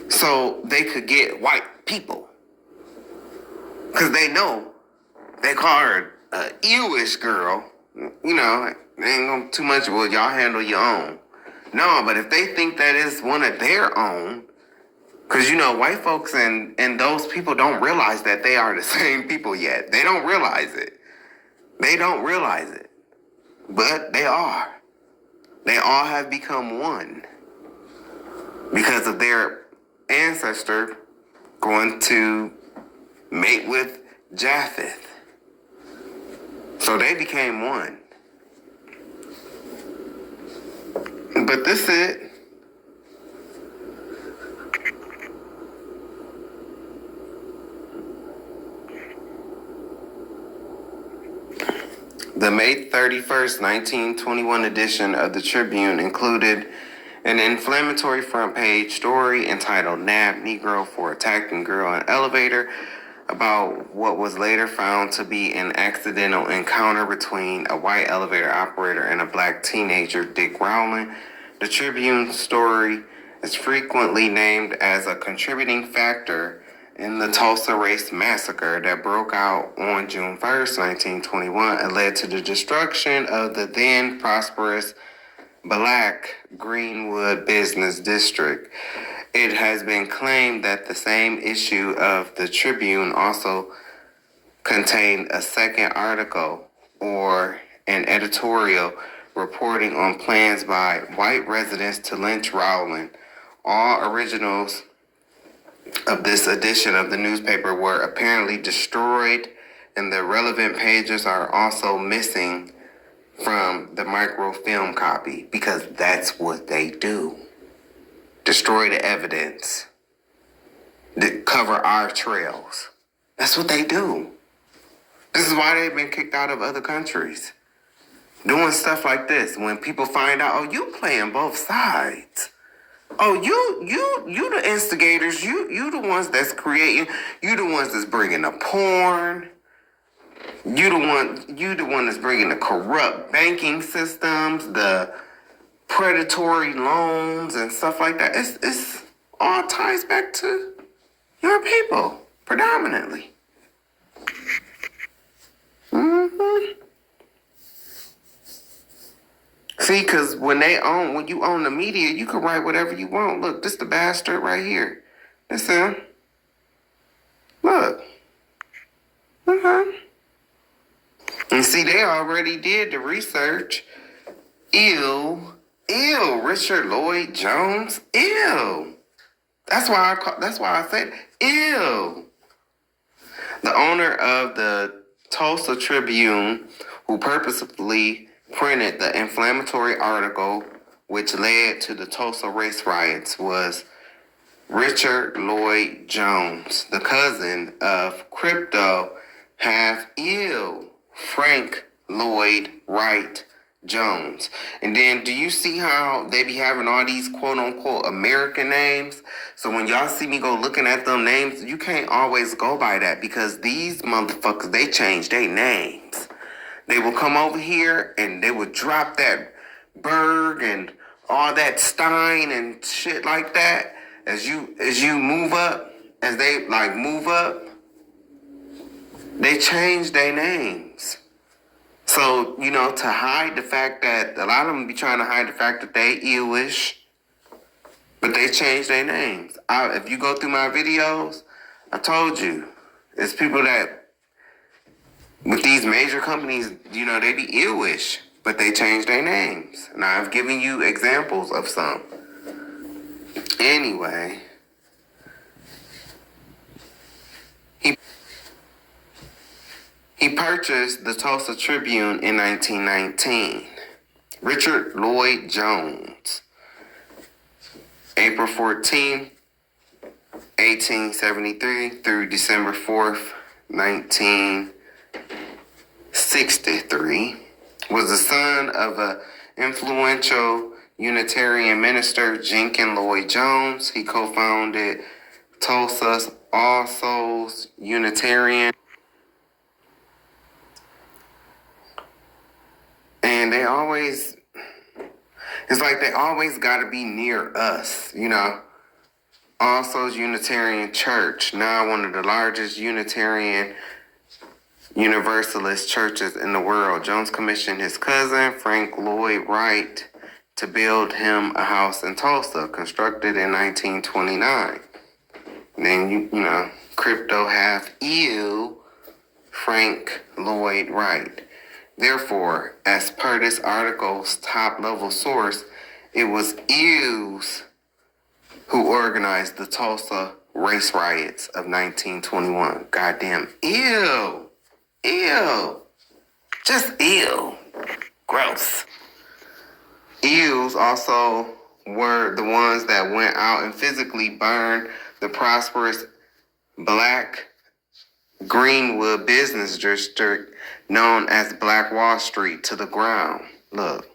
so they could get white people. Because they know they call her a ewish girl. They ain't gonna too much, well, y'all handle your own. No, but if they think that is one of their own, because white folks and those people don't realize that they are the same people yet. They don't realize it. But they are. They all have become one because of their ancestor going to mate with Japheth. So they became one. But this is it. The May 31st, 1921 edition of the Tribune included an inflammatory front page story entitled "Nabbed Negro for Attacking Girl in Elevator" about what was later found to be an accidental encounter between a white elevator operator and a black teenager, Dick Rowland. The Tribune story is frequently named as a contributing factor in the Tulsa Race Massacre that broke out on June 1st, 1921, and led to the destruction of the then prosperous Black Greenwood Business District. It has been claimed that the same issue of the Tribune also contained a second article or an editorial reporting on plans by white residents to lynch Rowland. All originals of this edition of the newspaper were apparently destroyed, and the relevant pages are also missing from the microfilm copy, because that's what they do. Destroy the evidence. Cover our trails. That's what they do. This is why they've been kicked out of other countries. Doing stuff like this. When people find out, oh, you playing both sides. Oh, you the instigators. You the ones that's creating. You the ones that's bringing the porn. You the one that's bringing the corrupt banking systems, the predatory loans and stuff like that. It's all ties back to your people, predominantly. See, because when you own the media, you can write whatever you want. Look, this the bastard right here. That's him. Look. And see, they already did the research. Ew, Richard Lloyd Jones. Ew. That's why I said ew. The owner of the Tulsa Tribune, who purposefully printed the inflammatory article which led to the Tulsa race riots, was Richard Lloyd Jones, the cousin of crypto half Frank Lloyd Wright Jones. And then do you see how they be having all these quote unquote American names? So when y'all see me go looking at them names, you can't always go by that because these motherfuckers, they change their names. They will come over here and they will drop that Berg and all that Stein and shit like that. As you move up, as they like move up, they change their names. So, you know, to hide the fact that a lot of them be trying to hide the fact that they Jewish, but they change their names. If you go through my videos, I told you, it's people that with these major companies, you know, they be Jewish, but they change their names. And I've given you examples of some. Anyway, he purchased the Tulsa Tribune in 1919. Richard Lloyd Jones, April 14, 1873 through December 4th, 1963, was the son of an influential Unitarian minister, Jenkins Lloyd Jones. He co-founded Tulsa's All Souls Unitarian. And they always, it's like they always got to be near us, you know. All Souls Unitarian Church, now one of the largest Unitarian Universalist churches in the world. Jones commissioned his cousin, Frank Lloyd Wright, to build him a house in Tulsa, constructed in 1929. Then, you know, crypto half ew, Frank Lloyd Wright. Therefore, as per this article's top-level source, it was Ews who organized the Tulsa race riots of 1921. Goddamn, ew. Ew. Just ew. Gross. Ews also were the ones that went out and physically burned the prosperous Black Greenwood business district known as Black Wall Street to the ground. Look,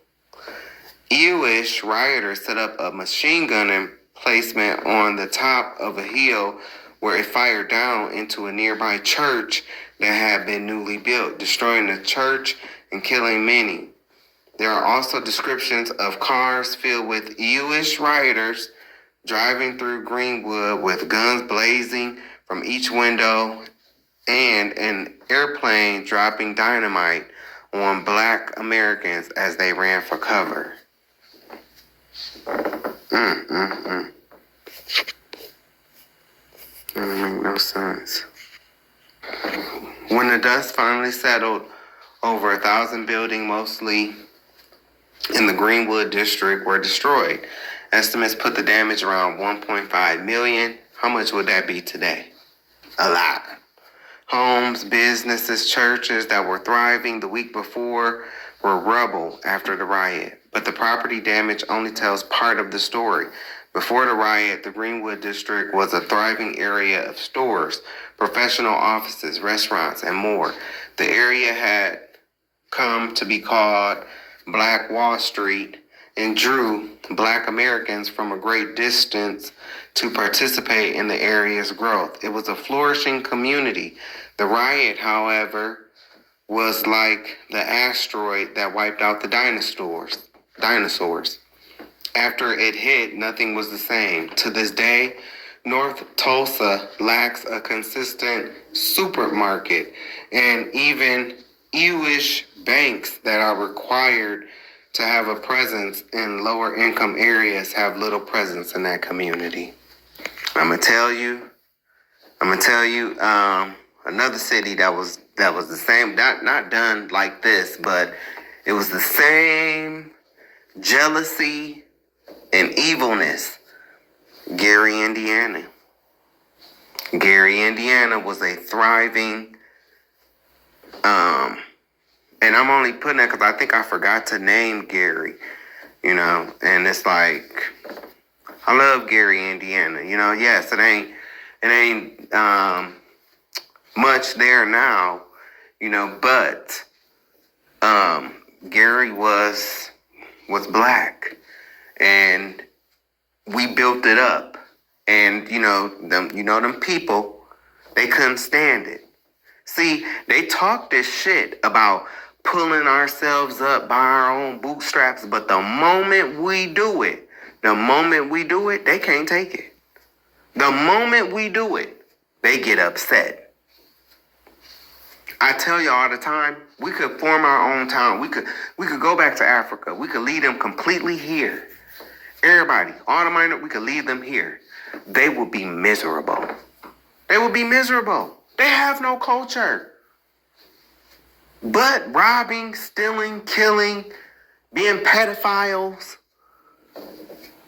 Jewish rioters set up a machine gun emplacement on the top of a hill where it fired down into a nearby church that had been newly built, destroying the church and killing many. There are also descriptions of cars filled with Jewish rioters driving through Greenwood with guns blazing from each window and an airplane dropping dynamite on Black Americans as they ran for cover. That doesn't make no sense. When the dust finally settled, over 1,000 buildings, mostly in the Greenwood district, were destroyed. Estimates put the damage around 1.5 million. How much would that be today? A lot. Homes, businesses, churches that were thriving the week before were rubble after the riot. But the property damage only tells part of the story. Before the riot, the Greenwood district was a thriving area of stores, professional offices, restaurants, and more. The area had come to be called Black Wall Street and drew Black Americans from a great distance to participate in the area's growth. It was a flourishing community. The riot, however, was like the asteroid that wiped out the dinosaurs. After it hit, nothing was the same. To this day, North Tulsa lacks a consistent supermarket, and even Jewish banks that are required to have a presence in lower income areas have little presence in that community. I'm gonna tell you another city that was the same, not done like this, but it was the same jealousy and evilness. Gary, Indiana. Gary, Indiana was a thriving, and I'm only putting that because I think I forgot to name Gary, you know, and it's like, I love Gary, Indiana, you know, yes, it ain't much there now, you know, but Gary was black, and we built it up. And them people, they couldn't stand it. See, they talk this shit about pulling ourselves up by our own bootstraps, but the moment we do it, they can't take it. The moment we do it, they get upset. I tell you all the time, we could form our own town. We could go back to Africa. We could lead them completely here. Everybody, all the minor, we could lead them here. They would be miserable. They would be miserable. They have no culture. But robbing, stealing, killing, being pedophiles.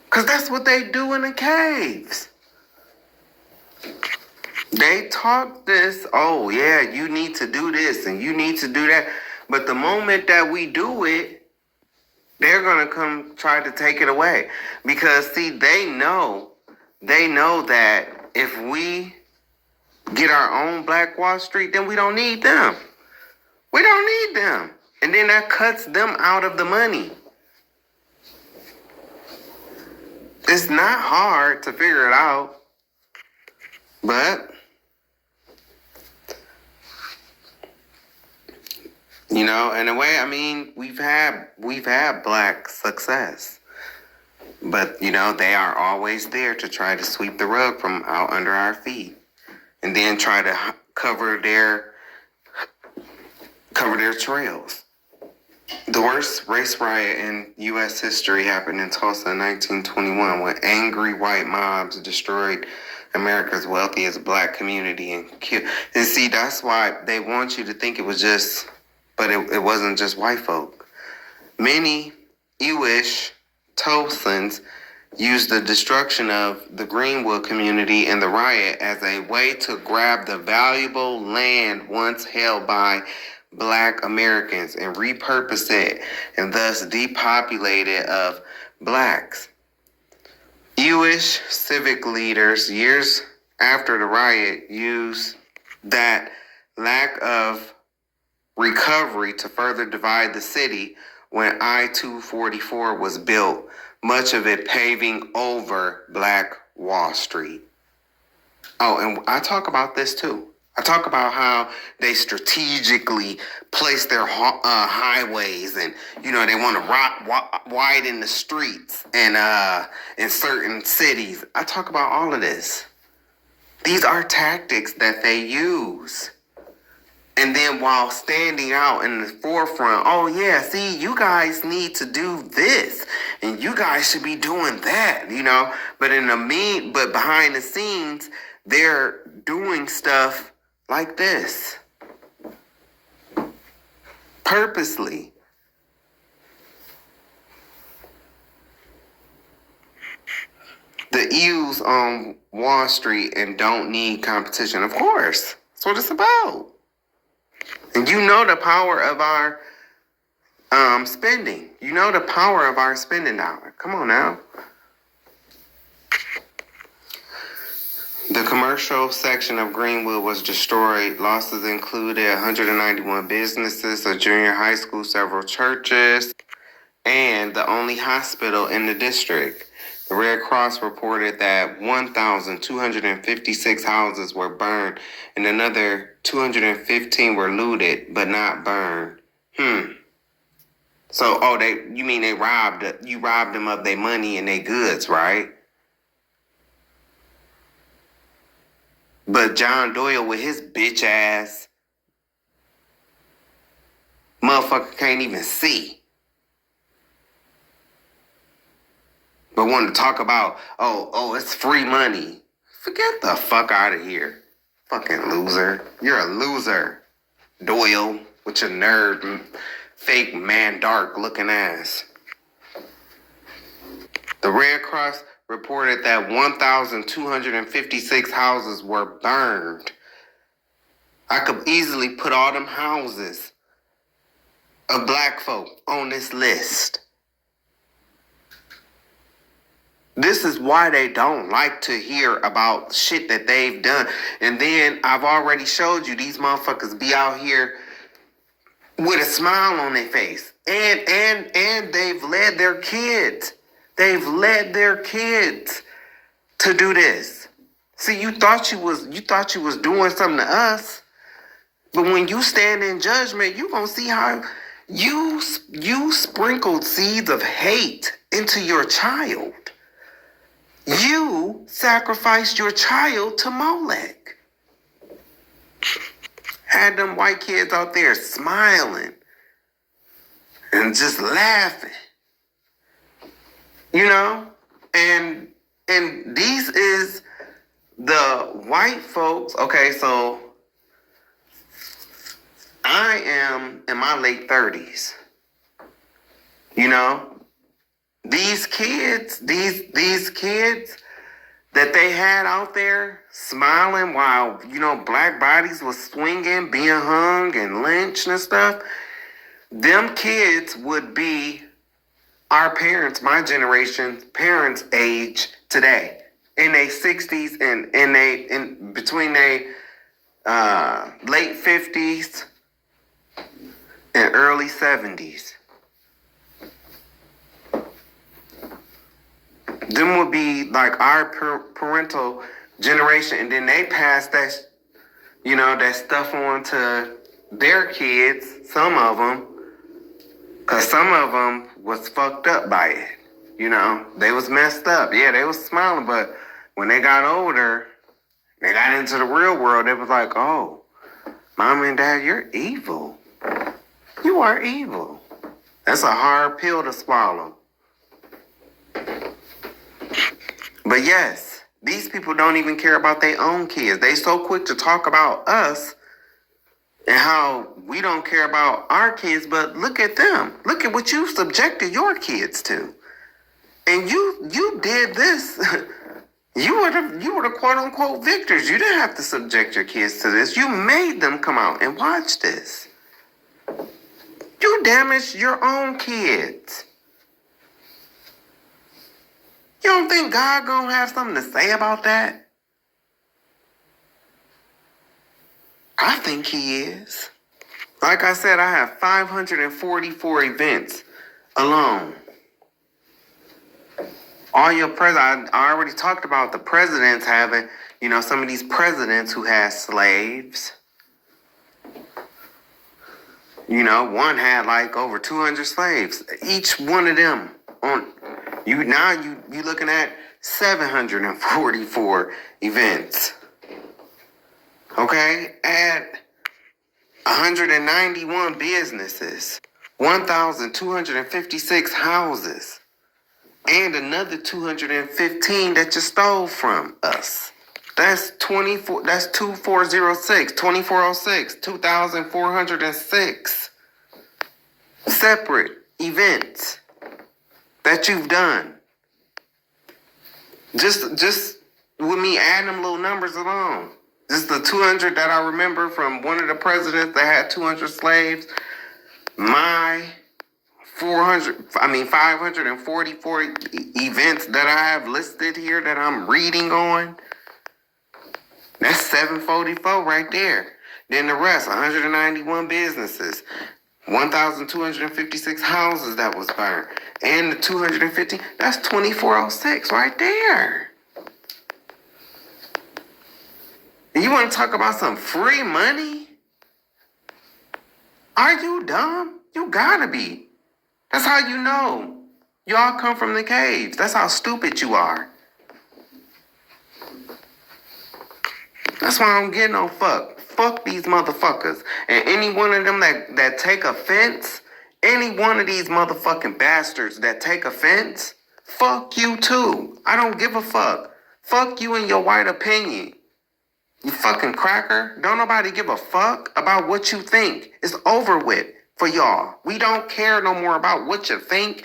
Because that's what they do in the caves. They talk this, oh yeah, you need to do this and you need to do that. But the moment that we do it, they're going to come try to take it away. Because see, they know that if we get our own Black Wall Street, then we don't need them. We don't need them. And then that cuts them out of the money. It's not hard to figure it out. But in a way, I mean, we've had Black success. But, they are always there to try to sweep the rug from out under our feet. And then try to cover their trails. The worst race riot in U.S. history happened in Tulsa in 1921 when angry white mobs destroyed America's wealthiest Black community and killed. And see, that's why they want you to think it was just, but it wasn't just white folk. Many Jewish Tulsans used the destruction of the Greenwood community and the riot as a way to grab the valuable land once held by Black Americans and repurpose it and thus depopulate it of Blacks. Jewish civic leaders, years after the riot, used that lack of recovery to further divide the city when I-244 was built, much of it paving over Black Wall Street. Oh, and I talk about this too. I talk about how they strategically place their highways and, they want to widen the streets and in certain cities. I talk about all of this. These are tactics that they use. And then while standing out in the forefront, oh yeah, see, you guys need to do this and you guys should be doing that, but behind the scenes, they're doing stuff like this. Purposely. The Eels on Wall Street and don't need competition. Of course. That's what it's about. And the power of our spending. The power of our spending dollar. Come on now. The commercial section of Greenwood was destroyed. Losses included 191 businesses, a junior high school, several churches, and the only hospital in the district. The Red Cross reported that 1,256 houses were burned and another 215 were looted but not burned. So, you robbed them of their money and their goods, right? But John Doyle with his bitch ass motherfucker can't even see. But wanted to talk about, it's free money. Forget the fuck out of here. Fucking loser. You're a loser. Doyle with your nerd, fake man dark looking ass. The Red Cross reported that 1,256 houses were burned. I could easily put all them houses of Black folk on this list. This is why they don't like to hear about shit that they've done. And then I've already showed you these motherfuckers be out here with a smile on their face. And they've led their kids. They've led their kids to do this. See, you thought you was doing something to us, but when you stand in judgment, you gonna see how you sprinkled seeds of hate into your child. You sacrificed your child to Molech. Had them white kids out there smiling and just laughing. You know? And these is the white folks. Okay, so I am in my late 30s. You know? These kids that they had out there smiling while, you know, black bodies was swinging, being hung and lynched and stuff, them kids would be our parents, my generation's parents' age today. In their 60s and in between their late 50s and early 70s. Them would be like our parental generation, and then they pass that, you know, that stuff on to their kids. Some of them, cause some of them was fucked up by it. You know, they was messed up. Yeah, they was smiling, but when they got older, they got into the real world. It was like, oh, mom and dad, you're evil. You are evil. That's a hard pill to swallow. But yes, these people don't even care about their own kids. They so quick to talk about us and how we don't care about our kids, but look at them. Look at what you subjected your kids to. And you did this. You were the quote unquote victors. You didn't have to subject your kids to this. You made them come out and watch this. You damaged your own kids. You don't think God gonna have something to say about that? I think he is. Like I said, I have 544 events alone. All your presidents, I already talked about the presidents having, you know, some of these presidents who had slaves. You know, one had like over 200 slaves. Each one of them on you looking at 744 events. Okay? Add 191 businesses, 1,256 houses, and another 215 that you stole from us. That's 2406, 2406, 2,406 separate events that you've done. Just with me adding them little numbers alone. Just the 200 that I remember from one of the presidents that had 200 slaves. My 544 events that I have listed here that I'm reading on. That's 744 right there. Then the rest, 191 businesses, 1,256 houses that was burned, and the 250, that's 2406 right there. And you want to talk about some free money? Are you dumb? You gotta be. That's how you know. You all come from the caves. That's how stupid you are. That's why I don't get no fuck. Fuck these motherfuckers. And any one of them that take offense, any one of these motherfucking bastards that take offense, fuck you too. I don't give a fuck. Fuck you and your white opinion. You fucking cracker. Don't nobody give a fuck about what you think. It's over with for y'all. We don't care no more about what you think.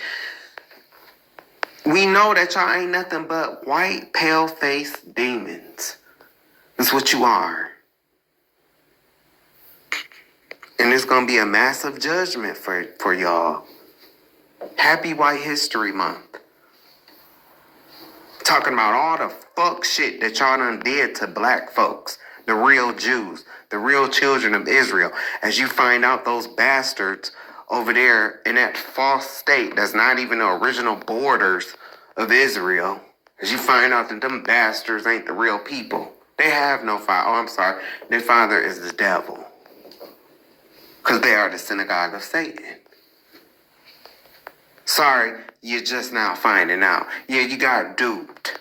We know that y'all ain't nothing but white, pale-faced demons. That's what you are. And it's going to be a massive judgment for y'all. Happy White History Month. Talking about all the fuck shit that y'all done did to black folks. The real Jews. the real children of Israel. As you find out those bastards over there in that false state that's not even the original borders of Israel, as you find out that them bastards ain't the real people. They have no father. Oh, I'm sorry. Their father is the devil. Because they are the synagogue of Satan. Sorry, you're just now finding out. Yeah, you got duped.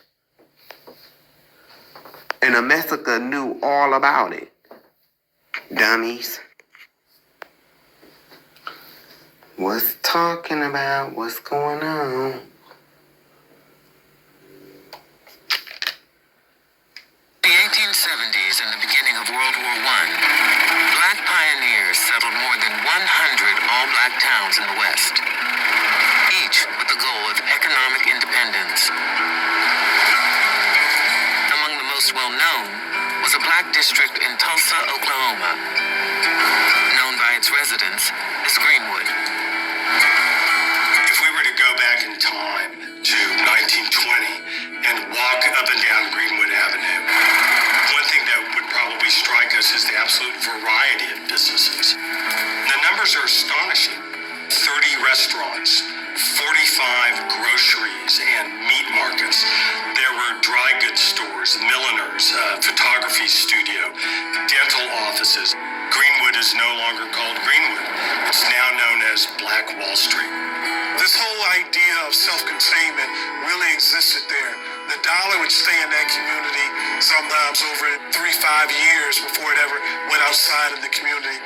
And Amessica knew all about it. Dummies. What's talking about? What's going on? The 1870s and the beginning of World War I, black pioneers settled more than 100 all-black towns in the West, each with the goal of economic independence. Among the most well-known was a black district in Tulsa, Oklahoma, known by its residents as Greenwood. If we were to go back in time to 1920 and walk up and down Greenwood Avenue, one thing that would probably strike us is the absolute variety of businesses. The numbers are astonishing. 30 restaurants, 45 groceries and meat markets. There were dry goods stores, milliners, photography studio, dental offices. Greenwood is no longer called Greenwood. It's now known as Black Wall Street. This whole idea of self-containment really existed there. The dollar would stay in that community sometimes over 3-5 years before it ever went outside of the community.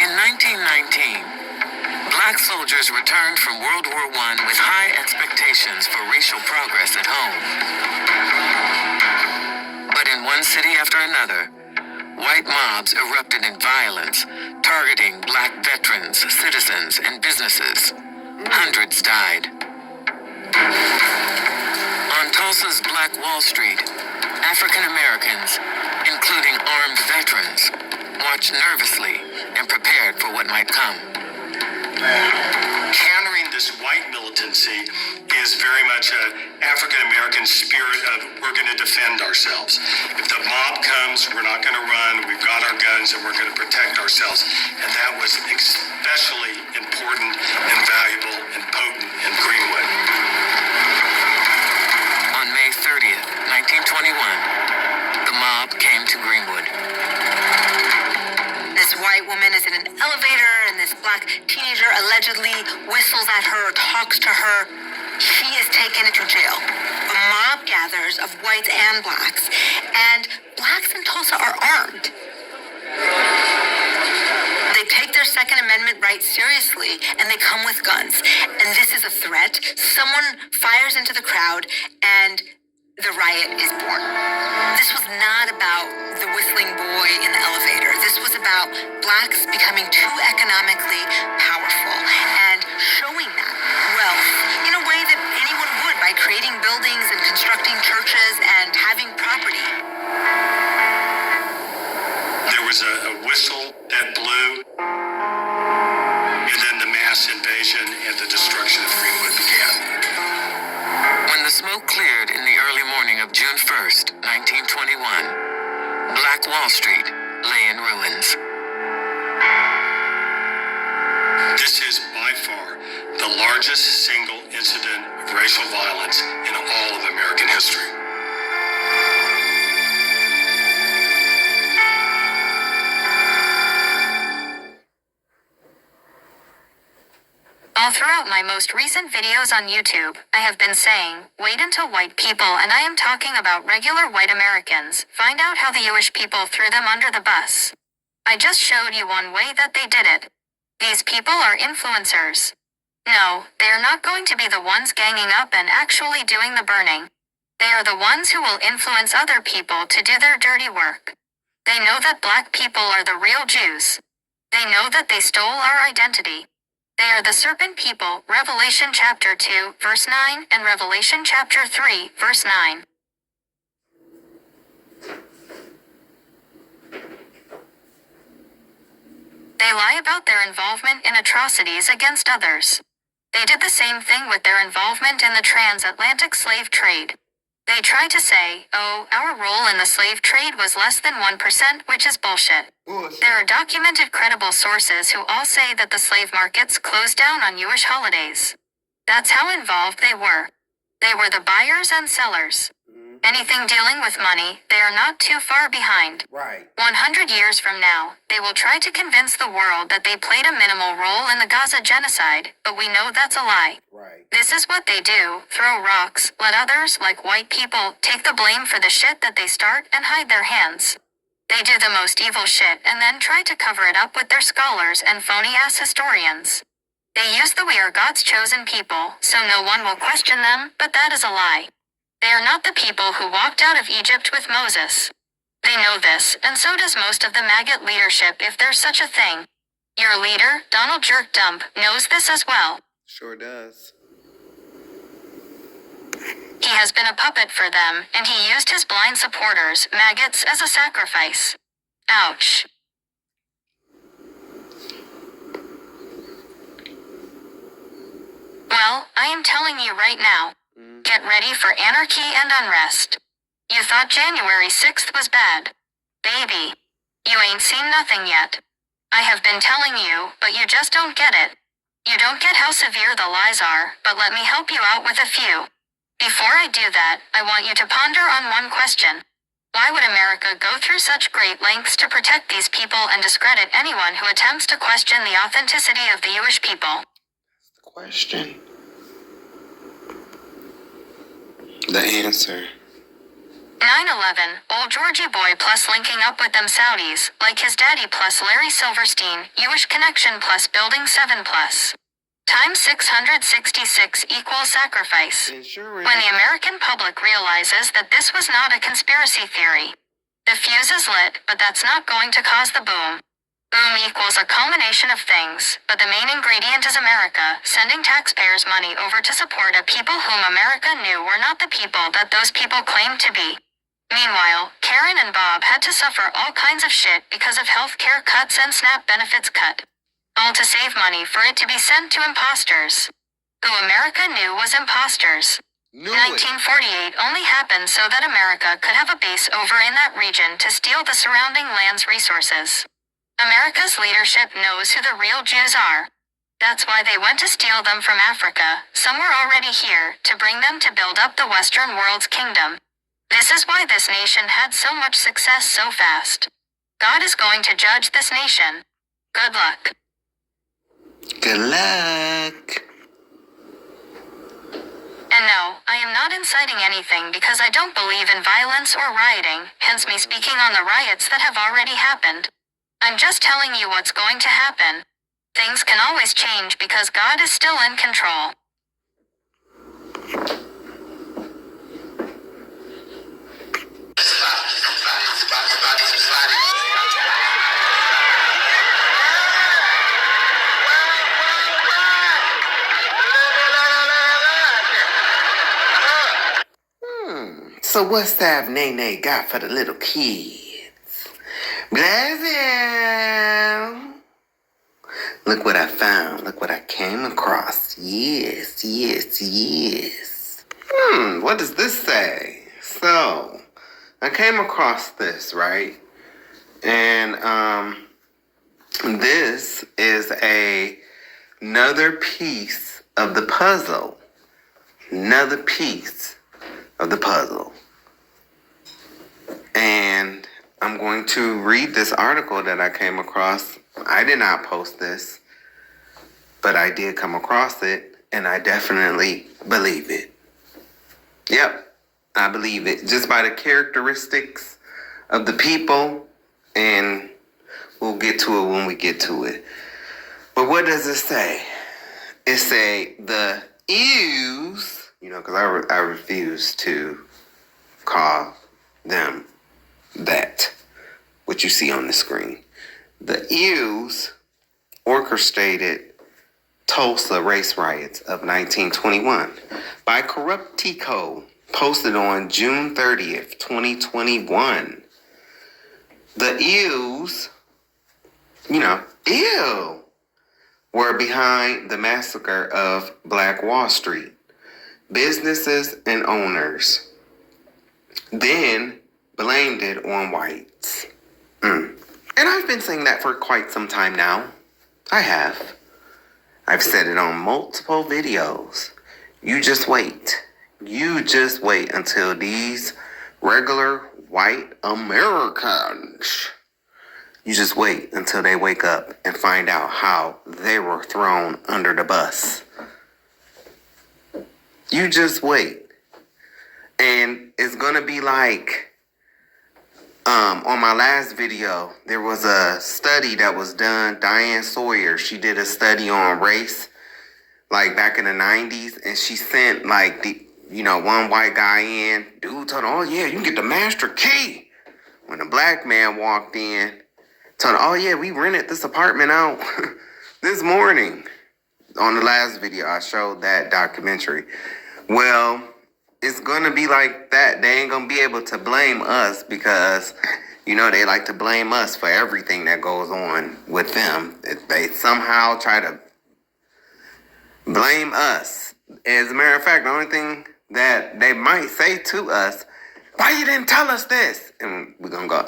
In 1919, black soldiers returned from World War I with high expectations for racial progress at home. But in one city after another, white mobs erupted in violence, targeting black veterans, citizens, and businesses. Hundreds died. On Tulsa's Black Wall Street, African Americans, including armed veterans, watched nervously and prepared for what might come. Countering this white militancy is very much an African-American spirit of we're going to defend ourselves. If the mob comes, we're not going to run. We've got our guns and we're going to protect ourselves. And that was especially important and valuable and potent in Greenwood. On May 30th, 1921, the mob came to Greenwood. This white woman is in an elevator and this black teenager allegedly whistles at her, talks to her. She is taken into jail. A mob gathers of whites and blacks, and blacks in Tulsa are armed. They take their Second Amendment rights seriously, and they come with guns. And this is a threat. Someone fires into the crowd, and the riot is born. This was not about the whistling boy in the elevator. This was about blacks becoming too economically powerful and showing that wealth in a way that anyone would by creating buildings and constructing churches and having property. There was a whistle that blew, and then the mass invasion and the destruction of Greenwood began. When the smoke cleared in the early morning of June 1st, 1921, Black Wall Street lay in ruins. This is by far the largest single incident of racial violence in all of American history. All throughout my most recent videos on YouTube, I have been saying, wait until white people, and I am talking about regular white Americans, find out how the Jewish people threw them under the bus. I just showed you one way that they did it. These people are influencers. No, they are not going to be the ones ganging up and actually doing the burning. They are the ones who will influence other people to do their dirty work. They know that black people are the real Jews. They know that they stole our identity. They are the serpent people, Revelation chapter 2, verse 9, and Revelation chapter 3, verse 9. They lie about their involvement in atrocities against others. They did the same thing with their involvement in the transatlantic slave trade. They try to say, oh, our role in the slave trade was less than 1%, which is bullshit. There are documented credible sources who all say that the slave markets closed down on Jewish holidays. That's how involved they were. They were the buyers and sellers. Anything dealing with money, they are not too far behind. Right. 100 years from now, they will try to convince the world that they played a minimal role in the Gaza genocide, but we know that's a lie. Right. This is what they do, throw rocks, let others, like white people, take the blame for the shit that they start and hide their hands. They do the most evil shit and then try to cover it up with their scholars and phony-ass historians. They use the "we are God's chosen people," so no one will question them, but that is a lie. They are not the people who walked out of Egypt with Moses. They know this, and so does most of the maggot leadership if there's such a thing. Your leader, Donald Jerk Dump, knows this as well. Sure does. He has been a puppet for them, and he used his blind supporters, maggots, as a sacrifice. Ouch. Well, I am telling you right now. Get ready for anarchy and unrest. You thought January 6th was bad. Baby. You ain't seen nothing yet. I have been telling you, but you just don't get it. You don't get how severe the lies are, but let me help you out with a few. Before I do that, I want you to ponder on one question. Why would America go through such great lengths to protect these people and discredit anyone who attempts to question the authenticity of the Jewish people? That's the question. The answer. 9/11, old Georgie boy plus linking up with them Saudis, like his daddy plus Larry Silverstein, Jewish connection plus building 7 plus. Times 666 equals sacrifice. Insurance. When the American public realizes that this was not a conspiracy theory. The fuse is lit, but that's not going to cause the boom. Boom equals a culmination of things, but the main ingredient is America, sending taxpayers' money over to support a people whom America knew were not the people that those people claimed to be. Meanwhile, Karen and Bob had to suffer all kinds of shit because of health care cuts and SNAP benefits cut. All to save money for it to be sent to imposters. Who America knew was imposters. 1948 only happened so that America could have a base over in that region to steal the surrounding land's resources. America's leadership knows who the real Jews are. That's why they went to steal them from Africa, somewhere already here, to bring them to build up the Western world's kingdom. This is why this nation had so much success so fast. God is going to judge this nation. Good luck. Good luck. And no, I am not inciting anything because I don't believe in violence or rioting, hence me speaking on the riots that have already happened. I'm just telling you what's going to happen. Things can always change because God is still in control. So what's that Nene got for the little kids? Bless him. Look what I found. Look what I came across. Yes. What does this say? So, I came across this, right? And, this is another piece of the puzzle. Another piece of the puzzle. And I'm going to read this article that I came across. I did not post this, but I did come across it, and I definitely believe it. Yep, I believe it. Just by the characteristics of the people, and we'll get to it when we get to it. But what does it say? It say the Ews, because I refuse to call them that, what you see on the screen. The Ews orchestrated Tulsa race riots of 1921 by corrupt Tico, posted on June 30th, 2021. The Ews, were behind the massacre of Black Wall Street. Businesses and owners then blamed it on whites. And I've been saying that for quite some time now. I have. I've said it on multiple videos. You just wait. You just wait until these regular white Americans, you just wait until they wake up and find out how they were thrown under the bus. You just wait. And it's gonna be like, on my last video, there was a study that was done. Diane Sawyer, she did a study on race, like back in the 90s, and she sent like one white guy in. Dude told him, oh yeah, you can get the master key. When a black man walked in, told him, oh yeah, we rented this apartment out this morning. On the last video, I showed that documentary. Well, it's gonna be like that. They ain't gonna be able to blame us because, they like to blame us for everything that goes on with them. They somehow try to blame us. As a matter of fact, the only thing that they might say to us, why you didn't tell us this? And we're gonna go,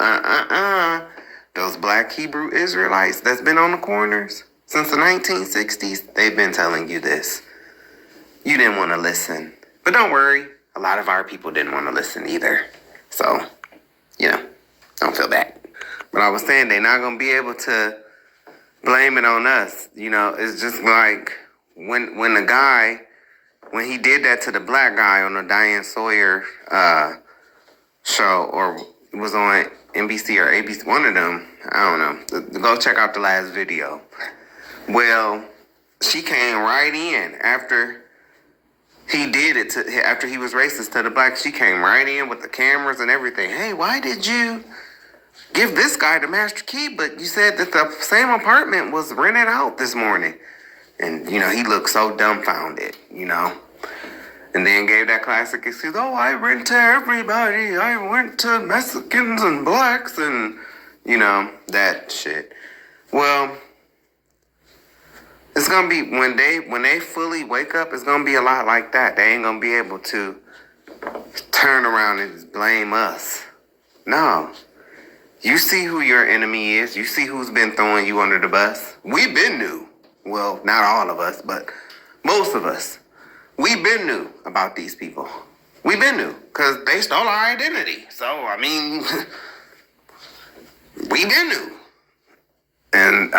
Those black Hebrew Israelites that's been on the corners since the 1960s, they've been telling you this. You didn't want to listen. But don't worry, a lot of our people didn't want to listen either. So, don't feel bad. But I was saying they're not going to be able to blame it on us. It's just like when the guy, when he did that to the black guy on the Diane Sawyer show, or it was on NBC or ABC, one of them, I don't know. Go check out the last video. Well, she came right in after he did it after he was racist to the blacks. She came right in with the cameras and everything. Hey, why did you give this guy the master key, but you said that the same apartment was rented out this morning? And, he looked so dumbfounded, And then gave that classic excuse, oh, I rent to everybody. I went to Mexicans and blacks and, that shit. Well, it's going to be, when they fully wake up, it's going to be a lot like that. They ain't going to be able to turn around and just blame us. No. You see who your enemy is. You see who's been throwing you under the bus. We've been new. Well, not all of us, but most of us. We've been new about these people. We've been new because they stole our identity. So, we've been new. And,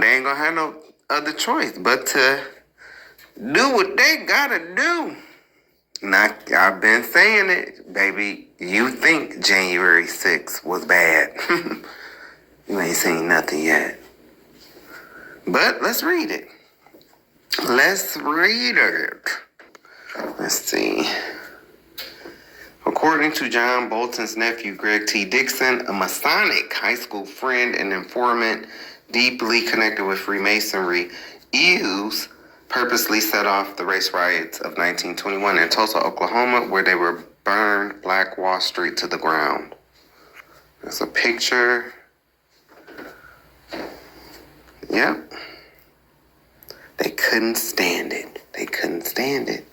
they ain't gonna have no other choice but to do what they gotta do. And I've been saying it, baby. You think January 6th was bad. You ain't seen nothing yet. But let's read it. Let's read it. Let's see. According to John Bolton's nephew, Greg T. Dixon, a Masonic high school friend and informant deeply connected with Freemasonry, EUs purposely set off the race riots of 1921 in Tulsa, Oklahoma, where they were burned Black Wall Street to the ground. There's a picture. Yep. They couldn't stand it. They couldn't stand it.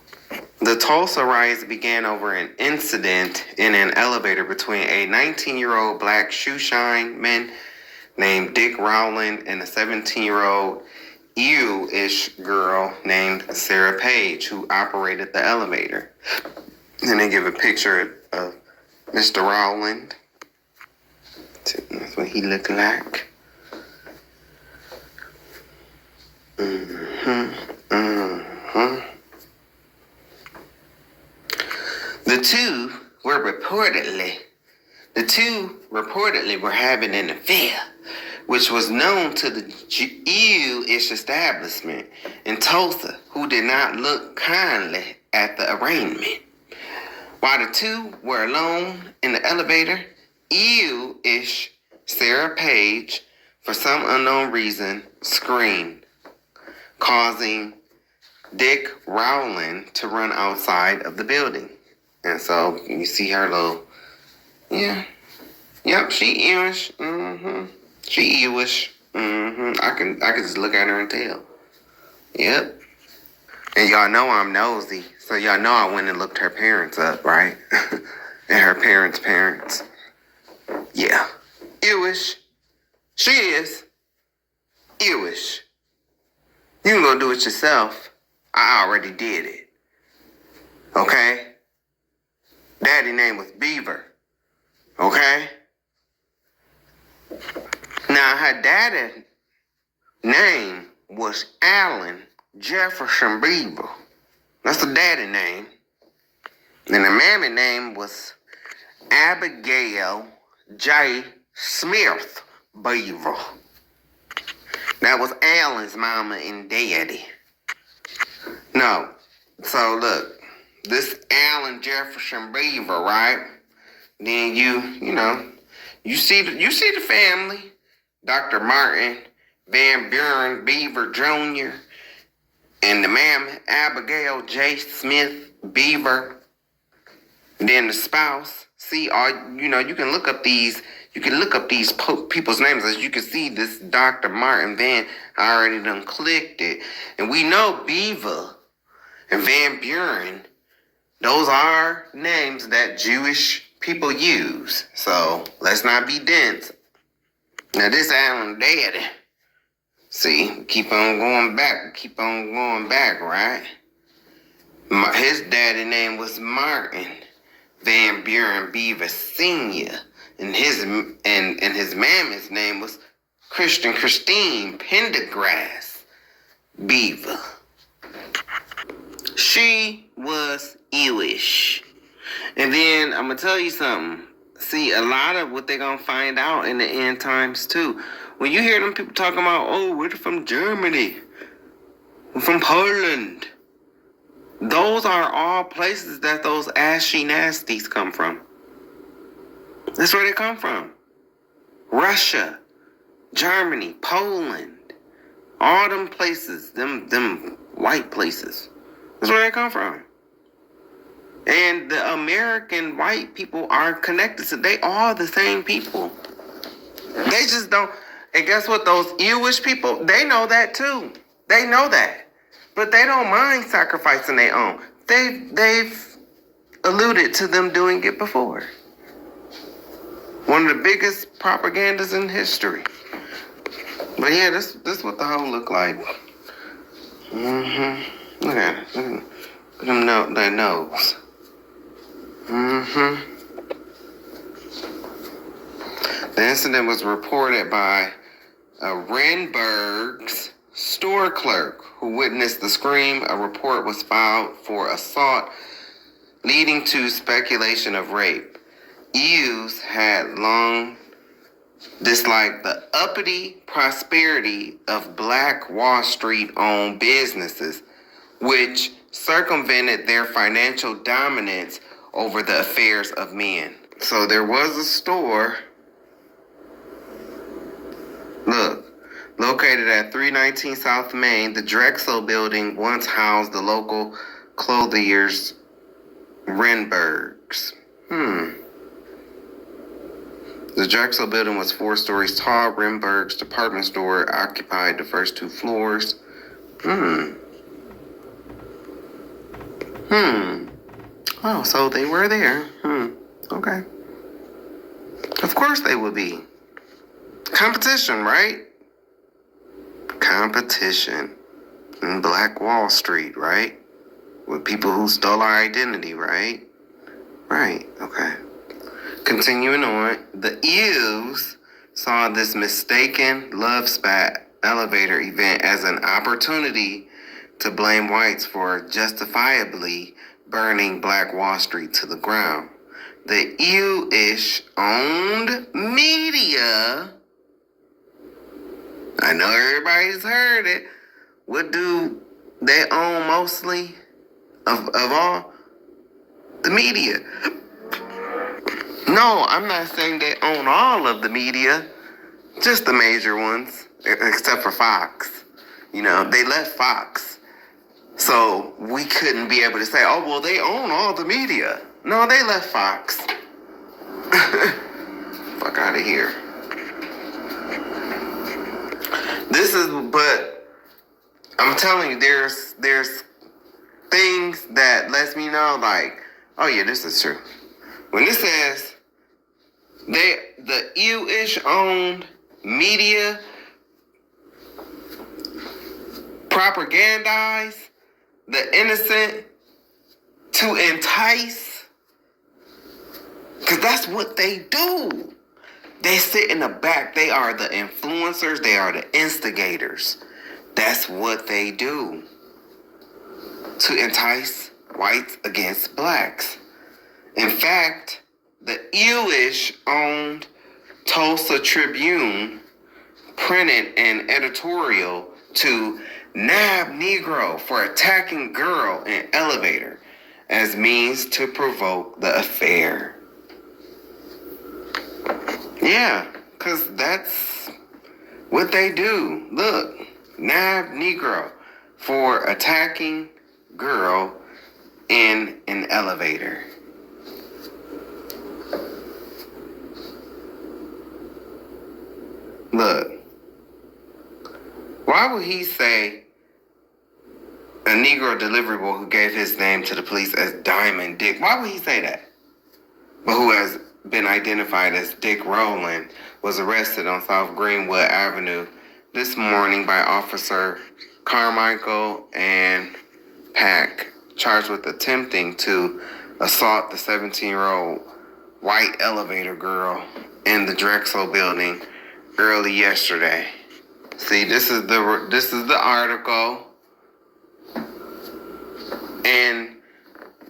The Tulsa riots began over an incident in an elevator between a 19-year-old black shoeshine named Dick Rowland and a 17-year-old EU-ish girl named Sarah Page, who operated the elevator. And they give a picture of Mr. Rowland. That's what he looked like. The two reportedly were having an affair, which was known to the EU-ish establishment in Tulsa, who did not look kindly at the arraignment. While the two were alone in the elevator, EU-ish Sarah Page, for some unknown reason, screamed, causing Dick Rowland to run outside of the building. And so you see her little, she Ewish. She Ewish. I can just look at her and tell. Yep. And y'all know I'm nosy, so y'all know I went and looked her parents up, right? And her parents' parents. Yeah. Ewish. She is. Ewish. You can go do it yourself. I already did it. Okay? Daddy name was Beaver. Okay? Now, her daddy name was Allen Jefferson Beaver. That's the daddy name. And the mammy name was Abigail J. Smith Beaver. That was Allen's mama and daddy. No. So look, this Allen Jefferson Beaver, right? Then you see the family. Dr. Martin Van Buren Beaver Jr. and the mammy Abigail J. Smith Beaver. And then the spouse. See, you can look up these. You can look up these people's names. As you can see, this Dr. Martin Van, I already done clicked it. And we know Beaver and Van Buren, those are names that Jewish people use. So let's not be dense. Now this Allen daddy. See, keep on going back, right? His daddy name was Martin Van Buren Beaver Sr. And his mammy's name was Christine Pendergrass Beaver. She was Jewish. And then I'm gonna tell you something. See, a lot of what they're gonna find out in the end times too. When you hear them people talking about, oh, we're from Germany, we're from Poland. Those are all places that those ashy nasties come from. That's where they come from. Russia, Germany, Poland, all them places, them white places. That's where they come from. And the American white people are connected to, they are the same people. They just don't, and guess what? Those Jewish people, they know that too. They know that. But they don't mind sacrificing their own. They've alluded to them doing it before. One of the biggest propagandas in history. But yeah, this what the whole look like. Look at it. Look at them their nose. The incident was reported by Renberg's store clerk who witnessed the scream. A report was filed for assault, leading to speculation of rape. Hughes had long disliked the uppity prosperity of Black Wall Street-owned businesses, which circumvented their financial dominance over the affairs of men. So there was a store, look, located at 319 South Main. The Drexel building once housed the local clothiers Renbergs. The Drexel building was 4 stories tall. Renberg's department store occupied the first 2 floors. Oh, so they were there. Okay. Of course they would be. Competition, right? Competition in Black Wall Street, right? With people who stole our identity, right? Right, okay. Continuing on, the Eves saw this mistaken love spat elevator event as an opportunity to blame whites for justifiably burning Black Wall Street to the ground. The Ewish owned media, I know everybody's heard it, what do they own mostly of all? The media. No, I'm not saying they own all of the media, just the major ones, except for Fox. You know, they left Fox. So we couldn't be able to say, oh, well, they own all the media. No, they left Fox. Fuck out of here. But I'm telling you, there's things that lets me know, like, oh yeah, this is true. When it says the EU-ish owned media propagandize the innocent to entice, because that's what they do. They sit in the back. They are the influencers. They are the instigators. That's what they do. To entice whites against blacks. In fact, the EU-ish owned Tulsa Tribune printed an editorial to nab Negro for attacking girl in elevator as means to provoke the affair. Yeah, because that's what they do. Look, nab Negro for attacking girl in an elevator. Look, why would he say a Negro delivery boy who gave his name to the police as Diamond Dick? Why would he say that? But who has been identified as Dick Rowland was arrested on South Greenwood Avenue this morning by Officer Carmichael and Pack, charged with attempting to assault the 17-year-old white elevator girl in the Drexel building early yesterday. See, this is the article, and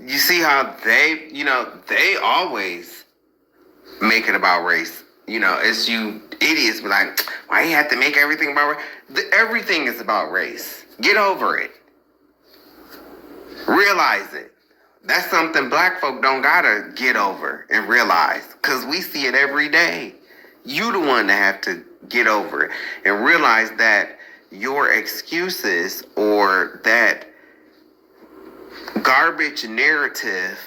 you see how they always make it about race. It's you idiots be like, why you have to make everything about race? Everything is about race. Get over it. Realize it. That's something black folk don't gotta get over and realize, because we see it every day. You the one that have to get over it and realize that your excuses or that garbage narrative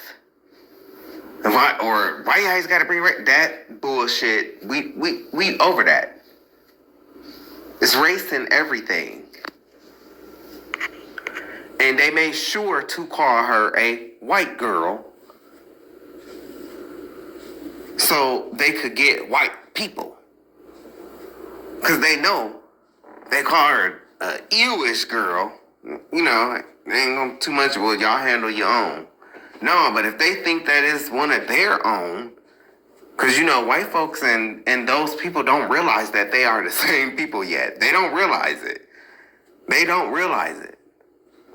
or why you guys gotta bring that bullshit, we over that. It's race in everything. And they made sure to call her a white girl so they could get white people. Because they know they call her a EU-ish girl. They ain't gonna too much, well, y'all handle your own. No, but if they think that is one of their own, because white folks and those people don't realize that they are the same people yet. They don't realize it.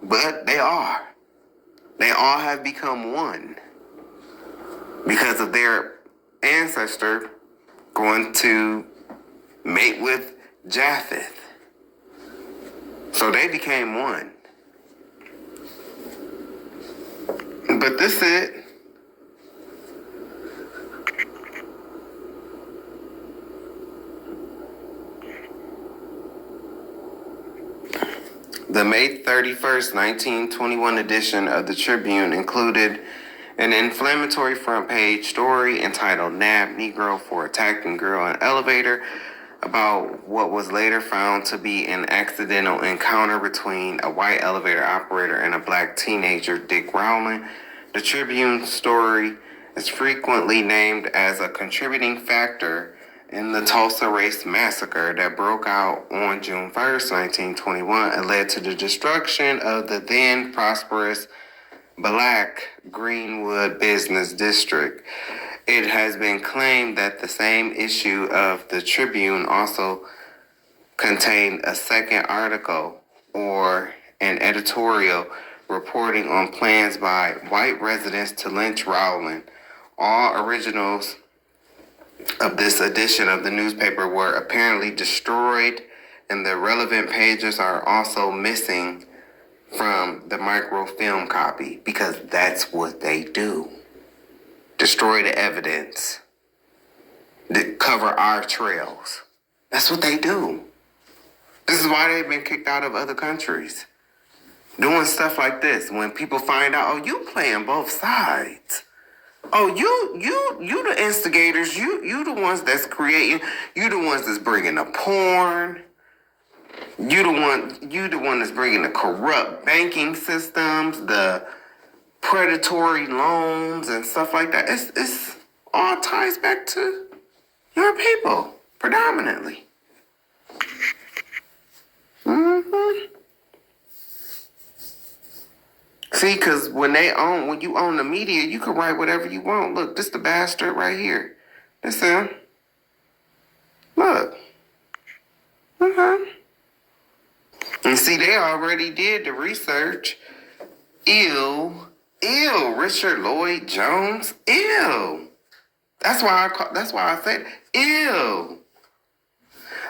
But they are. They all have become one because of their ancestor going to mate with Japheth. So they became one. But this is it. The May 31st, 1921 edition of the Tribune included an inflammatory front page story entitled Nab Negro for Attacking Girl in Elevator about what was later found to be an accidental encounter between a white elevator operator and a black teenager, Dick Rowland. The Tribune story is frequently named as a contributing factor in the Tulsa Race Massacre that broke out on June 1st, 1921, and led to the destruction of the then prosperous Black Greenwood Business District. It has been claimed that the same issue of the Tribune also contained a second article or an editorial reporting on plans by white residents to lynch Rowland. All originals of this edition of the newspaper were apparently destroyed, and the relevant pages are also missing from the microfilm copy, because that's what they do. Destroy the evidence. Cover our trails. That's what they do. This is why they've been kicked out of other countries. Doing stuff like this. When people find out, oh, you playing both sides. Oh, you the instigators. You the ones that's creating. You the ones that's bringing the porn. You the one that's bringing the corrupt banking systems, the predatory loans and stuff like that. It's all ties back to your people, predominantly. See, because when you own the media, you can write whatever you want. Look, this the bastard right here. This him. Look. And see, they already did the research. Ew, Richard Lloyd Jones. Ew. That's why I said ew.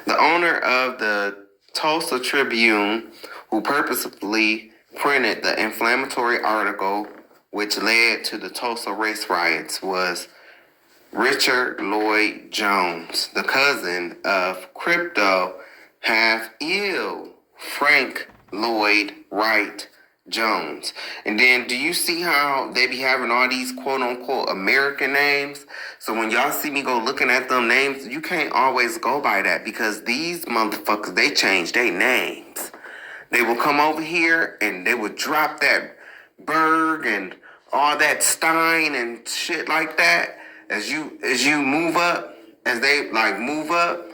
The owner of the Tulsa Tribune, who purposefully printed the inflammatory article which led to the Tulsa race riots, was Richard Lloyd Jones, the cousin of crypto half Frank Lloyd Wright Jones. And then do you see how they be having all these quote unquote American names? So when y'all see me go looking at them names, you can't always go by that, because these motherfuckers, they change their names. They will come over here and they would drop that Berg and all that Stein and shit like that as you move up, as they like move up.